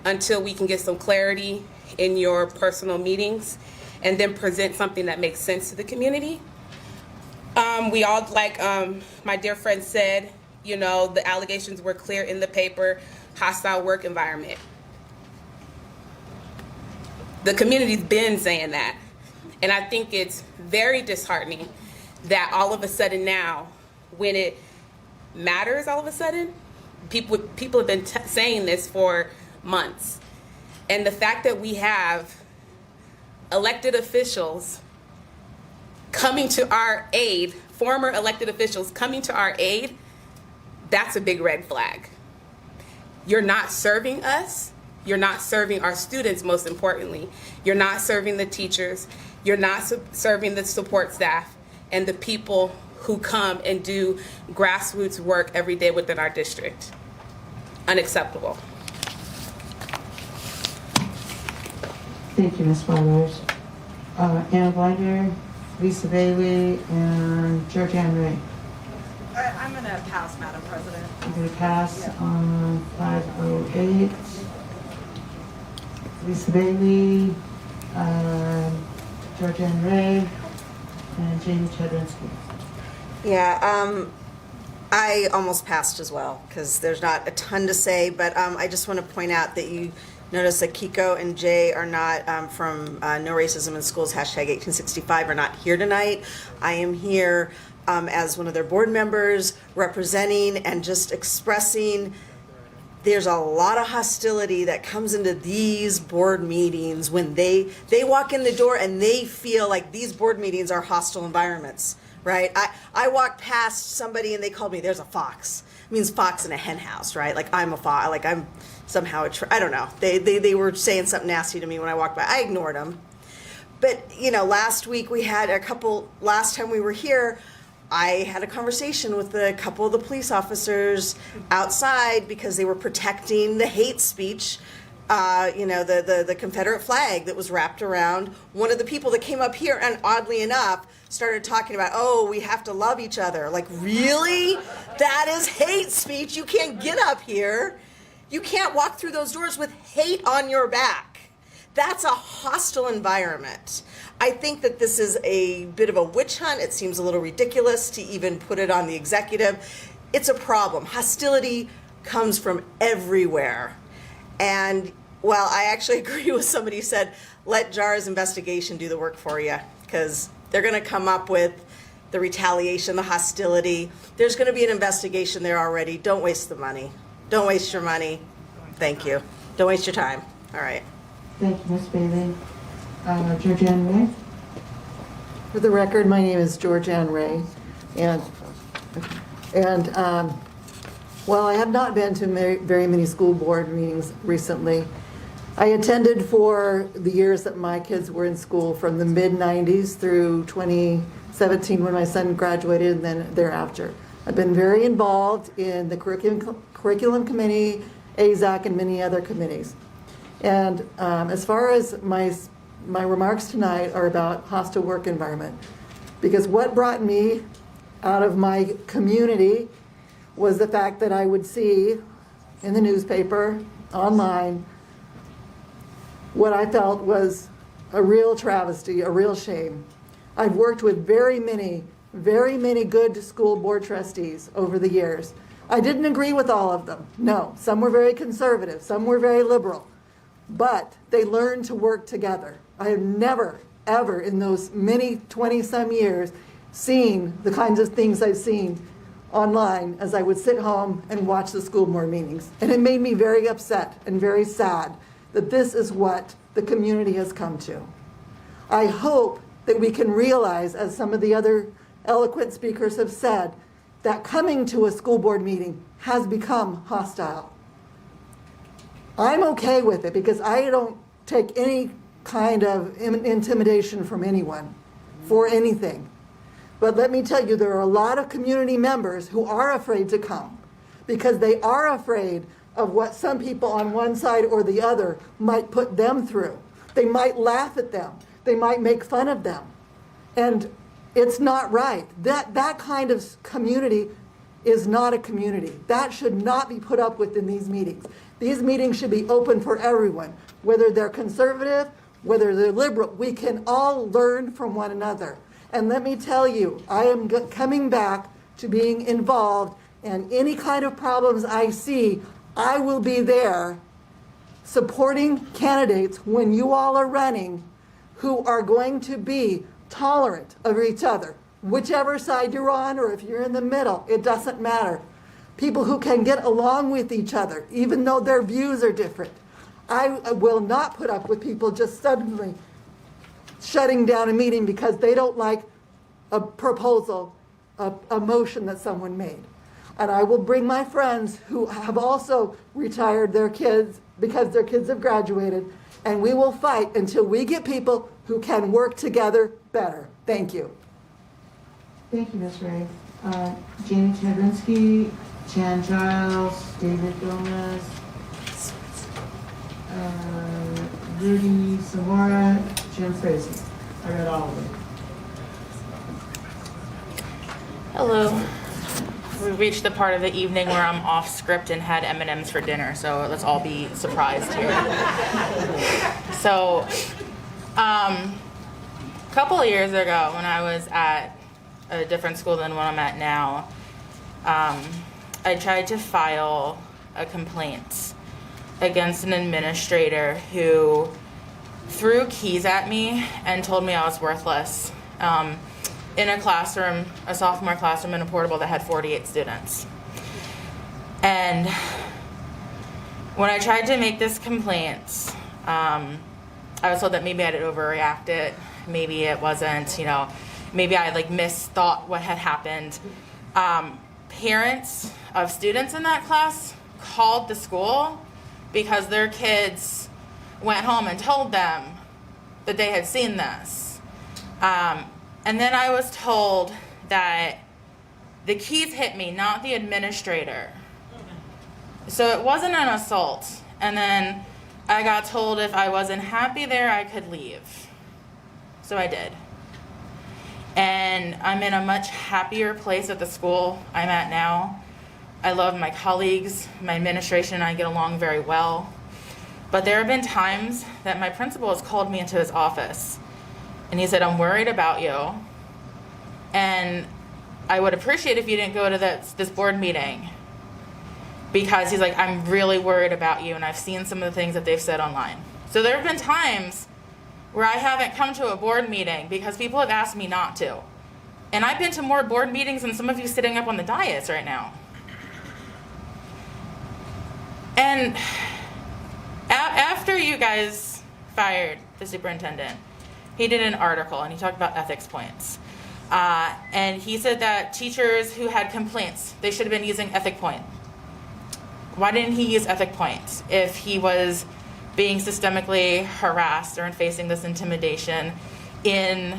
until we can get some clarity in your personal meetings and then present something that makes sense to the community. We all, like my dear friend said, the allegations were clear in the paper, hostile work environment. The community's been saying that. And I think it's very disheartening that all of a sudden now, when it matters all of a sudden, people have been saying this for months. And the fact that we have elected officials coming to our aid, former elected officials coming to our aid, that's a big red flag. You're not serving us. You're not serving our students, most importantly. You're not serving the teachers. You're not serving the support staff and the people who come and do grassroots work every day within our district. Unacceptable. Thank you, Ms. Bywaters. Anna Binder, Lisa Bailey, and Georgianne Ray. I'm going to pass, Madam President. I'm going to pass on 508. Lisa Bailey, Georgianne Ray, and Jamie Chedrinsky. Yeah, I almost passed as well because there's not a ton to say, but I just want to point out that you notice that Kiko and Jay are not from No Racism in Schools, #1865, are not here tonight. I am here as one of their board members representing and just expressing there's a lot of hostility that comes into these board meetings when they walk in the door and they feel like these board meetings are hostile environments, right? I walked past somebody and they called me, there's a fox. It means fox in a hen house, right? Like I'm a fox, like I'm somehow, I don't know. They were saying something nasty to me when I walked by. I ignored them. But, you know, last week we had last time we were here, I had a conversation with a couple of the police officers outside because they were protecting the hate speech, the Confederate flag that was wrapped around one of the people that came up here and oddly enough started talking about, oh, we have to love each other. Like, really? That is hate speech. You can't get up here. You can't walk through those doors with hate on your back. That's a hostile environment. I think that this is a bit of a witch hunt. It seems a little ridiculous to even put it on the executive. It's a problem. Hostility comes from everywhere. And, well, I actually agree with somebody who said, let Jara's investigation do the work for you, because they're going to come up with the retaliation, the hostility. There's going to be an investigation there already. Don't waste the money. Don't waste your money. Thank you. Don't waste your time. All right. Thank you, Ms. Bailey. Georgianne Ray. For the record, my name is Georgianne Ray, and while I have not been to very many school board meetings recently, I attended for the years that my kids were in school, from the mid-90s through 2017 when my son graduated, and then thereafter. I've been very involved in the curriculum committee, AZAC, and many other committees. And as far as my remarks tonight are about hostile work environment, because what brought me out of my community was the fact that I would see in the newspaper, online, what I felt was a real travesty, a real shame. I've worked with very many good school board trustees over the years. I didn't agree with all of them. No, some were very conservative, some were very liberal, but they learned to work together. I have never, ever in those many 20-some years seen the kinds of things I've seen online as I would sit home and watch the school board meetings. And it made me very upset and very sad that this is what the community has come to. I hope that we can realize, as some of the other eloquent speakers have said, that coming to a school board meeting has become hostile. I'm okay with it because I don't take any kind of intimidation from anyone for anything. But let me tell you, there are a lot of community members who are afraid to come because they are afraid of what some people on one side or the other might put them through. They might laugh at them. They might make fun of them. And it's not right. That kind of community is not a community. That should not be put up with in these meetings. These meetings should be open for everyone, whether they're conservative, whether they're liberal. We can all learn from one another. And let me tell you, I am coming back to being involved, and any kind of problems I see, I will be there supporting candidates when you all are running who are going to be tolerant of each other, whichever side you're on, or if you're in the middle, it doesn't matter. People who can get along with each other, even though their views are different. I will not put up with people just suddenly shutting down a meeting because they don't like a proposal, a motion that someone made. And I will bring my friends who have also retired their kids because their kids have graduated, and we will fight until we get people who can work together better. Thank you. Thank you, Ms. Ray. Janie Chadrinsky, Jan Giles, David Gomez, Rudy Zamora, Jim Frazee. I read all of them. Hello. We reached the part of the evening where I'm off script and had M&Ms for dinner, so let's all be surprised here. So, a couple of years ago when I was at a different school than what I'm at now, I tried to file a complaint against an administrator who threw keys at me and told me I was worthless in a classroom, a sophomore classroom in a portable that had 48 students. And When I tried to make this complaint, I was told that maybe I had overreacted, maybe it wasn't, maybe I misthought what had happened. Parents of students in that class called the school because their kids went home and told them that they had seen this. And then I was told that the keys hit me, not the administrator. So it wasn't an assault. And then I got told if I wasn't happy there, I could leave. So I did. And I'm in a much happier place at the school I'm at now. I love my colleagues, my administration and I get along very well. But there have been times that my principal has called me into his office and he said, I'm worried about you. And I would appreciate if you didn't go to this board meeting. Because he's like, I'm really worried about you and I've seen some of the things that they've said online. So there have been times where I haven't come to a board meeting because people have asked me not to. And I've been to more board meetings than some of you sitting up on the dais right now. And after you guys fired the superintendent, he did an article and he talked about ethics points. And he said that teachers who had complaints, they should have been using ethic point. Why didn't he use ethic points if he was being systemically harassed or facing this intimidation in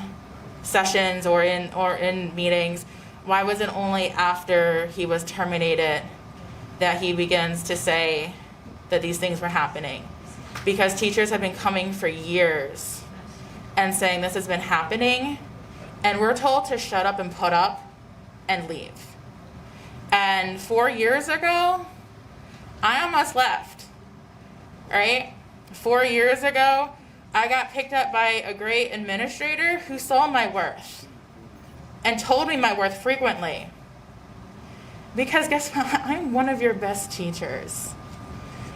sessions or in meetings? Why was it only after he was terminated that he begins to say that these things were happening? Because teachers have been coming for years and saying this has been happening, and we're told to shut up and put up and leave. And 4 years ago, I almost left, right? 4 years ago, I got picked up by a great administrator who saw my worth and told me my worth frequently. Because guess what? I'm one of your best teachers.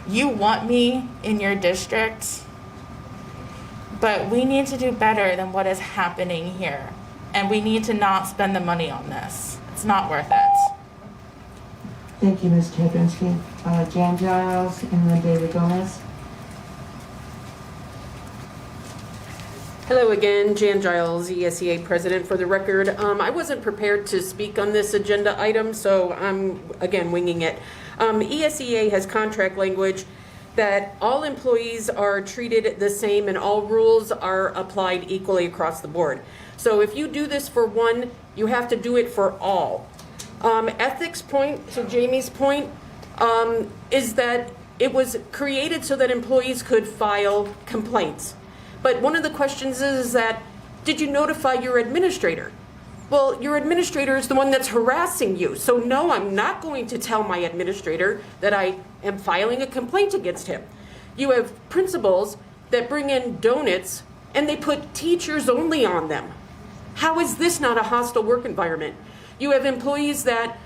You want me in your district, but we need to do better than what is happening here. And we need to not spend the money on this. It's not worth it. Thank you, Ms. Tedrinsky. Jan Giles and then David Gomez. Hello again, Jan Giles, ESEA President. For the record, I wasn't prepared to speak on this agenda item, so I'm, again, winging it. ESEA has contract language that all employees are treated the same and all rules are applied equally across the board. So if you do this for one, you have to do it for all. Ethics point, to Jamie's point, is that it was created so that employees could file complaints. But one of the questions is that, did you notify your administrator? Well, your administrator is the one that's harassing you. So no, I'm not going to tell my administrator that I am filing a complaint against him. You have principals that bring in donuts and they put teachers only on them. How is this not a hostile work environment? You have employees that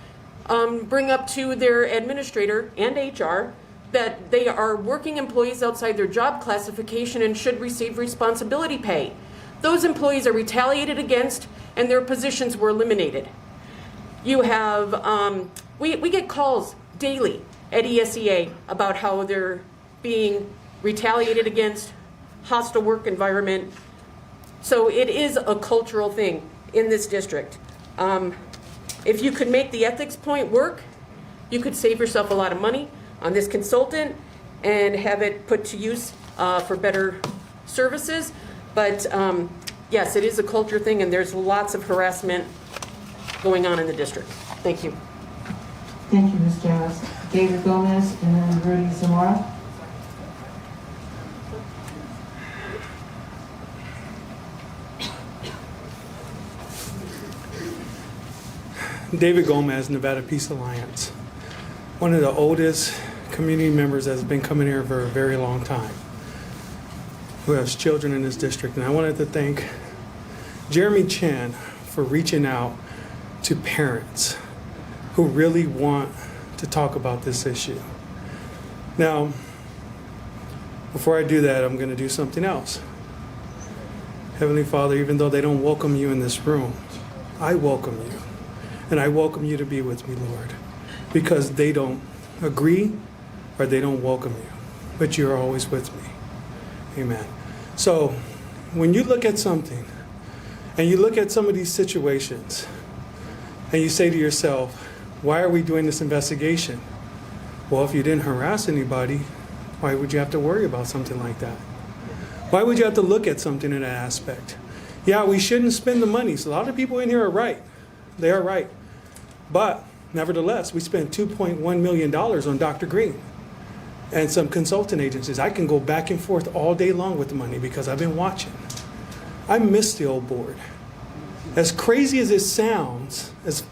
bring up to their administrator and HR that they are working employees outside their job classification and should receive responsibility pay. Those employees are retaliated against and their positions were eliminated. You have, we get calls daily at ESEA about how they're being retaliated against, hostile work environment. So it is a cultural thing in this district. If you could make the ethics point work, you could save yourself a lot of money on this consultant and have it put to use for better services. But yes, it is a culture thing and there's lots of harassment going on in the district. Thank you. Thank you, Ms. Giles. David Gomez and then Rudy Zamora. David Gomez, Nevada Peace Alliance. One of the oldest community members that's been coming here for a very long time, who has children in this district. And I wanted to thank Jeremy Chen for reaching out to parents who really want to talk about this issue. Now, before I do that, I'm going to do something else. Heavenly Father, even though they don't welcome you in this room, I welcome you. And I welcome you to be with me, Lord, because they don't agree or they don't welcome you, but you're always with me. Amen. So when you look at something and you look at some of these situations and you say to yourself, why are we doing this investigation? Well, if you didn't harass anybody, why would you have to worry about something like that? Why would you have to look at something in that aspect? Yeah, we shouldn't spend the money. So a lot of people in here are right. They are right. But nevertheless, we spent $2.1 million on Dr. Green and some consultant agencies. I can go back and forth all day long with the money because I've been watching. I miss the old board. As crazy as it sounds, as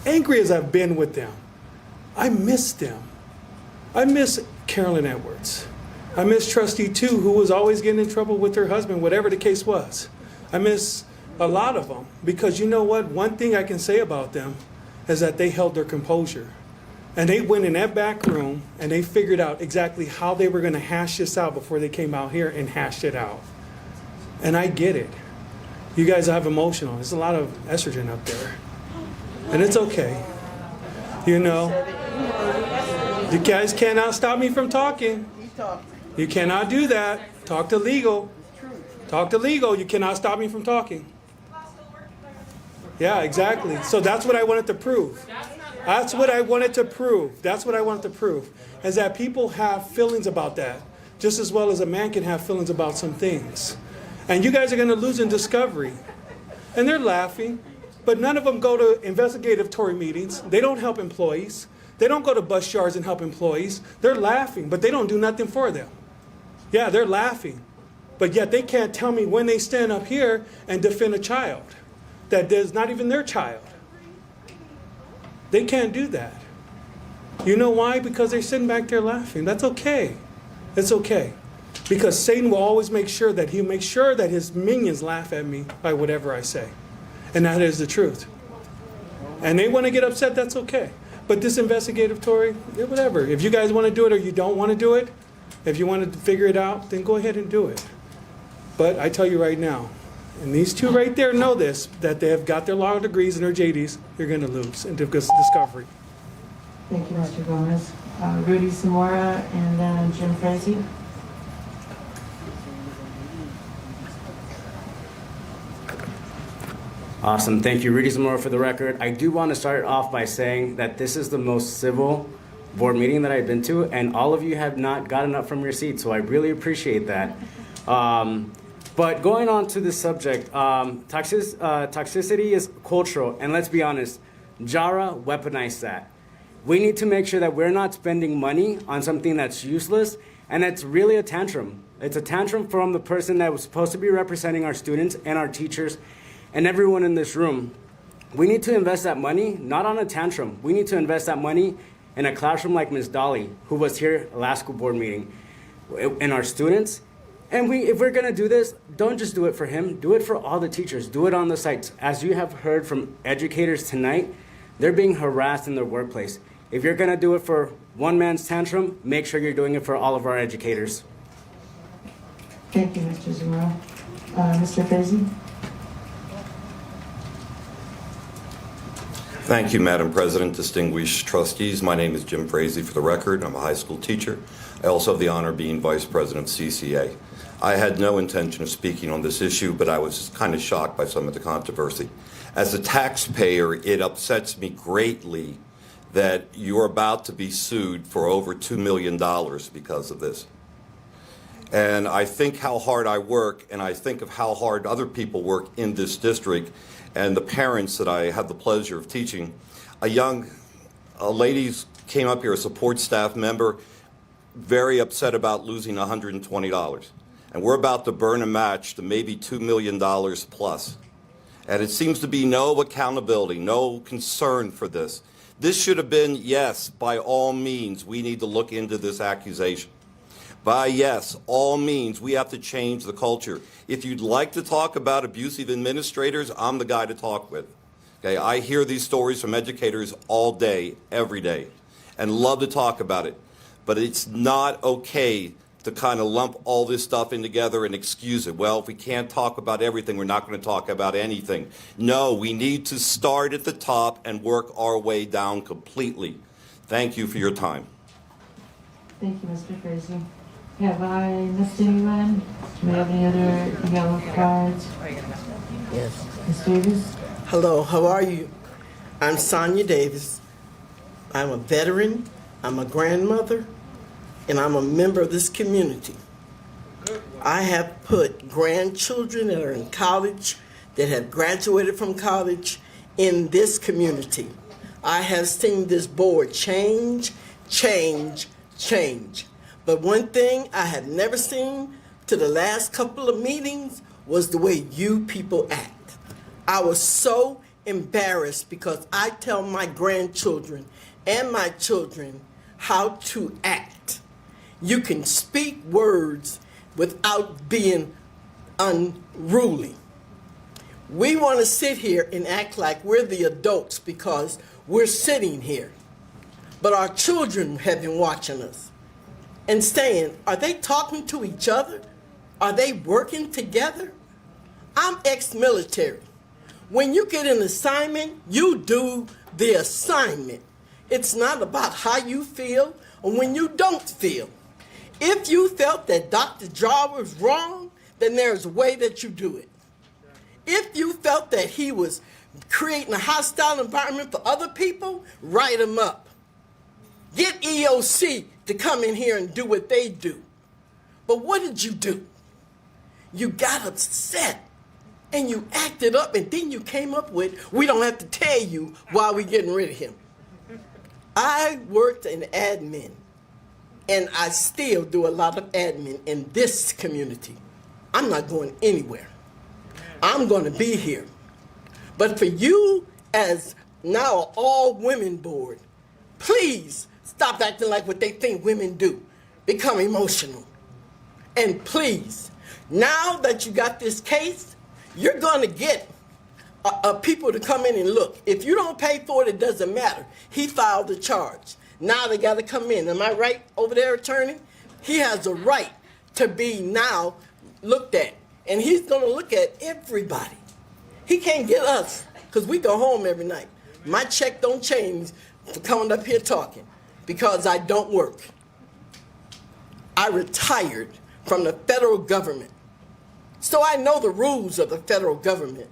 angry as I've been with them, I miss them. I miss Carolyn Edwards. I miss Trustee 2, who was always getting in trouble with her husband, whatever the case was. I miss a lot of them because you know what? One thing I can say about them is that they held their composure. And they went in that back room and they figured out exactly how they were going to hash this out before they came out here and hashed it out. And I get it. You guys have emotional. There's a lot of estrogen up there. And it's okay. You know, you guys cannot stop me from talking. You cannot do that. Talk to legal. Talk to legal. You cannot stop me from talking. Yeah, exactly. So that's what I wanted to prove. That's what I wanted to prove. That's what I wanted to prove. Is that people have feelings about that. Just as well as a man can have feelings about some things. And you guys are going to lose in discovery. And they're laughing. But none of them go to investigatory meetings. They don't help employees. They don't go to bus yards and help employees. They're laughing, but they don't do nothing for them. Yeah, they're laughing. But yet they can't tell me when they stand up here and defend a child that is not even their child. They can't do that. You know why? Because they're sitting back there laughing. That's okay. It's okay. Because Satan will always make sure that he'll make sure that his minions laugh at me by whatever I say. And that is the truth. And they want to get upset, that's okay. But this investigatory, whatever. If you guys want to do it or you don't want to do it, if you want to figure it out, then go ahead and do it. But I tell you right now, and these two right there know this, that they have got their law degrees and their JDs, you're going to lose in discovery. Thank you, Mr. Gomez. Rudy Zamora and then Jim Frazee. Awesome. Thank you, Rudy Zamora, for the record. I do want to start off by saying that this is the most civil board meeting that I've been to, and all of you have not gotten up from your seats, so I really appreciate that. But going on to the subject, toxicity is cultural, and let's be honest, Jara weaponized that. We need to make sure that we're not spending money on something that's useless, and it's really a tantrum. It's a tantrum from the person that was supposed to be representing our students and our teachers and everyone in this room. We need to invest that money, not on a tantrum. We need to invest that money in a classroom like Ms. Dolly, who was here last school board meeting, and our students. And if we're gonna do this, don't just do it for him, do it for all the teachers, do it on the sites. As you have heard from educators tonight, they're being harassed in their workplace. If you're gonna do it for one man's tantrum, make sure you're doing it for all of our educators. Thank you, Mr. Zamora. Mr. Frazee. Thank you, Madam President, distinguished trustees. My name is Jim Frazee, for the record. I'm a high school teacher. I also have the honor of being Vice President of CCA. I had no intention of speaking on this issue, but I was kind of shocked by some of the controversy. As a taxpayer, it upsets me greatly that you're about to be sued for over $2 million because of this. And I think how hard I work, and I think of how hard other people work in this district, and the parents that I have the pleasure of teaching. A lady came up here, a support staff member, very upset about losing $120. And we're about to burn a match to maybe $2 million plus. And it seems to be no accountability, no concern for this. This should have been, yes, by all means, we need to look into this accusation. By yes, all means, we have to change the culture. If you'd like to talk about abusive administrators, I'm the guy to talk with. Okay, I hear these stories from educators all day, every day, and love to talk about it. But it's not okay to kind of lump all this stuff in together and excuse it. Well, if we can't talk about everything, we're not going to talk about anything. No, we need to start at the top and work our way down completely. Thank you for your time. Thank you, Mr. Frazee. Have I missed anyone? Do we have any other yellow cards? Yes. Ms. Davis? Hello, how are you? I'm Sonia Davis. I'm a veteran, I'm a grandmother, and I'm a member of this community. I have put grandchildren that are in college, that have graduated from college, in this community. I have seen this board change, change, change. But one thing I have never seen to the last couple of meetings was the way you people act. I was so embarrassed because I tell my grandchildren and my children how to act. You can speak words without being unruly. We want to sit here and act like we're the adults because we're sitting here. But our children have been watching us and saying, are they talking to each other? Are they working together? I'm ex-military. When you get an assignment, you do the assignment. It's not about how you feel or when you don't feel. If you felt that Dr. Jara was wrong, then there's a way that you do it. If you felt that he was creating a hostile environment for other people, write him up. Get EOC to come in here and do what they do. But what did you do? You got upset and you acted up, and then you came up with, we don't have to tell you why we're getting rid of him. I worked in admin, and I still do a lot of admin in this community. I'm not going anywhere. I'm going to be here. But for you, as now an all-women board, please stop acting like what they think women do. Become emotional. And please, now that you got this case, you're going to get people to come in and look. If you don't pay for it, it doesn't matter. He filed a charge. Now they got to come in. Am I right over there, attorney? He has a right to be now looked at. And he's going to look at everybody. He can't get us because we go home every night. My check don't change for coming up here talking because I don't work. I retired from the federal government. So I know the rules of the federal government.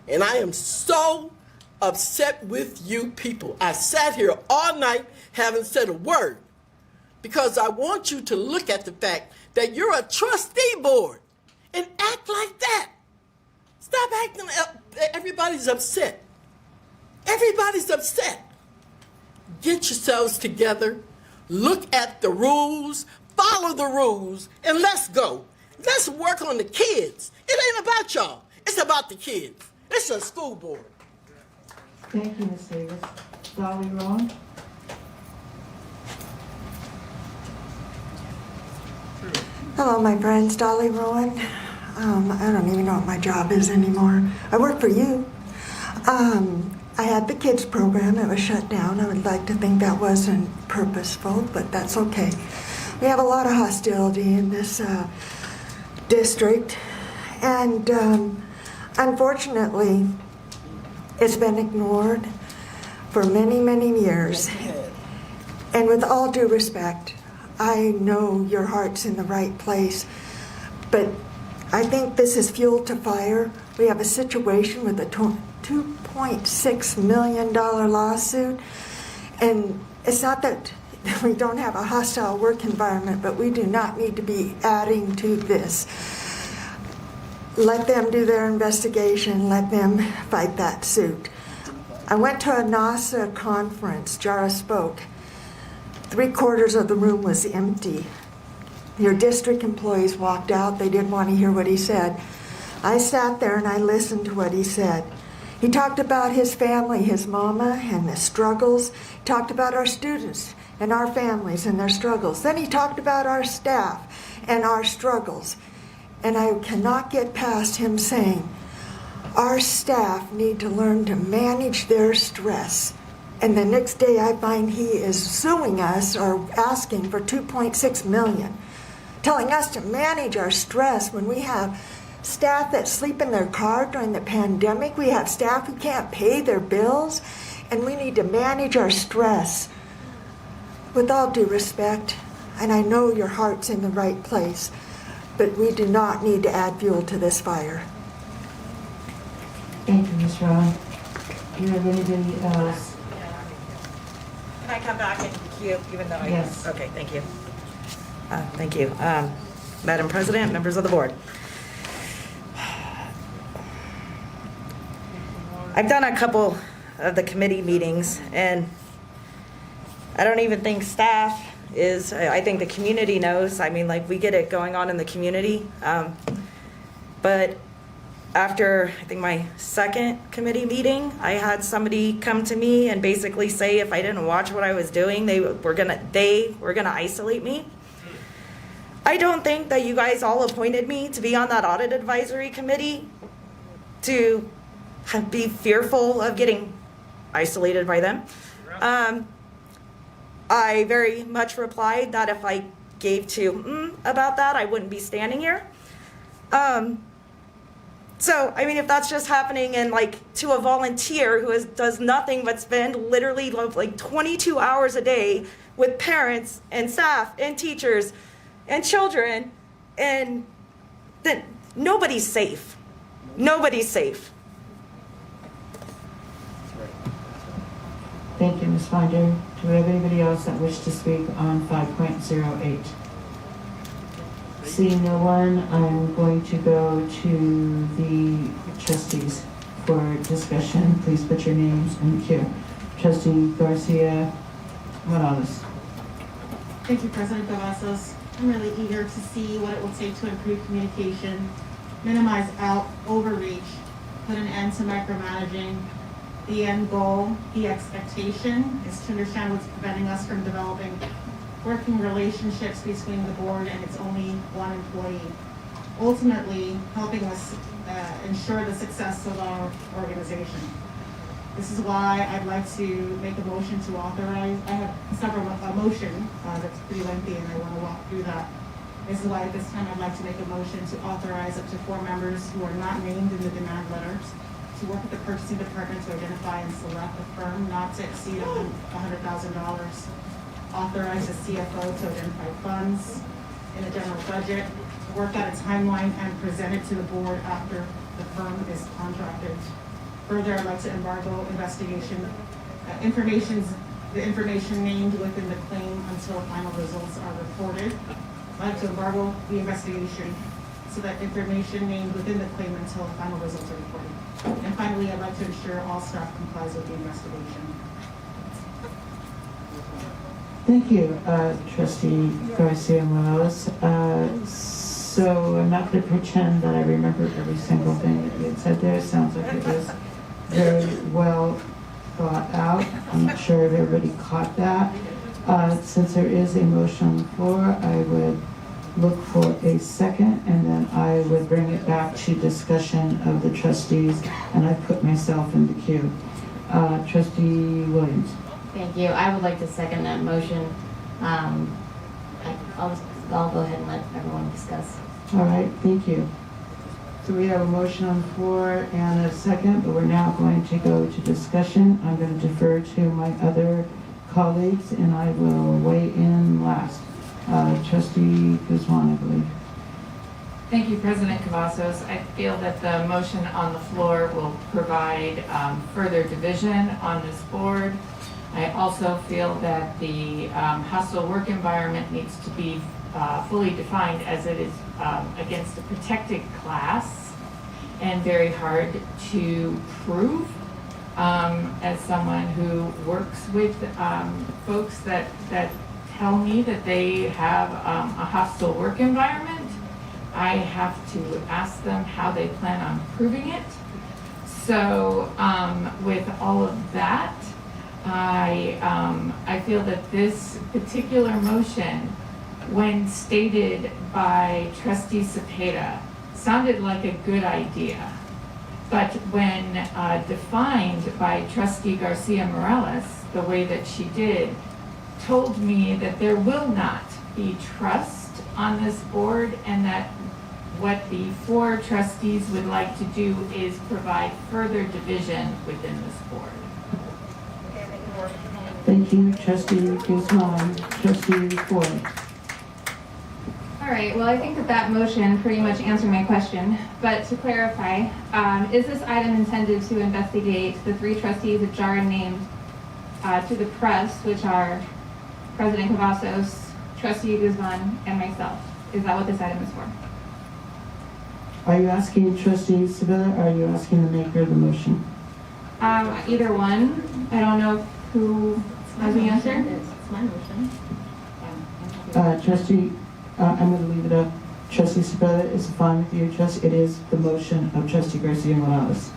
And I am so upset with you people. I sat here all night, haven't said a word, because I want you to look at the fact that you're a trustee board and act like that. Stop acting, everybody's upset. Everybody's upset. Get yourselves together, look at the rules, follow the rules, and let's go. Let's work on the kids. It ain't about y'all. It's about the kids. It's a school board. Thank you, Ms. Davis. Dolly Rowan? Hello, my friends. Dolly Rowan. I don't even know what my job is anymore. I work for you. I had the kids program. It was shut down. I would like to think that wasn't purposeful, but that's okay. We have a lot of hostility in this district, and unfortunately, it's been ignored for many, many years. And with all due respect, I know your heart's in the right place, but I think this is fuel to fire. We have a situation with a $2.6 million lawsuit, and it's not that we don't have a hostile work environment, but we do not need to be adding to this. Let them do their investigation, let them fight that suit. I went to a NASA conference, Jara spoke. 3/4 of the room was empty. Your district employees walked out, they didn't want to hear what he said. I sat there and I listened to what he said. He talked about his family, his mama, and the struggles. He talked about our students and our families and their struggles. Then he talked about our staff and our struggles. And I cannot get past him saying, our staff need to learn to manage their stress. And the next day I find he is suing us or asking for $2.6 million, telling us to manage our stress when we have staff that sleep in their car during the pandemic. We have staff who can't pay their bills, and we need to manage our stress. With all due respect, and I know your heart's in the right place, but we do not need to add fuel to this fire. Thank you, Ms. Rowan. Do you have anybody else? Can I come back in queue, even though I... Yes. Okay, thank you. Thank you. Madam President, members of the board. I've done a couple of the committee meetings, and I don't even think staff is, I think the community knows. I mean, like, we get it going on in the community. But after, I think, my second committee meeting, I had somebody come to me and basically say if I didn't watch what I was doing, they were gonna isolate me. I don't think that you guys all appointed me to be on that audit advisory committee to be fearful of getting isolated by them. I very much replied that if I gave to about that, I wouldn't be standing here. So, I mean, if that's just happening in, like, to a volunteer who does nothing but spend literally like 22 hours a day with parents and staff and teachers and children, and then nobody's safe. Nobody's safe. Thank you, Ms. Finder. Do we have anybody else that wish to speak on 5.08? Seeing no one, I'm going to go to the trustees for discussion. Please put your names in the queue. Trustee Garcia Morales. Thank you, President Cavazos. I'm really eager to see what it will take to improve communication, minimize overreach, put an end to micromanaging. The end goal, the expectation, is to understand what's preventing us from developing working relationships between the board and its only one employee, ultimately helping us ensure the success of our organization. This is why I'd like to make a motion to authorize. I have a motion that's pretty lengthy, and I want to walk through that. This is why at this time I'd like to make a motion to authorize up to 4 members who are not named in the demand letters to work with the purchasing department to identify and select a firm not to exceed $100,000. Authorize the CFO to identify funds in the general budget, work out a timeline, and present it to the board after the firm is contracted. Further, I'd like to embargo investigation the information named within the claim until final results are reported. I'd like to embargo the investigation so that information named within the claim until final results are reported. And finally, I'd like to ensure all staff complies with the investigation. Thank you, Trustee Garcia Morales. So I'm not going to pretend that I remember every single thing that you had said there. It sounds like it was very well thought out. I'm not sure if everybody caught that. Since there is a motion on the floor, I would look for a second, and then I would bring it back to discussion of the trustees, and I put myself in the queue. Trustee Williams. Thank you. I would like to second that motion. I'll go ahead and let everyone discuss. All right, thank you. So we have a motion on the floor and a second, but we're now going to go to discussion. I'm going to defer to my other colleagues, and I will weigh in last. Trustee Guzman, I believe. Thank you, President Cavazos. I feel that the motion on the floor will provide further division on this board. I also feel that the hostile work environment needs to be fully defined, as it is against a protected class and very hard to prove. As someone who works with folks that tell me that they have a hostile work environment, I have to ask them how they plan on proving it. So with all of that, I feel that this particular motion, when stated by Trustee Cepeda, sounded like a good idea. But when defined by Trustee Garcia Morales, the way that she did, told me that there will not be trust on this board, and that what the 4 trustees would like to do is provide further division within this board. Thank you, Trustee Guzman. Trustee Ford. right, well, I think that motion pretty much answered my question, but to clarify, is this item intended to investigate the 3 trustees that Jara named to the press, which are President Cavazos, Trustee Guzman, and myself? Is that what this item is for? Are you asking trustee Sevilla, or are you asking the maker of the motion? Either one. I don't know who has the answer. It's my motion. Trustee, I'm going to leave it up. Trustee Sevilla, is it fine with you, trustee? It is the motion of trustee Garcia Morales.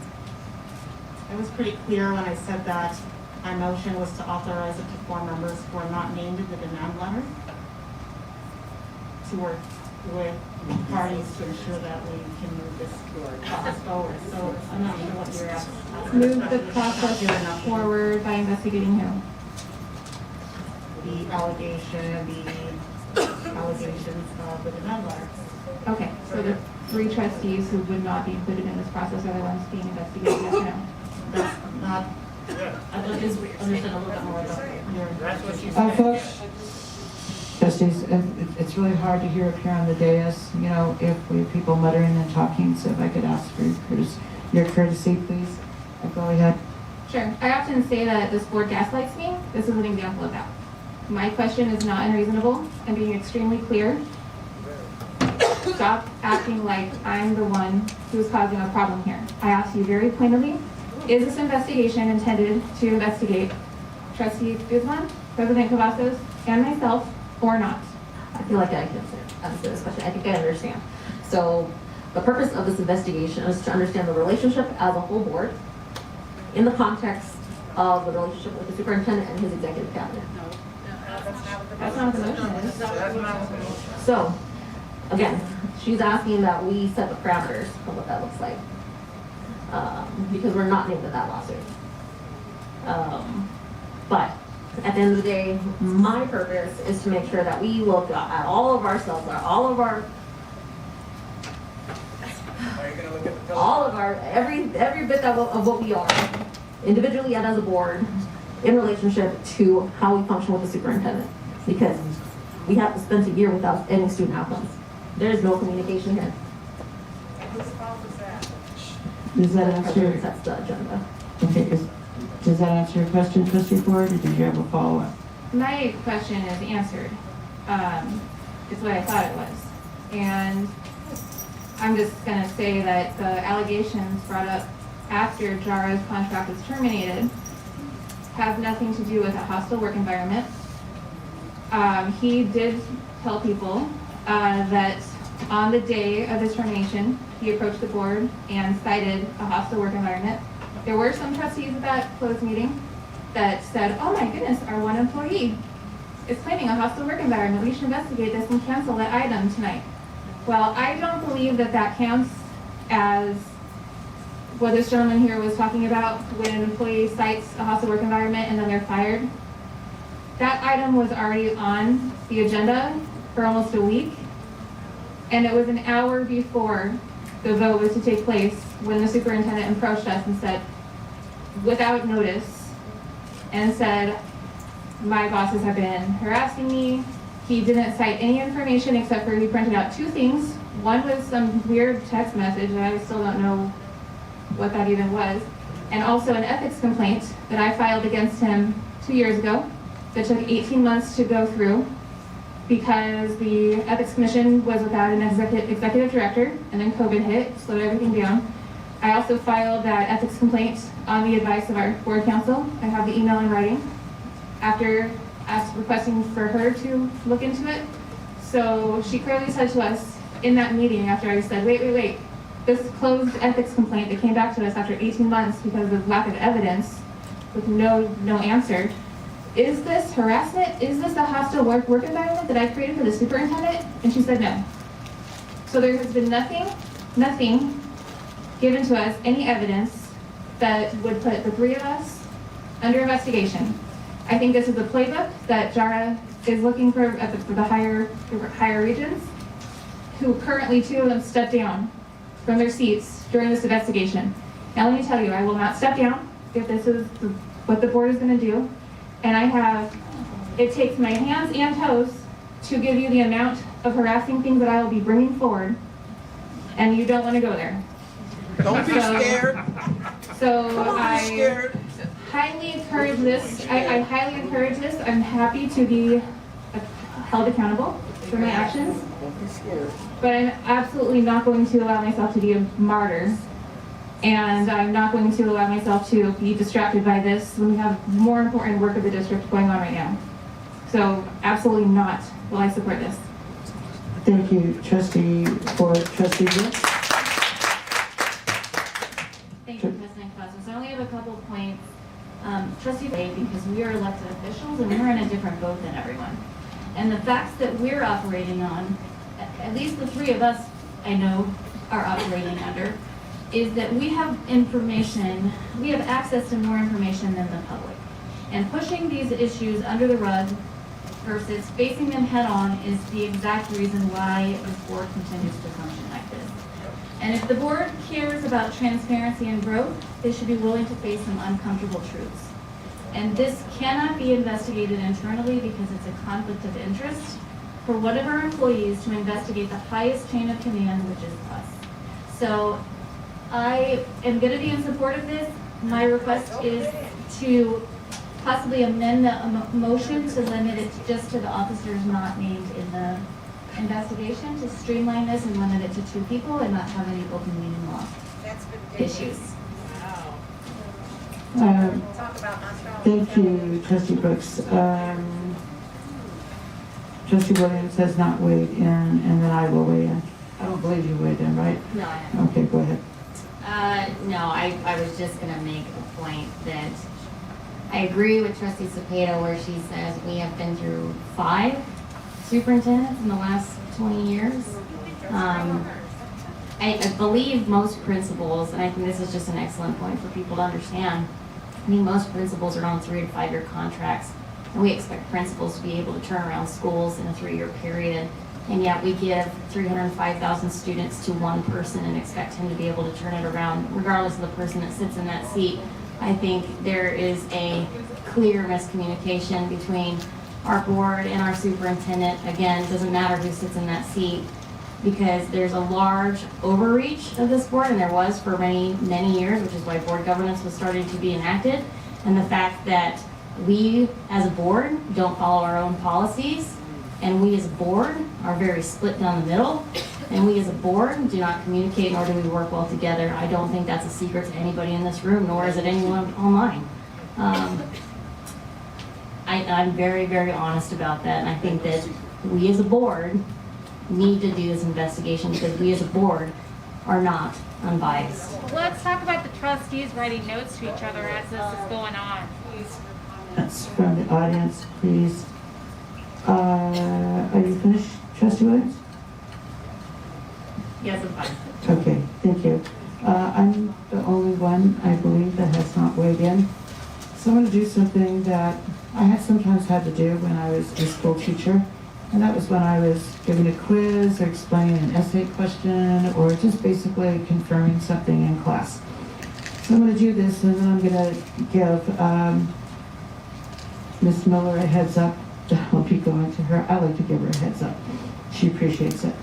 I was pretty clear when I said that my motion was to authorize it to 4 members who are not named in the demand letter to work with parties to ensure that we can move this process forward. So I'm not sure what you're asking. Move the process forward by investigating who? The allegations of the demand letter. Okay, so the 3 trustees who would not be included in this process are the ones being investigated, yes or no? That's not, I just understand a little bit more about your. That's what you Folks, trustees, it's really hard to hear up here on the dais, you know, if we have people muttering and talking, so if I could ask for your courtesy, please. Go ahead. Sure. I often say that this board gaslights me. This is an example of that. My question is not unreasonable. I'm being extremely clear. Stop acting like I'm the one who's causing a problem here. I asked you very pointedly, is this investigation intended to investigate Trustee Guzman, President Cavazos, and myself, or not? I feel like I can answer this question. I think I understand. So the purpose of this investigation is to understand the relationship as a whole board in the context of the relationship with the superintendent and his executive cabinet. That's not what the motion is. So, again, she's asking that we set the parameters of what that looks like. Because we're not named in that lawsuit. But at the end of the day, my purpose is to make sure that we look at all of ourselves, every bit of what we are, individually and as a board, in relationship to how we function with the superintendent. Because we have spent a year without any student outcomes. There is no communication here. Does that answer? That's the agenda. Okay, does that answer your question, trustee Ford, or did you have a follow-up? My question is answered. It's what I thought it was. And I'm just going to say that the allegations brought up after Jara's contract was terminated have nothing to do with a hostile work environment. He did tell people that on the day of his termination, he approached the board and cited a hostile work environment. There were some trustees at that closed meeting that said, oh my goodness, our one employee is claiming a hostile work environment. We should investigate this and cancel that item tonight. Well, I don't believe that that counts as what this gentleman here was talking about when an employee cites a hostile work environment and then they're fired. That item was already on the agenda for almost a week, and it was an hour before the vote was to take place when the superintendent approached us and said, without notice, and said, my bosses have been harassing me. He didn't cite any information except for he printed out 2 things. One was some weird text message, and I still don't know what that even was, and also an ethics complaint that I filed against him 2 years ago that took 18 months to go through because the ethics commission was without an executive director, and then COVID hit, slowed everything down. I also filed that ethics complaint on the advice of our board counsel. I have the email in writing after requesting for her to look into it. So she clearly said to us in that meeting after I said, wait, this closed ethics complaint that came back to us after 18 months because of lack of evidence with no answer. Is this harassment? Is this a hostile work environment that I created for the superintendent? And she said no. So there has been nothing given to us, any evidence that would put the 3 of us under investigation. I think this is a playbook that Jara is looking for for the higher regions, who currently 2 of them stepped down from their seats during this investigation. Now let me tell you, I will not step down if this is what the board is going to do. And it takes my hands and toes to give you the amount of harassing things that I will be bringing forward, and you don't want to go there. Don't be scared. So Come on, I be scared. highly encourage this. I highly encourage this. I'm happy to be held accountable for my actions, but I'm absolutely not going to allow myself to be a martyr. And I'm not going to allow myself to be distracted by this when we have more important work of the district going on right now. So absolutely not will I support this. Thank you, Trustee Brooks. Thank you, President Cosmos. I only have a couple of points. Trustee Bay, because we are elected officials and we're in a different boat than everyone. And the facts that we're operating on, at least the three of us I know are operating under, is that we have information, we have access to more information than the public. And pushing these issues under the rug versus facing them head on is the exact reason why this board continues to function like this. And if the board cares about transparency and growth, they should be willing to face some uncomfortable truths. And this cannot be investigated internally because it's a conflict of interest for one of our employees to investigate the highest chain of command, which is us. So I am going to be in support of this. My request is to possibly amend the motion to limit it just to the officers not named in the investigation, to streamline this and limit it to 2 people and not have any open meeting law issues. Thank you, Trustee Brooks. Trustee Williams has not weighed in, and then I will weigh in. I don't believe you weighed in, right? No, I haven't. Okay, go ahead. No, I was just gonna make a point that I agree with Trustee Cepeda where she says we have been through 5 superintendents in the last 20 years. I believe most principals, and I think this is just an excellent point for people to understand, I think most principals are on 3 to 5 year contracts, and we expect principals to be able to turn around schools in a 3-year period. And yet we give 305,000 students to one person and expect him to be able to turn it around regardless of the person that sits in that seat. I think there is a clear miscommunication between our board and our superintendent. Again, it doesn't matter who sits in that seat because there's a large overreach of this board, and there was for many, many years, which is why board governance was starting to be enacted. And the fact that we as a board don't follow our own policies, and we as a board are very split down the middle, and we as a board do not communicate nor do we work well together. I don't think that's a secret to anybody in this room, nor is it anyone online. I'm very, very honest about that, and I think that we as a board need to do this investigation because we as a board are not unbiased. Let's talk about the trustees writing notes to each other as this is going on. That's from the audience, please. Are you finished, Trustee Williams? Yes, I'm fine. Okay, thank you. I'm the only one, I believe, that has not weighed in. So I'm going to do something that I had sometimes had to do when I was a school teacher, and that was when I was giving a quiz or explaining an essay question or just basically confirming something in class. So I'm going to do this, and then I'm going to give Ms. Miller a heads up. I'll be going to her. I like to give her a heads up. She appreciates it.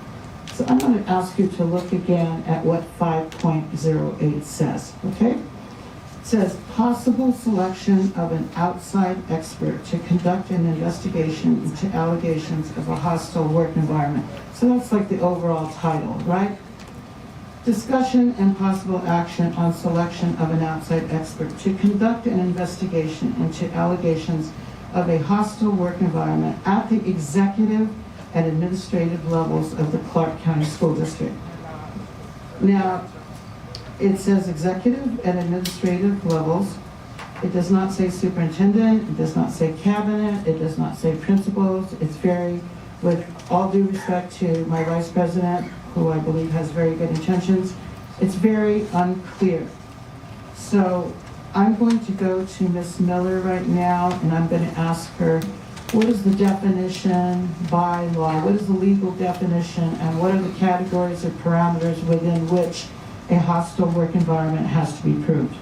So I'm going to ask you to look again at what 5.08 says, okay? It says, possible selection of an outside expert to conduct an investigation into allegations of a hostile work environment. So that's like the overall title, right? Discussion and possible action on selection of an outside expert to conduct an investigation into allegations of a hostile work environment at the executive and administrative levels of the Clark County School District. Now, it says executive and administrative levels. It does not say superintendent, it does not say cabinet, it does not say principals. It's very, with all due respect to my vice president, who I believe has very good intentions, it's very unclear. So I'm going to go to Ms. Miller right now, and I'm going to ask her, what is the definition by law? What is the legal definition, and what are the categories or parameters within which a hostile work environment has to be proved?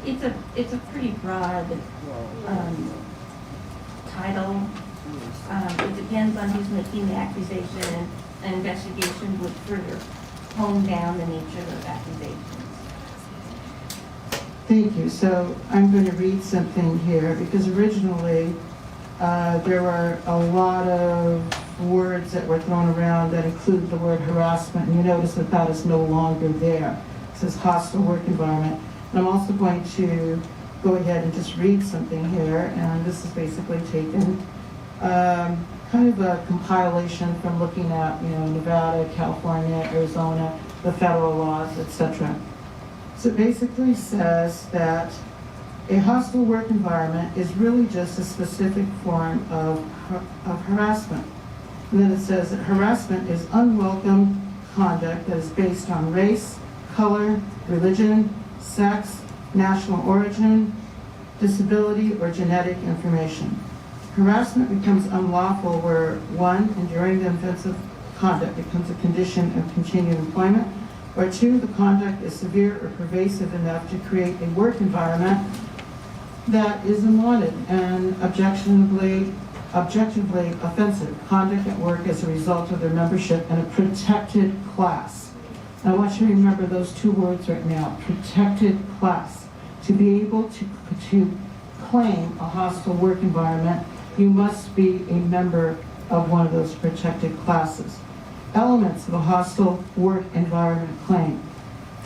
It's a pretty broad title. depends on who's making the accusation, and investigation would further hone down the nature of those accusations. Thank you. So I'm going to read something here because originally there were a lot of words that were thrown around that included the word harassment, and you notice that that is no longer there. It says hostile work environment. And I'm also going to go ahead and just read something here, and this is basically taken kind of a compilation from looking at, Nevada, California, Arizona, the federal laws, etc. So it basically says that a hostile work environment is really just a specific form of harassment. And then it says that harassment is unwelcome conduct that is based on race, color, religion, sex, national origin, disability, or genetic information. Harassment becomes unlawful where, one, enduring the offensive conduct becomes a condition of continued employment, or two, the conduct is severe or pervasive enough to create a work environment that is unwanted and objectively offensive. Conduct at work as a result of their membership in a protected class. I want you to remember those two words right now, protected class. To be able to claim a hostile work environment, you must be a member of one of those protected classes. Elements of a hostile work environment claim.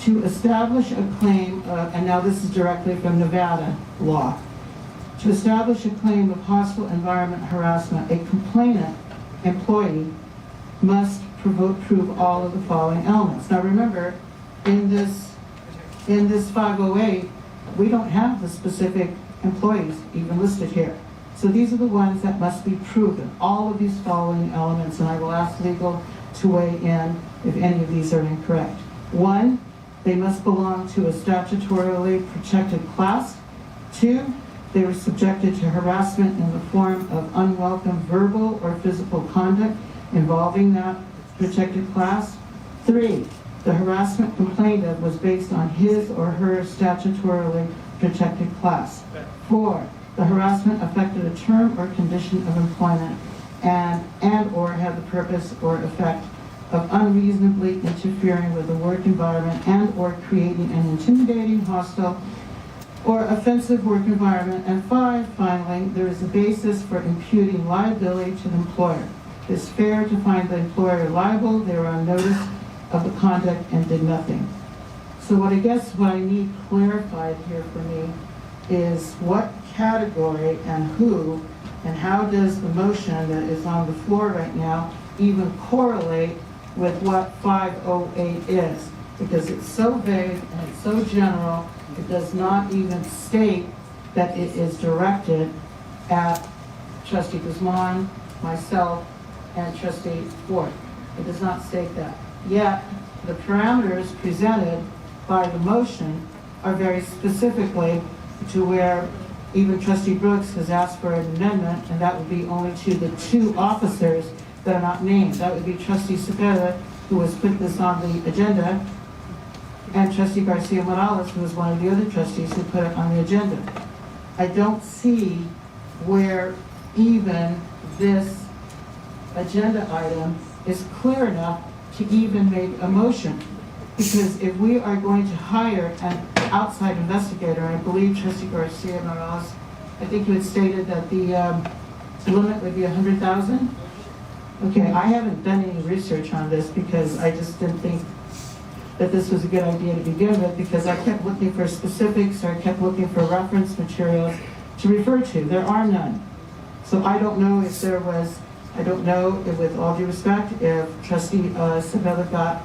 To establish a claim, and now this is directly from Nevada law, to establish a claim of hostile environment harassment, a complainant employee must prove all of the following elements. Now remember, in this 508, we don't have the specific employees even listed here. So these are the ones that must be proven, all of these following elements, and I will ask legal to weigh in if any of these are incorrect. One, they must belong to a statutorily protected class. Two, they were subjected to harassment in the form of unwelcome verbal or physical conduct involving that protected class. Three, the harassment complained of was based on his or her statutorily protected class. Four, the harassment affected a term or condition of employment and or had the purpose or effect of unreasonably interfering with the work environment and or creating an intimidating, hostile, or offensive work environment. And five, finally, there is a basis for imputing liability to the employer. It is fair to find the employer liable. They were on notice of the conduct and did nothing. So what I need clarified here for me is what category and who and how does the motion that is on the floor right now even correlate with what 508 is? Because it's so vague and it's so general, it does not even state that it is directed at Trustee Guzman, myself, and Trustee Ford. It does not state that. Yet, the parameters presented by the motion are very specifically to where even Trustee Brooks has asked for an amendment, and that would be only to the two officers that are not named. That would be Trustee Cepeda, who has put this on the agenda, and Trustee Garcia Morales, who is one of the other trustees who put it on the agenda. I don't see where even this agenda item is clear enough to even make a motion. Because if we are going to hire an outside investigator, I believe Trustee Garcia Morales, I think you had stated that the limit would be $100,000. Okay, I haven't done any research on this because I just didn't think that this was a good idea to begin with, because I kept looking for specifics, or I kept looking for reference materials to refer to. There are none. So I don't know if there was, I don't know, if, with all due respect, if Trustee Cepeda got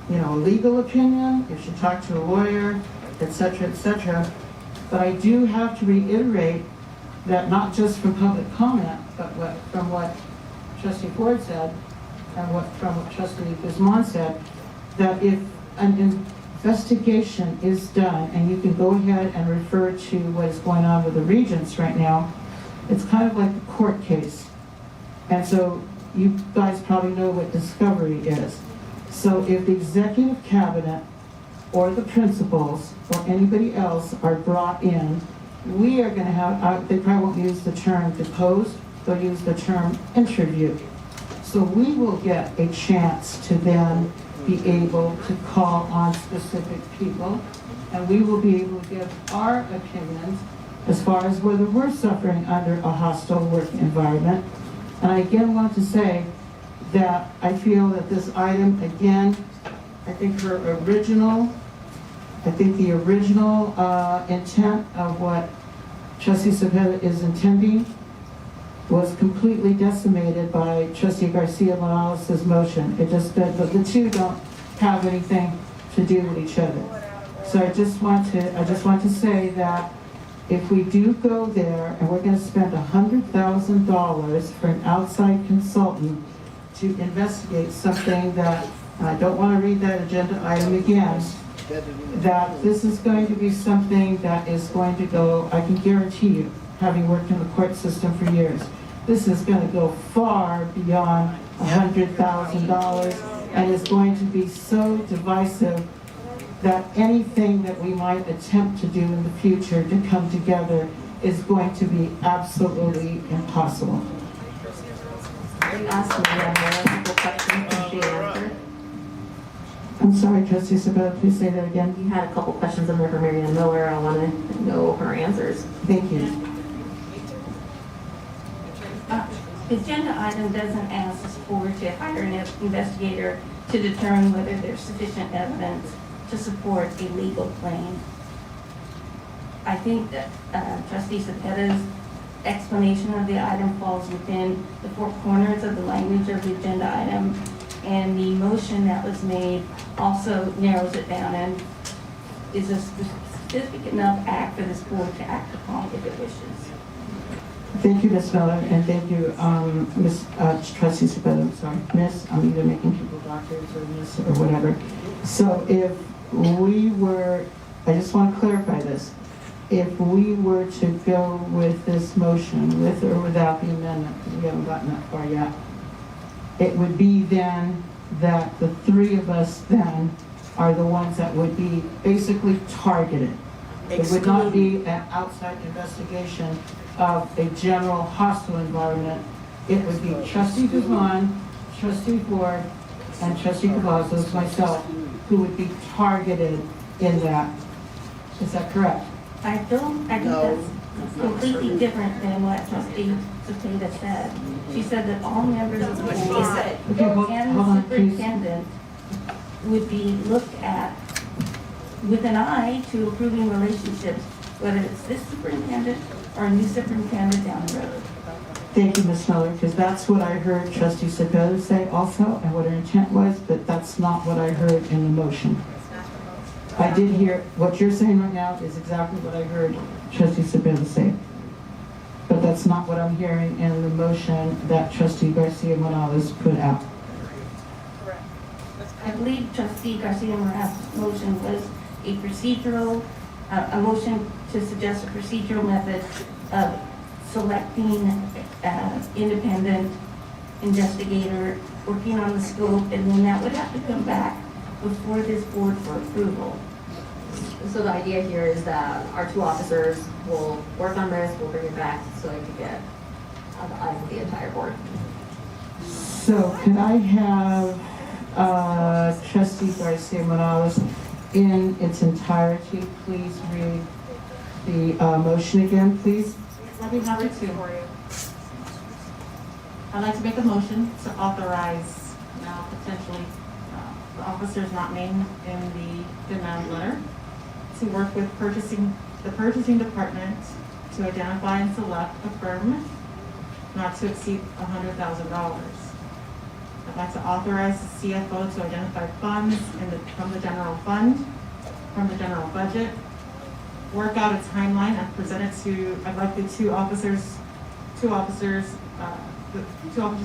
a legal opinion, if she talked to a lawyer, etc., etc. But I do have to reiterate that not just from public comment, but from what Trustee Ford said, and from what Trustee Guzman said, that if an investigation is done, and you can go ahead and refer to what is going on with the regents right now, it's kind of like a court case. And so you guys probably know what discovery is. So if the executive cabinet or the principals or anybody else are brought in, we are going to have, they probably won't use the term deposed, they'll use the term interview. So we will get a chance to then be able to call on specific people, and we will be able to give our opinions as far as whether we're suffering under a hostile work environment. And I again want to say that I feel that this item, again, I think the original intent of what Trustee Cepeda is intending was completely decimated by Trustee Garcia Morales' motion. It just, the two don't have anything to do with each other. So I just want to say that if we do go there and we're going to spend $100,000 for an outside consultant to investigate something that, and I don't want to read that agenda item again, that this is going to be something that is going to go, I can guarantee you, having worked in the court system for years, this is going to go far beyond $100,000 and is going to be so divisive that anything that we might attempt to do in the future to come together is going to be absolutely impossible. You asked me multiple questions and she answered. I'm sorry, Trustee Cepeda, please say that again. You had a couple questions in there for Mary Ann Miller. I want to know her answers. Thank you. The agenda item doesn't ask the board to hire an investigator to determine whether there's sufficient evidence to support a legal claim. I think that Trustee Cepeda's explanation of the item falls within the four corners of the language of the agenda item, and the motion that was made also narrows it down and is a specific enough act for this board to act upon if it wishes. Thank you, Ms. Miller, and thank you, Ms. Trustee Cepeda. I'm sorry, Miss. I'm either making people doctors or Miss or whatever. So if we were, I just want to clarify this. If we were to go with this motion, with or without the amendment, because we haven't gotten that far yet, it would be then that the three of us then are the ones that would be basically targeted. It would not be an outside investigation of a general hostile environment. It would be Trustee Guzman, Trustee Ford, and Trustee Cavazos, myself, who would be targeted in that. Is that correct? I think that's completely different than what Trustee Cepeda said. She said that all members of the board and the superintendent would be looked at with an eye to improving relationships, whether it's this superintendent or a new superintendent down the road. Thank you, Ms. Miller, because that's what I heard Trustee Cepeda say also, and what her intent was, but that's not what I heard in the motion. I did hear, what you're saying right now is exactly what I heard Trustee Cepeda say. But that's not what I'm hearing in the motion that Trustee Garcia Morales put out. I believe Trustee Garcia Morales' motion was a procedural, a motion to suggest a procedural method of selecting independent investigator, working on the scope, and then that would have to come back before this board for approval. So the idea here is that our two officers will work on this, we'll bring it back so it can get on the eyes of the entire board. So could I have Trustee Garcia Morales in its entirety, please read the motion again, please? I'd be happy to. I'd like to make a motion to authorize now potentially the officers not named in the demand letter to work with the purchasing department to identify and select a firm not to exceed $100,000. I'd like to authorize the CFO to identify funds from the general fund, from the general budget, work out a timeline and present it to, I'd like the two officers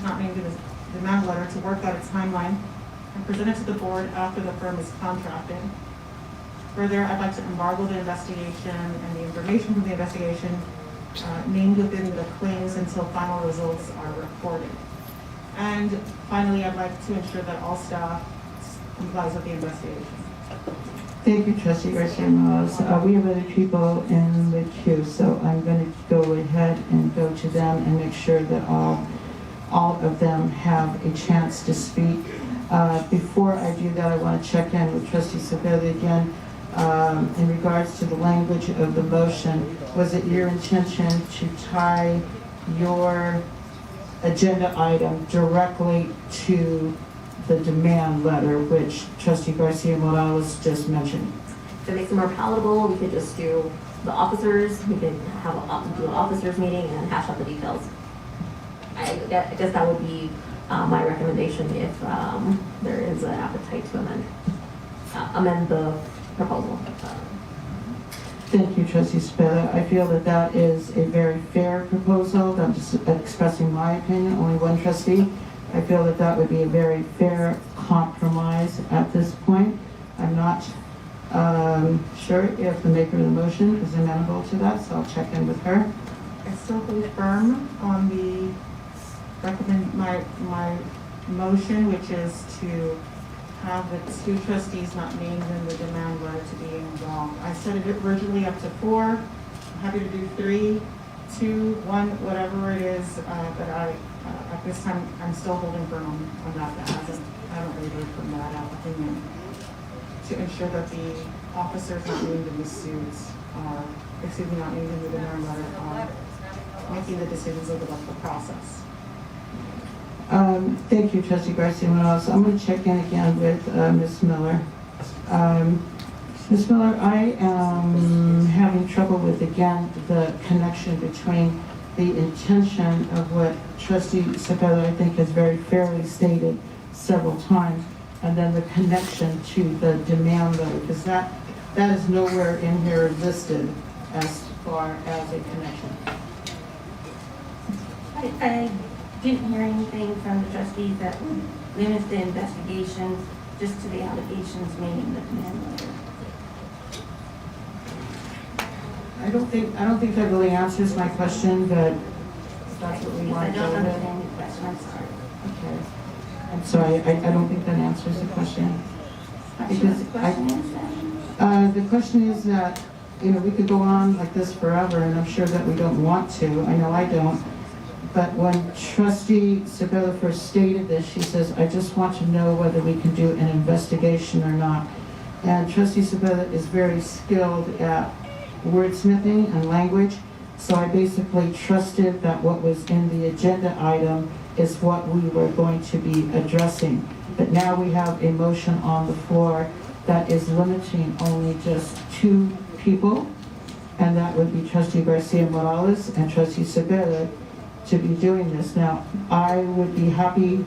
not named in the demand letter to work out a timeline and present it to the board after the firm is contracted. Further, I'd like to embargo the investigation and the information from the investigation named within the claims until final results are reported. And finally, I'd like to ensure that all staff complies with the investigation. Thank you, Trustee Garcia Morales. We have other people in the queue, so I'm going to go ahead and go to them and make sure that all of them have a chance to speak. Before I do that, I want to check in with Trustee Sabelli again in regards to the language of the motion. Was it your intention to tie your agenda item directly to the demand letter, which Trustee Garcia Morales just mentioned? To make it more palatable, we could just do the officers, we could do an officers meeting and hash out the details. I guess that would be my recommendation if there is an appetite to amend the proposal. Thank you, Trustee Spiller. I feel that that is a very fair proposal. I'm just expressing my opinion, only one trustee. I feel that that would be a very fair compromise at this point. I'm not sure if the maker of the motion is amenable to that, so I'll check in with her. I still hold firm on the my motion, which is to have the two trustees not named in the demand letter to be involved. I set it originally up to 4. I'm happy to do 3, 2, 1, whatever it is, but at this time, I'm still holding firm on that. I haven't wavered from that opinion. To ensure that the officers not named in the suits are, not named in the demand letter are making the decisions about the process. Thank you, Trustee Garcia Morales. I'm going to check in again with Ms. Miller. Ms. Miller, I am having trouble with, again, the connection between the intention of what Trustee Cepeda, I think, has very fairly stated several times, and then the connection to the demand letter, because that is nowhere in here listed as far as a connection. I didn't hear anything from the trustees that would limit the investigation just to the allegations made in the demand letter. I don't think that really answers my question, but that's what we want to go with. I don't understand your question, I'm sorry. Okay. I'm sorry, I don't think that answers the question. Because the question is that, we could go on like this forever, and I'm sure that we don't want to. I know I don't. But when Trustee Sabella first stated this, she says, I just want to know whether we can do an investigation or not. And Trustee Sabella is very skilled at wordsmithing and language, so I basically trusted that what was in the agenda item is what we were going to be addressing. But now we have a motion on the floor that is limiting only just 2 people, and that would be Trustee Garcia Morales and Trustee Sabella to be doing this. Now, I would be happy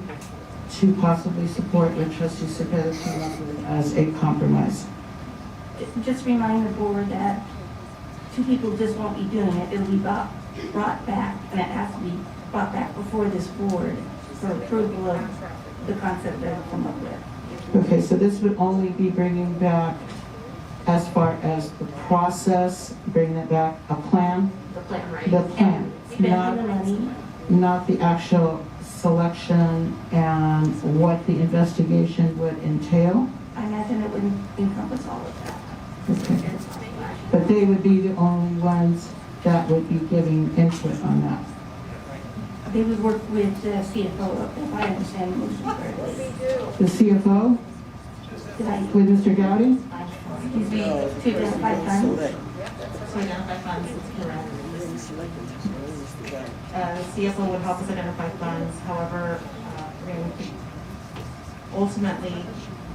to possibly support what Trustee Sabella came up with as a compromise. Just remind the board that 2 people just won't be doing it. It'll be brought back, and it has to be brought back before this board for approval of the concept that I've come up with. Okay, so this would only be bringing back, as far as the process, bringing it back a plan? The plan, right? The plan, Spending the money. not the actual selection and what the investigation would entail? I imagine it wouldn't encompass all of that. Okay. But they would be the only ones that would be giving input on that. They would work with the CFO, if I understand the motion correctly. The CFO? With Mr. Gowdy? Excuse me, to identify funds. To identify funds is correct. The CFO would help us identify funds. However, ultimately,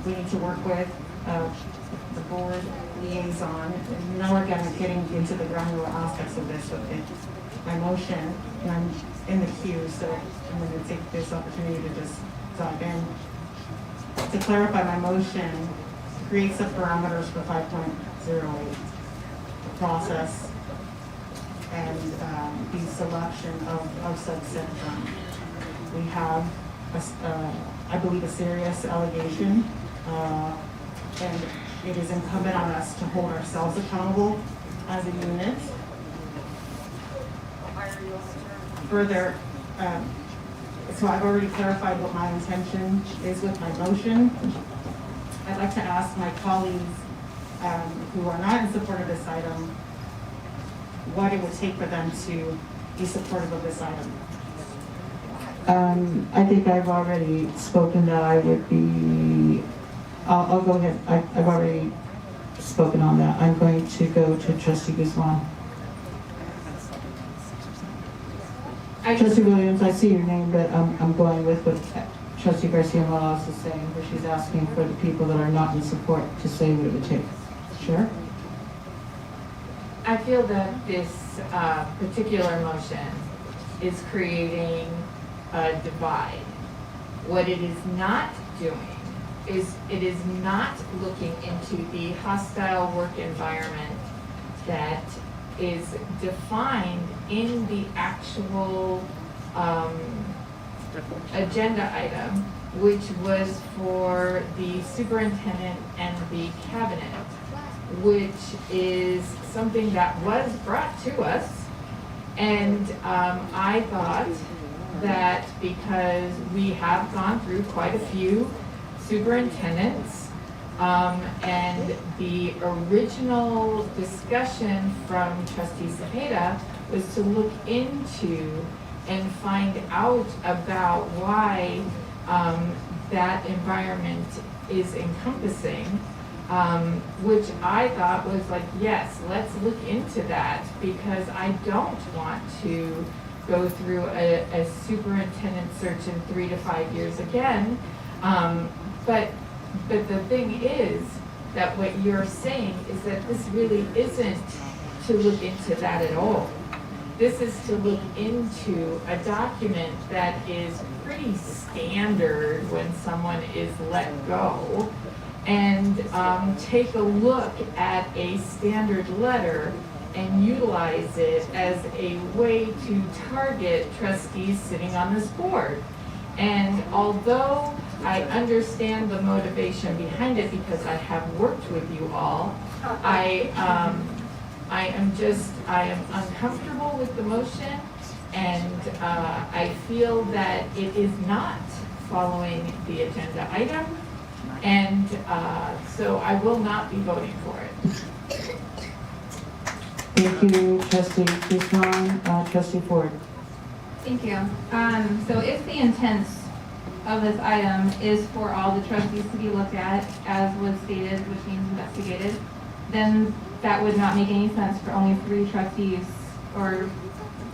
we need to work with the board liaison. And now again, getting into the granular aspects of this, but my motion, and I'm in the queue, so I'm going to take this opportunity to just dive in. To clarify, my motion creates the parameters for 5.08, the process, and the selection of subset fund. We have, I believe, a serious allegation, and it is incumbent on us to hold ourselves accountable as a unit. Further, so I've already clarified what my intention is with my motion. I'd like to ask my colleagues who are not in support of this item, what it would take for them to be supportive of this item. I think I've already spoken that I would be, I'll go ahead. I've already spoken on that. I'm going to go to Trustee Guzman. Trustee Williams, I see your name, but I'm going with what Trustee Garcia Morales is saying, where she's asking for the people that are not in support to say what it would take. Sure? I feel that this particular motion is creating a divide. What it is not doing is it is not looking into the hostile work environment that is defined in the actual agenda item, which was for the superintendent and the cabinet, which is something that was brought to us. And I thought that because we have gone through quite a few superintendents, and the original discussion from Trustee Cepeda was to look into and find out about why that environment is encompassing, which I thought was like, yes, let's look into that, because I don't want to go through a superintendent search in 3 to 5 years again. But the thing is that what you're saying is that this really isn't to look into that at all. This is to look into a document that is pretty standard when someone is let go, and take a look at a standard letter and utilize it as a way to target trustees sitting on this board. And although I understand the motivation behind it, because I have worked with you all, I am uncomfortable with the motion, and I feel that it is not following the agenda item, and so I will not be voting for it. Thank you, Trustee Guzman. Trustee Ford. Thank you. So if the intent of this item is for all the trustees to be looked at, as was stated, which means investigated, then that would not make any sense for only 3 trustees, or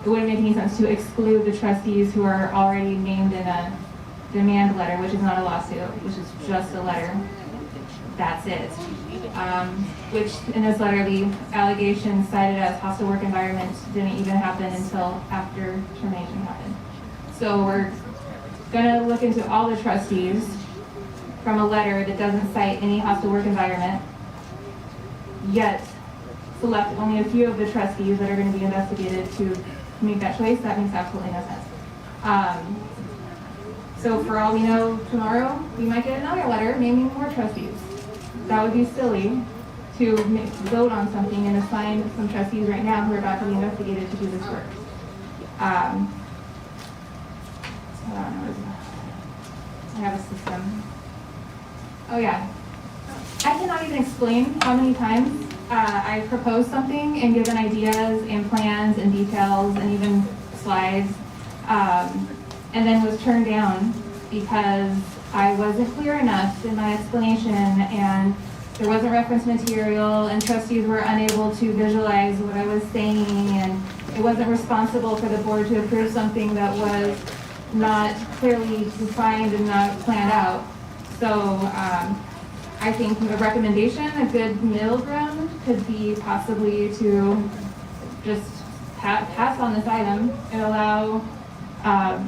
it wouldn't make any sense to exclude the trustees who are already named in a demand letter, which is not a lawsuit, which is just a letter. That's it. Which in this letter, the allegations cited as hostile work environment didn't even happen until after termination happened. So we're gonna look into all the trustees from a letter that doesn't cite any hostile work environment, yet select only a few of the trustees that are gonna be investigated to make that choice. That makes absolutely no sense. So for all we know, tomorrow, we might get another letter naming more trustees. That would be silly to vote on something and assign some trustees right now who are about to be investigated to do this work. I have a system. Oh yeah. I cannot even explain how many times I've proposed something and given ideas and plans and details and even slides, and then was turned down because I wasn't clear enough in my explanation, and there wasn't reference material, and trustees were unable to visualize what I was saying, and it wasn't responsible for the board to approve something that was not clearly defined and not planned out. So I think a recommendation, a good middle ground, could be possibly to just pass on this item and allow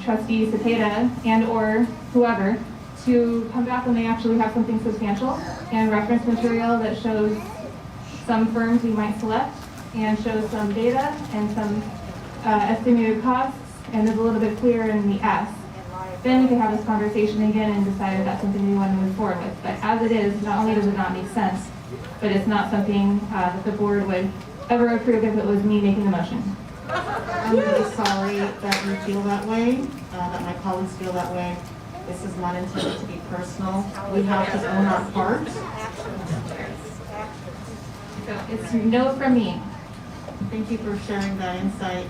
Trustee Cepeda and or whoever to come back when they actually have something substantial and reference material that shows some firms we might select and shows some data and some estimated costs and is a little bit clearer in the ask. Then we can have this conversation again and decide if that's something we want to move forward with. But as it is, not only does it not make sense, but it's not something that the board would ever approve if it was me making the motion. I'm really sorry that you feel that way, that my colleagues feel that way. This is not intended to be personal. We have to own our part. So it's no from me. Thank you for sharing that insight.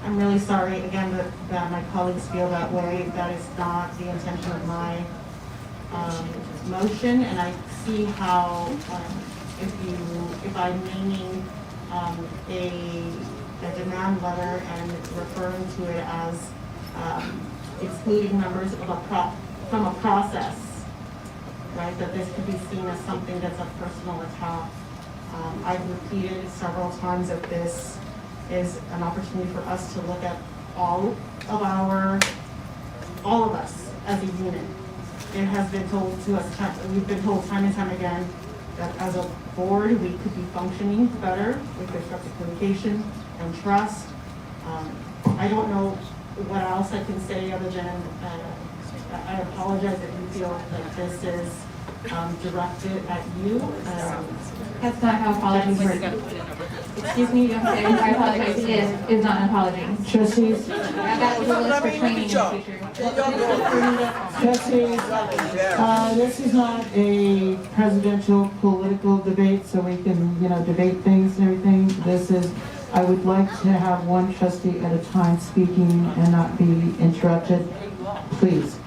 I'm really sorry, again, that my colleagues feel that way. That is not the intention of my motion, and I see how if I'm naming a demand letter and referring to it as excluding members of from a process, right, that this could be seen as something that's a personal attack. I've repeated several times that this is an opportunity for us to look at all of us as a unit. It has been told to us, we've been told time and time again that as a board, we could be functioning better with respect to communication and trust. I don't know what else I can say other than I apologize if you feel that this is directed at you. That's not how apologies work. Excuse me, don't say I apologize is not an apology. Trustees, That was a list for training in the future. trustees, this is not a presidential political debate, so we can, debate things and everything. This is, I would like to have one trustee at a time speaking and not be interrupted. Please.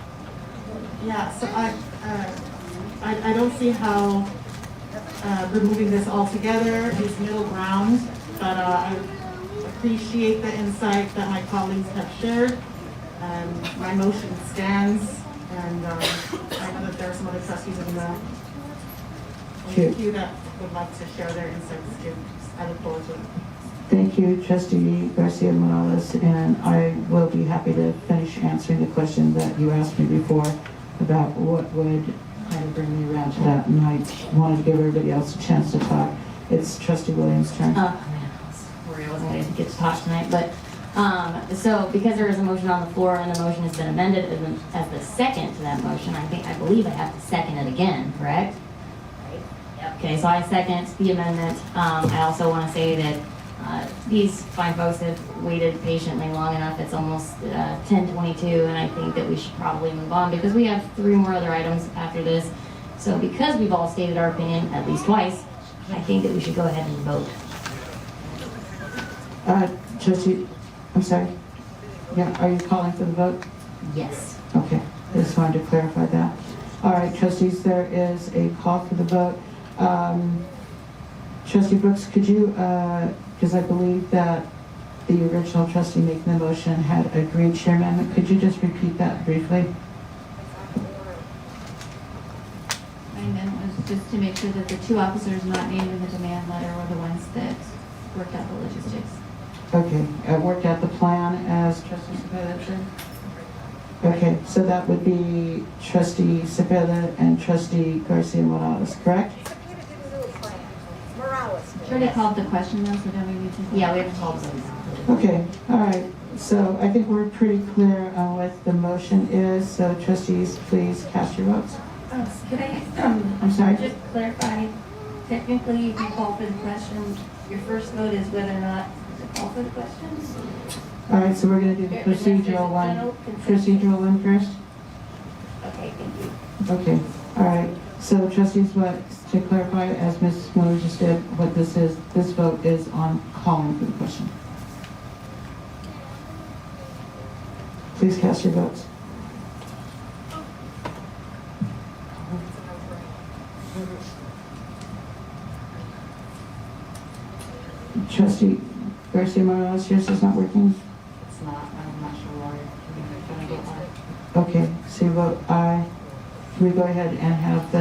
Yeah, so I don't see how removing this altogether is middle ground, but I appreciate the insight that my colleagues have shared. My motion stands, and I know that there are some other trustees in the queue that would like to share their insights too. I look forward to it. Thank you, Trustee Garcia Morales, and I will be happy to finish answering the question that you asked me before about what would kind of bring me around to that, and I wanted to give everybody else a chance to talk. It's Trustee Williams' turn. I was worried I wasn't going to get to talk tonight, but so because there is a motion on the floor and the motion has been amended as the second to that motion, I believe I have to second it again, correct? Right. Okay, so I second the amendment. I also want to say that these fine folks have waited patiently long enough. It's almost 10:22, and I think that we should probably move on because we have 3 more other items after this. So because we've all stated our opinion at least twice, I think that we should go ahead and vote. Trustee, I'm sorry. Yeah, are you calling for the vote? Yes. Okay, I just wanted to clarify that. All right, trustees, there is a call for the vote. Trustee Brooks, could you, because I believe that the original trustee making the motion had agreed to your amendment, could you just repeat that briefly? My amendment was just to make sure that the 2 officers not named in the demand letter were the ones that worked out the logistics. Okay, worked out the plan as Trustee Cepeda said? Okay, so that would be Trustee Cepeda and Trustee Garcia Morales, correct? Should already called the question though, so then we need to. Yeah, we have to call them. Okay, all right. So I think we're pretty clear on what the motion is. So trustees, please cast your votes. Can I I'm sorry? just clarify? Technically, if you call for the question, your first vote is whether or not to call for the question? All right, so we're going to do the procedural one. Procedural one first? Okay, thank you. Okay, all right. So trustees, what, to clarify, as Ms. Miller just did, what this is, this vote is on calling for the question. Please cast your votes. Trustee Garcia Morales, yours is not working? It's not, I'm not sure why. I'm going to get one. Okay, so you vote aye. Can we go ahead and have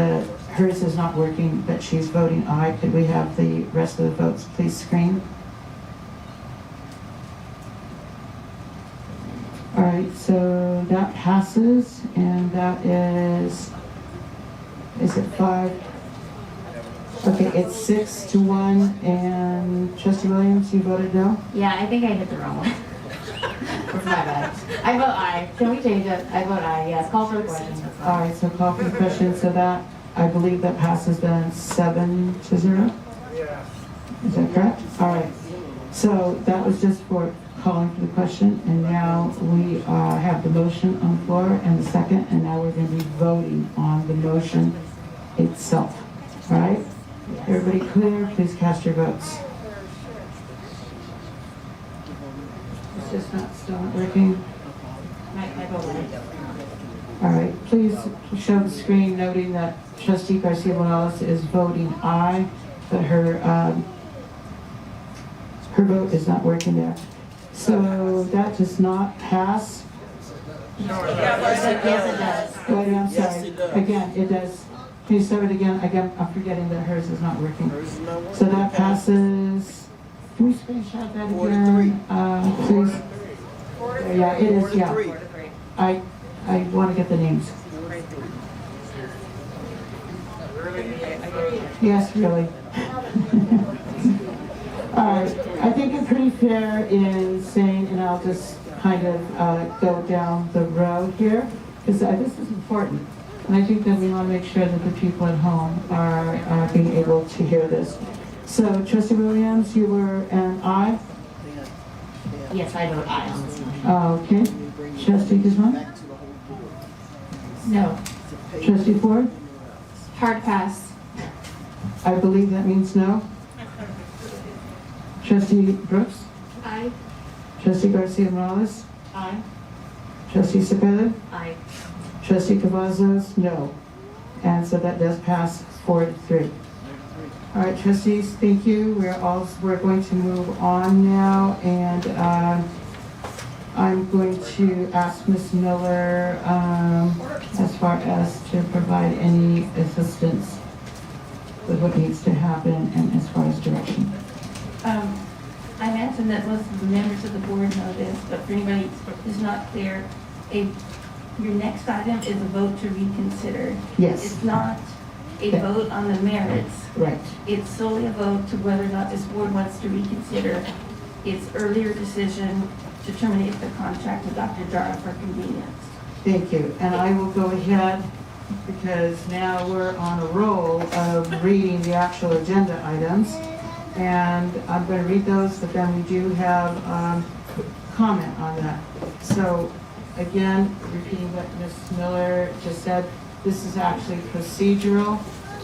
hers is not working, but she's voting aye. Could we have the rest of the votes please screen? All right, so that passes, and that is it 5? Okay, it's 6-1, and Trustee Williams, you voted no? Yeah, I think I hit the wrong one. That's my bad. I vote aye. Can we change it? I vote aye, yes. Call for the question. All right, so call for the question, so that, I believe that passes then 7-0? Yeah. Is that correct? All right. So that was just for calling for the question, and now we have the motion on the floor and the second, and now we're going to be voting on the motion itself. All right? Everybody clear? Please cast your votes. It's just still not working. My vote. All right, please show the screen noting that trustee Garcia Morales is voting aye, but her vote is not working there. So that does not pass. Yes, it does. Wait, I'm sorry. Again, it does. Please say it again. Again, I'm forgetting that hers is not working. So that passes. Can we screenshot that again, please? Yeah, it is, yeah. I want to get the names. Yes, really. I think it's pretty fair in saying, and I'll just kind of go down the road here, because this is important. And I think that we want to make sure that the people at home are being able to hear this. So, Trustee Williams, you were an aye? Yes, I vote aye on this one. Okay. Trustee Guzman? No. Trustee Ford? Hard pass. I believe that means no. Trustee Brooks? Aye. Trustee Garcia Morales? Aye. Trustee Cepeda? Aye. Trustee Cavazos? No. And so that does pass 4-3. All right, trustees, thank you. We're going to move on now, and I'm going to ask Ms. Miller as far as to provide any assistance with what needs to happen and as far as direction. I mentioned that most of the members of the board know this, but for anybody who's not clear, your next item is a vote to reconsider. Yes. It's not a vote on the merits. Right. It's solely a vote to whether or not this board wants to reconsider its earlier decision to terminate the contract with Dr. Jara for convenience. Thank you. And I will go ahead, because now we're on a roll of reading the actual agenda items. And I'm going to read those, but then we do have comment on that. So again, repeating what Ms. Miller just said, this is actually procedural.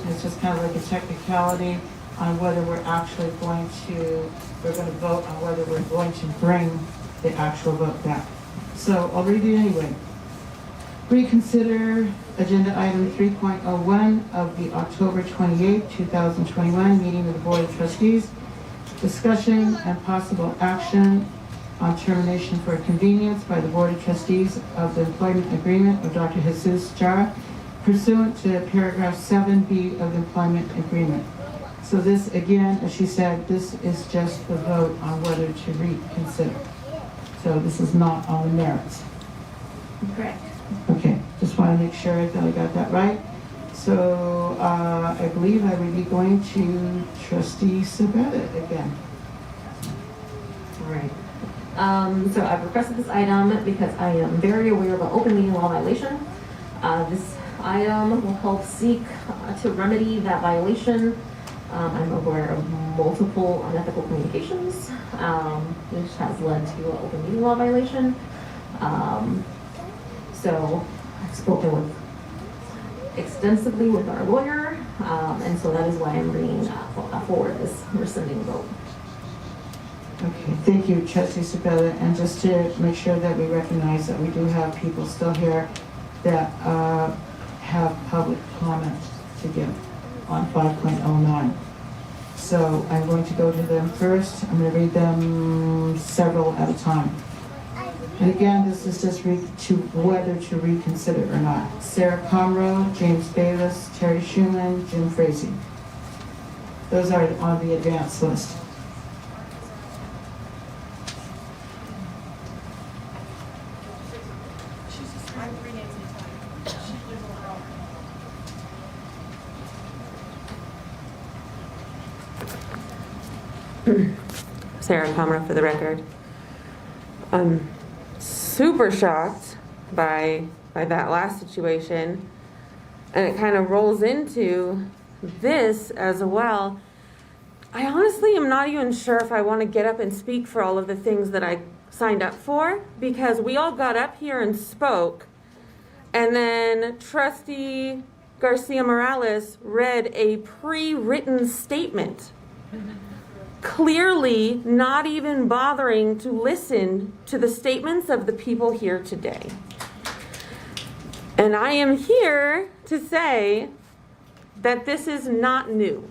It's just kind of like a technicality on whether we're actually going to vote on whether we're going to bring the actual vote back. So I'll read it anyway. Reconsider agenda item 3.01 of the October 28, 2021 meeting of the Board of Trustees. Discussion and possible action on termination for convenience by the Board of Trustees of the employment agreement of Dr. Jesus Jara pursuant to paragraph 7B of the employment agreement. So this, again, as she said, this is just the vote on whether to reconsider. So this is not on the merits. Correct. Okay, just want to make sure that I got that right. So I believe I would be going to Trustee Cepeda again. All right. So I've requested this item because I am very aware of an open meeting law violation. This item will help seek to remedy that violation. I'm aware of multiple unethical communications, which has led to an open meeting law violation. So I've spoken extensively with our lawyer, and so that is why I'm bringing forward this rescinding vote. Okay, thank you, Trustee Cepeda. And just to make sure that we recognize that we do have people still here that have public comment to give on 5.09. So I'm going to go to them first. I'm going to read them several at a time. And again, this is just whether to reconsider or not. Sarah Comroe, James Bayless, Terry Schumann, Jim Frazee. Those are on the advance list. Sarah Comroe for the record. I'm super shocked by that last situation, and it kind of rolls into this as well. I honestly am not even sure if I want to get up and speak for all of the things that I signed up for, because we all got up here and spoke, and then Trustee Garcia Morales read a pre-written statement, clearly not even bothering to listen to the statements of the people here today. And I am here to say that this is not new.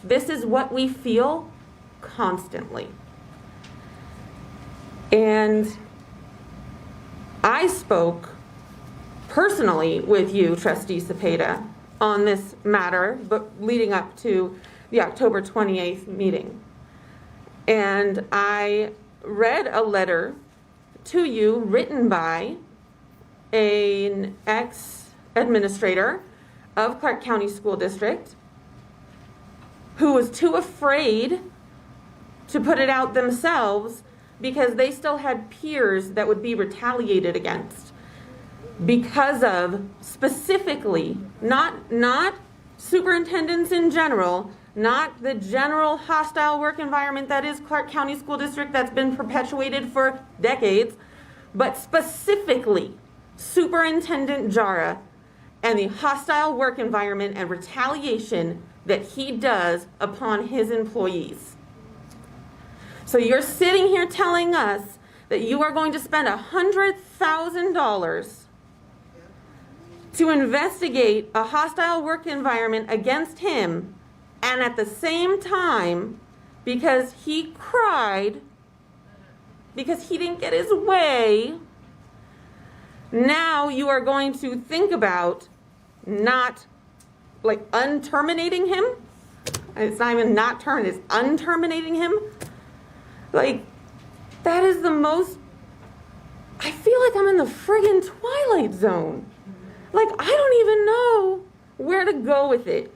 This is what we feel constantly. And I spoke personally with you, Trustee Cepeda, on this matter, but leading up to the October 28th meeting. And I read a letter to you written by an ex-administrator of Clark County School District who was too afraid to put it out themselves because they still had peers that would be retaliated against because of specifically, not superintendents in general, not the general hostile work environment that is Clark County School District that's been perpetuated for decades, but specifically Superintendent Jara and the hostile work environment and retaliation that he does upon his employees. So you're sitting here telling us that you are going to spend $100,000 to investigate a hostile work environment against him, and at the same time, because he cried, because he didn't get his way, now you are going to think about not, like, unterminating him? It's not even not term, it's unterminating him? Like, that is the most, I feel like I'm in the friggin' Twilight Zone. Like, I don't even know where to go with it.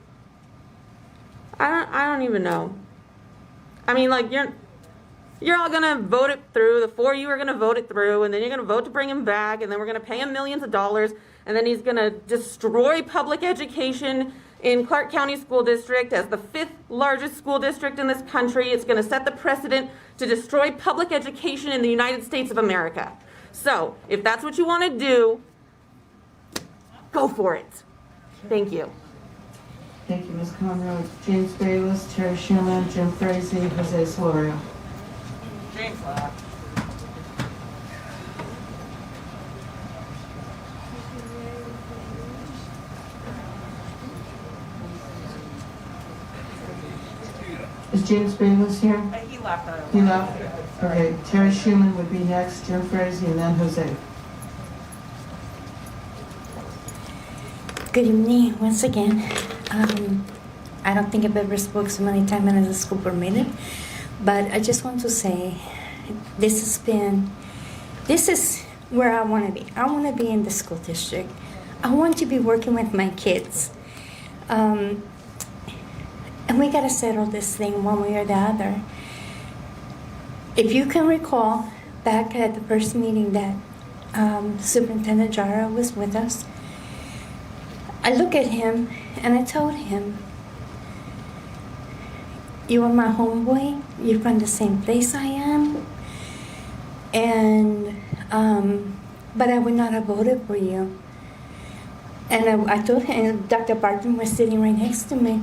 I don't even know. I mean, like, you're all gonna vote it through. The four of you are gonna vote it through, and then you're gonna vote to bring him back, and then we're gonna pay him millions of dollars, and then he's gonna destroy public education in Clark County School District as the 5th largest school district in this country. It's gonna set the precedent to destroy public education in the United States of America. So, if that's what you wanna do, go for it. Thank you. Thank you, Ms. Conroe. James Bayless, Terry Schumann, Jim Frazee, Jose Solorio. James Is James Bayless here? He left. He left? Okay, Terry Schumann would be next, Jim Frazee, and then Jose. Good evening once again. I don't think I've ever spoke so many times as a school board meeting, but I just want to say this is where I want to be. I want to be in the school district. I want to be working with my kids. And we got to settle this thing one way or the other. If you can recall, back at the first meeting that Superintendent Jara was with us, I looked at him and I told him, you are my homeboy, you're from the same place I am, and but I would not have voted for you. And I told him, Dr. Barton was sitting right next to me,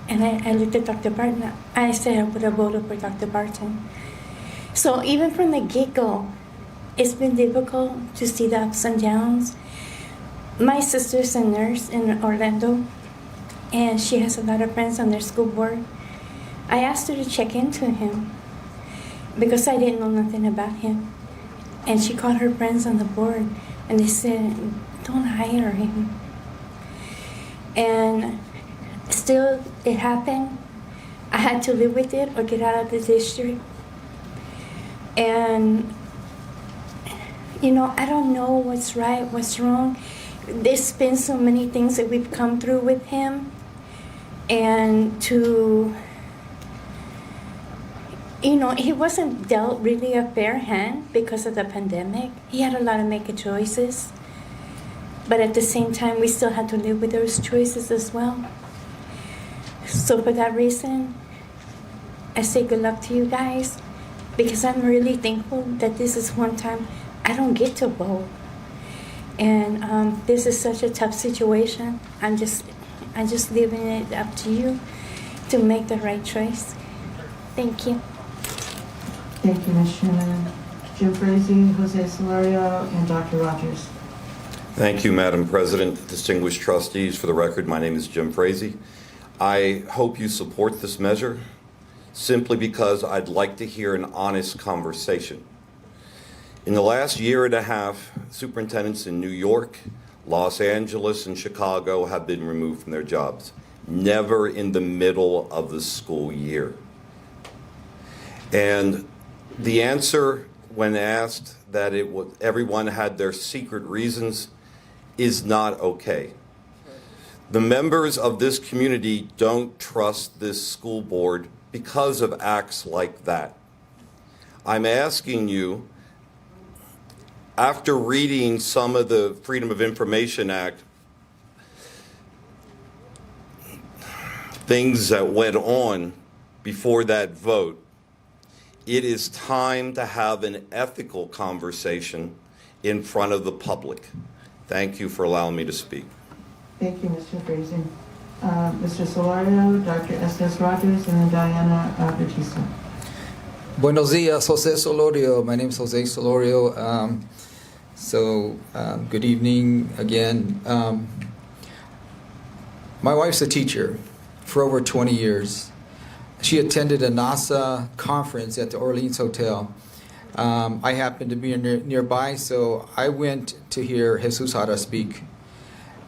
and I looked at Dr. Barton. I said I would have voted for Dr. Barton. So even from the get-go, it's been difficult to see the ups and downs. My sister's a nurse in Orlando, and she has a lot of friends on their school board. I asked her to check into him because I didn't know nothing about him. And she called her friends on the board, and they said, don't hire him. And still, it happened. I had to live with it or get out of the district. And, you know, I don't know what's right, what's wrong. There's been so many things that we've come through with him. And to, you know, he wasn't dealt really a fair hand because of the pandemic. He had a lot of making choices. But at the same time, we still had to live with those choices as well. So for that reason, I say good luck to you guys, because I'm really thankful that this is one time I don't get to vote. And this is such a tough situation. I'm just leaving it up to you to make the right choice. Thank you. Thank you, Ms. Shannon. Jim Frazee, Jose Solario, and Dr. Rogers. Thank you, Madam President, distinguished trustees. For the record, my name is Jim Frazee. I hope you support this measure simply because I'd like to hear an honest conversation. In the last year and a half, superintendents in New York, Los Angeles, and Chicago have been removed from their jobs, never in the middle of the school year. And the answer when asked that everyone had their secret reasons is not okay. The members of this community don't trust this school board because of acts like that. I'm asking you, after reading some of the Freedom of Information Act, things that went on before that vote, it is time to have an ethical conversation in front of the public. Thank you for allowing me to speak. Thank you, Mr. Frazee. Mr. Solario, Dr. S.S. Rogers, and then Diana Batista. Buenos dias, Jose Solorio. My name is Jose Solorio. Good evening again. My wife's a teacher for over 20 years. She attended a NASA conference at the Orleans Hotel. I happened to be nearby, so I went to hear Jesus Jara speak.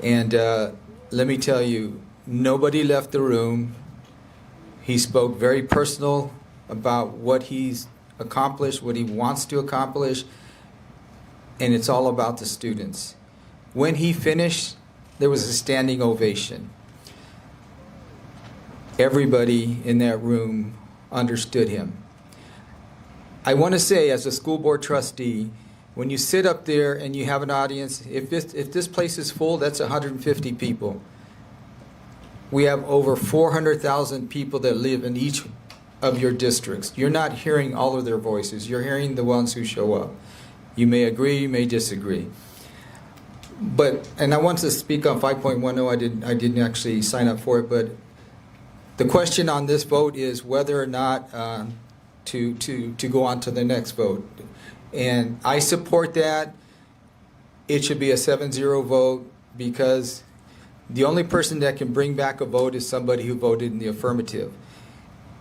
And let me tell you, nobody left the room. He spoke very personal about what he's accomplished, what he wants to accomplish, and it's all about the students. When he finished, there was a standing ovation. Everybody in that room understood him. I want to say, as a school board trustee, when you sit up there and you have an audience, if this place is full, that's 150 people. We have over 400,000 people that live in each of your districts. You're not hearing all of their voices. You're hearing the ones who show up. You may agree, you may disagree. And I want to speak on 5.10. I didn't actually sign up for it, but the question on this vote is whether or not to go on to the next vote. And I support that. It should be a 7-0 vote because the only person that can bring back a vote is somebody who voted in the affirmative.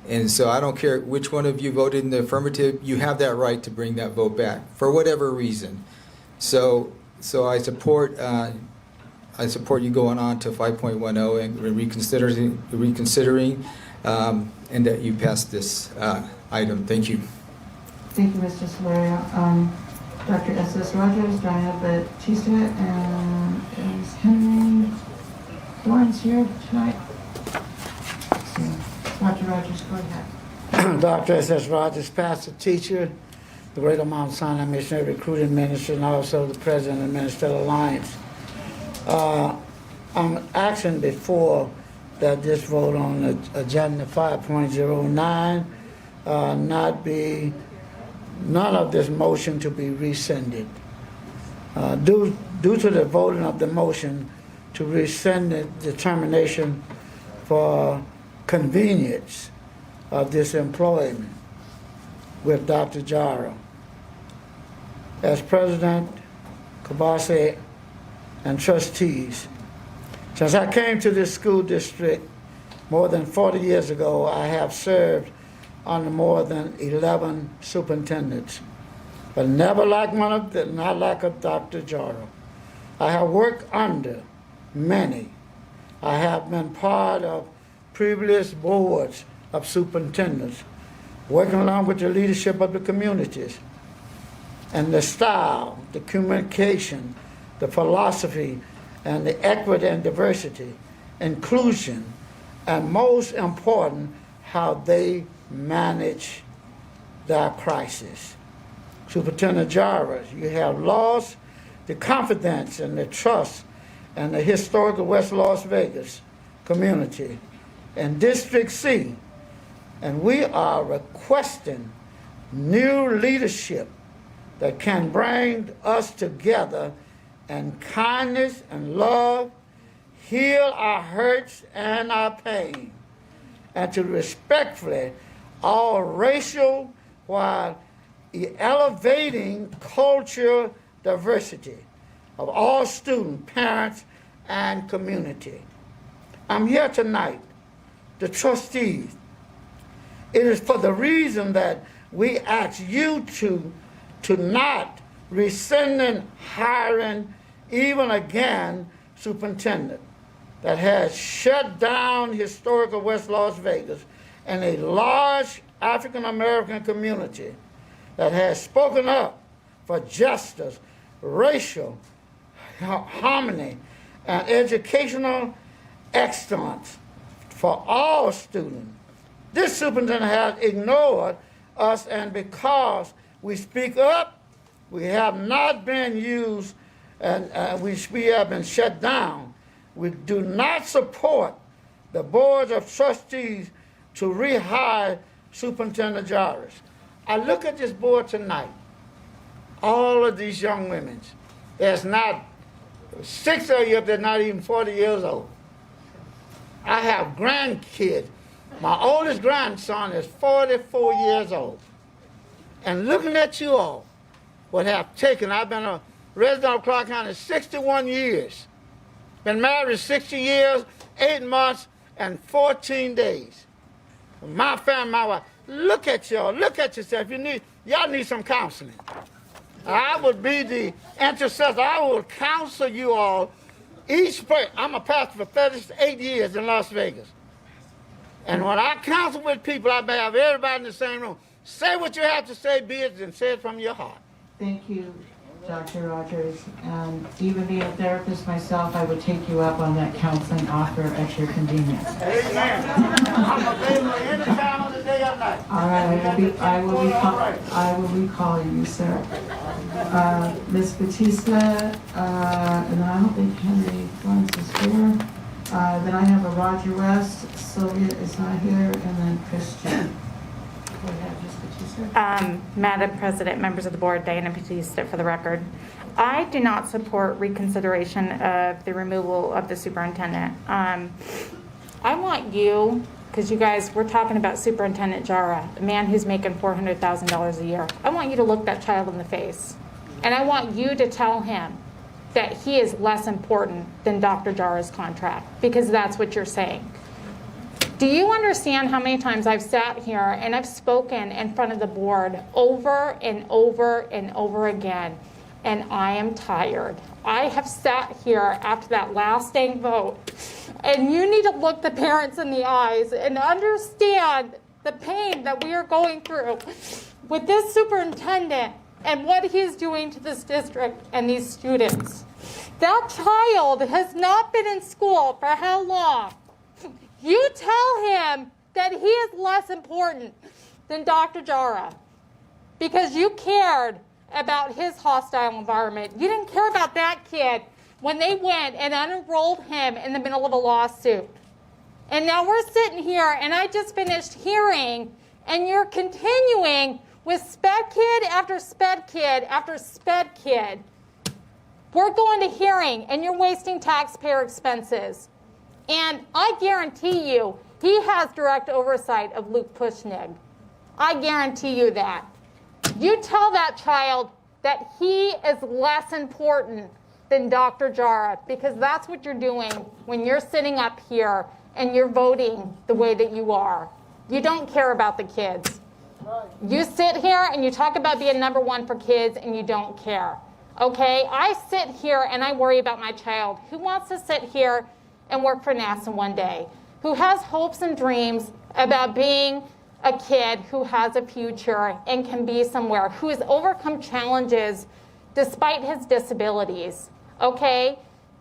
And so I don't care which one of you voted in the affirmative, you have that right to bring that vote back for whatever reason. So I support you going on to 5.10 and reconsidering and that you pass this item. Thank you. Thank you, Mr. Solario. Dr. S.S. Rogers, Diana Batista, and is Henry Lawrence here tonight? Dr. Rogers, go ahead. Dr. S.S. Rogers, pastor, teacher, the Greater Mount Sinai Missionary Recruiting Minister, and also the president of Ministerial Alliance. I'm asking before that this vote on agenda 5.09 none of this motion to be rescinded. Due to the voting of the motion to rescind the determination for convenience of this employment with Dr. Jara. As president, Kabase, and trustees, since I came to this school district more than 40 years ago, I have served under more than 11 superintendents, but never like not like a Dr. Jara. I have worked under many. I have been part of previous boards of superintendents, working along with the leadership of the communities. And the style, the communication, the philosophy, and the equity and diversity, inclusion, and most important, how they manage their crisis. Superintendent Jara, you have lost the confidence and the trust and the historical West Las Vegas community and District C, and we are requesting new leadership that can bring us together and kindness and love, heal our hurts and our pain, and to respectfully all racial while elevating cultural diversity of all students, parents, and community. I'm here tonight, the trustees. It is for the reason that we ask you to not rescinding hiring even again superintendent that has shut down historical West Las Vegas and a large African American community that has spoken up for justice, racial harmony, and educational excellence for all students. This superintendent has ignored us, and because we speak up, we have not been used and we have been shut down. We do not support the board of trustees to rehire Superintendent Jara. I look at this board tonight, all of these young women. There's not 6 of you up there not even 40 years old. I have grandkids. My oldest grandson is 44 years old. And looking at you all, what have taken, I've been a resident of Clark County 61 years. Been married 60 years, 8 months, and 14 days. My family, my wife, look at y'all, look at yourself. Y'all need some counseling. I would be the intercessor. I will counsel you all. I'm a pastor for 38 years in Las Vegas. And when I counsel with people, I have everybody in the same room. Say what you have to say, be it, and say it from your heart. Thank you, Dr. Rogers. And even being a therapist myself, I would take you up on that counseling offer at your convenience. Amen. I'm available any time of the day or night. All right, I will recall you, sir. Ms. Batista, and then I don't think Henry Florence is here. Then I have a Roger West, Sylvia is not here, and then Christian. Go ahead, Ms. Batista. Madam President, members of the board, Diana Batista for the record. I do not support reconsideration of the removal of the superintendent. I want you, because you guys, we're talking about Superintendent Jara, a man who's making $400,000 a year. I want you to look that child in the face. And I want you to tell him that he is less important than Dr. Jara's contract, because that's what you're saying. Do you understand how many times I've sat here and I've spoken in front of the board over and over and over again, and I am tired. I have sat here after that last dang vote, and you need to look the parents in the eyes and understand the pain that we are going through with this superintendent and what he's doing to this district and these students. That child has not been in school for how long? You tell him that he is less important than Dr. Jara because you cared about his hostile environment. You didn't care about that kid when they went and unenrolled him in the middle of a lawsuit. And now we're sitting here, and I just finished hearing, and you're continuing with sped kid after sped kid after sped kid. We're going to hearing, and you're wasting taxpayer expenses. And I guarantee you, he has direct oversight of Luke Pushnig. I guarantee you that. You tell that child that he is less important than Dr. Jara, because that's what you're doing when you're sitting up here and you're voting the way that you are. You don't care about the kids. You sit here and you talk about being number one for kids and you don't care. Okay? I sit here and I worry about my child who wants to sit here and work for NASA one day, who has hopes and dreams about being a kid who has a future and can be somewhere, who has overcome challenges despite his disabilities. Okay?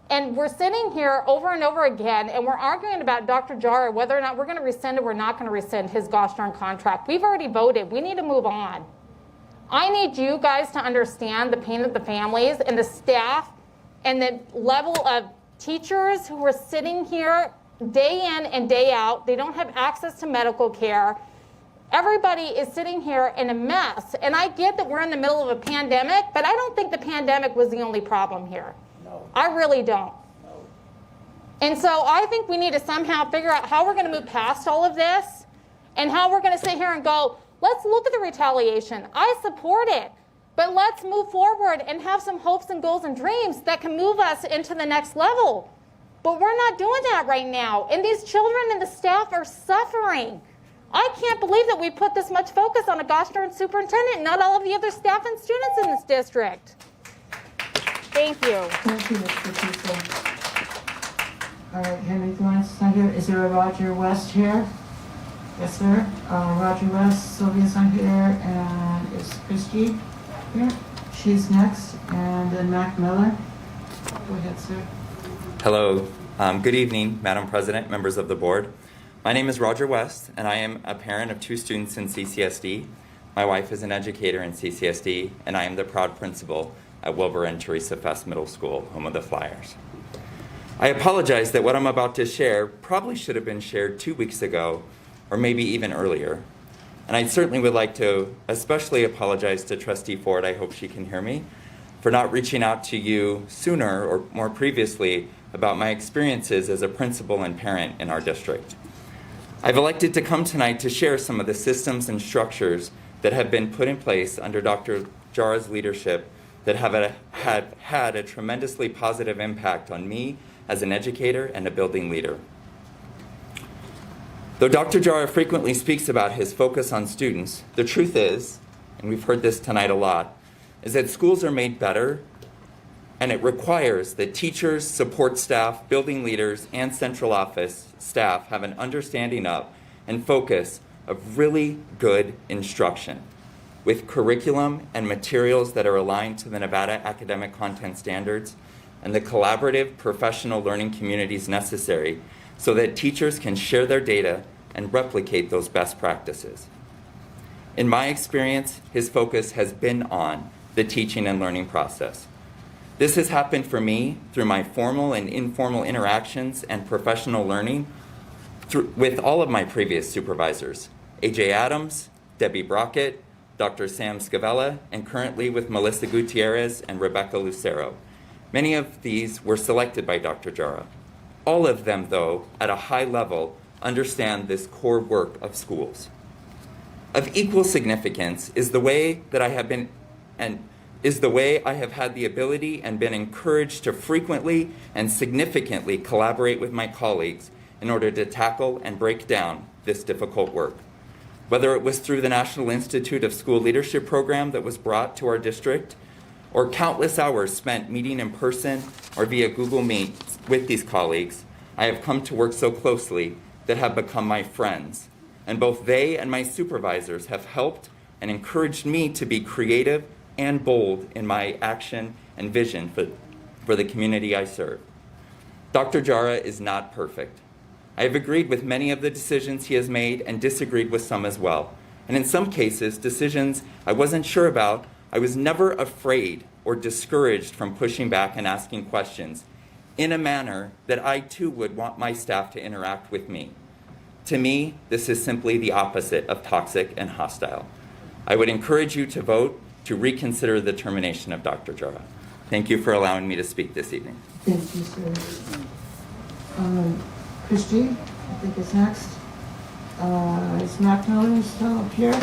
And we're sitting here over and over again, and we're arguing about Dr. Jara, whether or not we're going to rescind or we're not going to rescind his gosh darn contract. We've already voted. We need to move on. I need you guys to understand the pain of the families and the staff and the level of teachers who are sitting here day in and day out. They don't have access to medical care. Everybody is sitting here in a mess. And I get that we're in the middle of a pandemic, but I don't think the pandemic was the only problem here. I really don't. And so I think we need to somehow figure out how we're going to move past all of this and how we're going to sit here and go, let's look at the retaliation. I support it, but let's move forward and have some hopes and goals and dreams that can move us into the next level. But we're not doing that right now. And these children and the staff are suffering. I can't believe that we put this much focus on a gosh darn superintendent and not all of the other staff and students in this district. Thank you. Thank you, Mr. Cecil. All right, Henry Lawrence not here. Is there a Roger West here? Yes, sir. Roger West, Sylvia's not here, and is Christy here? She's next, and then Mac Miller. Go ahead, sir. Hello. Good evening, Madam President, members of the board. My name is Roger West, and I am a parent of 2 students in CCSD. My wife is an educator in CCSD, and I am the proud principal at Wilbur and Teresa Fest Middle School, home of the Flyers. I apologize that what I'm about to share probably should have been shared 2 weeks ago, or maybe even earlier. And I certainly would like to especially apologize to Trustee Ford, I hope she can hear me, for not reaching out to you sooner or more previously about my experiences as a principal and parent in our district. I've elected to come tonight to share some of the systems and structures that have been put in place under Dr. Jara's leadership that have had a tremendously positive impact on me as an educator and a building leader. Though Dr. Jara frequently speaks about his focus on students, the truth is, and we've heard this tonight a lot, is that schools are made better, and it requires that teachers, support staff, building leaders, and central office staff have an understanding of and focus of really good instruction with curriculum and materials that are aligned to the Nevada academic content standards and the collaborative professional learning communities necessary so that teachers can share their data and replicate those best practices. In my experience, his focus has been on the teaching and learning process. This has happened for me through my formal and informal interactions and professional learning with all of my previous supervisors, AJ Adams, Debbie Brockett, Dr. Sam Scavella, and currently with Melissa Gutierrez and Rebecca Lucero. Many of these were selected by Dr. Jara. All of them, though, at a high level, understand this core work of schools. Of equal significance is the way that I have had the ability and been encouraged to frequently and significantly collaborate with my colleagues in order to tackle and break down this difficult work. Whether it was through the National Institute of School Leadership program that was brought to our district, or countless hours spent meeting in person or via Google Meet with these colleagues, I have come to work so closely that have become my friends. And both they and my supervisors have helped and encouraged me to be creative and bold in my action and vision for the community I serve. Dr. Jara is not perfect. I have agreed with many of the decisions he has made and disagreed with some as well. And in some cases, decisions I wasn't sure about, I was never afraid or discouraged from pushing back and asking questions in a manner that I too would want my staff to interact with me. To me, this is simply the opposite of toxic and hostile. I would encourage you to vote to reconsider the termination of Dr. Jara. Thank you for allowing me to speak this evening. Thank you, sir. Christy, I think is next. Is Mac Miller still up here?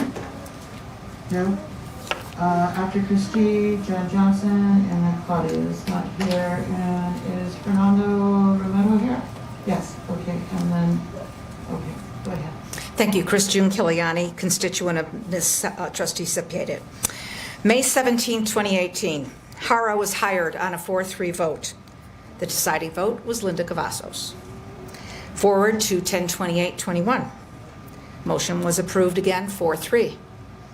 No? After Christy, Jen Johnson, and then Claudia is not here. And is Fernando Romero here? Yes, okay, and then, okay, go ahead. Thank you, Chris June Kiliani, constituent of Ms. Trustee Sepiedet. May 17, 2018, Jara was hired on a 4-3 vote. The deciding vote was Linda Cavazos. Forward to 10/28/21. Motion was approved again, 4-3,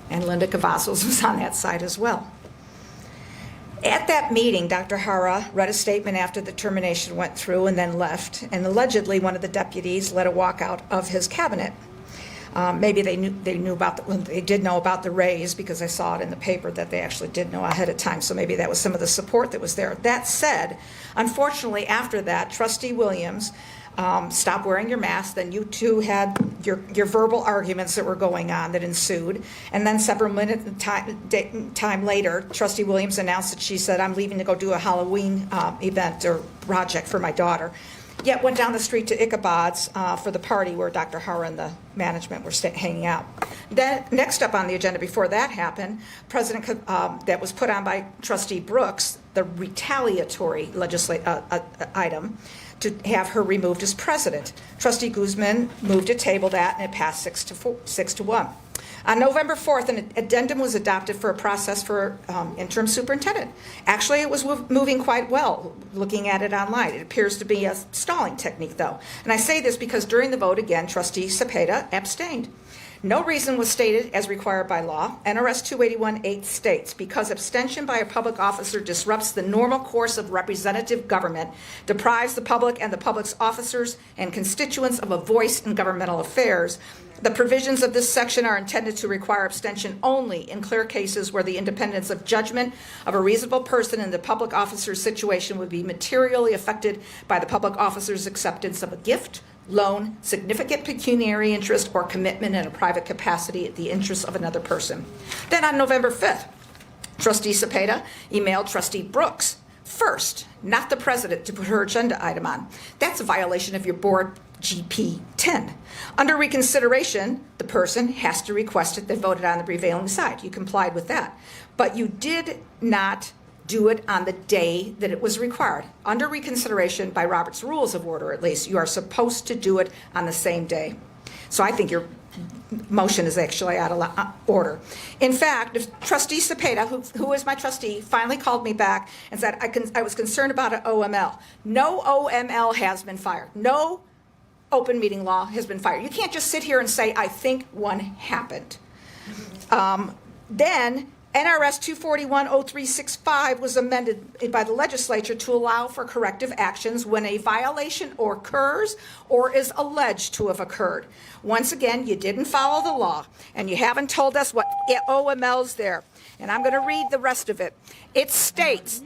and Linda Cavazos was on that side as well. At that meeting, Dr. Jara read a statement after the termination went through and then left, and allegedly one of the deputies led a walkout of his cabinet. Maybe they did know about the raise because I saw it in the paper that they actually did know ahead of time. So maybe that was some of the support that was there. That said, unfortunately, after that, Trustee Williams stop wearing your mask. Then you two had your verbal arguments that were going on that ensued. And then several minutes time later, Trustee Williams announced that she said, I'm leaving to go do a Halloween event or project for my daughter. Yet went down the street to Ichabod's for the party where Dr. Hara and the management were hanging out. Then next up on the agenda before that happened, that was put on by Trustee Brooks, the retaliatory item to have her removed as president. Trustee Guzman moved to table that, and it passed 6 to 1. On November 4th, an addendum was adopted for a process for interim superintendent. Actually, it was moving quite well, looking at it online. It appears to be a stalling technique, though. And I say this because during the vote, again, Trustee Cepeda abstained. No reason was stated as required by law. NRS 281-8 states, because abstention by a public officer disrupts the normal course of representative government, deprives the public and the public's officers and constituents of a voice in governmental affairs, the provisions of this section are intended to require abstention only in clear cases where the independence of judgment of a reasonable person in the public officer's situation would be materially affected by the public officer's acceptance of a gift, loan, significant pecuniary interest, or commitment in a private capacity at the interest of another person. Then on November 5th, Trustee Cepeda emailed Trustee Brooks first, not the president, to put her agenda item on. That's a violation of your board GP 10. Under reconsideration, the person has to request it. They voted on the prevailing side. You complied with that. But you did not do it on the day that it was required. Under reconsideration, by Robert's Rules of Order at least, you are supposed to do it on the same day. So I think your motion is actually out of order. In fact, if Trustee Cepeda, who is my trustee, finally called me back and said, I was concerned about an OML. No OML has been fired. No open meeting law has been fired. You can't just sit here and say, I think one happened. Then NRS 241-0365 was amended by the legislature to allow for corrective actions when a violation occurs or is alleged to have occurred. Once again, you didn't follow the law, and you haven't told us what OML's there. And I'm going to read the rest of it. It states,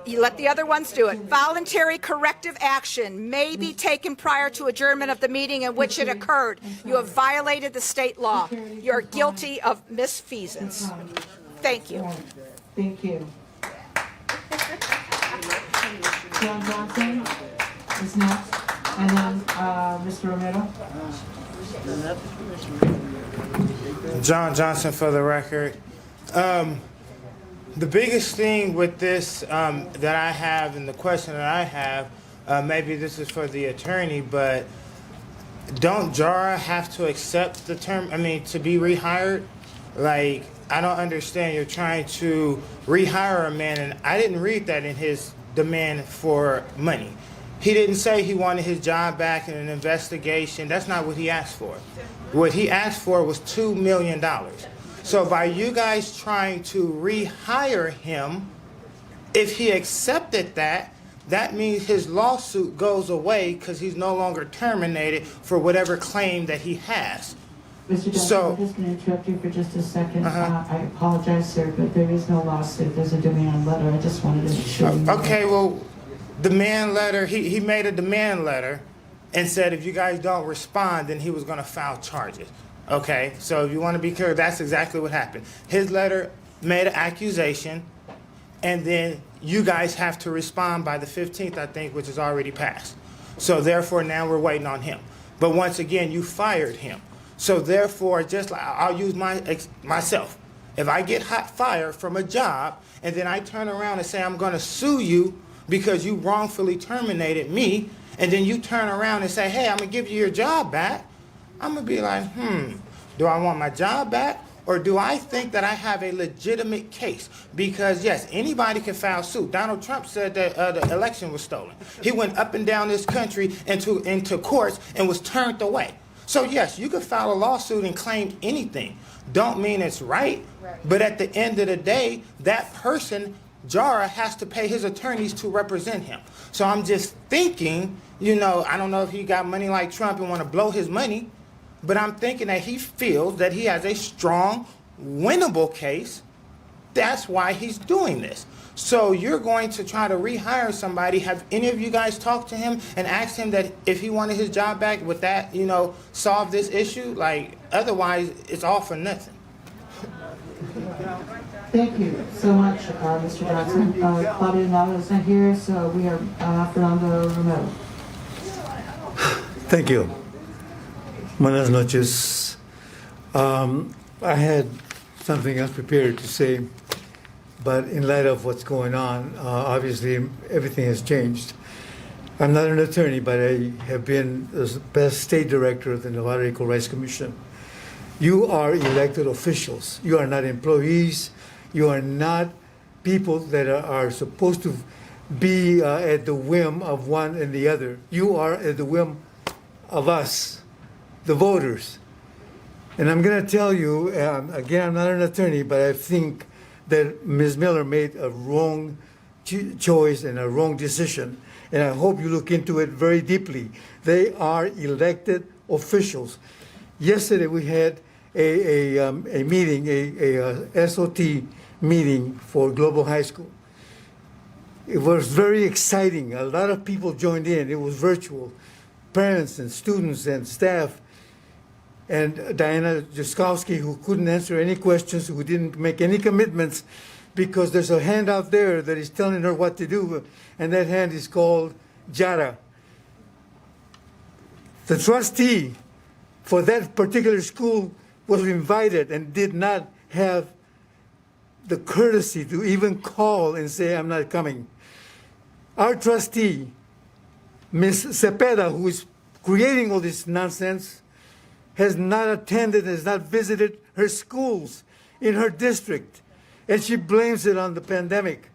you let the other ones do it. Voluntary corrective action may be taken prior to adjournment of the meeting in which it occurred. You have violated the state law. You're guilty of misfeasance. Thank you. Thank you. John Johnson is next, and then Mr. Romero. John Johnson for the record. The biggest thing with this that I have, and the question that I have, maybe this is for the attorney, but don't Jara have to accept the term, to be rehired? Like, I don't understand. You're trying to rehire a man, and I didn't read that in his demand for money. He didn't say he wanted his job back in an investigation. That's not what he asked for. What he asked for was $2 million. So by you guys trying to rehire him, if he accepted that, that means his lawsuit goes away because he's no longer terminated for whatever claim that he has. Mr. Johnson, I'm just going to interrupt you for just a second. I apologize, sir, but there is no lawsuit. There's a demand letter. I just wanted to show you. Okay, well, demand letter, he made a demand letter and said if you guys don't respond, then he was going to file charges. Okay, so if you want to be clear, that's exactly what happened. His letter made an accusation, and then you guys have to respond by the 15th, I think, which is already passed. So therefore, now we're waiting on him. But once again, you fired him. So therefore, just like I'll use myself. If I get fired from a job, and then I turn around and say I'm going to sue you because you wrongfully terminated me, and then you turn around and say, hey, I'm going to give you your job back, I'm going to be like, do I want my job back? Or do I think that I have a legitimate case? Because, yes, anybody can file suit. Donald Trump said that the election was stolen. He went up and down this country into courts and was turned away. So, yes, you could file a lawsuit and claim anything. Don't mean it's right. But at the end of the day, that person, Jara, has to pay his attorneys to represent him. So I'm just thinking, I don't know if he got money like Trump and want to blow his money, but I'm thinking that he feels that he has a strong, winnable case That's why he's doing this. So you're going to try to rehire somebody. Have any of you guys talked to him and asked him that if he wanted his job back, would that, solve this issue? Like, otherwise, it's all for nothing. Thank you so much, Mr. Johnson. Claudia Nava is not here, so we are Fernando Romero. Thank you. Buenas noches. I had something else prepared to say, but in light of what's going on, obviously everything has changed. I'm not an attorney, but I have been the best state director of the Nevada Equal Rights Commission. You are elected officials. You are not employees. You are not people that are supposed to be at the whim of one and the other. You are at the whim of us, the voters. And I'm going to tell you, again, I'm not an attorney, but I think that Ms. Miller made a wrong choice and a wrong decision. And I hope you look into it very deeply. They are elected officials. Yesterday we had a meeting, a SOT meeting for Global High School. It was very exciting. A lot of people joined in. It was virtual. Parents and students and staff. And Diana Jaskowski, who couldn't answer any questions, who didn't make any commitments, because there's a hand out there that is telling her what to do, and that hand is called Jara. The trustee for that particular school was invited and did not have the courtesy to even call and say, I'm not coming. Our trustee, Ms. Cepeda, who is creating all this nonsense, has not attended, has not visited her schools in her district. And she blames it on the pandemic.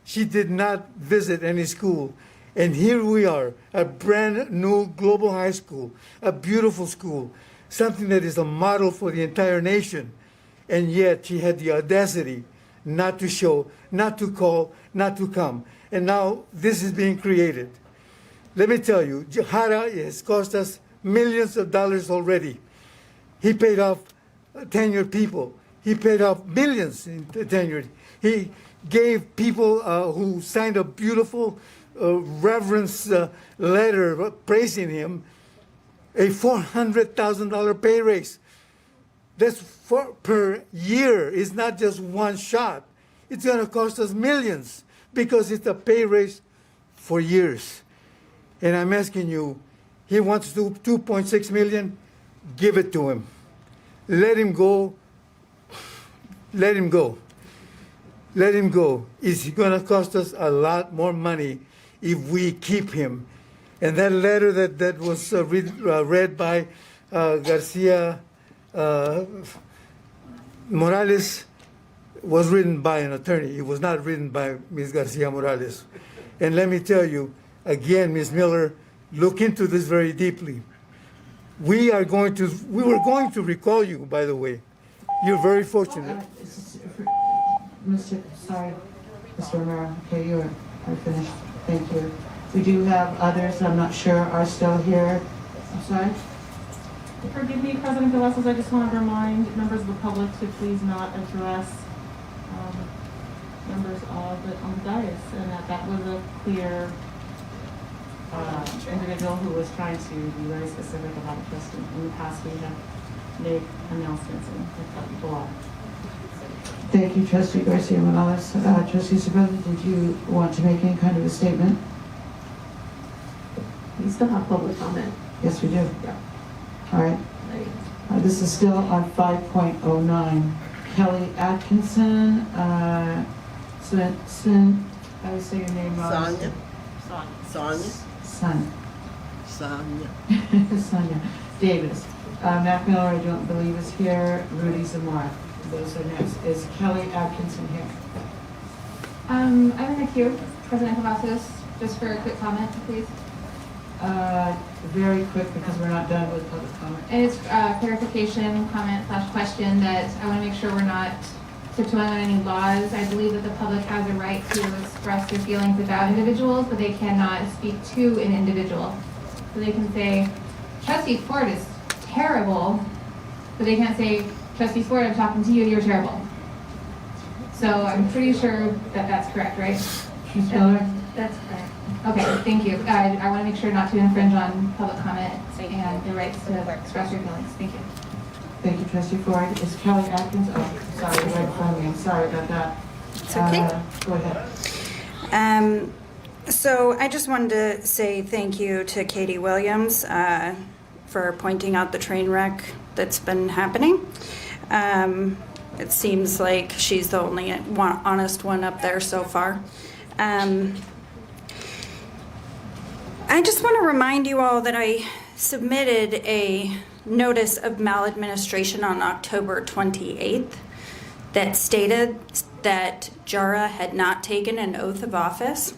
She did not visit any school. And here we are, a brand new global high school, a beautiful school, something that is a model for the entire nation. And yet she had the audacity not to show, not to call, not to come. And now this is being created. Let me tell you, Jara has cost us millions of dollars already. He paid off tenured people. He paid off millions in tenured. He gave people who signed a beautiful reverence letter praising him a $400,000 pay raise. That's per year. It's not just one shot. It's going to cost us millions because it's a pay raise for years. And I'm asking you, he wants to do $2.6 million, give it to him. Let him go. Let him go. Let him go. It's going to cost us a lot more money if we keep him. And that letter that was read by Garcia Morales was written by an attorney. It was not written by Ms. Garcia Morales. And let me tell you, again, Ms. Miller, look into this very deeply. We were going to recall you, by the way. You're very fortunate. Mr. Romero, okay, you are finished. Thank you. We do have others I'm not sure are still here. I'm sorry? Forgive me, President Velasquez, I just want to remind members of the public to please not address members on the dais, and that was a clear individual who was trying to be very specific about the question. In the past, we have made announcements and cut people off. Thank you, Trustee Garcia Morales. Trustee Cepeda, did you want to make any kind of a statement? We still have public comment. Yes, we do. Yeah. All right. This is still on 5.09. Kelly Atkinson, Swin, how do you say your name wrong? Sonia. Sonia Davis. Mac Miller, I don't believe is here. Rudy Zamora. Those are next. Is Kelly Atkinson here? I'm in the queue, President Cavazos, just for a quick comment, please. Very quick because we're not done with public comment. And it's clarification, comment / question that I want to make sure we're not tiptoeing on any laws. I believe that the public has a right to express their feelings about individuals, but they cannot speak to an individual. So they can say, Trustee Ford is terrible, but they can't say, Trustee Ford, I'm talking to you, you're terrible. So I'm pretty sure that that's correct, right? Ms. Miller? That's correct. Okay, thank you. I want to make sure not to infringe on public comment and your rights to express your feelings. Thank you. Thank you, Trustee Ford. Is Kelly Atkins? Oh, sorry, right in front of me. I'm sorry about that. It's okay. Go ahead. So I just wanted to say thank you to Katie Williams for pointing out the train wreck that's been happening. It seems like she's the only honest one up there so far. I just want to remind you all that I submitted a notice of maladministration on October 28th that stated that Jara had not taken an oath of office.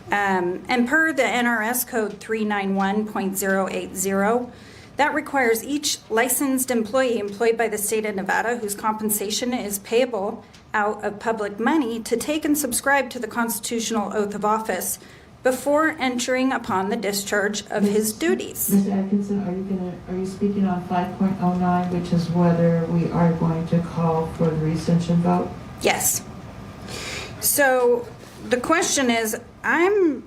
And per the NRS code 391.080, that requires each licensed employee employed by the state of Nevada whose compensation is payable out of public money to take and subscribe to the constitutional oath of office before entering upon the discharge of his duties. Ms. Atkinson, are you speaking on 5.09, which is whether we are going to call for the rescission vote? Yes. So the question is, I'm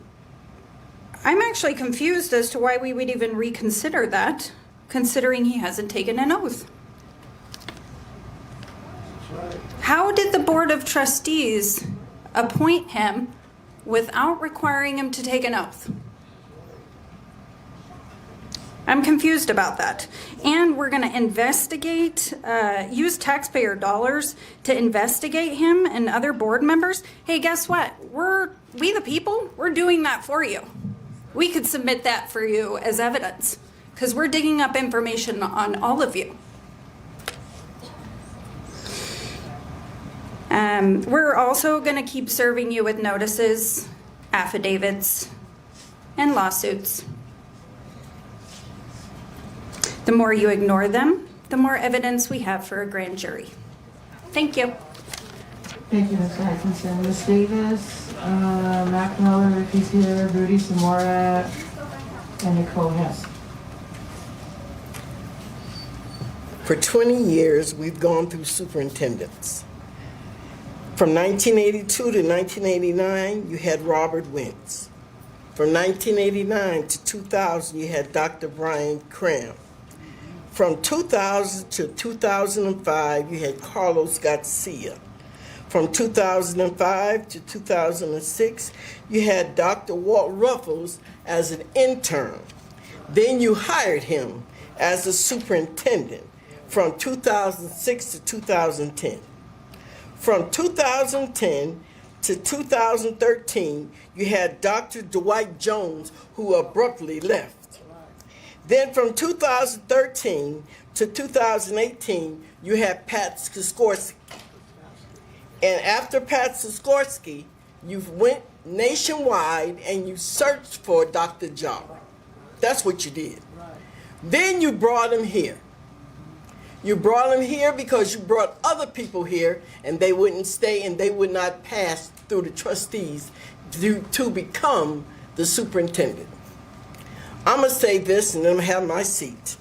actually confused as to why we would even reconsider that, considering he hasn't taken an oath. How did the Board of Trustees appoint him without requiring him to take an oath? I'm confused about that. And we're going to investigate, use taxpayer dollars to investigate him and other board members. Hey, guess what? We the people, we're doing that for you. We could submit that for you as evidence because we're digging up information on all of you. We're also going to keep serving you with notices, affidavits, and lawsuits. The more you ignore them, the more evidence we have for a grand jury. Thank you. Thank you, Ms. Atkinson. Ms. Davis, Mac Miller, if he's here, Rudy Samora, and Nicole Hess. For 20 years, we've gone through superintendents. From 1982 to 1989, you had Robert Wentz. From 1989 to 2000, you had Dr. Brian Cram. From 2000 to 2005, you had Carlos Garcia. From 2005 to 2006, you had Dr. Walt Ruffles as an intern. Then you hired him as a superintendent from 2006 to 2010. From 2010 to 2013, you had Dr. Dwight Jones, who abruptly left. Then from 2013 to 2018, you had Pat Skorsky. And after Pat Skorsky, you went nationwide and you searched for Dr. Jara. That's what you did. Then you brought him here. You brought him here because you brought other people here and they wouldn't stay and they would not pass through the trustees to become the superintendent. I'm going to say this and then I'm going to have my seat.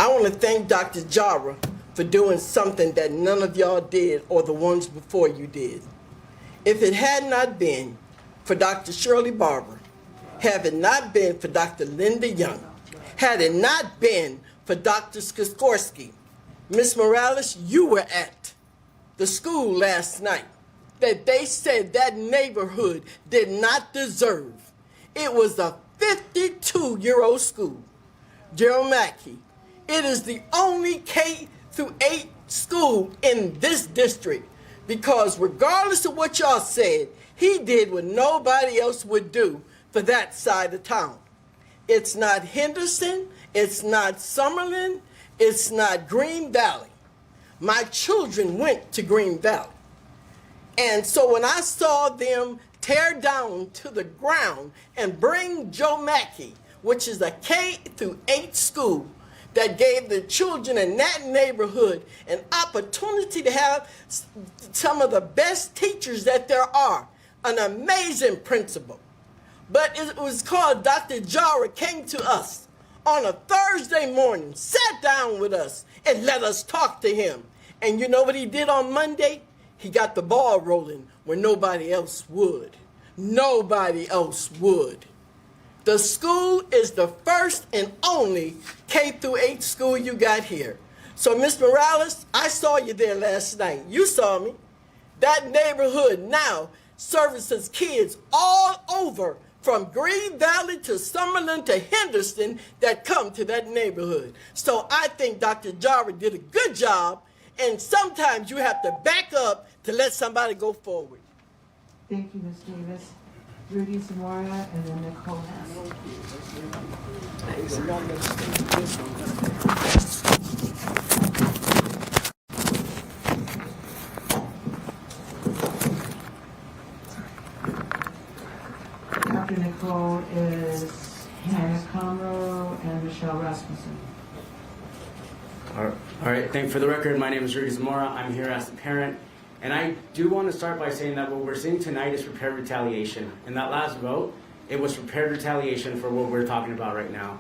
I want to thank Dr. Jara for doing something that none of y'all did or the ones before you did. If it had not been for Dr. Shirley Barber, had it not been for Dr. Linda Young, had it not been for Dr. Skorsky, Ms. Morales, you were at the school last night that they said that neighborhood did not deserve. It was a 52-year-old school. Gerald Mackey, it is the only K-8 school in this district because regardless of what y'all said, he did what nobody else would do for that side of town. It's not Henderson, it's not Summerlin, it's not Green Valley. My children went to Green Valley. And so when I saw them tear down to the ground and bring Joe Mackey, which is a K-8 school that gave the children in that neighborhood an opportunity to have some of the best teachers that there are, an amazing principal. But it was called Dr. Jara came to us on a Thursday morning, sat down with us, and let us talk to him. And you know what he did on Monday? He got the ball rolling where nobody else would. Nobody else would. The school is the first and only K-8 school you got here. So, Ms. Morales, I saw you there last night. You saw me. That neighborhood now services kids all over from Green Valley to Summerlin to Henderson that come to that neighborhood. So I think Dr. Jara did a good job, and sometimes you have to back up to let somebody go forward. Thank you, Ms. Davis. Rudy Zamora, and then Nicole Hess. After Nicole is Hannah Conroe and Michelle Rasmussen. All right, thank you. For the record, my name is Rudy Zamora. I'm here as a parent. And I do want to start by saying that what we're seeing tonight is prepared retaliation. In that last vote, it was prepared retaliation for what we're talking about right now.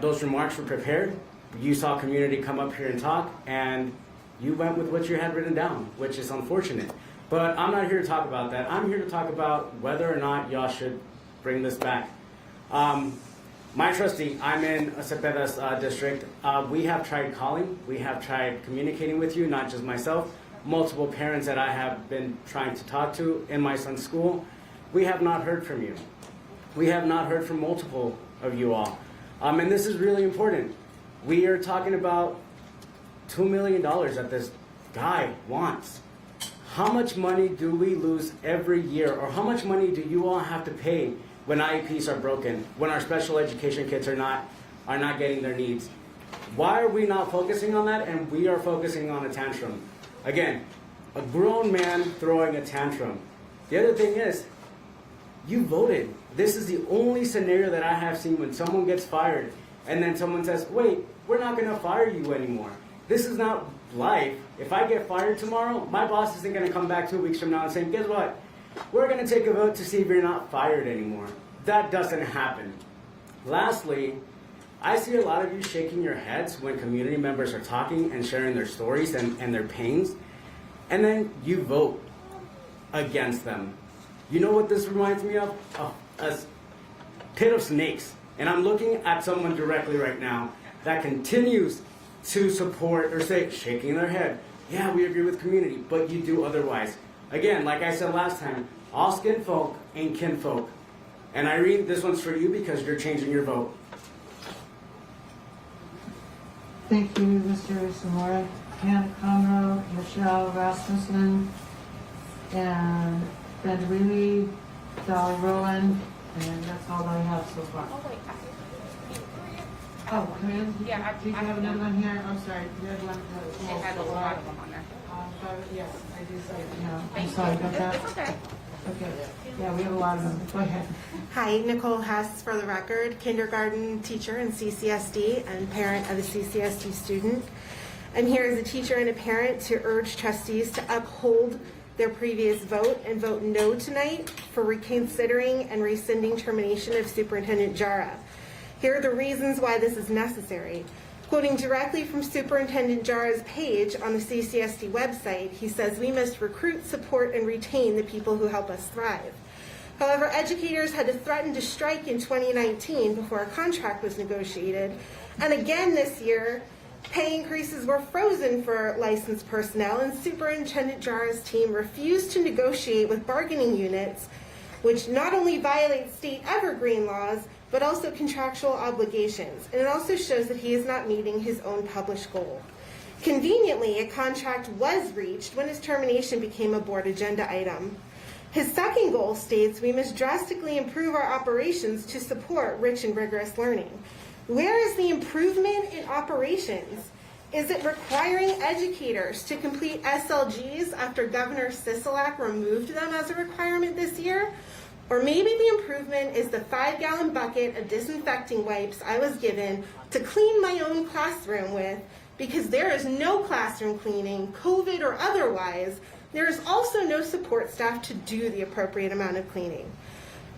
Those remarks were prepared. You saw community come up here and talk, and you went with what you had written down, which is unfortunate. But I'm not here to talk about that. I'm here to talk about whether or not y'all should bring this back. My trustee, I'm in Cepeda's district. We have tried calling. We have tried communicating with you, not just myself. Multiple parents that I have been trying to talk to in my son's school. We have not heard from you. We have not heard from multiple of you all. And this is really important. We are talking about $2 million that this guy wants. How much money do we lose every year, or how much money do you all have to pay when IEPs are broken, when our special education kids are not getting their needs? Why are we not focusing on that, and we are focusing on a tantrum? Again, a grown man throwing a tantrum. The other thing is, you voted. This is the only scenario that I have seen when someone gets fired and then someone says, wait, we're not going to fire you anymore. This is not life. If I get fired tomorrow, my boss isn't going to come back 2 weeks from now and say, guess what? We're going to take a vote to see if you're not fired anymore. That doesn't happen. Lastly, I see a lot of you shaking your heads when community members are talking and sharing their stories and their pains, and then you vote against them. You know what this reminds me of? A pit of snakes. And I'm looking at someone directly right now that continues to support or say, shaking their head, yeah, we agree with community, but you do otherwise. Again, like I said last time, all skin folk ain't kinfolk. And Irene, this one's for you because you're changing your vote. Thank you, Mr. Zamora. Hannah Conroe, Michelle Rasmussen, and Ben Reilly, Dolly Rowland, and that's all I have so far. Oh, Corinne, do you have another one here? I'm sorry, the other one has a lot of them on there. Yes, I do say, I'm sorry about that. It's okay. Okay, yeah, we have a lot of them. Go ahead. Hi, Nicole Hess for the record, kindergarten teacher in CCSD and parent of a CCSD student. I'm here as a teacher and a parent to urge trustees to uphold their previous vote and vote no tonight for reconsidering and rescinding termination of Superintendent Jara. Here are the reasons why this is necessary. Quoting directly from Superintendent Jara's page on the CCSD website, he says, "We must recruit, support, and retain the people who help us thrive." However, educators had to threaten to strike in 2019 before a contract was negotiated. And again this year, pay increases were frozen for licensed personnel, and Superintendent Jara's team refused to negotiate with bargaining units, which not only violates state evergreen laws, but also contractual obligations. And it also shows that he is not meeting his own published goal. Conveniently, a contract was reached when his termination became a board agenda item. His second goal states we must drastically improve our operations to support rich and rigorous learning. Where is the improvement in operations? Is it requiring educators to complete SLGs after Governor Sisolak removed them as a requirement this year? Or maybe the improvement is the 5-gallon bucket of disinfecting wipes I was given to clean my own classroom with, because there is no classroom cleaning, COVID or otherwise. There is also no support staff to do the appropriate amount of cleaning.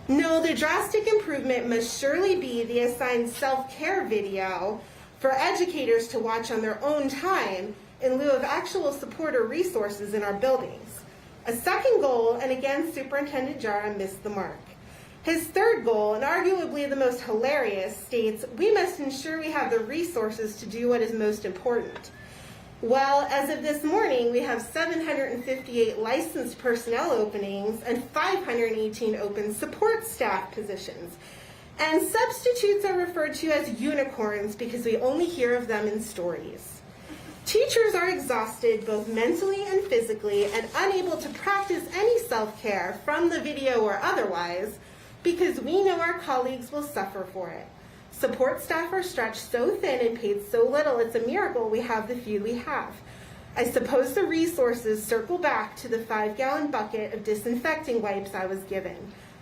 No, the drastic improvement must surely be the assigned self-care video for educators to watch on their own time in lieu of actual support or resources in our buildings. A second goal, and again Superintendent Jara missed the mark. His third goal, and arguably the most hilarious, states, we must ensure we have the resources to do what is most important. Well, as of this morning, we have 758 licensed personnel openings and 518 open support staff positions. And substitutes are referred to as unicorns because we only hear of them in stories. Teachers are exhausted both mentally and physically and unable to practice any self-care from the video or otherwise because we know our colleagues will suffer for it. Support staff are stretched so thin and paid so little, it's a miracle we have the few we have. I suppose the resources circle back to the 5-gallon bucket of disinfecting wipes I was given.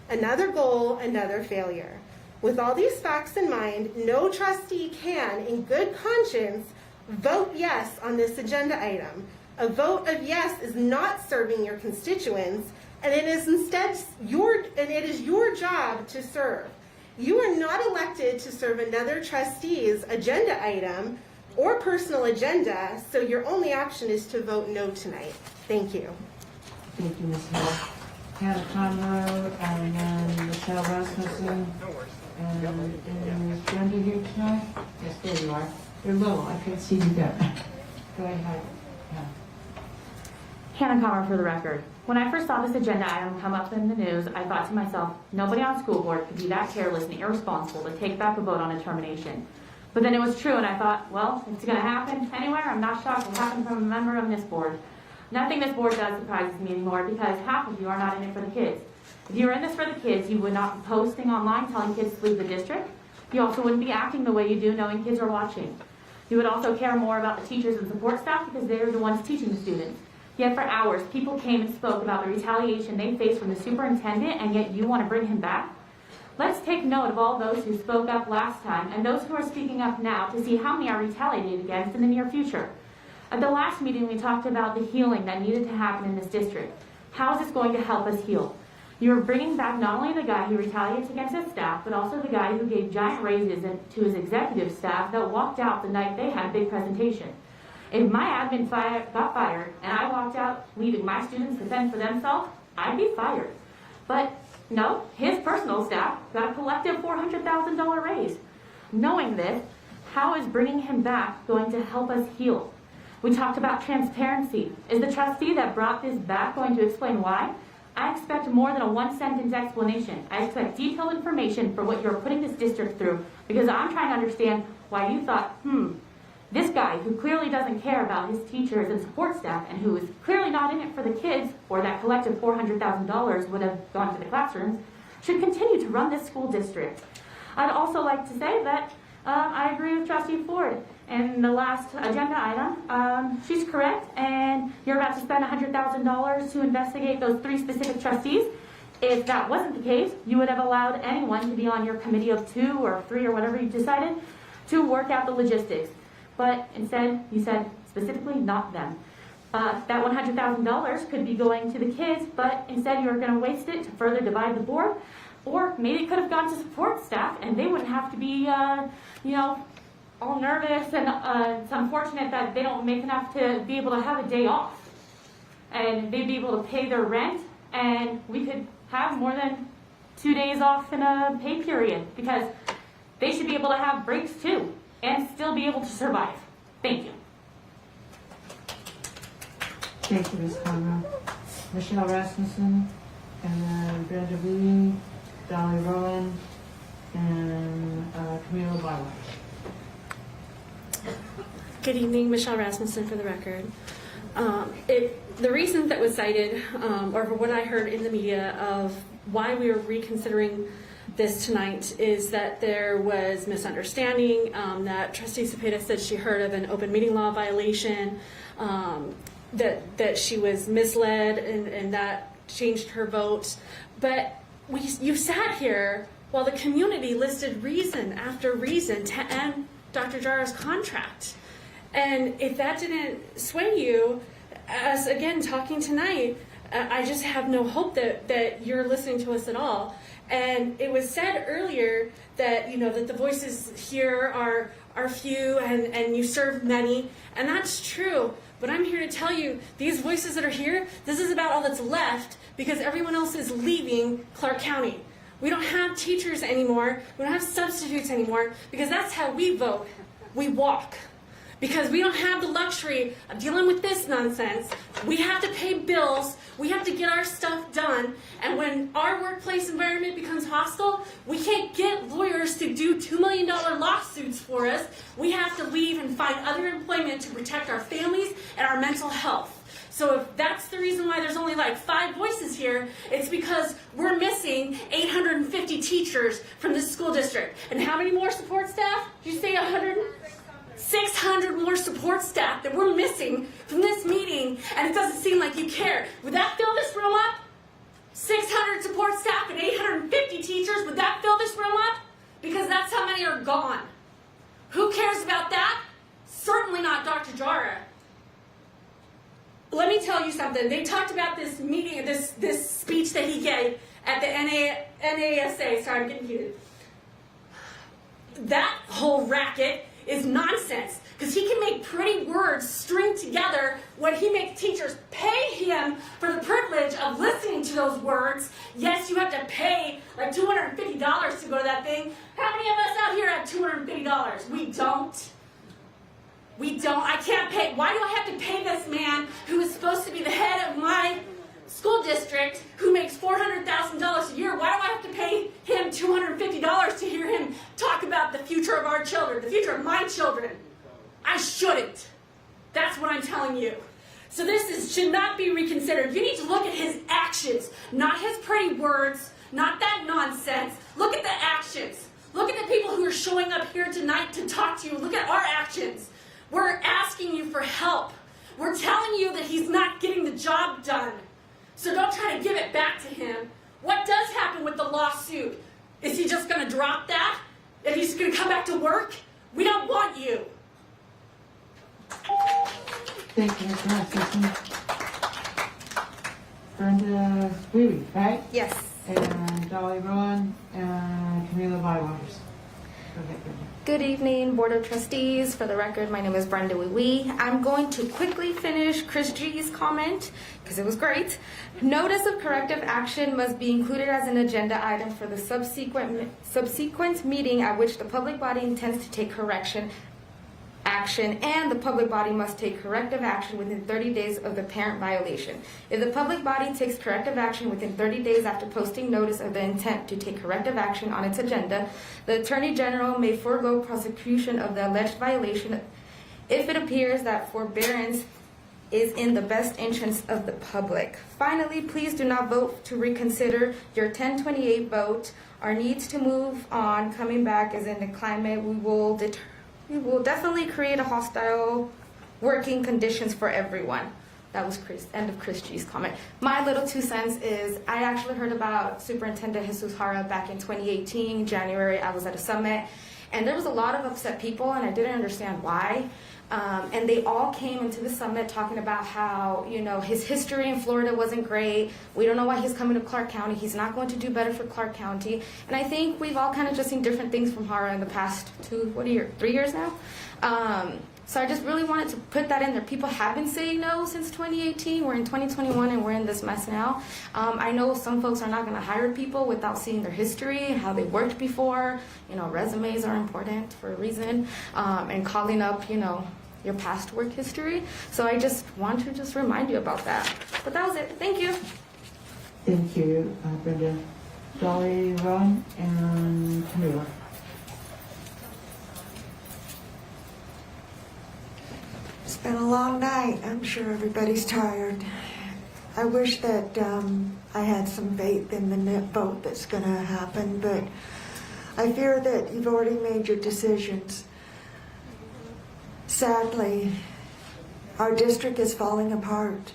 Another goal, another failure. With all these facts in mind, no trustee can, in good conscience, vote yes on this agenda item. A vote of yes is not serving your constituents, and it is instead your job to serve. You are not elected to serve another trustee's agenda item or personal agenda, so your only option is to vote no tonight. Thank you. Thank you, Ms. Hill. Hannah Conroe, and then Michelle Rasmussen. And is Brenda here tonight? Yes, there you are. You're low, I can't see you there. Go ahead. Yeah. Hannah Conroe for the record. When I first saw this agenda item come up in the news, I thought to myself, nobody on school board could be that careless and irresponsible to take back a vote on a termination. But then it was true, and I thought, well, it's going to happen anywhere. I'm not shocked it happened from a member of this board. Nothing this board does surprises me anymore because half of you are not in it for the kids. If you were in this for the kids, you would not be posting online telling kids to leave the district. You also wouldn't be acting the way you do knowing kids are watching. You would also care more about the teachers and support staff because they're the ones teaching the students. Yet for hours, people came and spoke about the retaliation they faced from the superintendent, and yet you want to bring him back? Let's take note of all those who spoke up last time and those who are speaking up now to see how many are retaliated against in the near future. At the last meeting, we talked about the healing that needed to happen in this district. How is this going to help us heal? You're bringing back not only the guy who retaliates against his staff, but also the guy who gave giant raises to his executive staff that walked out the night they had a big presentation. If my admin got fired and I walked out leaving my students to fend for themselves, I'd be fired. But no, his personal staff got a collective $400,000 raise. Knowing this, how is bringing him back going to help us heal? We talked about transparency. Is the trustee that brought this back going to explain why? I expect more than a one-sentence explanation. I expect detailed information for what you're putting this district through because I'm trying to understand why you thought, this guy who clearly doesn't care about his teachers and support staff and who is clearly not in it for the kids or that collective $400,000 would have gone to the classrooms should continue to run this school district. I'd also like to say that I agree with Trustee Ford. And the last agenda item, she's correct, and you're about to spend $100,000 to investigate those 3 specific trustees. If that wasn't the case, you would have allowed anyone to be on your committee of 2 or 3 or whatever you decided to work out the logistics. But instead, you said specifically not them. That $100,000 could be going to the kids, but instead you're going to waste it to further divide the board. Or maybe it could have gone to support staff, and they wouldn't have to be, all nervous. And it's unfortunate that they don't make enough to be able to have a day off. And they'd be able to pay their rent, and we could have more than 2 days off in a pay period because they should be able to have breaks too and still be able to survive. Thank you. Thank you, Ms. Conroe. Michelle Rasmussen, and then Brenda Lee, Dolly Rowan, and Camila Barlow. Good evening, Michelle Rasmussen for the record. The reason that was cited, or for what I heard in the media of why we were reconsidering this tonight is that there was misunderstanding, that Trustee Cepeda said she heard of an open meeting law violation, that she was misled and that changed her vote. But you sat here while the community listed reason after reason to end Dr. Jara's contract. And if that didn't sway you, as again talking tonight, I just have no hope that you're listening to us at all. And it was said earlier that that the voices here are few and you serve many, and that's true. But I'm here to tell you, these voices that are here, this is about all that's left because everyone else is leaving Clark County. We don't have teachers anymore. We don't have substitutes anymore because that's how we vote. We walk. Because we don't have the luxury of dealing with this nonsense. We have to pay bills. We have to get our stuff done. And when our workplace environment becomes hostile, we can't get lawyers to do $2 million lawsuits for us. We have to leave and find other employment to protect our families and our mental health. So if that's the reason why there's only like 5 voices here, it's because we're missing 850 teachers from this school district. And how many more support staff? Did you say 100? 600 more support staff that we're missing from this meeting, and it doesn't seem like you care. Would that fill this room up? 600 support staff and 850 teachers, would that fill this room up? Because that's how many are gone. Who cares about that? Certainly not Dr. Jara. Let me tell you something. They talked about this meeting, this speech that he gave at the NASA. Sorry, I'm getting heated. That whole racket is nonsense because he can make pretty words string together when he makes teachers pay him for the privilege of listening to those words. Yes, you have to pay like $250 to go to that thing. How many of us out here have $250? We don't. We don't. I can't pay. Why do I have to pay this man who is supposed to be the head of my school district who makes $400,000 a year? Why do I have to pay him $250 to hear him talk about the future of our children, the future of my children? I shouldn't. That's what I'm telling you. So should not be reconsidered. You need to look at his actions, not his pretty words, not that nonsense. Look at the actions. Look at the people who are showing up here tonight to talk to you. Look at our actions. We're asking you for help. We're telling you that he's not getting the job done. So don't try to give it back to him. What does happen with the lawsuit? Is he just going to drop that? Is he just going to come back to work? We don't want you. Thank you, Ms. Rasmussen. Brenda Weary, right? Yes. And Dolly Rowan and Camila Bywaters. Go ahead, Brenda. Good evening, Board of Trustees. For the record, my name is Brenda Wee. I'm going to quickly finish Chris G's comment because it was great. Notice of corrective action must be included as an agenda item for the subsequent meeting at which the public body intends to take action, and the public body must take corrective action within 30 days of the parent violation. If the public body takes corrective action within 30 days after posting notice of the intent to take corrective action on its agenda, the Attorney General may forego prosecution of the alleged violation if it appears that forbearance is in the best interest of the public. Finally, please do not vote to reconsider your 1028 vote. Our needs to move on coming back is in the climate. We will definitely create a hostile working conditions for everyone. That was end of Chris G's comment. My little 2 cents is I actually heard about Superintendent Jesus Jara back in 2018, January. I was at a summit, and there was a lot of upset people, and I didn't understand why. And they all came into the summit talking about how, his history in Florida wasn't great. We don't know why he's coming to Clark County. He's not going to do better for Clark County. And I think we've all kind of just seen different things from Jara in the past 3 years now. So I just really wanted to put that in there. People have been saying no since 2018. We're in 2021 and we're in this mess now. I know some folks are not going to hire people without seeing their history, how they worked before. Resumes are important for a reason. And calling up, your past work history. So I just want to remind you about that. But that was it. Thank you. Thank you, Brenda. Dolly Rowan and Camila. It's been a long night. I'm sure everybody's tired. I wish that I had some faith in the vote that's going to happen, but I fear that you've already made your decisions. Sadly, our district is falling apart.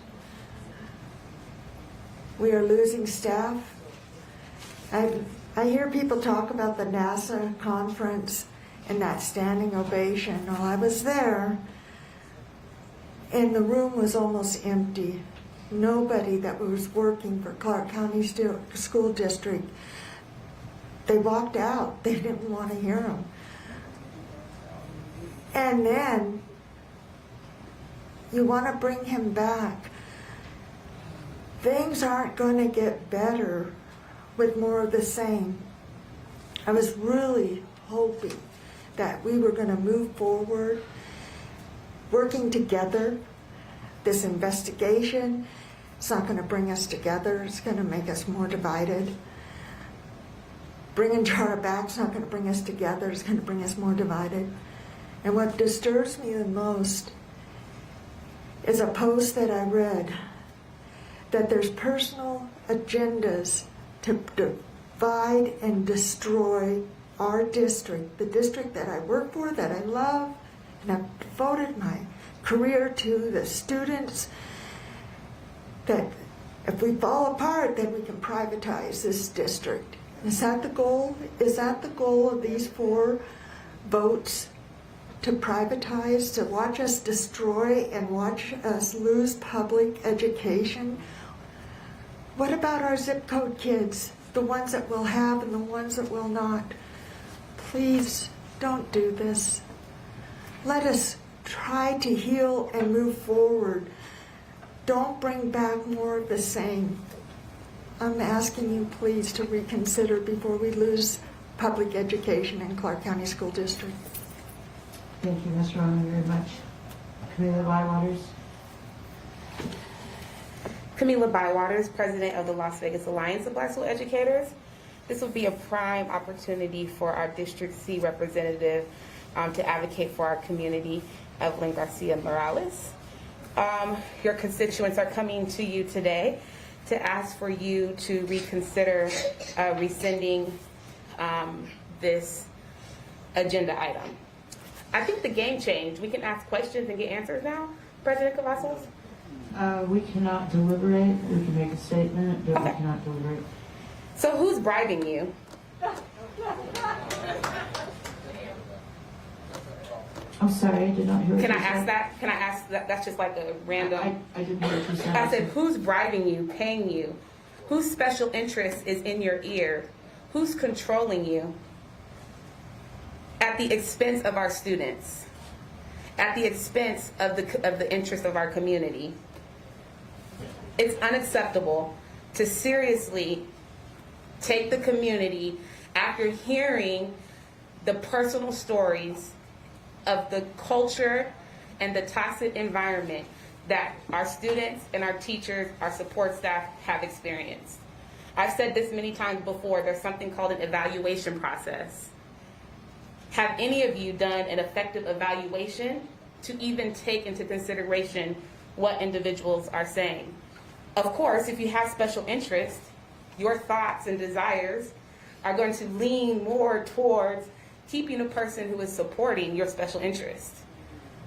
We are losing staff. I hear people talk about the NASA conference and that standing ovation. Well, I was there, and the room was almost empty. Nobody that was working for Clark County School District, they walked out. They didn't want to hear them. And then You want to bring him back. Things aren't going to get better with more of the same. I was really hoping that we were going to move forward, working together. This investigation, it's not going to bring us together. It's going to make us more divided. Bringing Jara back is not going to bring us together. It's going to bring us more divided. And what disturbs me the most is a post that I read that there's personal agendas to divide and destroy our district, the district that I work for, that I love, and I've devoted my career to, the students, that if we fall apart, then we can privatize this district. Is that the goal? Is that the goal of these 4 votes? To privatize, to watch us destroy and watch us lose public education? What about our zip code kids, the ones that will have and the ones that will not? Please don't do this. Let us try to heal and move forward. Don't bring back more of the same. I'm asking you please to reconsider before we lose public education in Clark County School District. Thank you, Ms. Roman, very much. Camila Bywaters. Camila Bywaters, President of the Las Vegas Alliance of Black School Educators. This will be a prime opportunity for our District C representative to advocate for our community, Evelyn Garcia Morales. Your constituents are coming to you today to ask for you to reconsider rescinding this agenda item. I think the game changed. We can ask questions and get answers now, President Cavazos? We cannot deliberate. We can make a statement, but we cannot deliberate. So who's bribing you? I'm sorry, I did not hear what Can I you said. ask that? Can I ask that? That's just like a random. I didn't hear what you said. I said, who's bribing you, paying you? Whose special interest is in your ear? Who's controlling you? At the expense of our students, at the expense of the interest of our community. It's unacceptable to seriously take the community after hearing the personal stories of the culture and the toxic environment that our students and our teachers, our support staff have experienced. I've said this many times before, there's something called an evaluation process. Have any of you done an effective evaluation to even take into consideration what individuals are saying? Of course, if you have special interest, your thoughts and desires are going to lean more towards keeping a person who is supporting your special interest.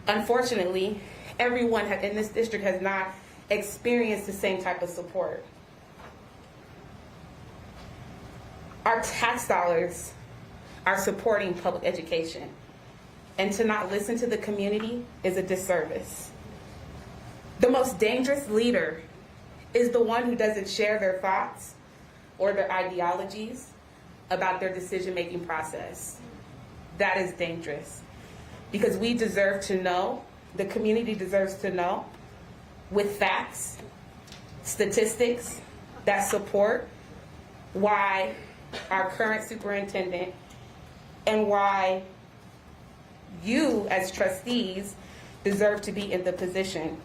Unfortunately, everyone in this district has not experienced the same type of support. Our tax dollars are supporting public education, and to not listen to the community is a disservice. The most dangerous leader is the one who doesn't share their thoughts or their ideologies about their decision-making process. That is dangerous, because we deserve to know, the community deserves to know, with facts, statistics that support why our current superintendent and why you as trustees deserve to be in the position.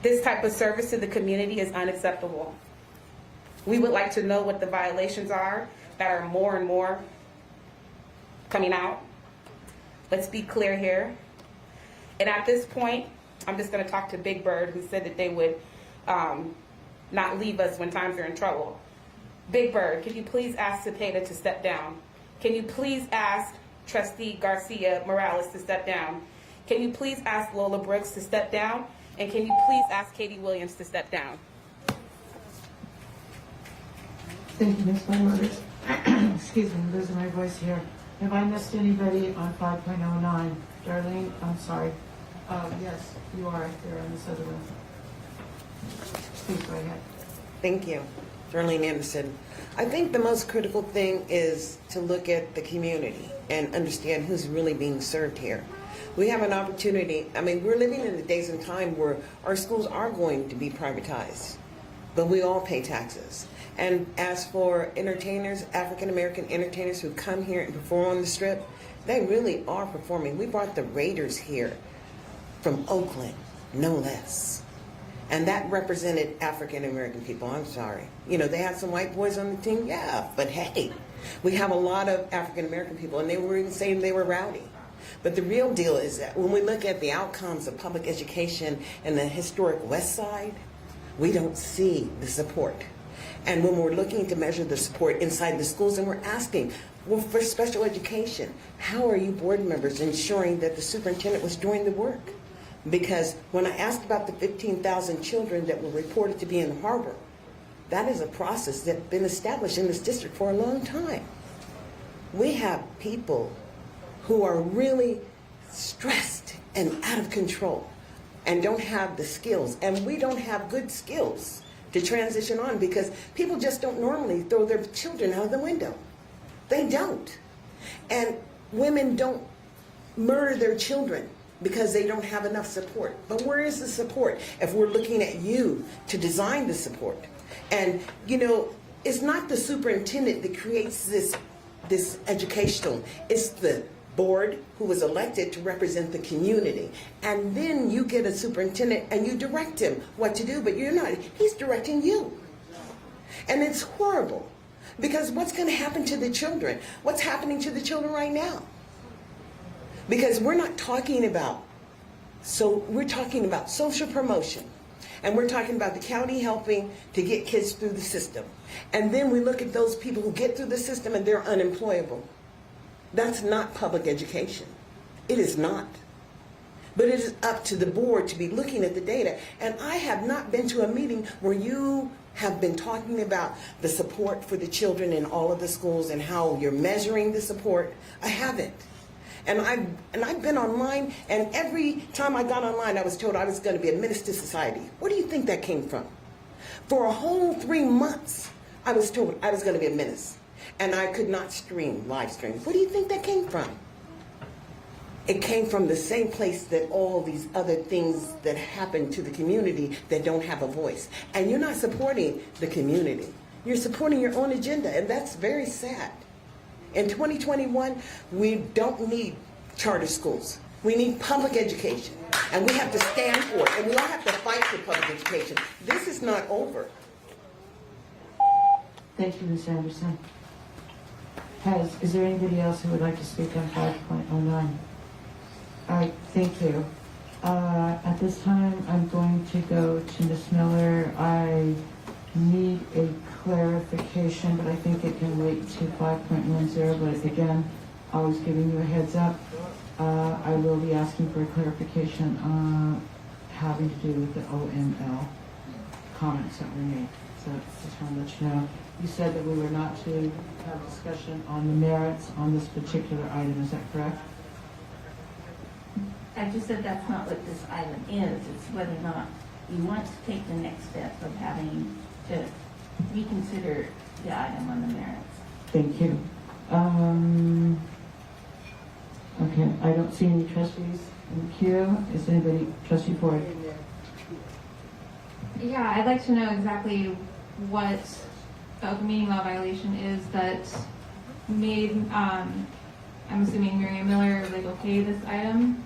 This type of service to the community is unacceptable. We would like to know what the violations are that are more and more coming out. Let's be clear here. And at this point, I'm just going to talk to Big Bird, who said that they would not leave us when times are in trouble. Big Bird, can you please ask Cepeda to step down? Can you please ask Trustee Garcia Morales to step down? Can you please ask Lola Brooks to step down? And can you please ask Katie Williams to step down? Thank you, Ms. Bywaters. Excuse me, I'm losing my voice here. Have I missed anybody on 5.09? Darlene, I'm sorry. Yes, you are there in this other room. Please go ahead. Thank you. Darlene Anderson. I think the most critical thing is to look at the community and understand who's really being served here. We have an opportunity. I mean, we're living in the days and time where our schools are going to be privatized, but we all pay taxes. And as for entertainers, African American entertainers who come here and perform on the Strip, they really are performing. We brought the Raiders here from Oakland, no less. And that represented African American people. I'm sorry. You know, they had some white boys on the team, yeah, but hey, we have a lot of African American people, and they were even saying they were rowdy. But the real deal is that when we look at the outcomes of public education in the historic West Side, we don't see the support. And when we're looking to measure the support inside the schools, and we're asking, well, for special education, how are you board members ensuring that the superintendent was doing the work? Because when I asked about the 15,000 children that were reported to be in the harbor, that is a process that's been established in this district for a long time. We have people who are really stressed and out of control and don't have the skills, and we don't have good skills to transition on because people just don't normally throw their children out of the window. They don't. And women don't murder their children because they don't have enough support. But where is the support if we're looking at you to design the support? And, you know, it's not the superintendent that creates this educational. It's the board who was elected to represent the community. And then you get a superintendent and you direct him what to do, but you're not. He's directing you. And it's horrible because what's going to happen to the children? What's happening to the children right now? Because we're not talking about, we're talking about social promotion. And we're talking about the county helping to get kids through the system. And then we look at those people who get through the system and they're unemployable. That's not public education. It is not. But it is up to the board to be looking at the data. And I have not been to a meeting where you have been talking about the support for the children in all of the schools and how you're measuring the support. I haven't. And I've been online, and every time I got online, I was told I was going to be a menace to society. Where do you think that came from? For a whole 3 months, I was told I was going to be a menace, and I could not live stream. Where do you think that came from? It came from the same place that all these other things that happen to the community that don't have a voice. And you're not supporting the community. You're supporting your own agenda, and that's very sad. In 2021, we don't need charter schools. We need public education, and we have to stand for it, and we all have to fight for public education. This is not over. Thank you, Ms. Anderson. Is there anybody else who would like to speak on 5.09? All right, thank you. At this time, I'm going to go to Ms. Miller. I need a clarification, but I think it can wait to 5.10. But again, always giving you a heads up. I will be asking for a clarification having to do with the OML comments that were made. So just want to let you know. You said that we were not to have discussion on the merits on this particular item. Is that correct? I just said that's not what this item is. It's whether or not you want to take the next step of having to reconsider the item on the merits. Thank you. Okay, I don't see any trustees in the queue. Is anybody, trustee Ford? Yeah, I'd like to know exactly what the open meeting law violation is that made, I'm assuming Miriam Miller like okay this item.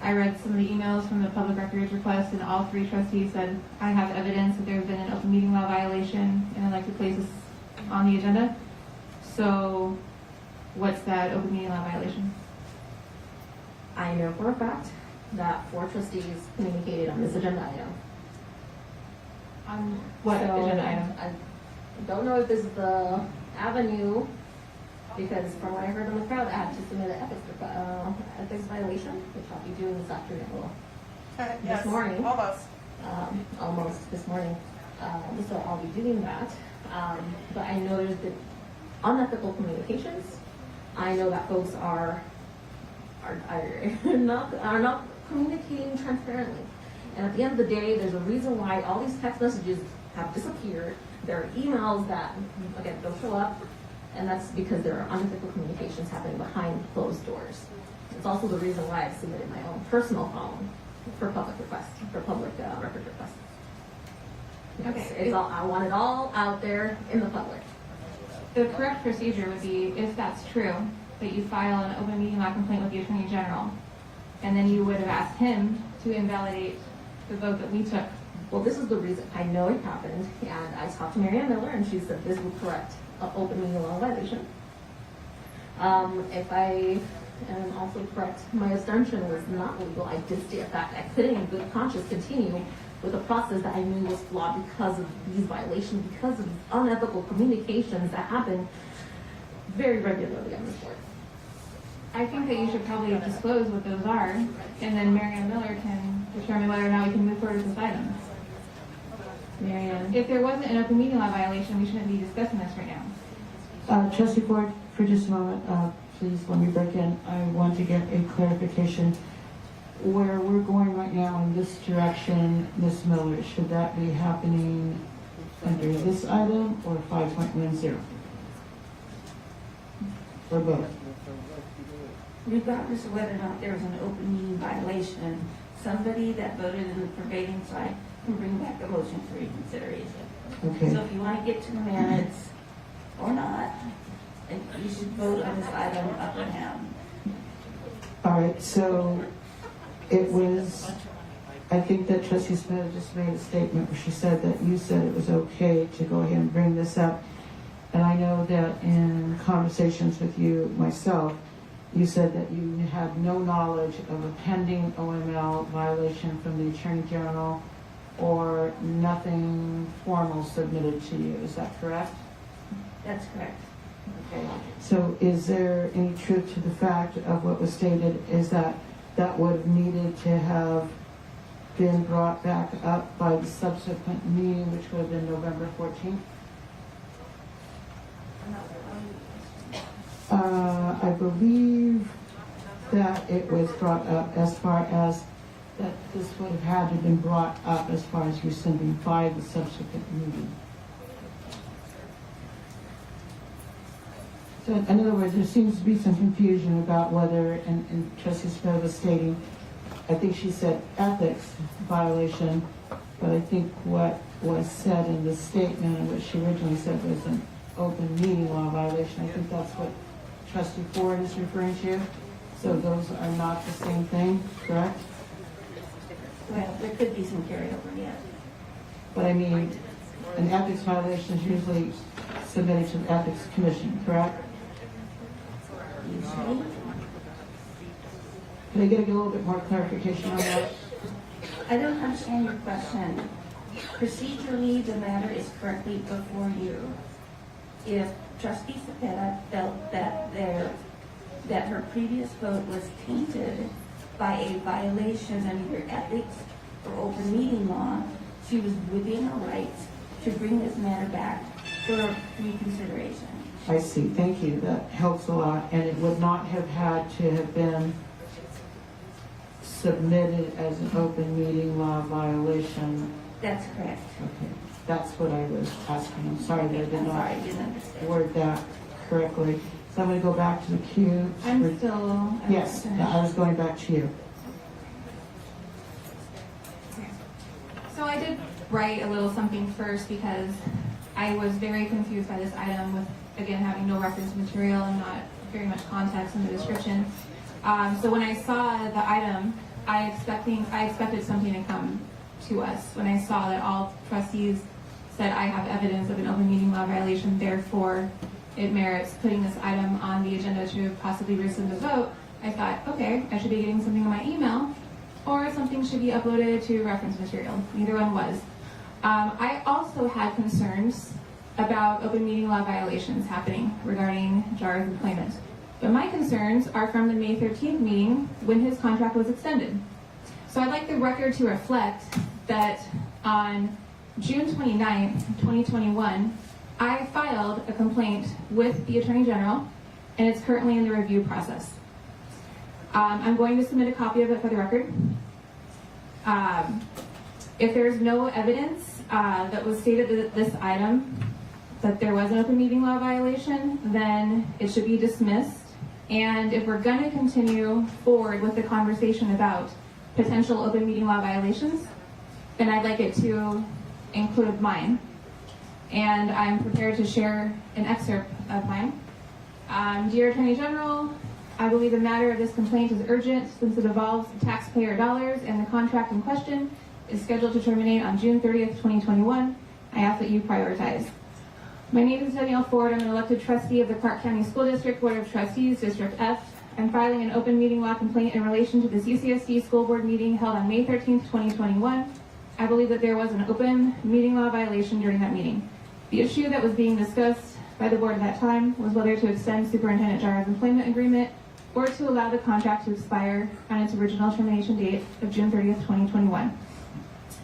I read some of the emails from the public records request, and all three trustees said, I have evidence that there has been an open meeting law violation, and I'd like to place this on the agenda. So what's that open meeting law violation? I know for a fact that 4 trustees communicated on this agenda item. On what agenda item? I don't know if this is the avenue, because from what I heard on the crowd, I had to submit an ethics violation, which I'll be doing this afternoon. Well, Yes, this morning. Almost this morning. So I'll be doing that. But I know there's been unethical communications. I know that folks are not communicating transparently. And at the end of the day, there's a reason why all these text messages have disappeared. There are emails that, again, don't show up. And that's because there are unethical communications happening behind closed doors. It's also the reason why I submitted my own personal phone for public requests, for public record requests. Okay. I want it all out there in the public. The correct procedure would be, if that's true, that you file an open meeting law complaint with the Attorney General, and then you would have asked him to invalidate the vote that we took. Well, this is the reason. I know it happened, and I talked to Marianne Miller, and she said this would correct an open meeting law violation. If I am also correct, my abstention was not legal. I did state that I couldn't in good conscience continue with a process that I knew was flawed because of these violations, because of these unethical communications that happen very regularly on this board. I think that you should probably disclose what those are, and then Marianne Miller can determine whether or not we can move forward with this item. Marianne? If there wasn't an open meeting law violation, we shouldn't be discussing this right now. Trustee Ford, for just a moment, please let me break in. I want to get a clarification. Where we're going right now in this direction, Ms. Miller, should that be happening under this item or 5.10? Or both? Regardless of whether or not there was an open meeting violation, somebody that voted in the prevailing side can bring back a motion for reconsideration. Okay. So if you want to get to the merits or not, you should vote on this item up or down. All right, so it was, I think that Trustee Smith just made a statement where she said that you said it was okay to go ahead and bring this up. And I know that in conversations with you myself, you said that you had no knowledge of a pending OML violation from the Attorney General or nothing formal submitted to you. Is that correct? That's correct. Okay. So is there any truth to the fact of what was stated is that that would have needed to have been brought back up by the subsequent meeting, which would have been November 14th? I believe that it was brought up as far as that this would have had to have been brought up as far as rescinding by the subsequent meeting. So in other words, there seems to be some confusion about whether, and Trustee Smith was stating, I think she said ethics violation, but I think what was said in the statement and what she originally said was an open meeting law violation. I think that's what Trustee Ford is referring to. So those are not the same thing, correct? Well, there could be some carryover, yeah. But I mean, an ethics violation is usually submitted to the Ethics Commission, correct? Usually. Can I get a little bit more clarification on that? I don't understand your question. Procedurally, the matter is correctly before you. If Trustee Cepeda felt that her previous vote was tainted by a violation of either ethics or open meeting law, she was within her rights to bring this matter back for reconsideration. I see. Thank you. That helps a lot. And it would not have had to have been submitted as an open meeting law violation. That's correct. Okay. That's what I was asking. I'm sorry that I did not didn't understand. word that correctly. So I'm going to go back to the queue. Yes, I was going back to you. So I did write a little something first because I was very confused by this item with, again, having no reference material and not very much context in the description. So when I saw the item, I expected something to come to us. When I saw that all trustees said I have evidence of an open meeting law violation, therefore it merits putting this item on the agenda to possibly rescind the vote, I thought, okay, I should be getting something on my email, or something should be uploaded to reference material. Neither one was. I also had concerns about open meeting law violations happening regarding Jara's employment. But my concerns are from the May 13th meeting when his contract was extended. So I'd like the record to reflect that on June 29th, 2021, I filed a complaint with the Attorney General, and it's currently in the review process. I'm going to submit a copy of it for the record. If there's no evidence that was stated that this item, that there was an open meeting law violation, then it should be dismissed And if we're going to continue forward with the conversation about potential open meeting law violations, then I'd like it to include mine. And I'm prepared to share an excerpt of mine. Dear Attorney General, I believe the matter of this complaint is urgent since it involves taxpayer dollars and the contract in question is scheduled to terminate on June 30th, 2021. I ask that you prioritize. My name is Danielle Ford. I'm an elected trustee of the Clark County School District Board of Trustees, District F. I'm filing an open meeting law complaint in relation to the CCSD school board meeting held on May 13th, 2021. I believe that there was an open meeting law violation during that meeting. The issue that was being discussed by the board at that time was whether to extend Superintendent Jara's employment agreement or to allow the contract to expire on its original termination date of June 30th, 2021.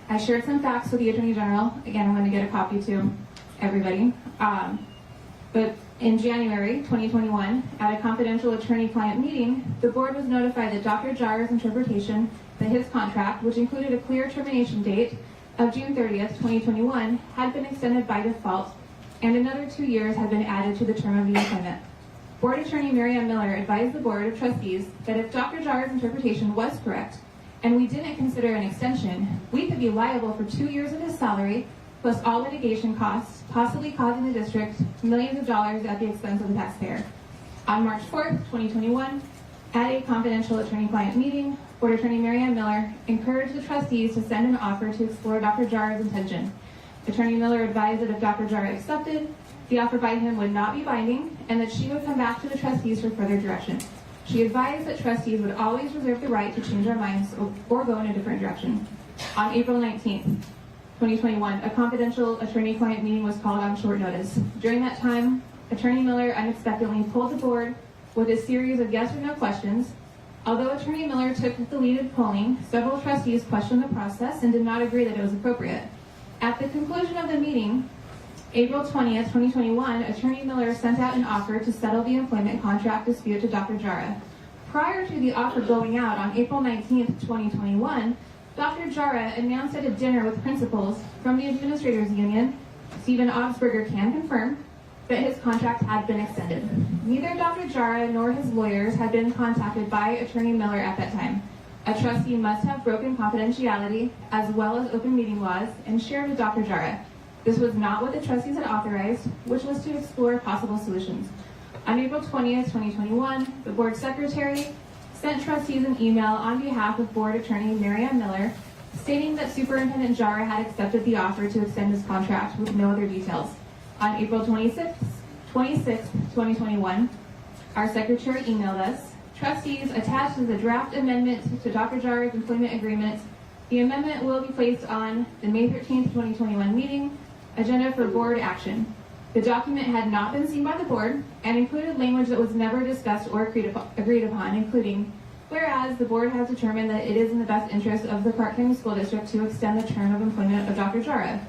I shared some facts with the Attorney General. Again, I'm going to get a copy to everybody. But in January 2021, at a confidential attorney-client meeting, the board was notified that Dr. Jara's interpretation that his contract, which included a clear termination date of June 30th, 2021, had been extended by default, and another 2 years had been added to the term of the employment. Board Attorney Mary Ann Miller advised the Board of Trustees that if Dr. Jara's interpretation was correct, and we didn't consider an extension, we could be liable for 2 years of his salary, plus all litigation costs, possibly causing the district millions of dollars at the expense of the taxpayer. On March 4th, 2021, at a confidential attorney-client meeting, Board Attorney Mary Ann Miller encouraged the trustees to send an offer to explore Dr. Jara's intention. Attorney Miller advised that if Dr. Jara accepted, the offer by him would not be binding, and that she would come back to the trustees for further direction. She advised that trustees would always reserve the right to change their minds or go in a different direction. On April 19th, 2021, a confidential attorney-client meeting was called on short notice. During that time, Attorney Miller unexpectedly pulled the board with a series of yes or no questions. Although Attorney Miller took the lead in polling, several trustees questioned the process and did not agree that it was appropriate. At the conclusion of the meeting, April 20th, 2021, Attorney Miller sent out an offer to settle the employment contract dispute to Dr. Jara. Prior to the offer going out on April 19th, 2021, Dr. Jara announced at a dinner with principals from the Administrators Union, Stephen Augsburger can confirm, that his contract had been extended. Neither Dr. Jara nor his lawyers had been contacted by Attorney Miller at that time. A trustee must have broken confidentiality as well as open meeting laws and shared with Dr. Jara. This was not what the trustees had authorized, which was to explore possible solutions. On April 20th, 2021, the board secretary sent trustees an email on behalf of Board Attorney Mary Ann Miller stating that Superintendent Jara had accepted the offer to extend his contract with no other details. On April 26th, 2021, our secretary emailed us, trustees attached to the draft amendment to Dr. Jara's employment agreement. The amendment will be placed on the May 13th, 2021 meeting agenda for board action. The document had not been seen by the board and included language that was never discussed or agreed upon, including, whereas the board has determined that it is in the best interest of the Clark County School District to extend the term of employment of Dr. Jara.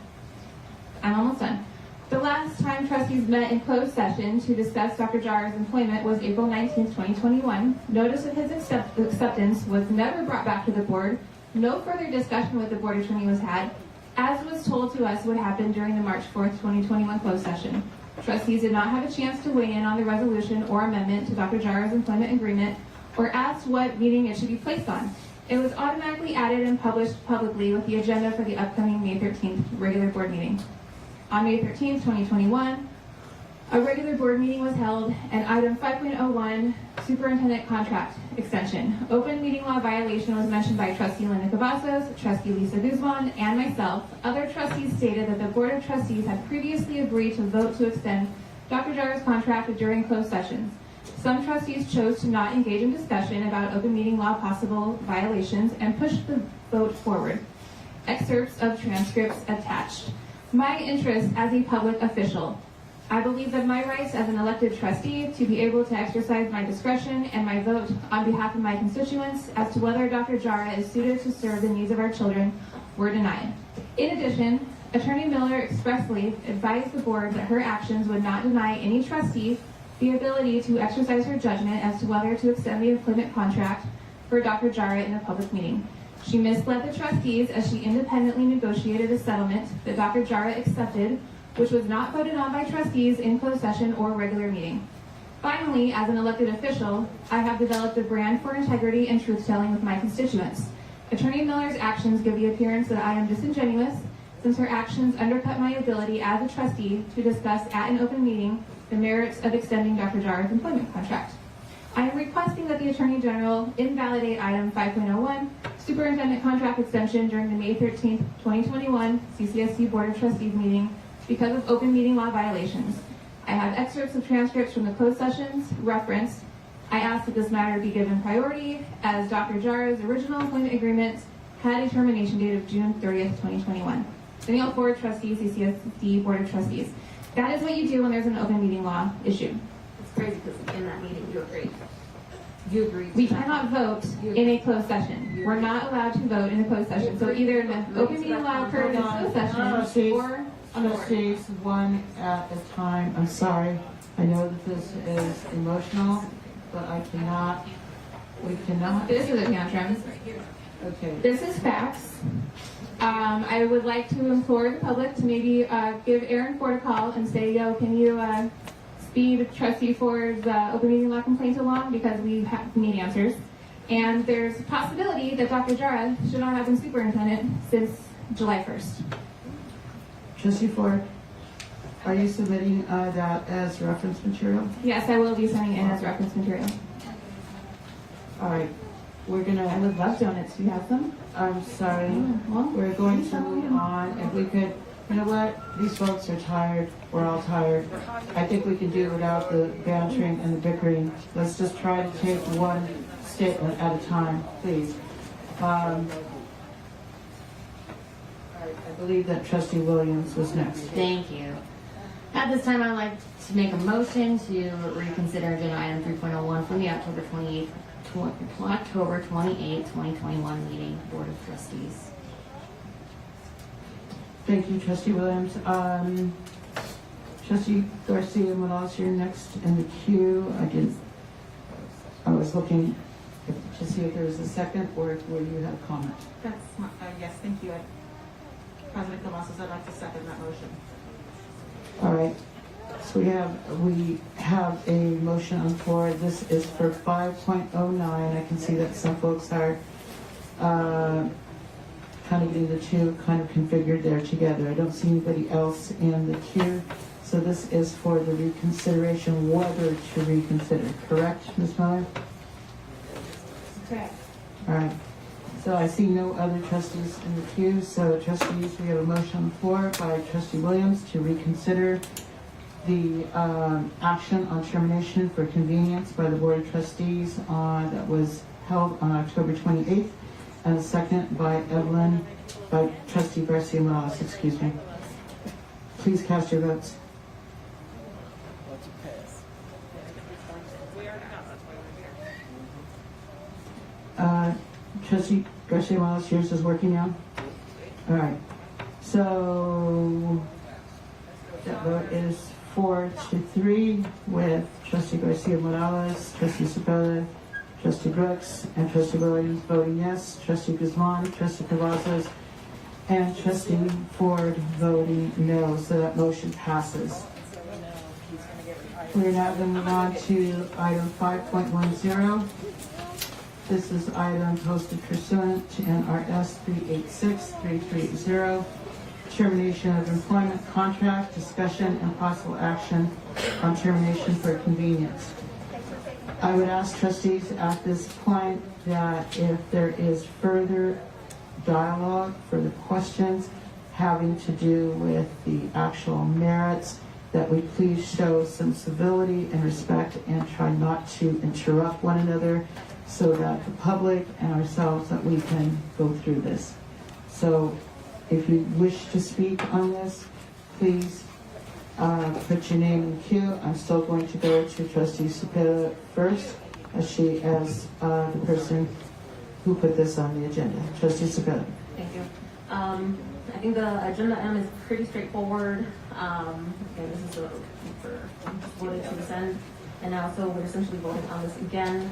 I'm almost done. The last time trustees met in closed session to discuss Dr. Jara's employment was April 19th, 2021. Notice of his acceptance was never brought back to the board. No further discussion with the board attorney was had, as was told to us would happen during the March 4th, 2021 closed session. Trustees did not have a chance to weigh in on the resolution or amendment to Dr. Jara's employment agreement or asked what meeting it should be placed on. It was automatically added and published publicly with the agenda for the upcoming May 13th regular board meeting. On May 13th, 2021, a regular board meeting was held, and item 5.01, superintendent contract extension. Open meeting law violation was mentioned by Trustee Linda Cavazos, Trustee Lisa Guzman, and myself. Other trustees stated that the Board of Trustees had previously agreed to vote to extend Dr. Jara's contract during closed sessions. Some trustees chose to not engage in discussion about open meeting law possible violations and pushed the vote forward. Excerpts of transcripts attached. My interest as a public official. I believe that my rights as an elected trustee to be able to exercise my discretion and my vote on behalf of my constituents as to whether Dr. Jara is suited to serve the needs of our children were denied. In addition, Attorney Miller expressly advised the board that her actions would not deny any trustee the ability to exercise her judgment as to whether to extend the employment contract for Dr. Jara in a public meeting. She misled the trustees as she independently negotiated a settlement that Dr. Jara accepted, which was not voted on by trustees in closed session or regular meeting. Finally, as an elected official, I have developed a brand for integrity and truth-telling with my constituents. Attorney Miller's actions give the appearance that I am disingenuous, since her actions undercut my ability as a trustee to discuss at an open meeting the merits of extending Dr. Jara's employment contract. I am requesting that the Attorney General invalidate item 5.01, superintendent contract extension during the May 13th, 2021 CCSD Board of Trustees meeting because of open meeting law violations. I have excerpts of transcripts from the closed sessions referenced. I ask that this matter be given priority as Dr. Jara's original employment agreement had a termination date of June 30th, 2021. Danielle Ford, trustee, CCSD Board of Trustees. That is what you do when there's an open meeting law issue. It's crazy because in that meeting you agreed. You agreed. We cannot vote in a closed session. We're not allowed to vote in a closed session. So either an open meeting law occurs in a closed session or on the board. Trustees, one at a time. I'm sorry. I know that this is emotional, but we cannot. This is a tantrum. Okay. This is facts. I would like to implore the public to maybe give Aaron Ford a call and say, yo, can you speed Trustee Ford's open meeting law complaint along because we need answers. And there's a possibility that Dr. Jara should not have been superintendent since July 1st. Trustee Ford, are you submitting that as reference material? Yes, I will be sending it as reference material. All right. I would love donuts. Do you have some? I'm sorry. Well, We're going to move on. If we could, you know what? These folks are tired. We're all tired. I think we can do without the bantering and the bickering. Let's just try to take one statement at a time, please. I believe that Trustee Williams was next. Thank you. At this time, I'd like to make a motion to reconsider agenda item 3.01 from the October 28, 2021 meeting, Board of Trustees. Thank you, Trustee Williams. Trustee Garcia Morales, you're next in the queue. I was looking to see if there was a second or if you had a comment. Yes, thank you. President Cavazos, I'd like to second that motion. All right. So we have a motion on the floor. This is for 5.09. I can see that some folks are kind of getting the two kind of configured there together. I don't see anybody else in the queue. So this is for the reconsideration, whether to reconsider. Correct, Ms. Miller? Correct. All right. So I see no other trustees in the queue. So trustees, we have a motion on the floor by Trustee Williams to reconsider the action on termination for convenience by the Board of Trustees that was held on October 28th, and a second by Trustee Garcia Morales, excuse me. Please cast your votes. Trustee Garcia Morales, yours is working now? All right. So that vote is 4-3 with Trustee Garcia Morales, Trustee Cepeda, Trustee Brooks, and Trustee Williams voting yes, Trustee Guzman, Trustee Cavazos, and Trustee Ford voting no. So that motion passes. We're now going to move on to item 5.10. This is item posted pursuant to NRS 386-330, termination of employment contract, discussion and possible action on termination for convenience. I would ask trustees at this point that if there is further dialogue, further questions having to do with the actual merits, that we please show some civility and respect and try not to interrupt one another, so that the public and ourselves, that we can go through this. So if you wish to speak on this, please put your name in the queue. I'm still going to go to Trustee Cepeda first, as the person who put this on the agenda. Trustee Cepeda. Thank you. I think the agenda item is pretty straightforward. And this is for voting to descend. And now, so we're essentially voting on this again.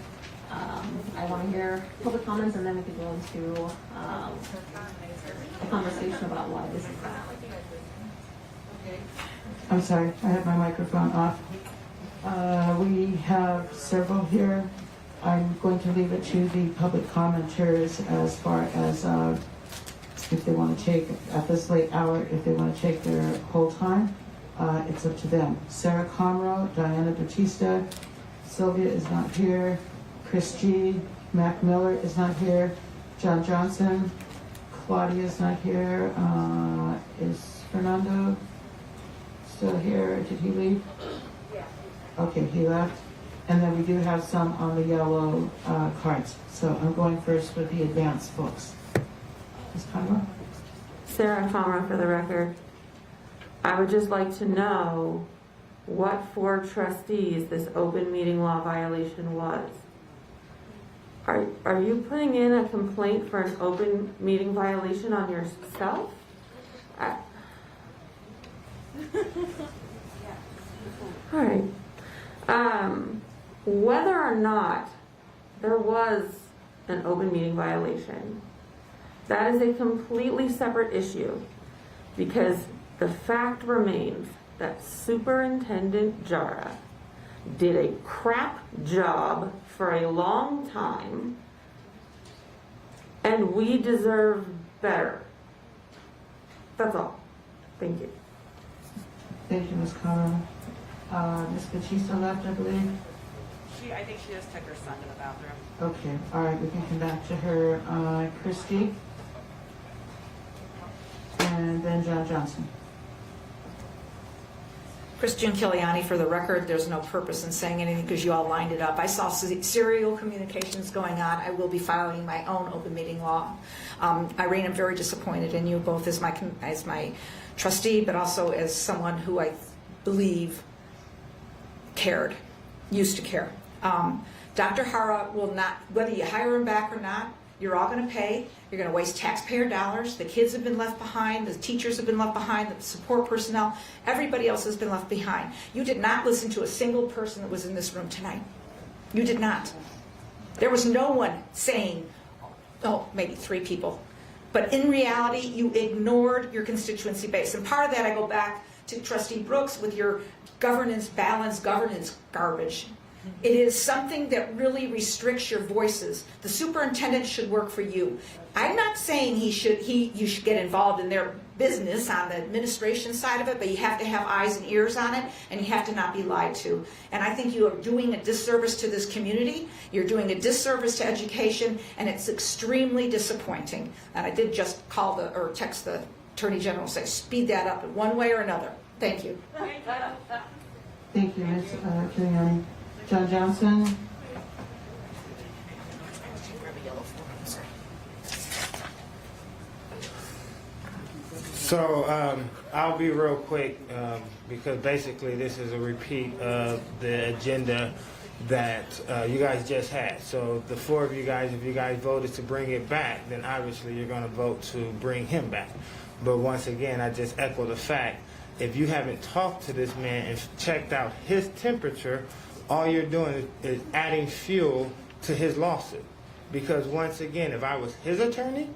I want to hear public comments, and then we could go into a conversation about why this is bad. I'm sorry, I have my microphone off. We have several here. I'm going to leave it to the public commenters as far as if they want to take, at this late hour, if they want to take their whole time. It's up to them. Sarah Comro, Diana Batista, Sylvia is not here, Chris G, Mac Miller is not here, John Johnson, Claudia is not here. Is Fernando still here? Did he leave? Yeah. Okay, he left. And then we do have some on the yellow cards. So I'm going first with the advanced folks. Ms. Conroe? Sarah Comra for the record. I would just like to know what 4 trustees this open meeting law violation was. Are you putting in a complaint for an open meeting violation on yourself? All right. Whether or not there was an open meeting violation, that is a completely separate issue, because the fact remains that Superintendent Jara did a crap job for a long time, and we deserve better. That's all. Thank you. Thank you, Ms. Conroe. Ms. Batista left, I believe. I think she just took her son to the bathroom. Okay, all right, we can come back to her. Christy? And then John Johnson. Christian Kiliani, for the record, there's no purpose in saying anything because you all lined it up. I saw serial communications going on. I will be filing my own open meeting law. Irene, I'm very disappointed in you, both as my trustee, but also as someone who I believe cared, used to care. Dr. Jara will not, whether you hire him back or not, you're all going to pay. You're going to waste taxpayer dollars. The kids have been left behind. The teachers have been left behind. The support personnel. Everybody else has been left behind. You did not listen to a single person that was in this room tonight. You did not. There was no one saying, oh, maybe 3 people. But in reality, you ignored your constituency base. And part of that, I go back to Trustee Brooks with your balanced governance garbage. It is something that really restricts your voices. The superintendent should work for you. I'm not saying you should get involved in their business on the administration side of it, but you have to have eyes and ears on it, and you have to not be lied to. And I think you are doing a disservice to this community. You're doing a disservice to education, and it's extremely disappointing. And I did just text the Attorney General and say, speed that up in one way or another. Thank you. Thank you, Ms. Kiliani. John Johnson. So I'll be real quick because basically this is a repeat of the agenda that you guys just had. So the 4 of you guys, if you guys voted to bring it back, then obviously you're going to vote to bring him back. But once again, I just echo the fact, if you haven't talked to this man and checked out his temperature, all you're doing is adding fuel to his lawsuit. Because once again, if I was his attorney,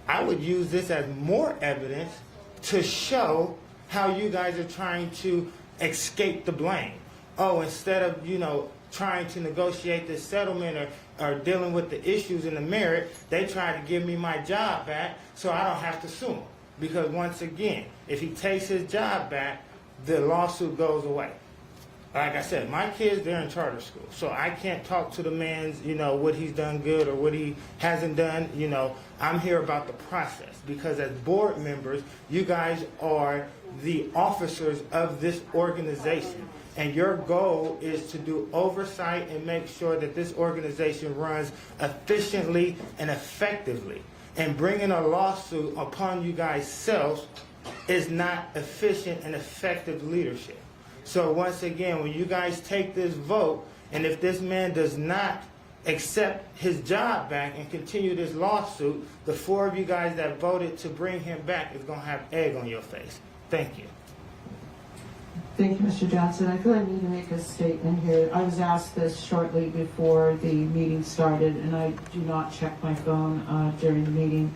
I would use this as more evidence to show how you guys are trying to escape the blame. Oh, instead of, trying to negotiate this settlement or dealing with the issues in the merit, they try to give me my job back so I don't have to sue him. Because once again, if he takes his job back, the lawsuit goes away. Like I said, my kids, they're in charter school, so I can't talk to the man's, what he's done good or what he hasn't done. I'm here about the process, because as board members, you guys are the officers of this organization, and your goal is to do oversight and make sure that this organization runs efficiently and effectively. And bringing a lawsuit upon you guys selves is not efficient and effective leadership. So once again, when you guys take this vote, and if this man does not accept his job back and continue this lawsuit, the 4 of you guys that voted to bring him back is going to have egg on your face. Thank you. Thank you, Mr. Johnson. I feel I need to make a statement here. I was asked this shortly before the meeting started, and I do not check my phone during the meeting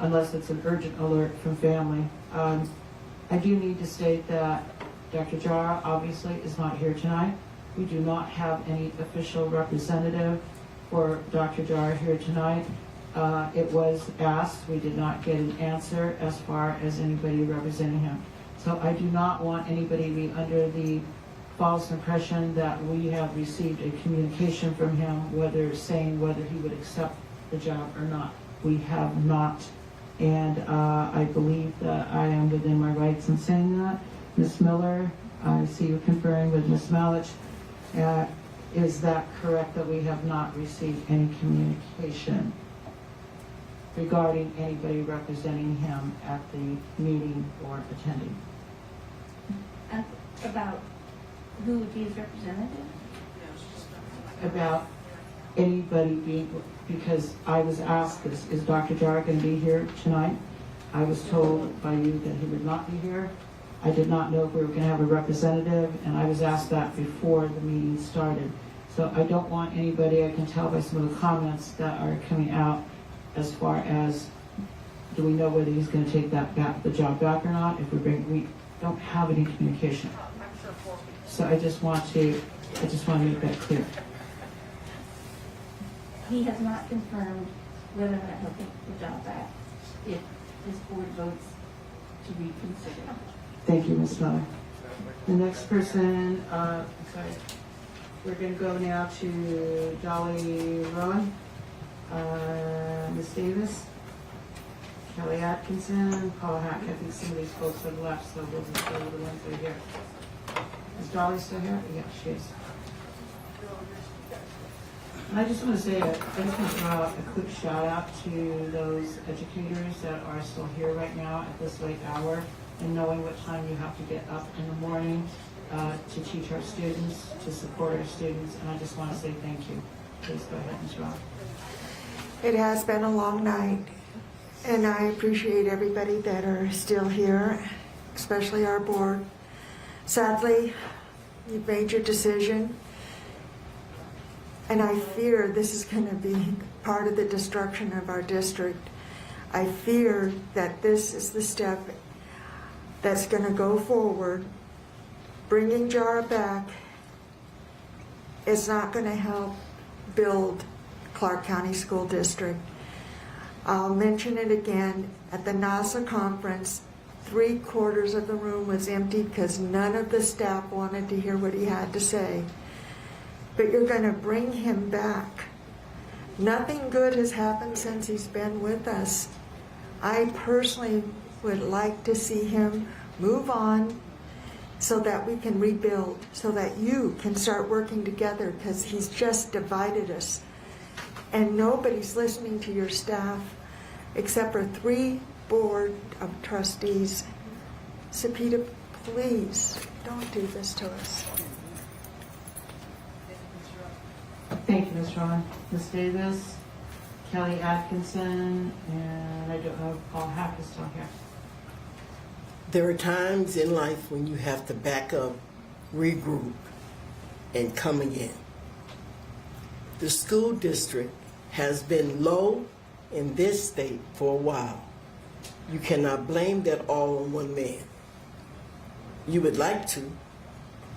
unless it's an urgent alert from family. I do need to state that Dr. Jara obviously is not here tonight. We do not have any official representative for Dr. Jara here tonight. It was asked, we did not get an answer as far as anybody representing him. So I do not want anybody to be under the false impression that we have received a communication from him, saying whether he would accept the job or not. We have not. And I believe that I am within my rights in saying that. Ms. Miller, I see you conferring with Ms. Malich. Is that correct, that we have not received any communication regarding anybody representing him at the meeting or attending? About who would be his representative? About anybody being, because I was asked this, is Dr. Jara going to be here tonight? I was told by you that he would not be here. I did not know if we were going to have a representative, and I was asked that before the meeting started. So I don't want anybody, I can tell by some of the comments that are coming out, as far as, do we know whether he's going to take the job back or not? If we don't have any communication. So I just want to make that clear. He has not confirmed whether or not he'll take the job back if this board votes to reconsider. Thank you, Ms. Miller. The next person, we're going to go now to Dolly Rowan, Ms. Davis, Kelly Atkinson, Paul Hack. I think some of these folks have left, so we'll just go to the ones that are here. Is Dolly still here? Yeah, she is. And I just want to say, I just want to throw out a quick shout out to those educators that are still here right now at this late hour, and knowing what time you have to get up in the morning to teach our students, to support our students, and I just want to say thank you. Please go ahead, Ms. Rob. It has been a long night, and I appreciate everybody that are still here, especially our board. Sadly, you've made your decision, and I fear this is going to be part of the destruction of our district. I fear that this is the step that's going to go forward. Bringing Jara back is not going to help build Clark County School District. I'll mention it again. At the NASA conference, 3/4 of the room was empty because none of the staff wanted to hear what he had to say. But you're going to bring him back. Nothing good has happened since he's been with us. I personally would like to see him move on so that we can rebuild, so that you can start working together, because he's just divided us. And nobody's listening to your staff except for 3 board of trustees. Sapita, please don't do this to us. Thank you, Ms. Ron. Ms. Davis, Kelly Atkinson, and I don't know if Paul Hack is still here. There are times in life when you have to back up, regroup, and come again. The school district has been low in this state for a while. You cannot blame that all on one man. You would like to.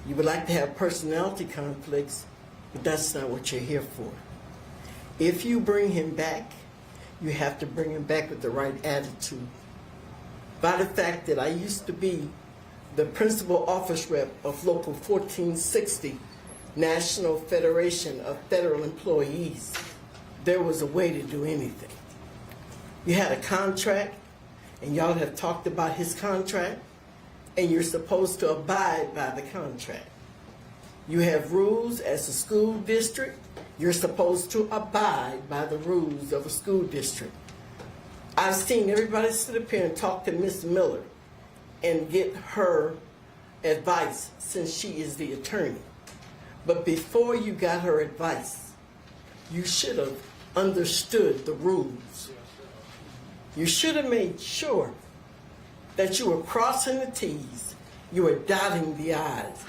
You would like to have personality conflicts, but that's not what you're here for. If you bring him back, you have to bring him back with the right attitude. By the fact that I used to be the principal office rep of Local 1460, National Federation of Federal Employees, there was a way to do anything. You had a contract, and y'all have talked about his contract, and you're supposed to abide by the contract. You have rules as a school district. You're supposed to abide by the rules of a school district. I've seen everybody sit up here and talk to Ms. Miller and get her advice since she is the attorney. But before you got her advice, you should have understood the rules. You should have made sure that you were crossing the T's, you were dotting the I's,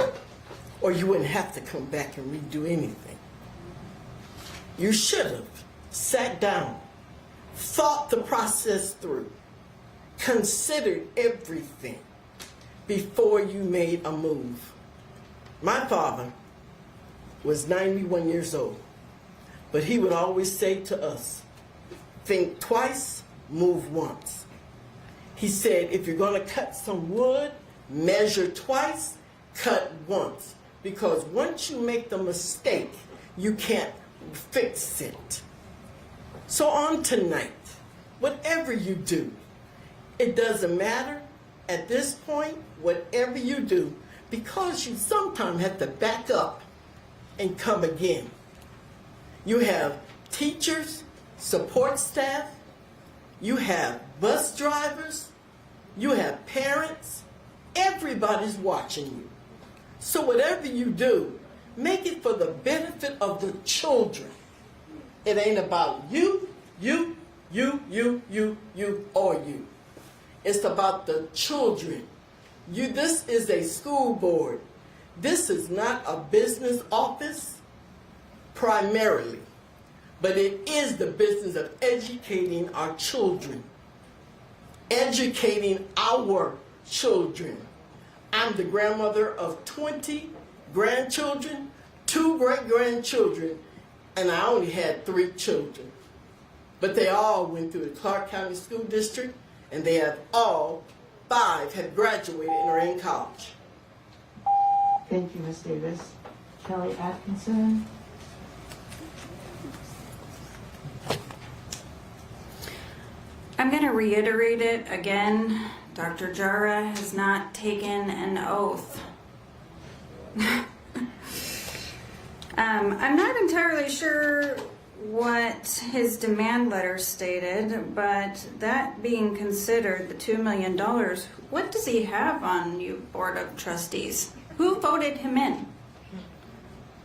or you wouldn't have to come back and redo anything. You should have sat down, thought the process through, considered everything before you made a move. My father was 91 years old. But he would always say to us, think twice, move once. He said, if you're going to cut some wood, measure twice, cut once. Because once you make the mistake, you can't fix it. So on tonight, whatever you do, it doesn't matter at this point, whatever you do, because you sometimes have to back up and come again. You have teachers, support staff, you have bus drivers, you have parents, everybody's watching you. So whatever you do, make it for the benefit of the children. It ain't about you, or you. It's about the children. This is a school board. This is not a business office primarily, but it is the business of educating our children. Educating our children. I'm the grandmother of 20 grandchildren, 2 great-grandchildren, and I only had 3 children. But they all went through the Clark County School District, and they have all 5 have graduated and are in college. Thank you, Ms. Davis. Kelly Atkinson. I'm going to reiterate it again. Dr. Jara has not taken an oath. I'm not entirely sure what his demand letter stated, but that being considered, the $2 million, what does he have on you, Board of Trustees? Who voted him in?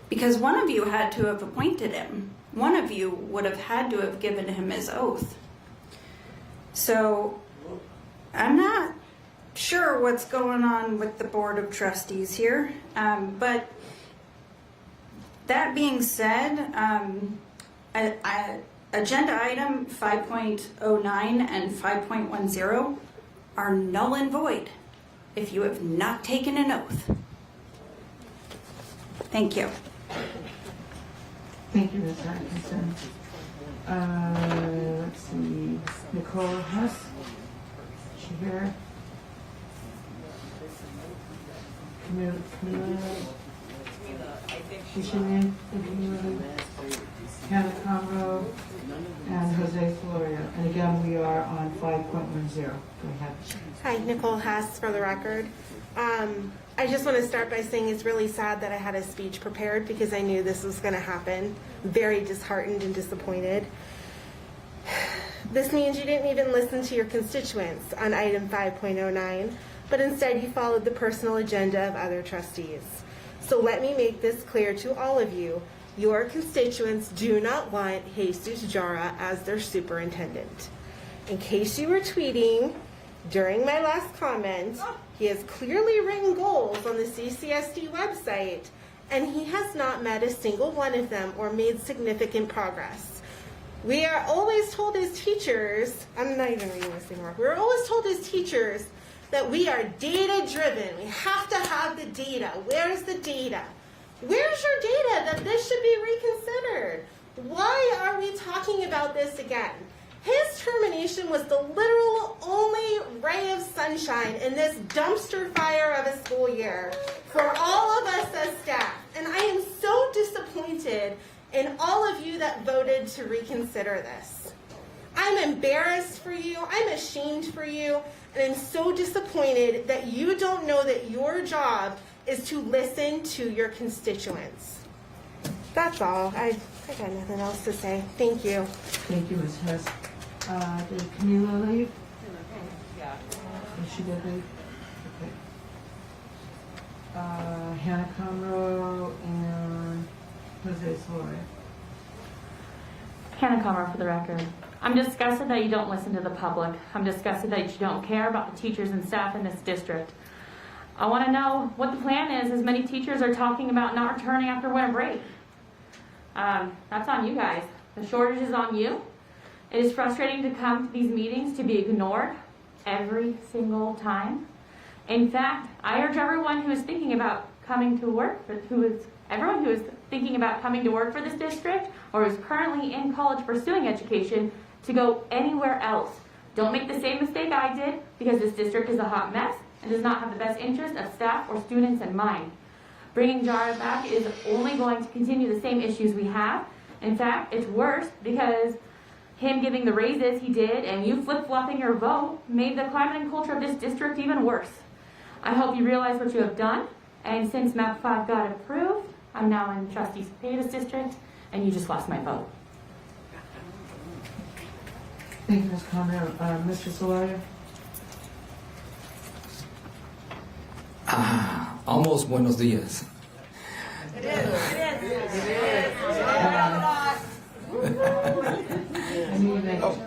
Because one of you had to have appointed him. One of you would have had to have given him his oath. So I'm not sure what's going on with the Board of Trustees here, but that being said, agenda item 5.09 and 5.10 are null and void if you have not taken an oath. Thank you. Thank you, Ms. Atkinson. Let's see, Nicole Hess, is she here? Camila, she's in, Hannah Conroe, and Jose Florio. And again, we are on 5.10. Go ahead. Hi, Nicole Hess for the record. I just want to start by saying it's really sad that I had a speech prepared because I knew this was going to happen. Very disheartened and disappointed. This means you didn't even listen to your constituents on item 5.09, but instead you followed the personal agenda of other trustees. So let me make this clear to all of you. Your constituents do not want Jesus Jara as their superintendent. In case you were tweeting, during my last comment, he has clearly written goals on the CCSD website, and he has not met a single one of them or made significant progress. We are always told as teachers, I'm not even reading this anymore, we're always told as teachers that we are data-driven. We have to have the data. Where's the data? Where's your data that this should be reconsidered? Why are we talking about this again? His termination was the literal only ray of sunshine in this dumpster fire of a school year for all of us as staff. And I am so disappointed in all of you that voted to reconsider this. I'm embarrassed for you, I'm ashamed for you, and I'm so disappointed that you don't know that your job is to listen to your constituents. That's all. I got nothing else to say. Thank you. Thank you, Ms. Hess. Did Camila leave? Yeah. Did she did leave? Okay. Hannah Conroe and Jose Florio. Hannah Comer for the record. I'm disgusted that you don't listen to the public. I'm disgusted that you don't care about the teachers and staff in this district. I want to know what the plan is, as many teachers are talking about not returning after winter break. That's on you guys. The shortage is on you. It is frustrating to come to these meetings to be ignored every single time. In fact, I urge everyone who is thinking about coming to work, everyone who is thinking about coming to work for this district or is currently in college pursuing education to go anywhere else. Don't make the same mistake I did, because this district is a hot mess and does not have the best interest of staff or students in mind. Bringing Jara back is only going to continue the same issues we have. In fact, it's worse because him giving the raises he did and you flip-flopping your vote made the climate and culture of this district even worse. I hope you realize what you have done, and since MAP 5 got approved, I'm now in Trustee Cepeda's district, and you just lost my vote. Thank you, Ms. Conrad. Mr. Solario? Almost buenos días. It is.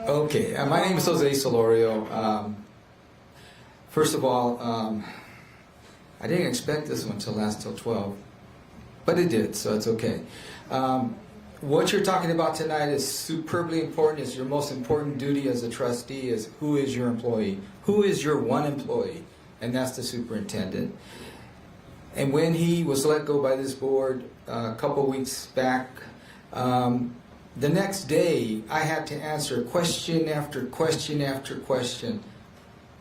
Okay, my name is Jose Solorio. First of all, I didn't expect this one to last till 12, but it did, so it's okay. What you're talking about tonight is superbly important. It's your most important duty as a trustee is who is your employee? Who is your one employee? And that's the superintendent. And when he was let go by this board a couple weeks back, the next day I had to answer question after question after question.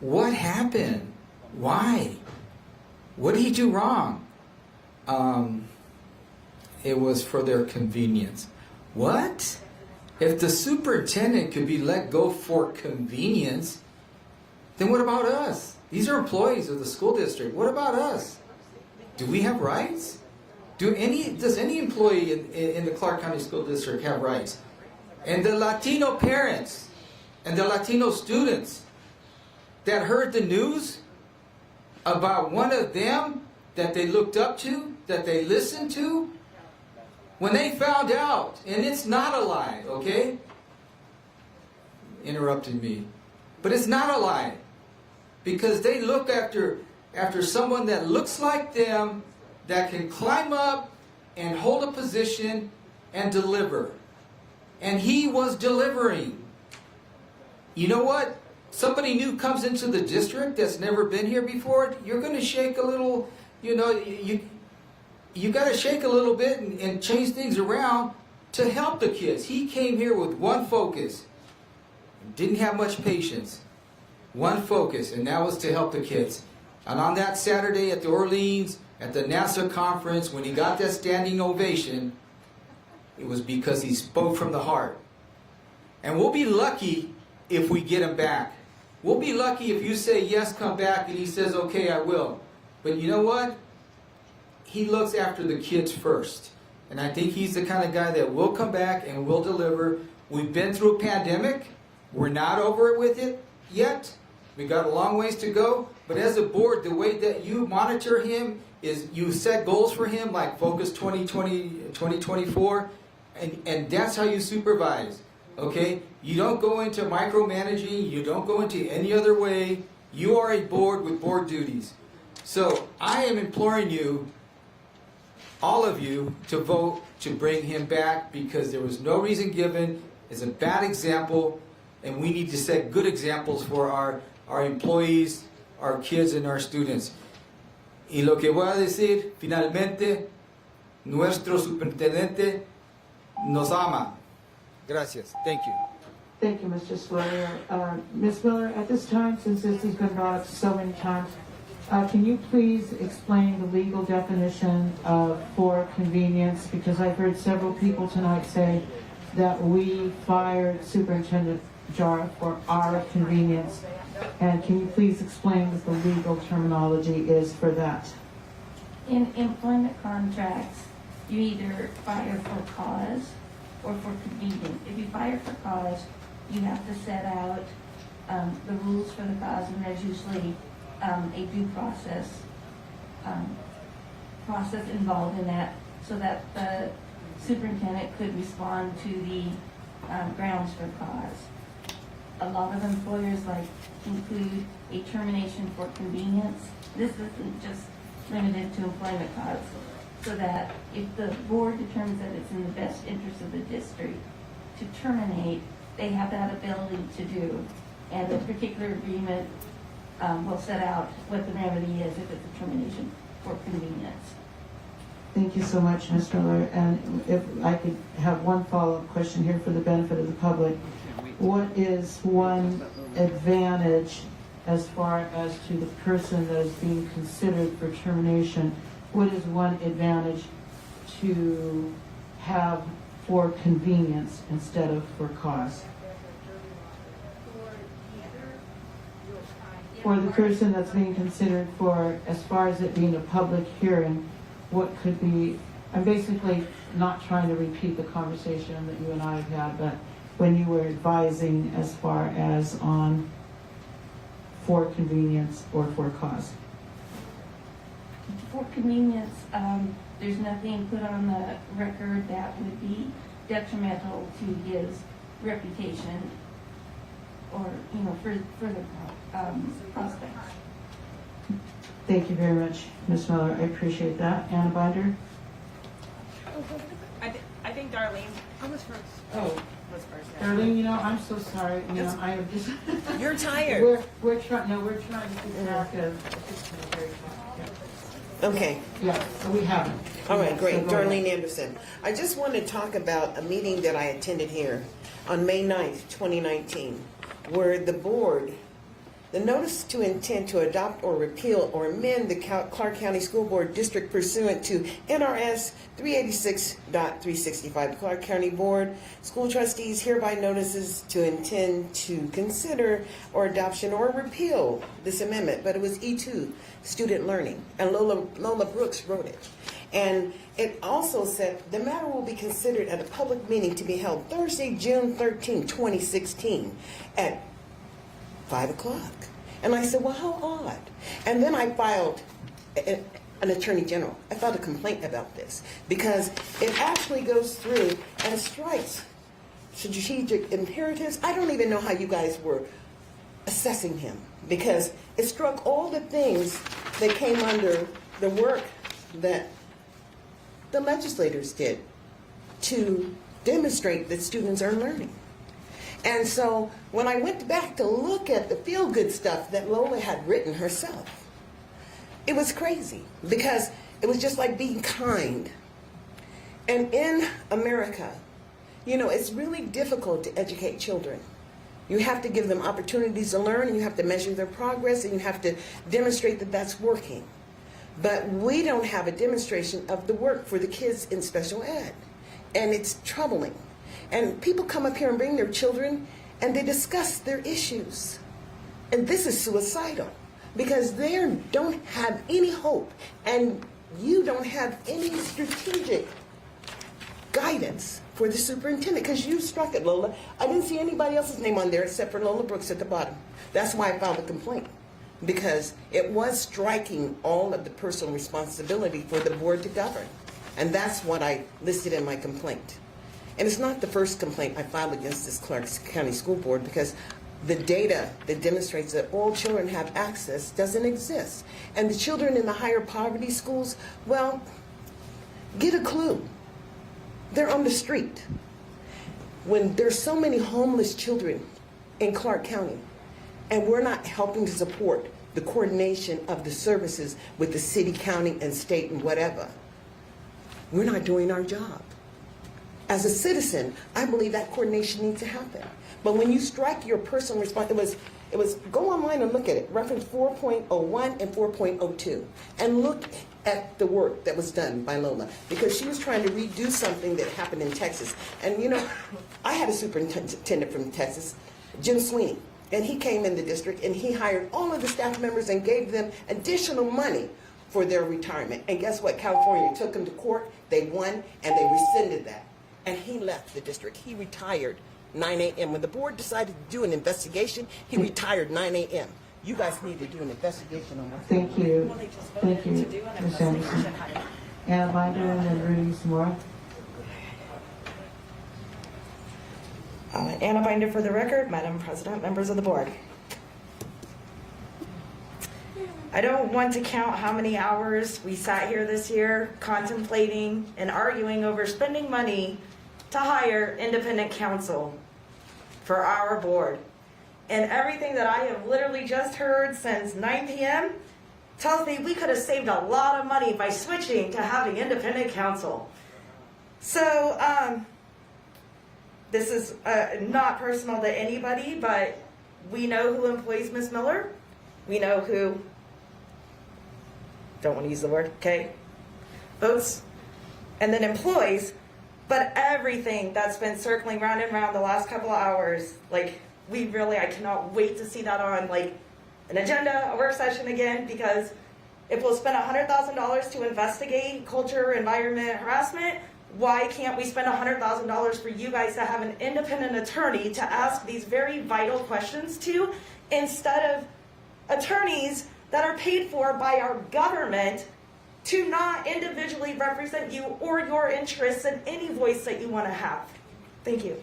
What happened? Why? What did he do wrong? It was for their convenience. What? If the superintendent could be let go for convenience, then what about us? These are employees of the school district. What about us? Do we have rights? Does any employee in the Clark County School District have rights? And the Latino parents and the Latino students that heard the news about one of them that they looked up to, that they listened to, when they found out, and it's not a lie, okay? Interrupted me. But it's not a lie. Because they look after someone that looks like them, that can climb up and hold a position and deliver. And he was delivering. You know what? Somebody new comes into the district that's never been here before, you're going to shake a little, you got to shake a little bit and change things around to help the kids. He came here with one focus. Didn't have much patience. One focus, and that was to help the kids. And on that Saturday at the Orleans, at the NASA conference, when he got that standing ovation, it was because he spoke from the heart. And we'll be lucky if we get him back. We'll be lucky if you say, yes, come back, and he says, okay, I will. But you know what? He looks after the kids first. And I think he's the kind of guy that will come back and will deliver. We've been through a pandemic. We're not over it with it yet. We got a long ways to go. But as a board, the way that you monitor him is you set goals for him, like Focus 2020, 2024, and that's how you supervise. Okay? You don't go into micromanaging. You don't go into any other way. You are a board with board duties. So I am imploring you, all of you, to vote to bring him back because there was no reason given. It's a bad example, and we need to set good examples for our employees, our kids, and our students. Y lo que voy a decir, finalmente, nuestro superintendente nos ama. Gracias. Thank you. Thank you, Mr. Solario. Ms. Miller, at this time, since this has been brought up so many times, can you please explain the legal definition of for convenience? Because I've heard several people tonight say that we fired Superintendent Jara for our convenience. And can you please explain what the legal terminology is for that? In employment contracts, you either fire for cause or for convenience. If you fire for cause, you have to set out the rules for the cause, and there's usually a due process involved in that, so that the superintendent could respond to the grounds for cause. A lot of employers include a termination for convenience. This isn't just limited to employment cause, so that if the board determines that it's in the best interest of the district to terminate, they have that ability to do. And the particular agreement will set out what the remedy is if it's a termination for convenience. Thank you so much, Ms. Miller. And if I could have one follow-up question here for the benefit of the public. What is one advantage as far as to the person that is being considered for termination? What is one advantage to have for convenience instead of for cost? For the person that's being considered for, as far as it being a public hearing, what could be, I'm basically not trying to repeat the conversation that you and I have had, but when you were advising as far as on for convenience or for cost. For convenience, there's nothing put on the record that would be detrimental to his reputation or, for the prospects. Thank you very much, Ms. Miller. I appreciate that. Anna Binder? I think Darlene. I was first. Oh. Was first. Darlene, I'm so sorry. I am just. You're tired. We're trying to keep track of. Okay. Yeah, so we haven't. All right, great. So go ahead. Darlene Anderson. I just want to talk about a meeting that I attended here on May 9th, 2019, where the board, the notice to intent to adopt or repeal or amend the Clark County School Board District pursuant to NRS 386.365. Clark County Board School Trustees hereby notices to intend to consider or adoption or repeal this amendment, but it was E2, student learning, and Lola Brooks wrote it. And it also said the matter will be considered at a public meeting to be held Thursday, June 13, 2016 at 5 o'clock. And I said, well, how odd. And then I filed an attorney general. I filed a complaint about this because it actually goes through and strikes strategic imperatives. I don't even know how you guys were assessing him because it struck all the things that came under the work that the legislators did to demonstrate that students are learning. And so when I went back to look at the feel-good stuff that Lola had written herself, it was crazy because it was just like being kind. And in America, it's really difficult to educate children. You have to give them opportunities to learn, and you have to measure their progress, and you have to demonstrate that that's working. But we don't have a demonstration of the work for the kids in special ed. And it's troubling. And people come up here and bring their children and they discuss their issues. And this is suicidal because they don't have any hope and you don't have any strategic guidance for the superintendent because you struck it, Lola. I didn't see anybody else's name on there except for Lola Brooks at the bottom. That's why I filed a complaint because it was striking all of the personal responsibility for the board to govern. And that's what I listed in my complaint. And it's not the first complaint I filed against this Clark County School Board because the data that demonstrates that all children have access doesn't exist. And the children in the higher poverty schools, well, get a clue. They're on the street. When there's so many homeless children in Clark County, and we're not helping to support the coordination of the services with the city, county, and state and whatever, we're not doing our job. As a citizen, I believe that coordination needs to happen. But when you strike your personal responsibility, it was go online and look at it, reference 4.01 and 4.02, and look at the work that was done by Lola, because she was trying to redo something that happened in Texas. And I had a superintendent from Texas, Jim Sweeney, and he came in the district and he hired all of the staff members and gave them additional money for their retirement. And guess what? California took him to court, they won, and they rescinded that. And he left the district. He retired 9 a.m. When the board decided to do an investigation, he retired 9 a.m. You guys need to do an investigation on what's Thank you. Thank you, Ms. Anderson. Anna Binder and then Rudy Zamora. Anna Binder for the record, Madam President, members of the board. I don't want to count how many hours we sat here this year contemplating and arguing over spending money to hire independent counsel for our board. And everything that I have literally just heard since 9 p.m. tells me we could have saved a lot of money by switching to having independent counsel. So, this is not personal to anybody, but we know who employs Miss Miller. We know who, don't want to use the word, okay, votes, and then employs, but everything that's been circling round and round the last couple of hours, like, I cannot wait to see that on, like, an agenda, a work session again, because if we'll spend $100,000 to investigate culture, environment, harassment, why can't we spend $100,000 for you guys to have an independent attorney to ask these very vital questions to, instead of attorneys that are paid for by our government to not individually represent you or your interests in any voice that you want to have? Thank you.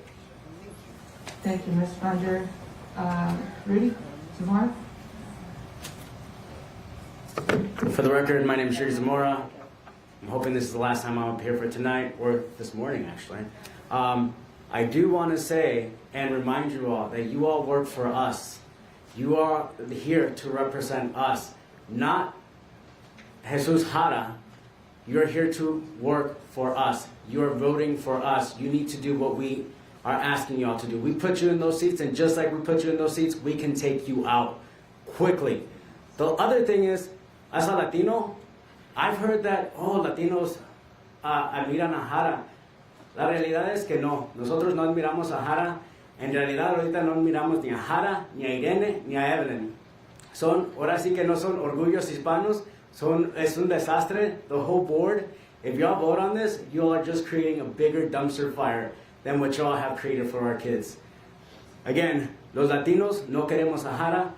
Thank you, Ms. Funder. Rudy, Zamora? For the record, my name is Rudy Zamora. I'm hoping this is the last time I'm up here for tonight, or this morning actually. I do want to say and remind you all that you all work for us. You are here to represent us, not Jesus Jara. You're here to work for us. You're voting for us. You need to do what we are asking y'all to do. We put you in those seats, and just like we put you in those seats, we can take you out quickly. The other thing is, as a Latino, I've heard that, Latinos admiran a Jara. La realidad es que no. Nosotros no admiramos a Jara. En realidad, ahorita no admiramos ni a Jara, ni a Irene, ni a Evelyn. Ahora sí que no son orgullos hispanos. Es un desastre, the whole board. If y'all vote on this, you are just creating a bigger dumpster fire than what y'all have created for our kids. Again, los Latinos no queremos a Jara.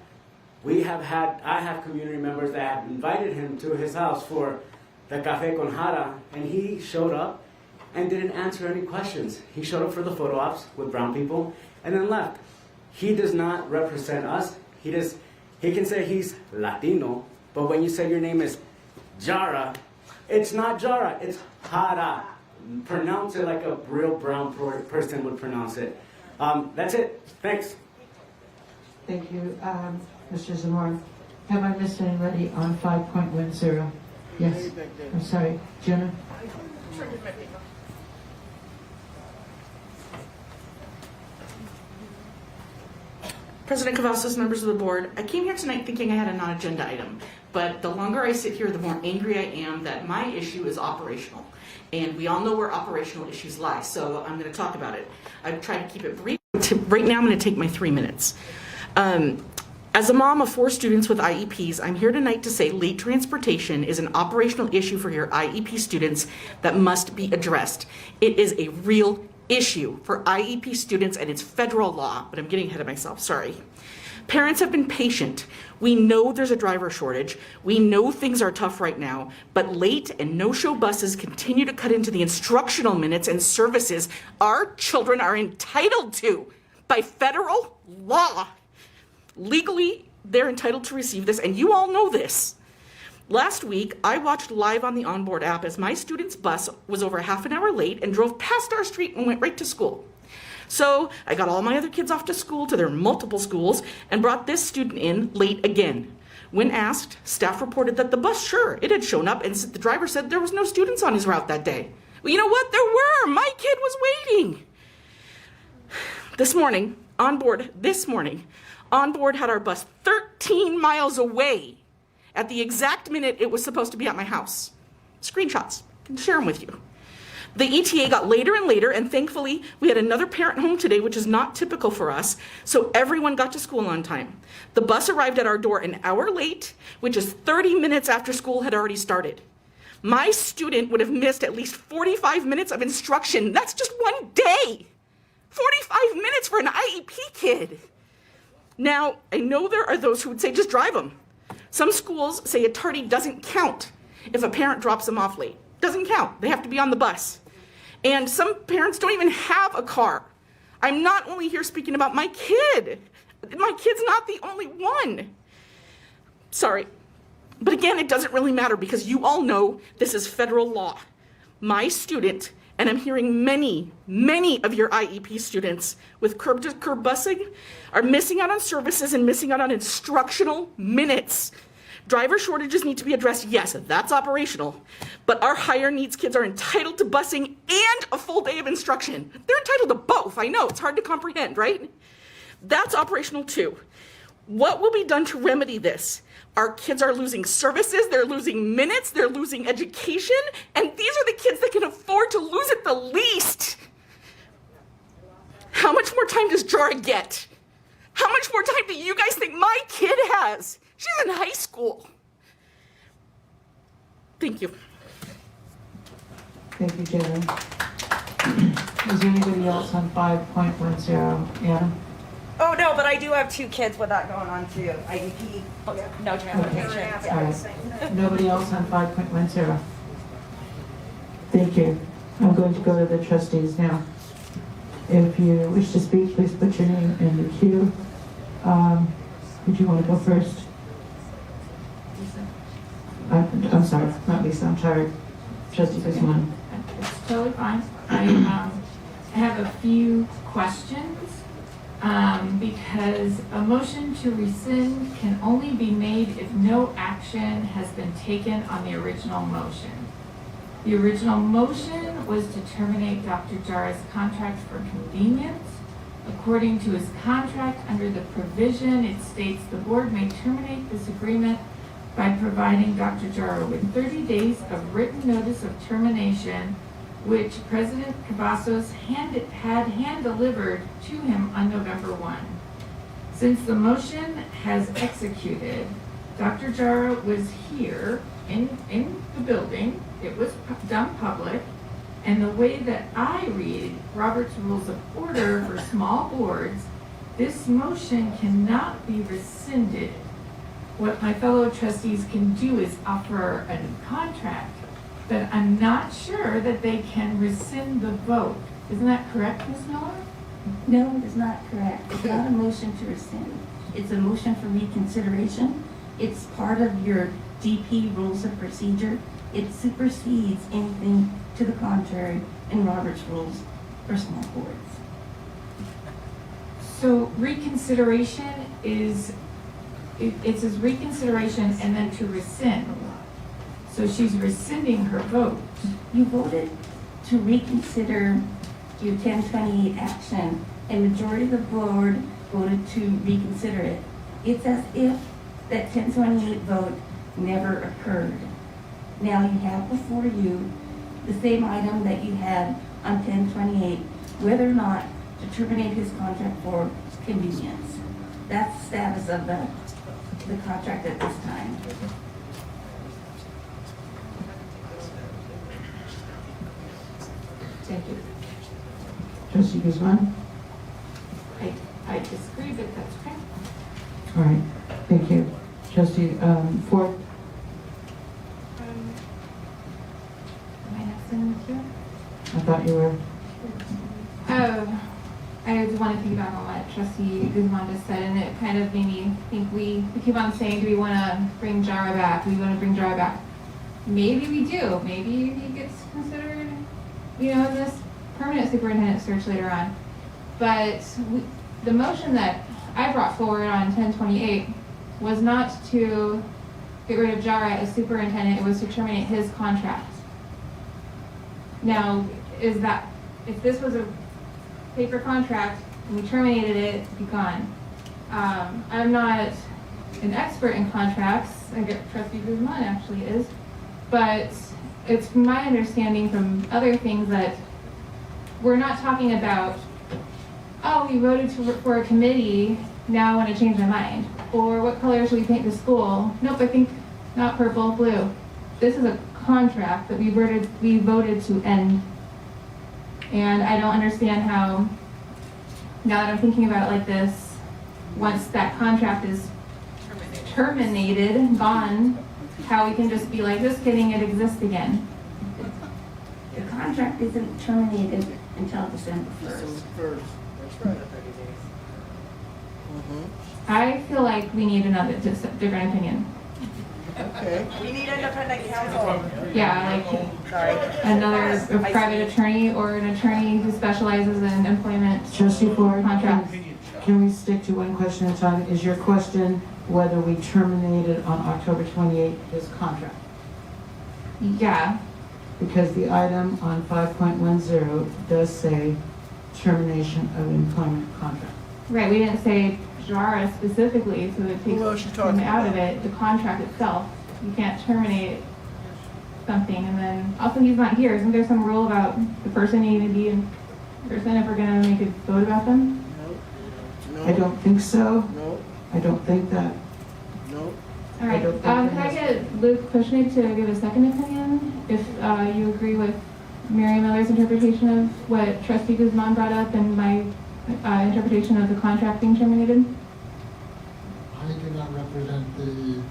I have community members that have invited him to his house for the Café con Jara, and he showed up and didn't answer any questions. He showed up for the photo ops with brown people and then left. He does not represent us. He can say he's Latino, but when you say your name is Jara, it's not Jara, it's Jara. Pronounce it like a real brown person would pronounce it. That's it. Thanks. Thank you, Mr. Zamora. Have I missed anybody on 5.10? Yes. I'm sorry, Jenna. President Cavazos, members of the board, I came here tonight thinking I had a non-agenda item, but the longer I sit here, the more angry I am that my issue is operational. And we all know where operational issues lie, so I'm going to talk about it. I've tried to keep it brief. Right now I'm going to take my 3 minutes. As a mom of 4 students with IEPs, I'm here tonight to say late transportation is an operational issue for your IEP students that must be addressed. It is a real issue for IEP students and it's federal law, but I'm getting ahead of myself, sorry. Parents have been patient. We know there's a driver shortage. We know things are tough right now, but late and no-show buses continue to cut into the instructional minutes and services our children are entitled to by federal law. Legally, they're entitled to receive this, and you all know this. Last week, I watched live on the onboard app as my student's bus was over half an hour late and drove past our street and went right to school. So I got all my other kids off to school, to their multiple schools, and brought this student in late again. When asked, staff reported that the bus, sure, it had shown up, and the driver said there was no students on his route that day. Well, you know what? There were. My kid was waiting. This morning, onboard had our bus 13 miles away at the exact minute it was supposed to be at my house. Screenshots, I can share them with you. The ETA got later and later, and thankfully we had another parent home today, which is not typical for us, so everyone got to school on time. The bus arrived at our door an hour late, which is 30 minutes after school had already started. My student would have missed at least 45 minutes of instruction. That's just one day. 45 minutes for an IEP kid. Now, I know there are those who would say just drive them. Some schools say a tardy doesn't count if a parent drops them off late. Doesn't count. They have to be on the bus. And some parents don't even have a car. I'm not only here speaking about my kid. My kid's not the only one. Sorry. But again, it doesn't really matter because you all know this is federal law. My student, and I'm hearing many of your IEP students with curb-to-curb busing are missing out on services and missing out on instructional minutes Driver shortages need to be addressed. Yes, that's operational. But our higher needs kids are entitled to busing and a full day of instruction. They're entitled to both. I know, it's hard to comprehend, right? That's operational too. What will be done to remedy this? Our kids are losing services, they're losing minutes, they're losing education, and these are the kids that can afford to lose it the least. How much more time does Jara get? How much more time do you guys think my kid has? She's in high school. Thank you. Thank you, Jara. Is there anybody else on 5.10? Adam? Oh, no, but I do have 2 kids with that going on too. IEP, no transportation. All right. Nobody else on 5.10? Thank you. I'm going to go to the trustees now. If you wish to speak, please put your name in the queue. Would you want to go first? I'm sorry, not Lisa, I'm tired. Trustee Guzman. It's totally fine. I have a few questions because a motion to rescind can only be made if no action has been taken on the original motion. The original motion was to terminate Dr. Jara's contract for convenience. According to his contract, under the provision, it states the board may terminate this agreement by providing Dr. Jara with 30 days of written notice of termination, which President Cavazos had hand-delivered to him on November 1. Since the motion has executed, Dr. Jara was here in the building. It was done public, and the way that I read Robert's Rules of Order for small boards, this motion cannot be rescinded. What my fellow trustees can do is offer a new contract, but I'm not sure that they can rescind the vote. Isn't that correct, Ms. Miller? No, it is not correct. It's not a motion to rescind. It's a motion for reconsideration. It's part of your DP rules of procedure. It supersedes anything to the contrary in Robert's rules for small boards. So reconsideration is, it says reconsideration and then to rescind. So she's rescinding her vote. You voted to reconsider your 1028 action, and majority of the board voted to reconsider it. It's as if that 1028 vote never occurred. Now you have before you the same item that you had on 1028, whether or not to terminate his contract for convenience. That's the status of the contract at this time. Thank you. Trustee Guzman? I disagree, but that's okay. All right, thank you. Trustee Ford? Am I next in the queue? I thought you were. I just want to think about what Trustee Guzman just said, and it kind of made me think we keep on saying, do we want to bring Jara back? Do we want to bring Jara back? Maybe we do. Maybe he gets considered, in this permanent superintendent search later on. But the motion that I brought forward on 1028 was not to get rid of Jara as superintendent, it was to terminate his contract. Now, if this was a paper contract and we terminated it, it'd be gone. I'm not an expert in contracts. I get Trustee Guzman actually is, but it's my understanding from other things that we're not talking about, oh, we voted for a committee, now I want to change my mind. Or what color should we paint the school? Nope, I think not purple, blue. This is a contract that we voted to end. And I don't understand how, now that I'm thinking about it like this, once that contract is terminated, gone, how we can just be like, just kidding, it exists again. The contract isn't terminated until December 1st. That's right. I feel like we need another different opinion. Okay. We need independent counsel. Yeah, Sorry. another private attorney or an attorney who specializes in employment Trustee Ford, contracts. can we stick to one question at a time? Is your question whether we terminated on October 28th his contract. Yeah, Because the item on 5.10 does say termination of employment contract. right, we didn't say Jara specifically, so it takes Who else you him talking out of about? it, the contract itself. You can't terminate something and then, also he's not here, isn't there some rule about the person needing to be in person if we're gonna make a vote about them? No. I don't think so. No. I don't think that. No. All right, I don't think can there I has- get Luke Kushnick to give a second opinion? If you agree with Mary Miller's interpretation of what Trustee Guzman brought up and my interpretation of the contract being terminated? I do not represent the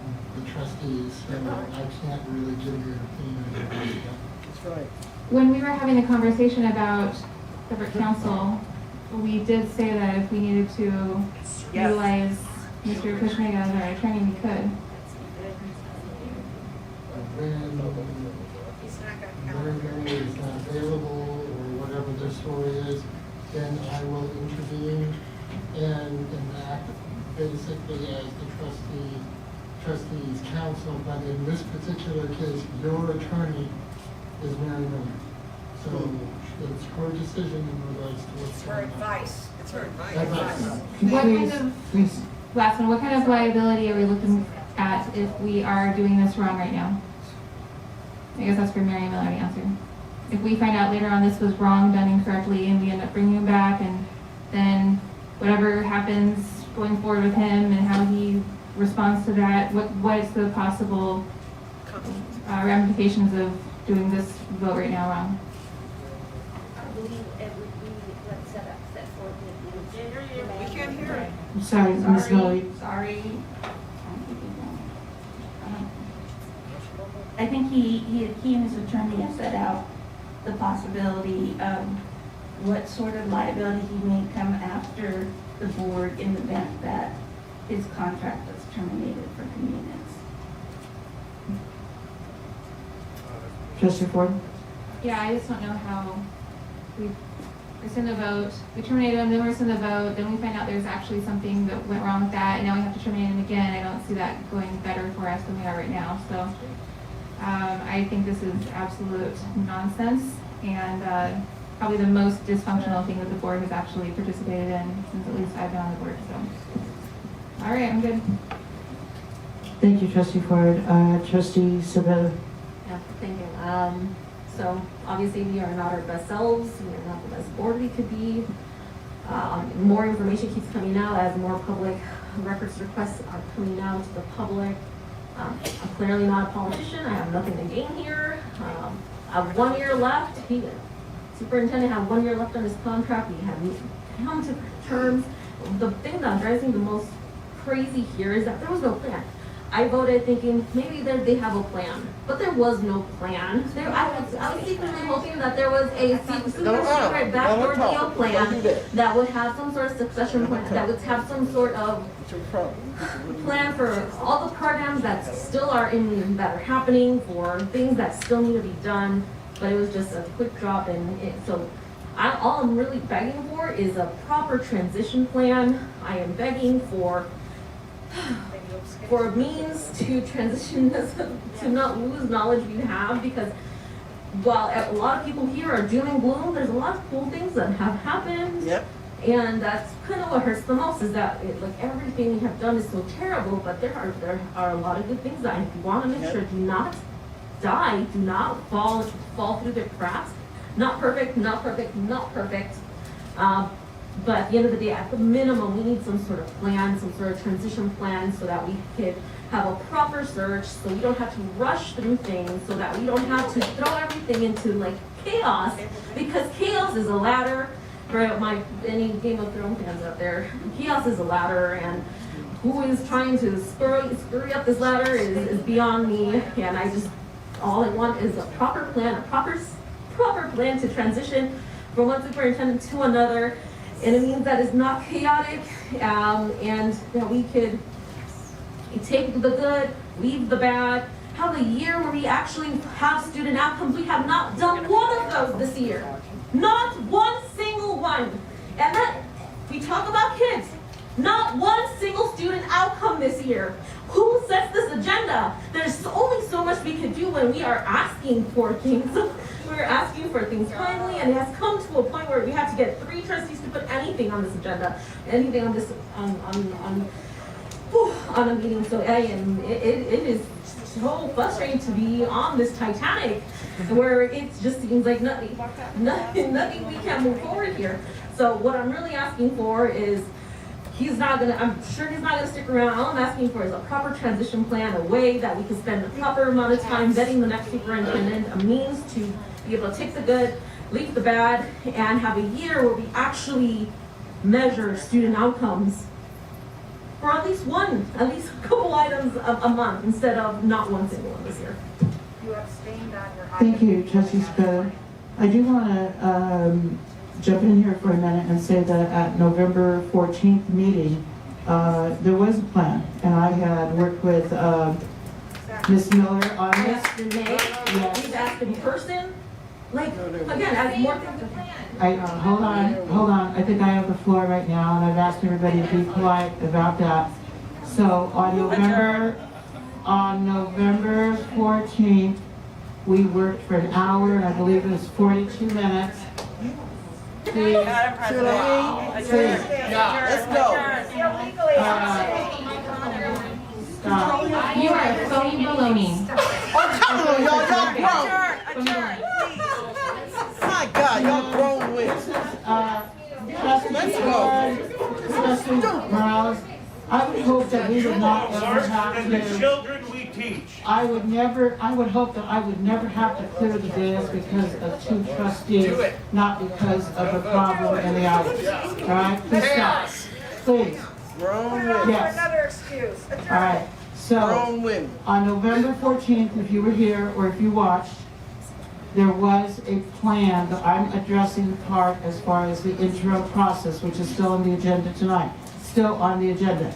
trustees, so I can't really give you an opinion about that. That's right. When we were having a conversation about separate counsel, we did say that if we needed to utilize Mr. Kushnick as our attorney, we could. When Mary Miller is not available or whatever the story is, then I will intervene and act basically as the trustee's counsel. But in this particular case, your attorney is Mary Miller. So it's her decision in regards to what's going on. advice. It's her Advice. What kind Please, of, please. last one, what kind of liability are we looking at if we are doing this wrong right now? I guess that's for Mary Miller to answer. If we find out later on this was wrong, done incorrectly, and we end up bringing him back, and then whatever happens going forward with him and how he responds to that, what is the possible ramifications of doing this vote right now wrong? I believe it would be what's set forth in the. We can't hear it. I'm sorry, Ms. Miller. Sorry. I think he and his attorney have set out the possibility of what sort of liability he may come after the board in the event that his contract is terminated for convenience. Trustee Ford? Yeah, I just don't know how we rescind the vote, we terminate him, then we rescind the vote, then we find out there's actually something that went wrong with that, and now we have to terminate him again. I don't see that going better for us than we are right now, so. I think this is absolute nonsense and probably the most dysfunctional thing that the board has actually participated in since at least I've been on the board, so. All right, I'm good. Thank you, Trustee Ford. Trustee Sabella? Yeah, thank you. So obviously we are not our best selves. We are not the best board we could be. More information keeps coming out as more public records requests are coming out to the public. I'm clearly not a politician. I have nothing to gain here. I have 1 year left. Superintendent had 1 year left on his contract. We have come to terms. The thing that drives me the most crazy here is that there was no plan. I voted thinking maybe they have a plan, but there was no plan. I was secretly hoping that there was a secret backdoor deal plan that would have some sort of succession plan, that would have some sort of plan for all the programs that still are that are happening, for things that still need to be done. But it was just a quick drop, all I'm really begging for is a proper transition plan. I am begging for a means to transition this, to not lose knowledge we have, because while a lot of people here are doom and gloom, there's a lot of cool things that have happened. Yep. And that's kind of what hurts the most, is that everything we have done is so terrible, but there are a lot of good things that I want to make sure do not die, do not fall through the cracks. Not perfect, not perfect, not perfect. But at the end of the day, at the minimum, we need some sort of plan, some sort of transition plan, so that we could have a proper search, so we don't have to rush through things, so that we don't have to throw everything into chaos, because chaos is a ladder. For any Game of Thrones fans out there, chaos is a ladder, and who is trying to scurry up this ladder is beyond me. And all I want is a proper plan, a proper plan to transition from one superintendent to another. And it means that it's not chaotic, and that we could take the good, leave the bad, have a year where we actually have student outcomes. We have not done one of those this year. Not one single one. And that, we talk about kids, not one single student student outcome this year? Who sets this agenda? There's only so much we can do when we are asking for things. We're asking for things timely, and it has come to a point where we have to get 3 trustees to put anything on this agenda, anything on this on a meeting. So it is so frustrating to be on this Titanic where it just seems like nothing we can move forward here. So what I'm really asking for is I'm sure he's not gonna stick around. All I'm asking for is a proper transition plan, a way that we can spend the proper amount of time vetting the next superintendent, a means to be able to take the good, leave the bad, and have a year where we actually measure student outcomes for at least a couple items a month instead of not one single one this year. You abstained on your. Thank you, Trustee Spiller. I do want to jump in here for a minute and say that at November 14th meeting, there was a plan, and I had worked with Ms. Miller on this. Yes, in May. Yes. We've asked in person. Like, again, as more things to plan. Hold on. I think I have the floor right now, and I've asked everybody to be polite about that. So on November 14th, we worked for an hour, and I believe it was 42 minutes. Please. Let's go. Stop. You are phony baloney. Oh, come on, y'all grown. My God, y'all grown with. Let's go. Trustee Morales, I would hope that we would not ever have to. Children we teach. I would hope that I would never have to clear the dais because of 2 trustees, not because of a problem in the audience. All right, please stop. Please. Yes. Another excuse. All right. So on November 14th, if you were here or if you watched, there was a plan that I'm addressing the part as far as the interim process, which is still on the agenda tonight. Still on the agenda.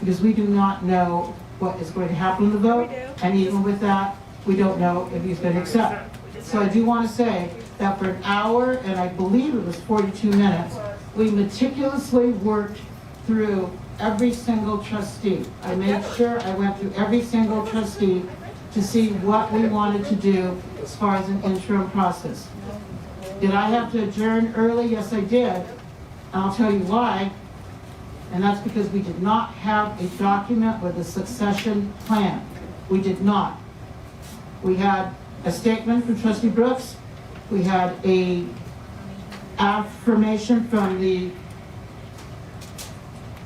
Because we do not know what is going to happen in the vote. And even with that, we don't know if he's going to accept. So I do want to say that for an hour, and I believe it was 42 minutes, we meticulously worked through every single trustee. I made sure I went through every single trustee to see what we wanted to do as far as an interim process. Did I have to adjourn early? Yes, I did. And I'll tell you why. And that's because we did not have a document with a succession plan. We did not. We had a statement from Trustee Brooks. We had a affirmation from the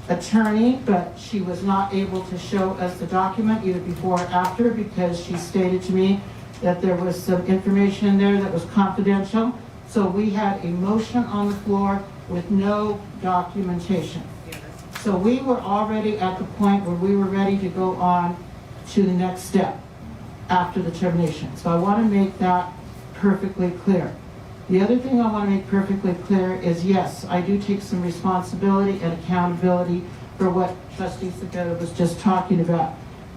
attorney, but she was not able to show us the document either before or after because she stated to me that there was some information in there that was confidential. So we had a motion on the floor with no documentation. So we were already at the point where we were ready to go on to the next step after the termination. So I want to make that perfectly clear. The other thing I want to make perfectly clear is, yes, I do take some responsibility and accountability for what Trustee Cepeda was just talking about.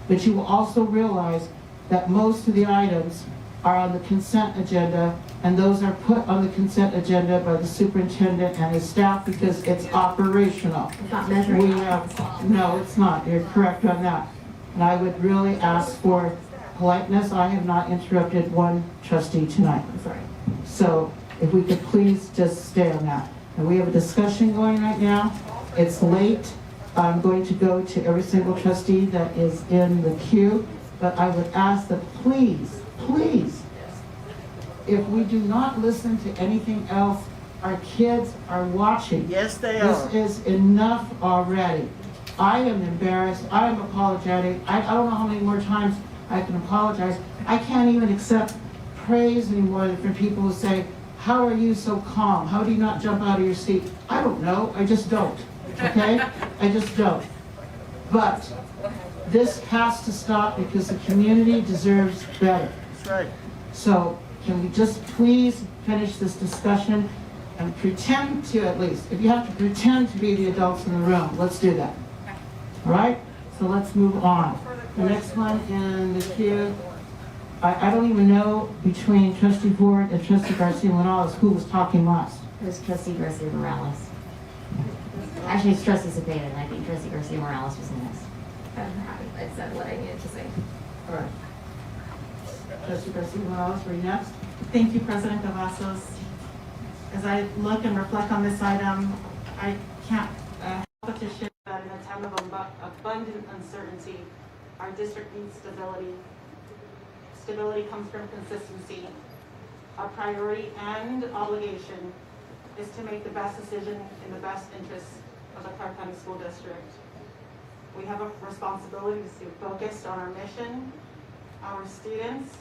But you will also realize that most of the items are on the consent agenda, and those are put on the consent agenda by the superintendent and his staff because it's operational. It's not measuring. No, it's not. You're correct on that. And I would really ask for politeness. I have not interrupted one trustee tonight. I'm sorry. So if we could please just stay on that. And we have a discussion going right now. It's late. I'm going to go to every single trustee that is in the queue, but I would ask that please, if we do not listen to anything else, our kids are watching. Yes, they are. This is enough already. I am embarrassed. I am apologetic. I don't know how many more times I can apologize. I can't even accept praise anymore from people who say, how are you so calm? How do you not jump out of your seat? I don't know. I just don't. Okay? I just don't. But this has to stop because the community deserves better. That's right. So can we just please finish this discussion and pretend to, at least, if you have to pretend to be the adults in the room, let's do that. All right? So let's move on. The next one in the queue, I don't even know between Trustee Ford and Trustee Garcia Morales who was talking last. It was Trustee Garcia Morales. Actually, it's Trustee Cepeda, and I think Trustee Garcia Morales was next. I'm happy I said what I needed to say. All right. Trustee Garcia Morales, were you next? Thank you, President Cavazos. As I look and reflect on this item, I can't help but to share that in a time of abundant uncertainty, our district needs stability. Stability comes from consistency. Our priority and obligation is to make the best decision in the best interest of the Clark County School District. We have a responsibility to stay focused on our mission, our students,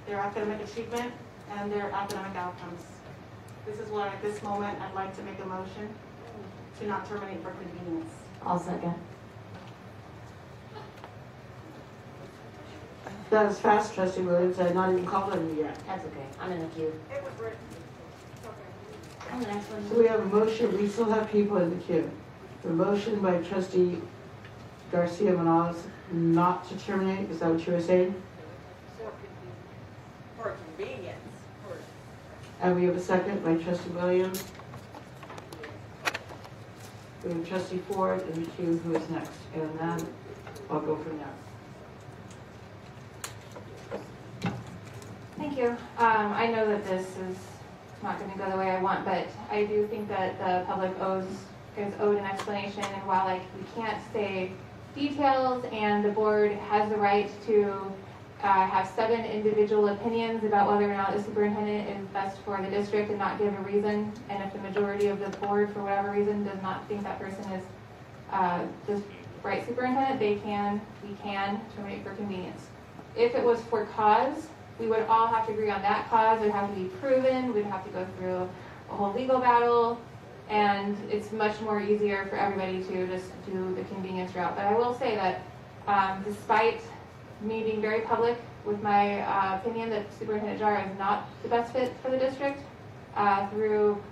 their academic achievement, and their academic outcomes. This is why at this moment I'd like to make a motion to not terminate for convenience. I'll second. That was fast, Trustee Williams. I had not even called on you yet. That's okay. I'm in the queue. It was written. On the next one. So we have a motion. We still have people in the queue. The motion by Trustee Garcia Morales not to terminate. Is that what you were saying? For convenience. And we have a second by Trustee Williams. We have Trustee Ford in the queue, who is next. And then I'll go from there. Thank you. I know that this is not going to go the way I want, but I do think that the public is owed an explanation. And while we can't say details, and the board has the right to have 7 individual opinions about whether or not the superintendent is best for the district and not give a reason, and if the majority of the board, for whatever reason, does not think that person is the right superintendent, we can terminate for convenience. If it was for cause, we would all have to agree on that cause. It would have to be proven. We'd have to go through a whole legal battle, and it's much more easier for everybody to just do the convenience route. But I will say that despite me being very public with my opinion that Superintendent Jara is not the best fit for the district, through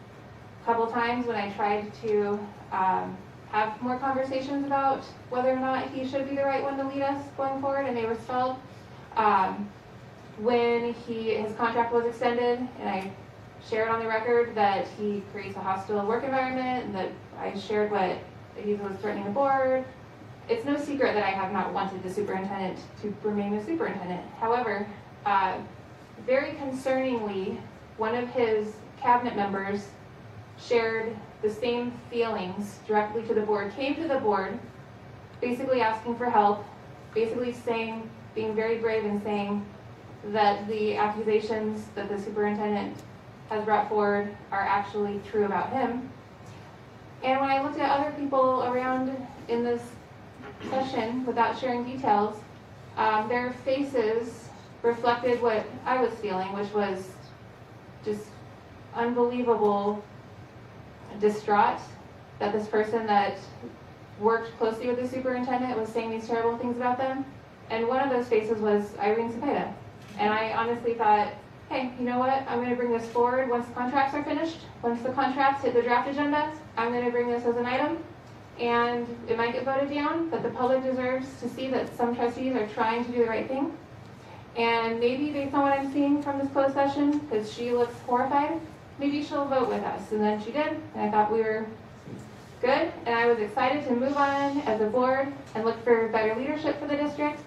a couple times when I tried to have more conversations about whether or not he should be the right one to lead us going forward, and they were stalled. When his contract was extended, and I shared on the record that he creates a hostile work environment, and that I shared what he was threatening the board. It's no secret that I have not wanted the superintendent to remain a superintendent. However, very concerningly, one of his cabinet members shared the same feelings directly to the board, came to the board, basically asking for help, basically saying, being very brave and saying that the accusations that the superintendent has brought forward are actually true about him. And when I looked at other people around in this session without sharing details, their faces reflected what I was feeling, which was just unbelievable distraught that this person that worked closely with the superintendent was saying these terrible things about them. And one of those faces was Irene Cepeda. And I honestly thought, hey, you know what? I'm going to bring this forward once the contracts are finished. Once the contracts hit the draft agenda, I'm going to bring this as an item. And it might get voted down, but the public deserves to see that some trustees are trying to do the right thing. And maybe based on what I'm seeing from this closed session, because she looks horrified, maybe she'll vote with us. And then she did, and I thought we were good. And I was excited to move on as a board and look for better leadership for the district.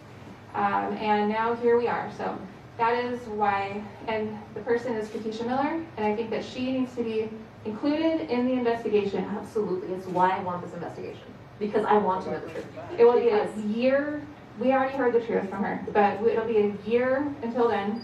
And now here we are. So that is why, and the person is Katisha Miller, and I think that she needs to be included in the investigation. Absolutely. It's why I want this investigation. Because I want to know the truth. It will be a year. We already heard the truth from her, but it'll be a year until then.